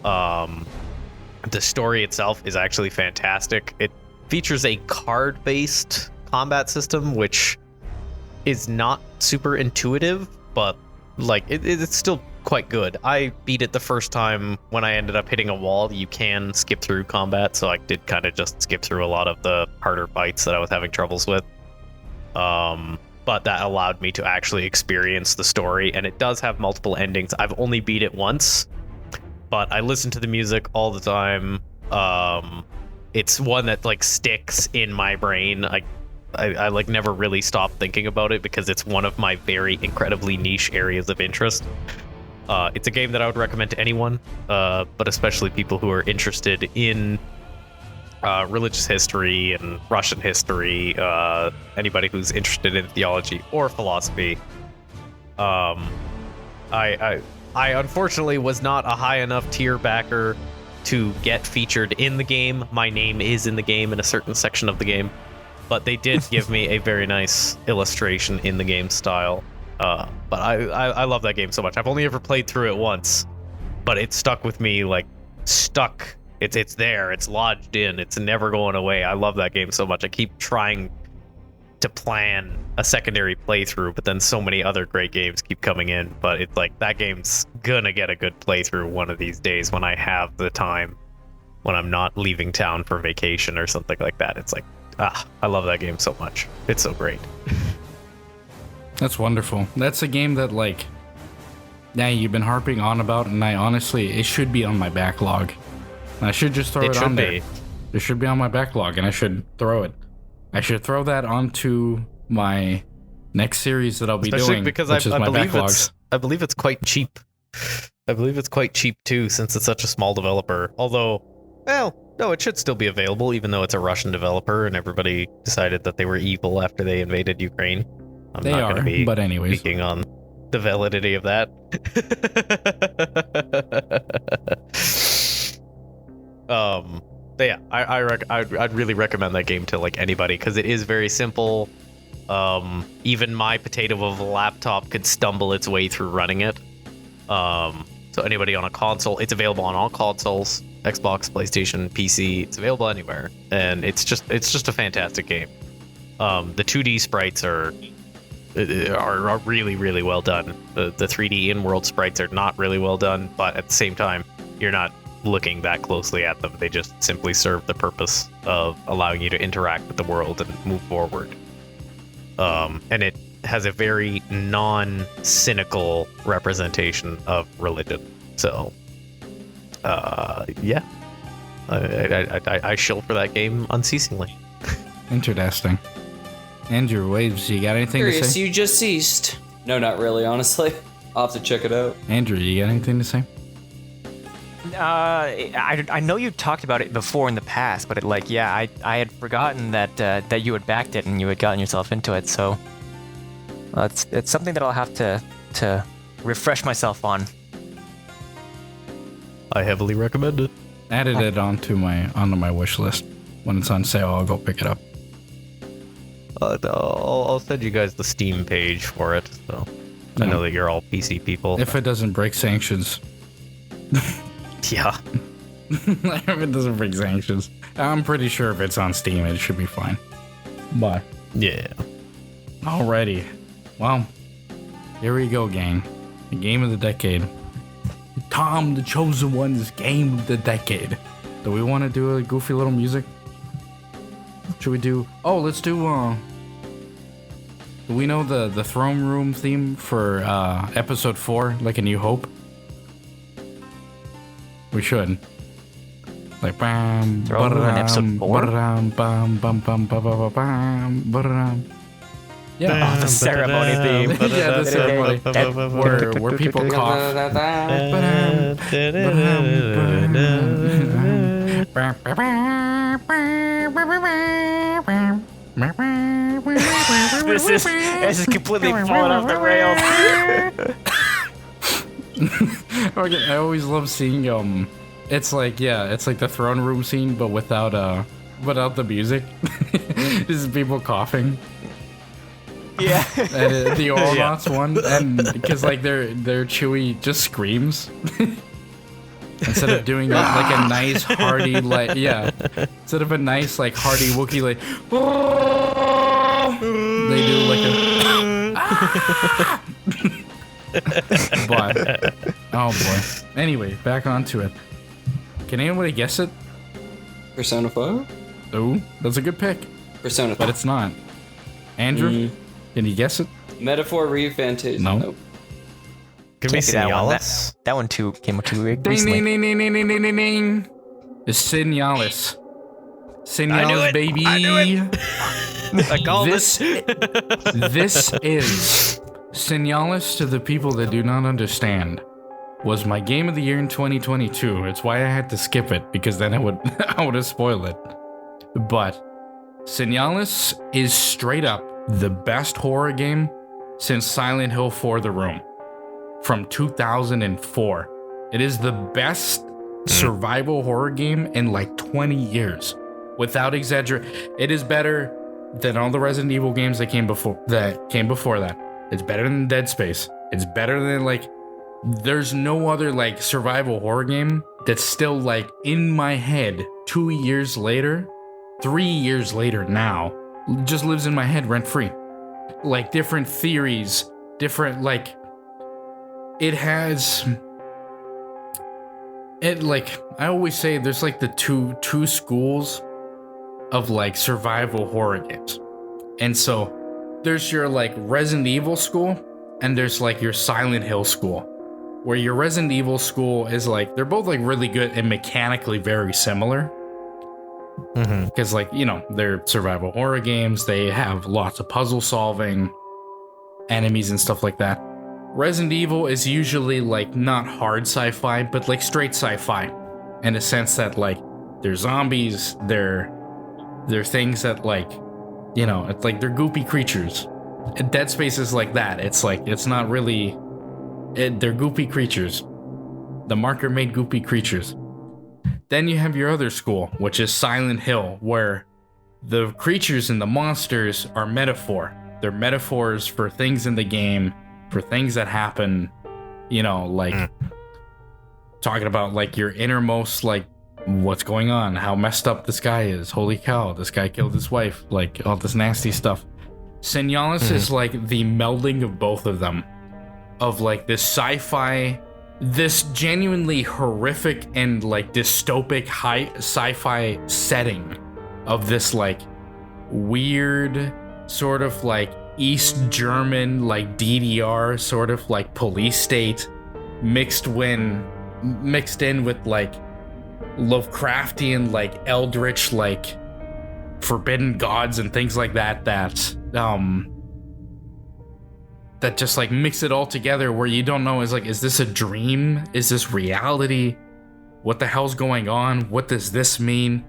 The story itself is actually fantastic. It features a card-based combat system, which is not super intuitive, but like it's still quite good. I beat it the first time when I ended up hitting a wall. You can skip through combat, so I did kind of just skip through a lot of the harder fights that I was having troubles with. But that allowed me to actually experience the story, and it does have multiple endings. I've only beat it once, but I listen to the music all the time. It's one that like sticks in my brain. I like never really stop thinking about it because it's one of my very incredibly niche areas of interest. It's a game that I would recommend to anyone, but especially people who are interested in religious history and Russian history, anybody who's interested in theology or philosophy. I unfortunately was not a high enough tier backer to get featured in the game. My name is in the game in a certain section of the game, but they did give me a very nice illustration in the game style. But I love that game so much. I've only ever played through it once, but it stuck with me, like stuck. It's there. It's lodged in. It's never going away. I love that game so much. I keep trying to plan a secondary playthrough, but then so many other great games keep coming in. But it's like that game's gonna get a good playthrough one of these days when I have the time, when I'm not leaving town for vacation or something like that. It's like, I love that game so much. It's so great. That's wonderful. That's a game that, like, yeah, you've been harping on about, and I honestly, it should be on my backlog. I should just throw it on there. It should be on my backlog, and I should throw it. I should throw that onto my next series that I'll be doing, because which is my backlogs. I believe it's quite cheap. I believe it's quite cheap too, since it's such a small developer. Although, well, no, it should still be available, even though it's a Russian developer, and everybody decided that they were evil after they invaded Ukraine. I'm They not are, going to be but anyways. speaking on the validity of that. But yeah, I'd really recommend that game to like anybody because it is very simple. Even my potato of a laptop could stumble its way through running it. So anybody on a console, it's available on all consoles, Xbox, PlayStation, PC. It's available anywhere, and it's just a fantastic game. The 2D sprites are really, really well done. The 3D in-world sprites are not really well done, but at the same time, you're not looking that closely at them. They just simply serve the purpose of allowing you to interact with the world and move forward. And it has a very non-cynical representation of religion. So, yeah, I shill for that game unceasingly. Interesting. Andrew, Waves, you got anything to Curious, say? you just ceased. No, not really, honestly. I'll have to check it out. Andrew, you got anything to say? I know you talked about it before in the past, but I had forgotten that you had backed it and you had gotten yourself into it. So it's something that I'll have to refresh myself on. I heavily recommend it. Added it onto my wish list. When it's on sale, I'll go pick it up. I'll send you guys the Steam page for it. So I know that you're all PC people. If it doesn't break sanctions. Yeah. If it doesn't break sanctions. I'm pretty sure if it's on Steam, it should be fine. Bye. Yeah. Alrighty. Well, here we go, gang. The game of the decade. Tom, the Chosen One's game of the decade. Do we want to do a goofy little music? Should we do... Oh, let's do... Do we know the throne room theme for episode 4, like A New Hope? We should. Like bam, Throne Room in episode 4? bam, bam, bam, bam, bam, bam, bam, bam. Yeah, Oh, the ceremony theme. yeah, the ceremony where people cough. This is completely falling off the rails. Okay, I always love seeing it's like the throne room scene, but without the music. Just people coughing. Yeah. And the Orlots one, and because like their Chewie just screams instead of doing like a nice hearty instead of a nice like hearty Wookiee like they do like a but oh boy. Anyway, back onto it. Can anybody guess it? Persona 5? Ooh, that's a good pick, Persona 5. but it's not. Andrew, can you guess it? Metaphor Fantasia. No. Nope. Could be Can't be that one. Signalis? That one too came up too Ding, recently. ding, ding, ding, ding, ding, ding, ding. It's Signalis. Signalis, it. baby. I knew I called This is Signalis, to the people that do not understand, was my game of the year in 2022. It's why I had to skip it, because then I would have spoiled it. But Signalis is straight up the best horror game since Silent Hill 4: The Room from 2004. It is the best survival horror game in like 20 years. Without exaggeration, it is better than all the Resident Evil games that came before that. It's better than Dead Space. It's better than like, there's no other like survival horror game that's still like in my head 2 years later, 3 years later now, just lives in my head rent free. Like different theories, different like, it has, it like, I always say there's like the two schools of like survival horror games. And so there's your like Resident Evil school and there's like your Silent Hill school, where your Resident Evil school is like, they're both like really good and mechanically very similar. Because like, you know, they're survival horror games. They have lots of puzzle solving, enemies and stuff like that. Resident Evil is usually like not hard sci-fi, but like straight sci-fi, in a sense that like they're zombies, they're things that like, you know, it's like they're goopy creatures. And Dead Space is like that. It's like, it's not really, they're goopy creatures. The marker made goopy creatures. Then you have your other school, which is Silent Hill, where the creatures and the monsters are metaphor. They're metaphors for things in the game, for things that happen, you know, like talking about like your innermost, like what's going on, how messed up this guy is. Holy cow, this guy killed his wife, like all this nasty stuff. Signalis is like the melding of both of them, of like this sci-fi, this genuinely horrific and like dystopic high sci-fi setting of this like weird sort of like East German, like DDR sort of like police state, mixed in with like Lovecraftian, like eldritch, like forbidden gods and things like that that just like mix it all together, where you don't know, is like, is this a dream? Is this reality? What the hell's going on? What does this mean?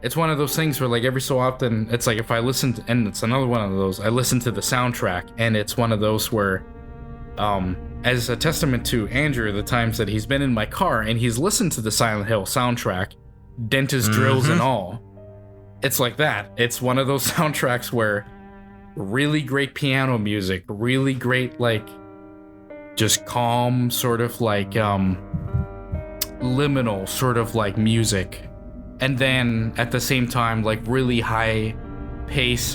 It's one of those things where like every so often, it's like if I listen to, and it's another one of those, I listen to the soundtrack, and it's one of those where, as a testament to Andrew, the times that he's been in my car and he's listened to the Silent Hill soundtrack, dentist drills and all, it's like that. It's one of those soundtracks where really great piano music, really great like just calm sort of like liminal sort of like music, and then at the same time like really high pace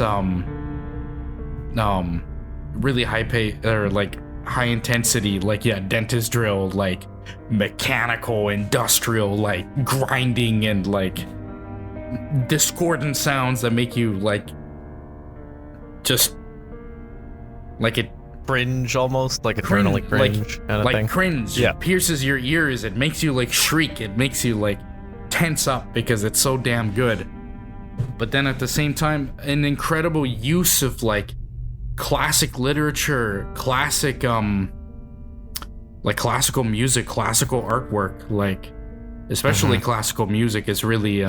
really high pace, or like high intensity, like dentist drill, like mechanical industrial, like grinding and like discordant sounds that make you like just like it Cringe almost, like adrenaline cringe kind of like thing. cringe. Yeah. It pierces your ears. It makes you like shriek. It makes you like tense up because it's so damn good. But then at the same time, an incredible use of like classic literature, classic like classical music, classical artwork, like especially classical music is really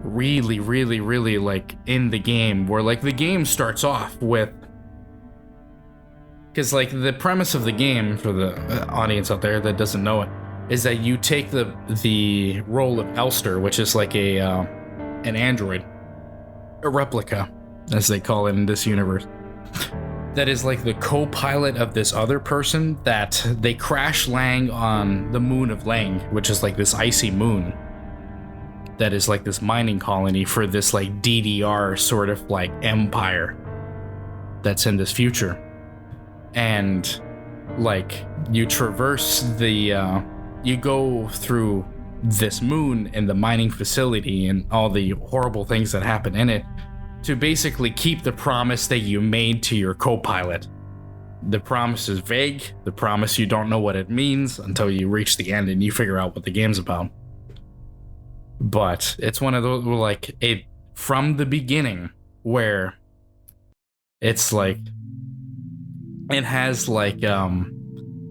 really like in the game, where like the game starts off with, because like the premise of the game, for the audience out there that doesn't know it, is that you take the role of Elster, which is like a an android, a replica as they call it in this universe, that is like the co-pilot of this other person, that they crash land on the moon of Lang, which is like this icy moon that is like this mining colony for this like DDR sort of like empire that's in this future. And like you traverse the you go through this moon and the mining facility and all the horrible things that happen in it, to basically keep the promise that you made to your co-pilot. The promise is vague. The promise, you don't know what it means until you reach the end and you figure out what the game's about. But it's one of those, like, it from the beginning, where it's like, it has like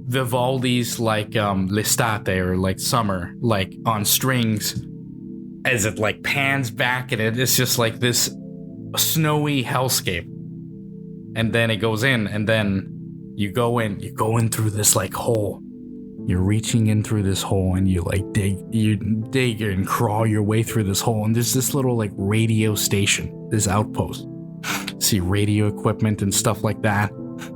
Vivaldi's like l'estate, or like summer, like on strings, as it like pans back, and it's just like this snowy hellscape. And then it goes in, and then you go in through this like hole. You're reaching in through this hole, and you like dig and crawl your way through this hole, and there's this little like radio station, this outpost. See radio equipment and stuff like that,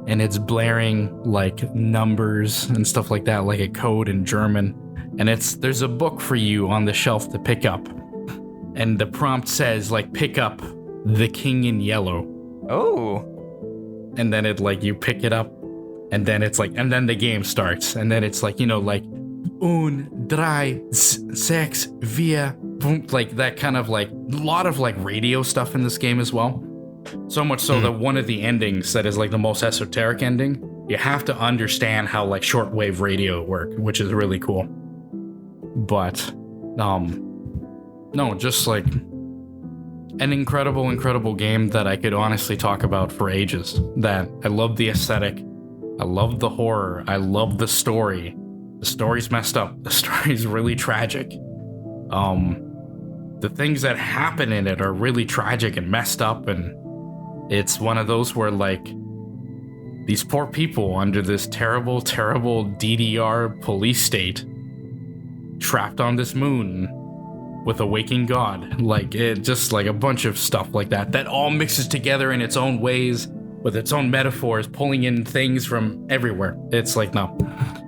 and it's blaring like numbers and stuff like that, like a code in German. And there's a book for you on the shelf to pick up, and the prompt says like, pick up The King in Yellow. Oh. And then it like, you pick it up, and then it's like, and then the game starts, and then it's like, you know, like drei, sechs, vier, boom, like that kind of like, a lot of like radio stuff in this game as well. So much so that one of the endings that is like the most esoteric ending, you have to understand how like shortwave radio work, which is really cool. But no, just like an incredible game that I could honestly talk about for ages. That I love the aesthetic, I love the horror, I love the story. The story's messed up, the story's really tragic. The things that happen in it are really tragic and messed up, and it's one of those where like these poor people under this terrible DDR police state, trapped on this moon with a waking god, like it just like a bunch of stuff like that all mixes together in its own ways with its own metaphors, pulling in things from everywhere. It's like, no,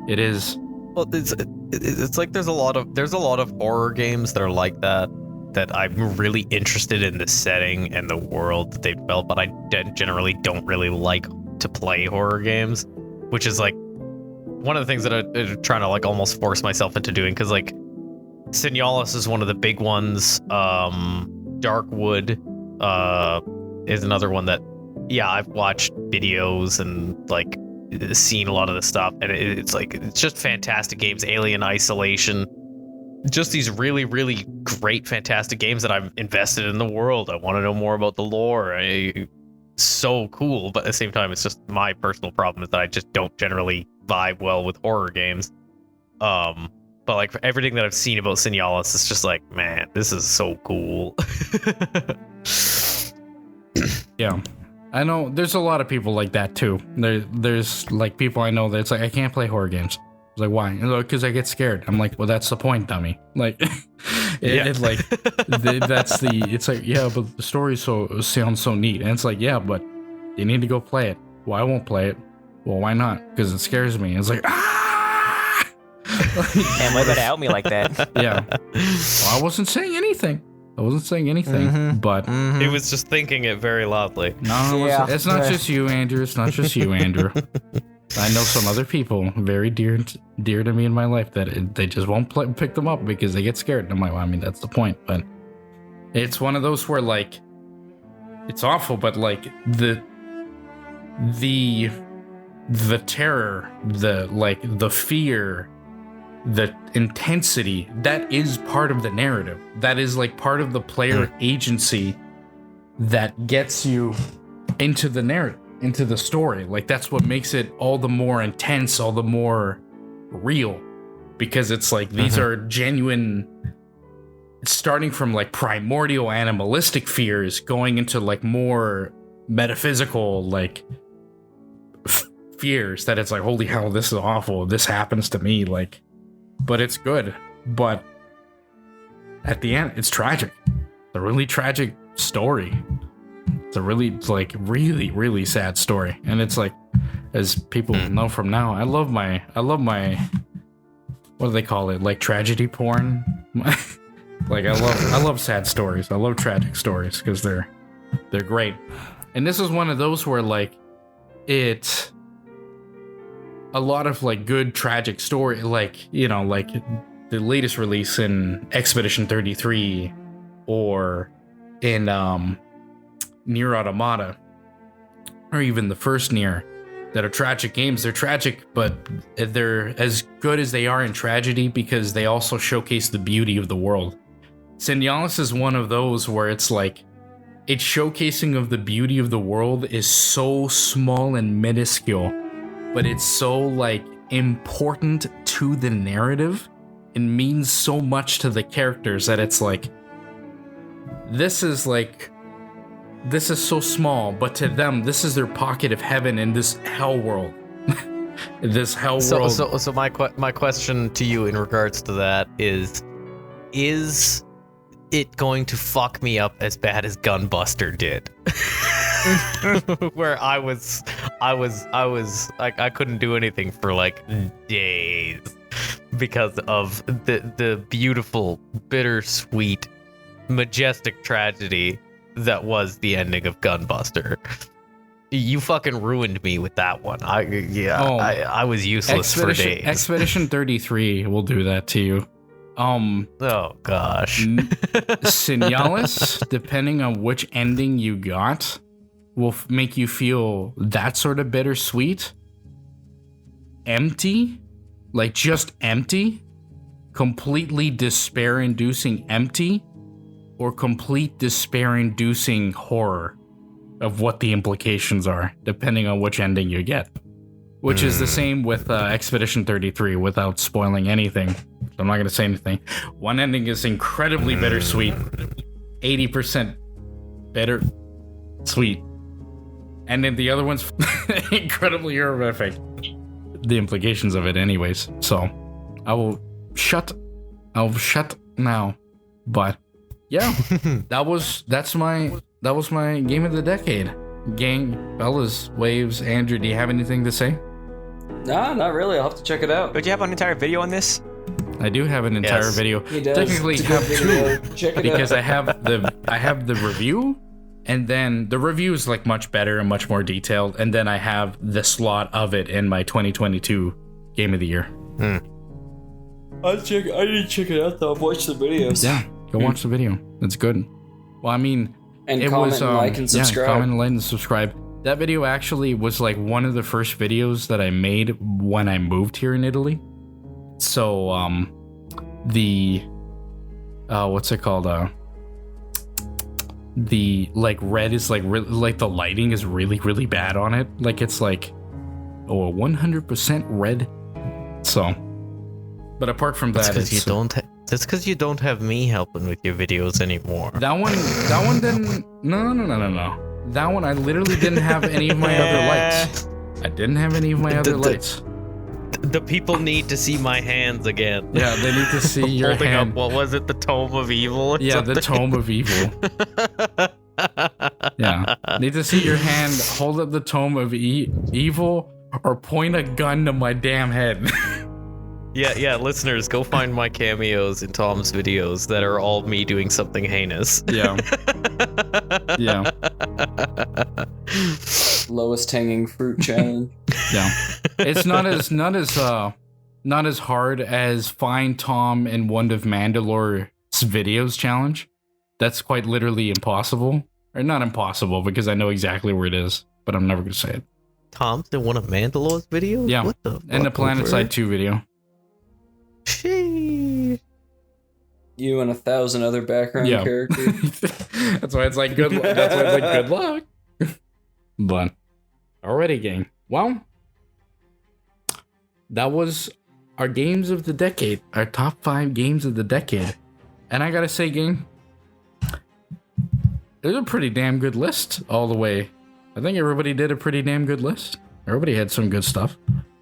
it is. Well, it's like there's a lot of horror games that are like that I'm really interested in the setting and the world that they've built, but I generally don't really like to play horror games, which is like one of the things that I'm trying to like almost force myself into doing, because like Signalis is one of the big ones. Darkwood is another one that, yeah, I've watched videos and like seen a lot of the stuff, and it's like, it's just fantastic games. Alien Isolation, just these really great, fantastic games that I'm invested in the world. I want to know more about the lore. So cool, but at the same time, it's just my personal problem is that I just don't generally vibe well with horror games. But like for everything that I've seen about Signalis, it's just like, man, this is so cool. Yeah. I know there's a lot of people like that too. There's like people I know that's like, I can't play horror games. It's like, why? Because I get scared. I'm like, well, that's the point, dummy. Like, it's like, yeah, but the story sounds so neat. And it's like, yeah, but you need to go play it. Well, I won't play it. Well, why not? Because it scares me. It's like, ah! And why gotta out me like that? Yeah. Well, I wasn't saying anything. But He was just thinking it very loudly. no, Yeah. it's not just you, Andrew. It's not just you, Andrew. I know some other people very dear to me in my life that they just won't pick them up because they get scared. And I'm like, well, I mean, that's the point. But it's one of those where like, it's awful, but like the terror, the fear, the intensity, that is part of the narrative. That is like part of the player agency that gets you into the narrative, into the story. Like that's what makes it all the more intense, all the more real, because it's like these are genuine, starting from like primordial animalistic fears going into like more metaphysical like fears that it's like, holy hell, this is awful, this happens to me, like. But it's good. But at the end, it's tragic. It's a really tragic story. It's a really sad story. And it's like, as people know from now, I love my what do they call it? Like tragedy porn. Like I love sad stories. I love tragic stories because they're great. And this is one of those where like it's a lot of like good tragic story, like, you know, like the latest release in Expedition 33 or in Nier Automata, or even the first Nier, that are tragic games. They're tragic, but they're as good as they are in tragedy because they also showcase the beauty of the world. Signalis is one of those where it's like, its showcasing of the beauty of the world is so small and minuscule, but it's so like important to the narrative and means so much to the characters that it's like, this is so small, but to them, this is their pocket of heaven in this hell world. This hell world. So my question to you in regards to that is it going to fuck me up as bad as Gunbuster did? Where I couldn't do anything for like days because of the beautiful, bittersweet, majestic tragedy that was the ending of Gunbuster. You fucking ruined me with that one. I was useless for days. Expedition 33 will do that to you. Oh gosh. Signalis, depending on which ending you got, will make you feel that sort of bittersweet, empty, like just empty, completely despair-inducing empty, or complete despair-inducing horror of what the implications are, depending on which ending you get. Which is the same with Expedition 33, without spoiling anything. So I'm not going to say anything. One ending is incredibly bittersweet, 80% bitter sweet, and then the other one's incredibly horrific. The implications of it, anyways. So I'll shut now. But yeah, that was my game of the decade. Gang, fellas, Waves, Andrew, do you have anything to say? Nah, not really. I'll have to check it out. Don't you have an entire video on this? I do have an entire video. He does. Technically It's a have good two video. Check it because out. I have the review, and then the review is like much better and much more detailed, and then I have the slot of it in my 2022 Game of the Year. I need to check it out though. I've watched the videos. Yeah, go watch the video. It's good. Well, I mean, And it comment was and like and subscribe. Yeah, comment, like, and subscribe. That video actually was like one of the first videos that I made when I moved here in Italy. So, what's it called? The like red is like like the lighting is really, really bad on it. Like it's like 100% red. So, but apart from that, That's because you don't have me helping with your videos anymore. That one didn't. No. That one, I literally didn't have any of my other lights. I didn't have any of my other lights. The people need to see my hands again. Yeah, they need to see your holding hand. up. What was it? The Tome of Evil? Or Yeah, something? the Tome of Evil. Yeah, need to see your hand hold up the Tome of Evil or point a gun to my damn head. Yeah, listeners, go find my cameos in Tom's videos that are all me doing something heinous. Yeah. Yeah. Lowest hanging fruit challenge. Yeah. It's not as hard as Find Tom in one of Mandalore's videos challenge. That's quite literally impossible. Or not impossible, because I know exactly where it is, but I'm never gonna say it. Tom's in one of Mandalore's videos? Yeah. What the And the fuck Planet over? Side 2 video. Sheesh. You and 1,000 other background Yeah. characters. That's why it's like good luck. That's why it's like good luck. But alrighty, gang. Well, that was our games of the decade. Our top 5 games of the decade. And I gotta say, gang, it was a pretty damn good list all the way. I think everybody did a pretty damn good list. Everybody had some good stuff.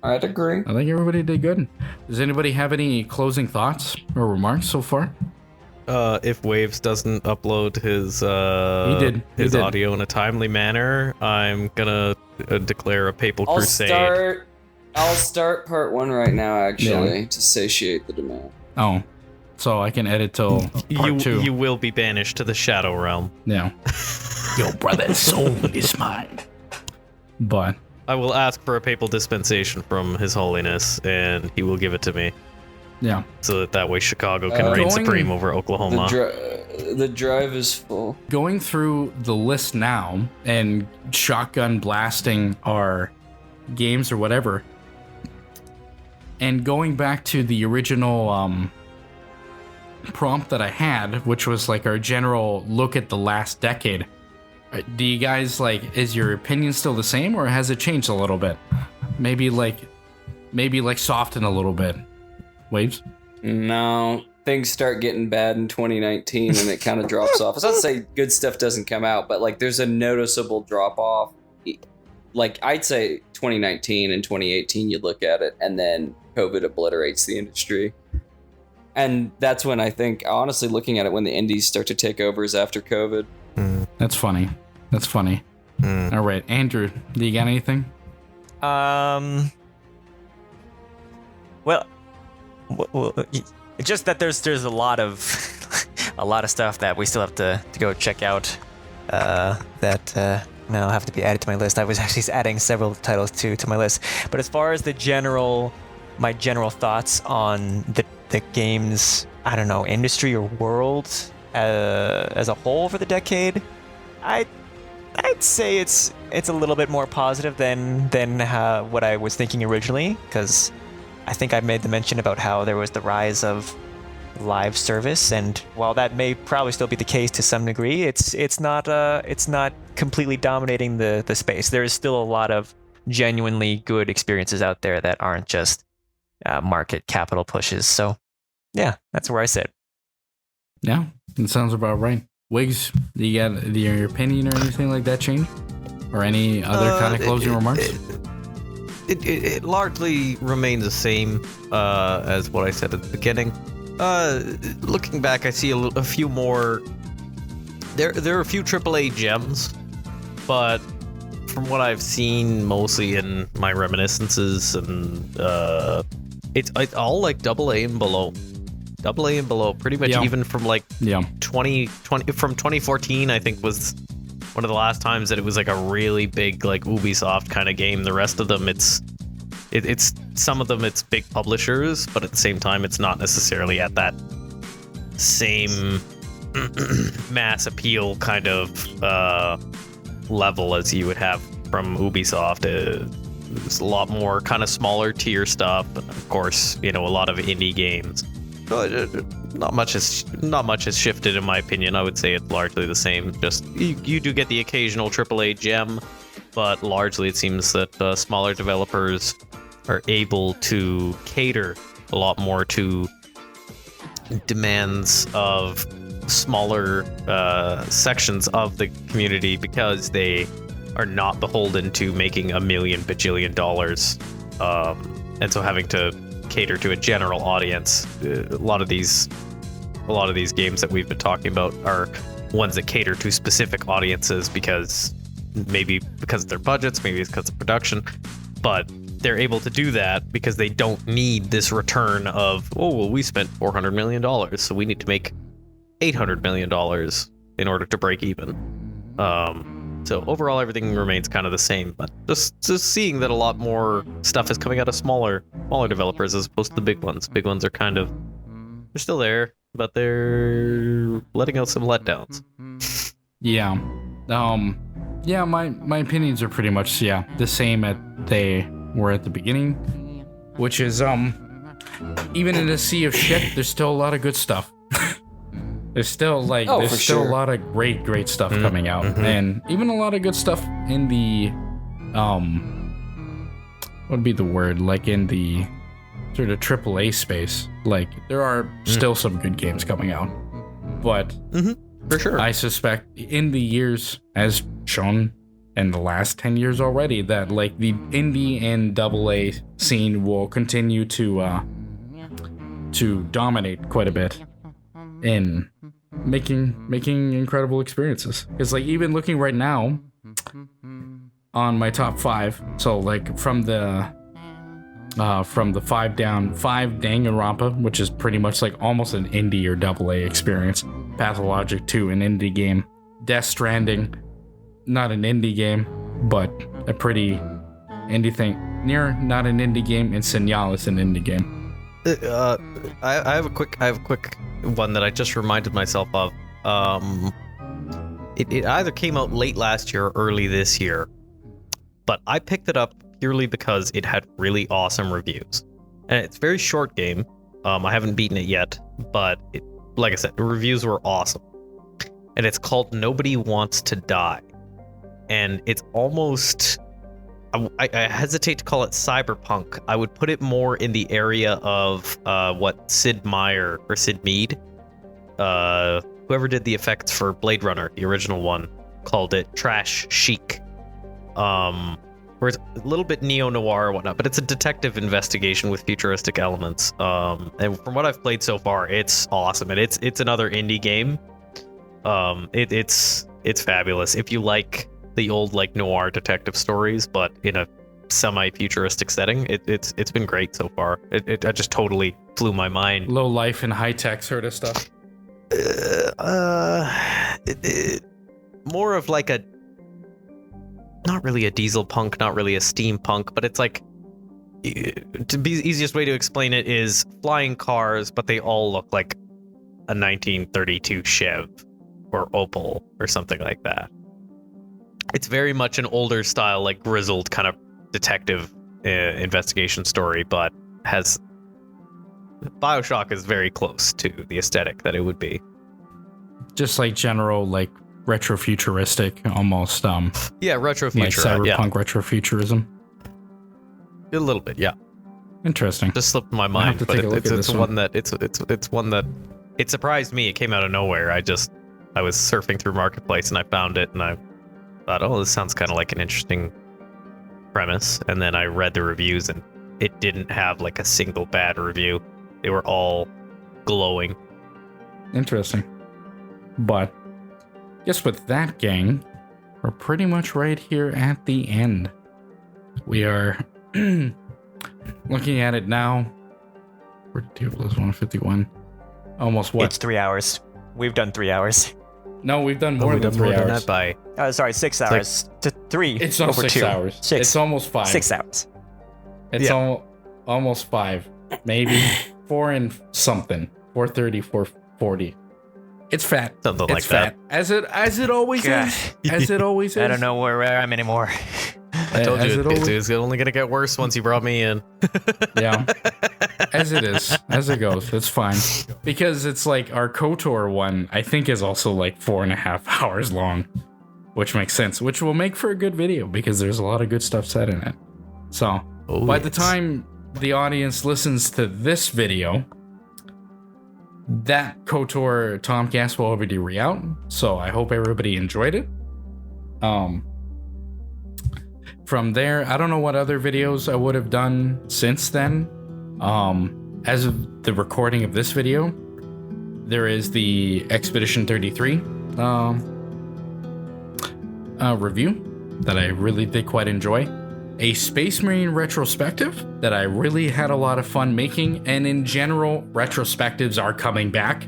I'd agree. I think everybody did good. Does anybody have any closing thoughts or remarks so far? If Waves doesn't upload his He did. audio in a timely manner, I'm gonna declare a papal crusade. I'll start part 1 right now, actually, to satiate the demand. Oh, so I can edit till part 2. You will be banished to the Shadow Realm. Yeah. Your brother's soul is mine. But I will ask for a papal dispensation from His Holiness, and he will give it to me, yeah, so that way Chicago can reign Going- supreme over Oklahoma. The drive is full. Going through the list now and shotgun blasting our games or whatever, and going back to the original prompt that I had, which was like our general look at the last decade. Do you guys is your opinion still the same, or has it changed a little bit? Maybe soften a little bit. Waves? No, things start getting bad in 2019 and it kind of drops off. It's not to say good stuff doesn't come out, but there's a noticeable drop off. I'd say 2019 and 2018, you look at it, and then COVID obliterates the industry. And that's when I think, honestly, looking at it, when the indies start to take over is after COVID. That's funny. All right, Andrew, do you got anything? Well, just that there's a lot of stuff that we still have to go check out. That now have to be added to my list. I was actually adding several titles to my list. But as far as my general thoughts on the game's, I don't know, industry or world as a whole for the decade, I'd say it's a little bit more positive than what I was thinking originally, because I think I made the mention about how there was the rise of live service, and while that may probably still be the case to some degree, it's not completely dominating the space. There is still a lot of genuinely good experiences out there that aren't just market capital pushes. So yeah, that's where I sit. Yeah, it sounds about right. Wiggs, do you got your opinion or anything like that change? Or any other kind of closing remarks? It largely remains the same as what I said at the beginning. Looking back, I see a few more. There are a few AAA gems, but from what I've seen, mostly in my reminiscences, and it's all like AA and below. AA and below, pretty much. Even from 2020 from 2014, I think was one of the last times that it was like a really big Ubisoft kind of game. The rest of them, it's some of them it's big publishers, but at the same time it's not necessarily at that same mass appeal kind of level as you would have from Ubisoft. It's a lot more kind of smaller tier stuff, and of course, a lot of indie games. Not much has shifted in my opinion. I would say it's largely the same. Just you do get the occasional AAA gem, but largely it seems that smaller developers are able to cater a lot more to demands of smaller sections of the community, because they are not beholden to making $1 million bajillion, and so having to cater to a general audience. A lot of these games that we've been talking about are ones that cater to specific audiences, because of their budgets, maybe it's because of production, but they're able to do that because they don't need this return of, we spent $400 million, so we need to make $800 million in order to break even. So overall, everything remains kind of the same, but just seeing that a lot more stuff is coming out of smaller developers as opposed to the big ones. Big ones are they're still there, but they're letting out some letdowns. Yeah. My opinions are pretty much the same as they were at the beginning, which is even in a sea of shit, there's still a lot of good stuff. There's still a lot of great stuff coming out, and even a lot of good stuff in the what would be the word, in the sort of AAA space. There are still some good games coming out, but for sure, I suspect in the years, as shown in the last 10 years already, that the indie and AA scene will continue to dominate quite a bit in making incredible experiences. It's even looking right now on my top 5, so from the 5 down, 5 Danganronpa, which is pretty much almost an indie or AA experience. Pathologic 2, an indie game. Death Stranding, not an indie game, but a pretty indie thing. Nier, not an indie game, and Signal is an indie game. I have a quick one that I just reminded myself of. It either came out late last year or early this year, but I picked it up purely because it had really awesome reviews. And it's a very short game. I haven't beaten it yet, but like I said, the reviews were awesome. And it's called Nobody Wants to Die. And it's almost... I hesitate to call it cyberpunk. I would put it more in the area of what Sid Meier or Sid Mead, whoever did the effects for Blade Runner, the original one, called it trash chic. Where it's a little bit neo-noir or whatnot, but it's a detective investigation with futuristic elements. And from what I've played so far, it's awesome. And it's another indie game. It's fabulous. If you like the old like noir detective stories, but in a semi-futuristic setting, it's been great so far. It just totally blew my mind. Low life and high tech sort of stuff. More of like a, not really a diesel punk, not really a steampunk, but it's like, to be the easiest way to explain it is flying cars, but they all look like a 1932 Chev or Opel or something like that. It's very much an older style, like grizzled kind of detective investigation story, but has BioShock is very close to the aesthetic that it would be. Just like general like retrofuturistic, almost yeah, retrofuture, like cyberpunk yeah. retrofuturism. A little bit, yeah. Interesting. Just slipped my mind, but it's one that it surprised me. It came out of nowhere. I was surfing through Marketplace and I found it and I thought, oh, this sounds kind of like an interesting premise. And then I read the reviews and it didn't have like a single bad review. They were all glowing. Interesting. But guess with that, gang, we're pretty much right here at the end. We are looking at it now. We're 2 plus 151. Almost what? It's 3 hours. We've done 3 hours. No, we've done more than 3 hours. That by Sorry, 6 hours to 3. It's not over 6 2. hours. 6. It's almost 5. 6 hours. It's almost 5. Maybe 4 and something. 430, 440. It's fat. Something it's like fat. that. As it always God. is. As it always is. I don't know where I am anymore. I told you it's only gonna get worse once you brought me in. Yeah. As it is. As it goes. It's fine. Because it's like our KOTOR one, I think, is also like 4.5 hours long. Which makes sense. Which will make for a good video because there's a lot of good stuff said in it. So by the time the audience listens to this video, that KOTOR Tomcast will already be out. So I hope everybody enjoyed it. From there, I don't know what other videos I would have done since then. As of the recording of this video, there is the Expedition 33 review that I really did quite enjoy. A Space Marine retrospective that I really had a lot of fun making, and in general, retrospectives are coming back.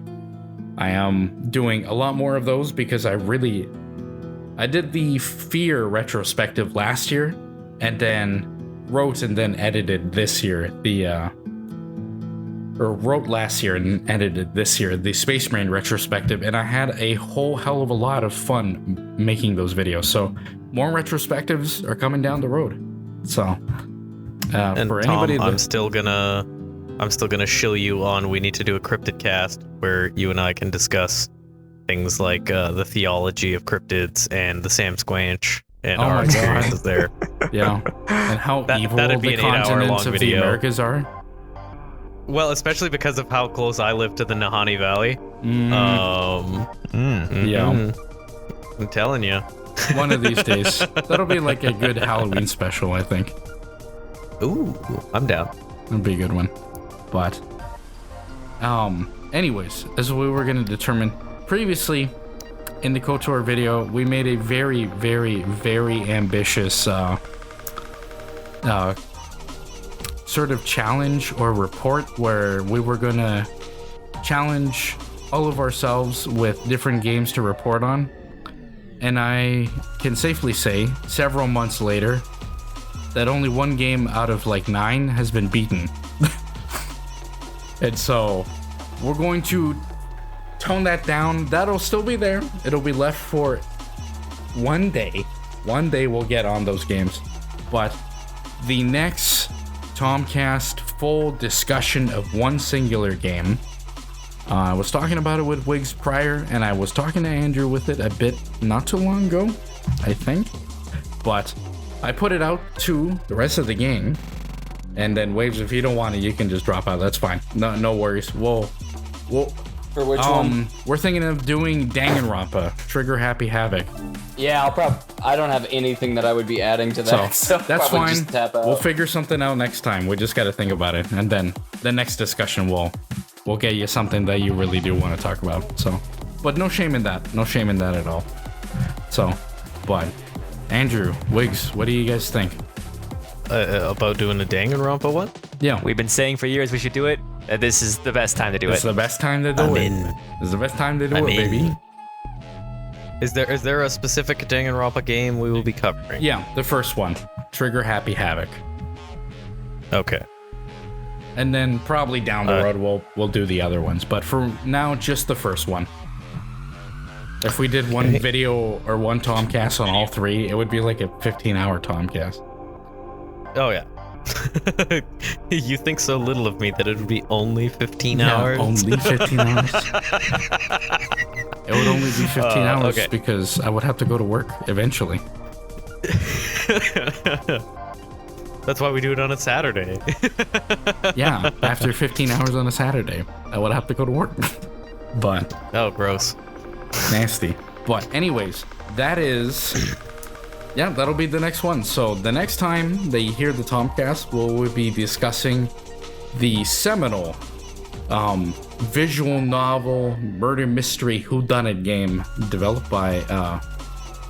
I am doing a lot more of those because I did the Fear retrospective last year, and then wrote and then edited this year wrote last year and edited this year the Space Marine retrospective, and I had a whole hell of a lot of fun making those videos. So more retrospectives are coming down the road. So And for Tom, anybody, I'm still gonna shill you on. We need to do a cryptid cast where you and I can discuss things like the theology of cryptids and the Sam Squanch and our experiences there. Yeah, and how evil that'd be the an 8-hour continents long of video. the Americas are. Well, especially because of how close I live to the Nahanni Valley. Yeah, I'm telling you. one of these days. That'll be like a good Halloween special, I think. Ooh, I'm down. That'd be a good one. But, anyways, as we were going to determine previously in the KOTOR video, we made a very, very, very ambitious sort of challenge or report where we were going to challenge all of ourselves with different games to report on. And I can safely say, several months later, that only one game out of like 9 has been beaten. And so we're going to tone that down. That'll still be there. It'll be left for one day. One day we'll get on those games. But the next Tomcast full discussion of one singular game. I was talking about it with Wiggz prior, and I was talking to Andrew with it a bit not too long ago, I think. But I put it out to the rest of the gang, and then Wavez, if you don't want it, you can just drop out. That's fine. No worries. We'll For which one? We're thinking of doing Danganronpa, Trigger Happy Havoc. Yeah, I don't have anything that I would be adding to that. So that's probably fine. Just tap out. We'll figure something out next time. We just got to think about it, and then the next discussion we'll get you something that you really do want to talk about. So, but no shame in that. No shame in that at all. So, but Andrew, Wiggz, what do you guys think? About doing a Danganronpa one? Yeah, We've been saying for years we should do it. This is the best time to do it's it. the best time to do I'm it. in. It's the best time to do I'm it, in. baby. Is there a specific Danganronpa game we will be covering? Yeah, the first one, Trigger Happy Havoc. Okay. And then probably down the road we'll do the other ones. But for now, just the first one. If we did one video or one Tomcast on all three, it would be like a 15-hour Tomcast. Oh yeah. You think so little of me that it would be only 15 hours? Only 15 hours. It would only be 15 hours okay. because I would have to go to work eventually. That's why we do it on a Saturday. Yeah, after 15 hours on a Saturday, I would have to go to work. But Oh, gross. nasty. But anyways, that is... Yeah, that'll be the next one. So the next time that you hear the Tomcast, we'll be discussing the seminal visual novel murder mystery whodunit game developed by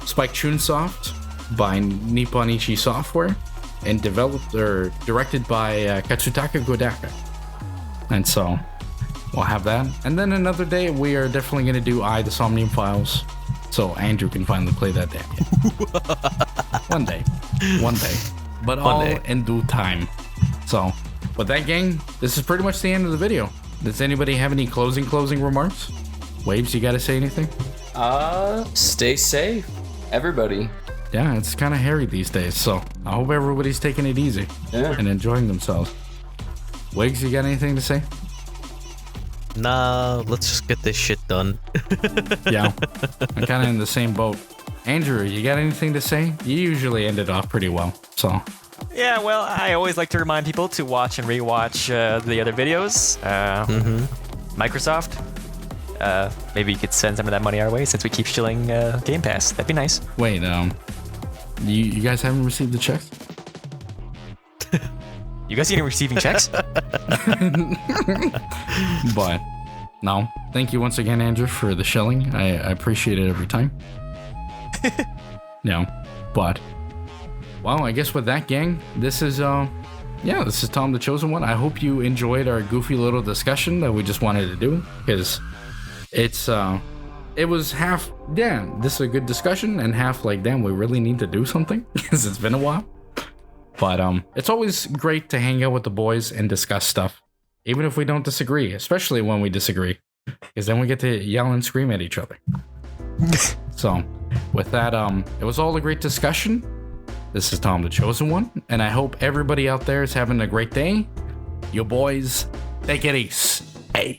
Spike Chunsoft by Nippon Ichi Software and developed or directed by Katsutaka Godaka. And so we'll have that. And then another day we are definitely going to do the Somnium Files. So Andrew can finally play that damn game. One day. But all in due time. So, with that, gang, this is pretty much the end of the video. Does anybody have any closing remarks? Wavez, you gotta say anything? Stay safe, everybody. Yeah, it's kind of hairy these days, so I hope everybody's taking it easy and enjoying themselves. Wiggz, you got anything to say? Nah, let's just get this shit done. Yeah, I'm kind of in the same boat. Andrew, you got anything to say? You usually end it off pretty well, so. Yeah, well, I always like to remind people to watch and rewatch the other videos. Microsoft, maybe you could send some of that money our way since we keep shilling Game Pass. That'd be nice. Wait, you guys haven't received the checks? You guys even receiving checks? But no, thank you once again, Andrew, for the shilling. I appreciate it every time. But well, I guess with that, gang, this is Tom the Chosen One. I hope you enjoyed our goofy little discussion that we just wanted to do, because it was half, damn, this is a good discussion, and half like, damn, we really need to do something because it's been a while. But it's always great to hang out with the boys and discuss stuff, even if we don't disagree, especially when we disagree, because then we get to yell and scream at each other. So with that, it was all a great discussion. This is Tom the Chosen One, and I hope everybody out there is having a great day. You boys, take it easy. Hey.